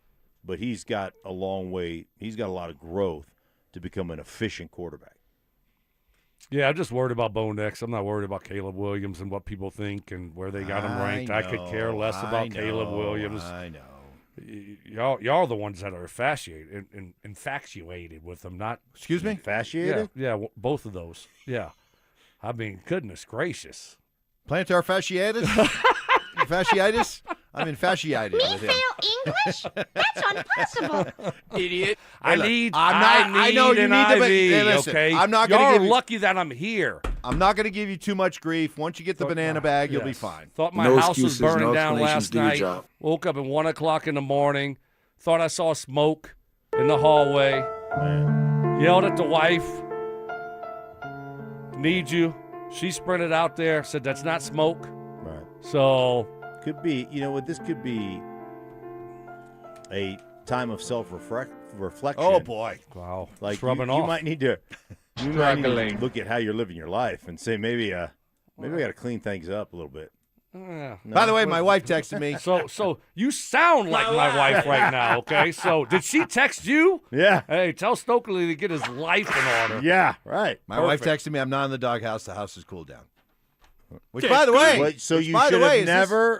but he's got a long way. He's got a lot of growth to become an efficient quarterback. Yeah, I'm just worried about Bo Nix. I'm not worried about Caleb Williams and what people think and where they got him ranked. I could care less about Caleb Williams. I know. Y'all are the ones that are infatuated with him, not. Excuse me? Infatuated? Yeah, both of those. Yeah. I mean, goodness gracious. Plantar fasciitis? Fasciitis? I'm infatuated with him. English? That's impossible. Idiot. I know you need to be, listen, okay? I'm not Y'all going to give are lucky that I'm here. I'm not going to give you too much grief. Once you get the banana bag, you'll be fine. Thought my house was burning down last night. Woke up at 1 o'clock in the morning. Thought I saw smoke in the hallway. Yelled at the wife. Need you. She sprinted out there. Said that's not smoke. Right. So could be. You know what? This could be a time of self-reflection. Oh boy! Wow. Like it's rubbing you off. might need to. You might need to look at how you're living your life and say maybe I got to clean things up a little bit. Yeah. No? By the way, my wife texted me. So you sound like my wife right now, okay? So did she text you? Yeah. Hey, tell Stokley to get his life in order. Yeah, right. My wife texted me, I'm not in the doghouse. The house has cooled down. Which, by the way,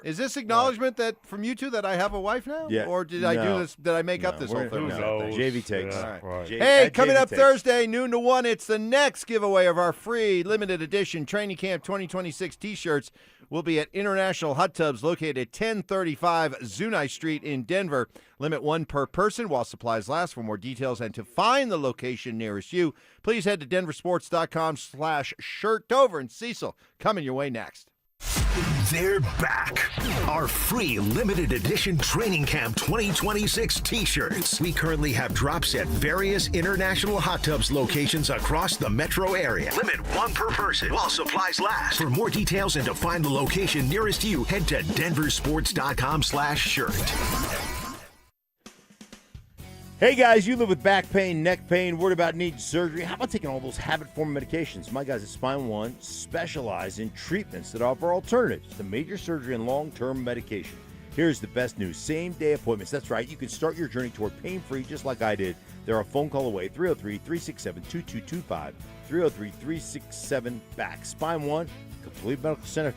is this acknowledgement that from you two that I have a wife now? Yeah. Or did I do this? Did I make up this whole thing? JV takes. All right. Right. Hey, coming up Thursday, noon to 1, it's the next giveaway of our free limited edition Training Camp 2026 T-shirts. We'll be at International Hot Tubs located at 1035 Zuni Street in Denver. Limit 1 per person while supplies last. For more details and to find the location nearest you, please head to DenverSports.com/shirtover. And Cecil, coming your way next. They're back. Our free limited edition Training Camp 2026 t-shirts. We currently have drops at various international hot tubs locations across the metro area. Limit 1 per person while supplies last. For more details and to find the location nearest you, head to DenverSports.com/shirt. Hey guys, you live with back pain, neck pain, worried about needing surgery. How about taking all those habit-forming medications? My guys at Spine One specialize in treatments that offer alternatives to major surgery and long-term medication. Here's the best news. Same-day appointments. That's right. You can start your journey toward pain-free just like I did. They're a phone call away, 303-367-2225, 303-367-BACK. Spine One, complete medical center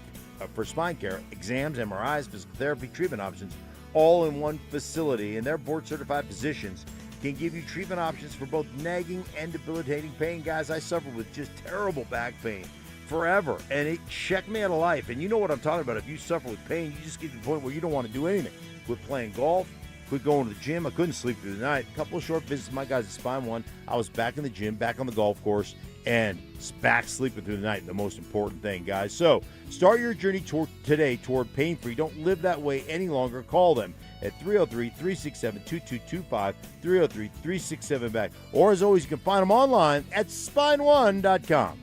for spine care, exams, MRIs, physical therapy, treatment options, all in one facility, and their board-certified physicians can give you treatment options for both nagging and debilitating pain. Guys, I suffered with just terrible back pain forever, and it checked me out of life. And you know what I'm talking about. If you suffer with pain, you just get to the point where you don't want to do anything. Quit playing golf, quit going to the gym. I couldn't sleep through the night. A couple of short visits with my guys at Spine One. I was back in the gym, back on the golf course, and back sleeping through the night, the most important thing, guys. So start your journey today toward pain-free. Don't live that way any longer. Call them at 303-367-2225, 303-367-BACK. Or, as always, you can find them online at spineone.com.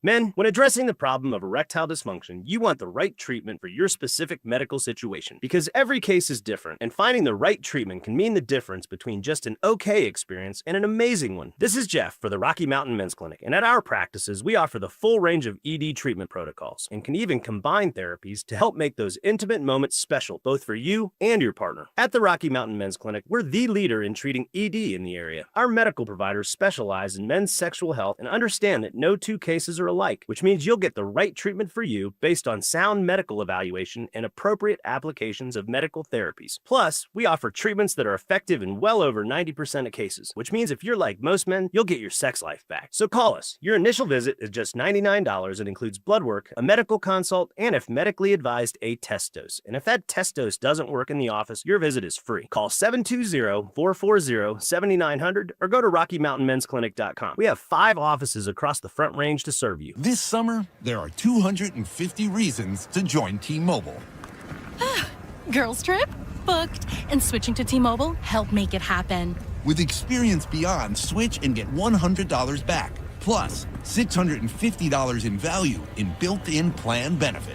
Men, when addressing the problem of erectile dysfunction, you want the right treatment for your specific medical situation because every case is different, and finding the right treatment can mean the difference between just an okay experience and an amazing one. This is Jeff for the Rocky Mountain Men's Clinic, and at our practices, we offer the full range of ED treatment protocols and can even combine therapies to help make those intimate moments special, both for you and your partner. At the Rocky Mountain Men's Clinic, we're the leader in treating ED in the area. Our medical providers specialize in men's sexual health and understand that no two cases are alike, which means you'll get the right treatment for you based on sound medical evaluation and appropriate applications of medical therapies. Plus, we offer treatments that are effective in well over 90% of cases, which means if you're like most men, you'll get your sex life back. So call us. Your initial visit is just $99 and includes blood work, a medical consult, and if medically advised, a test dose. And if that test dose doesn't work in the office, your visit is free. Call 720-440-7900 or go to RockyMountainMen'sClinic.com. We have 5 offices across the Front Range to serve you. This summer, there are 250 reasons to join T-Mobile. Girls trip? Booked. And switching to T-Mobile helped make it happen. With experience beyond, switch and get $100 back. Plus, $650 in value in built-in plan benefits.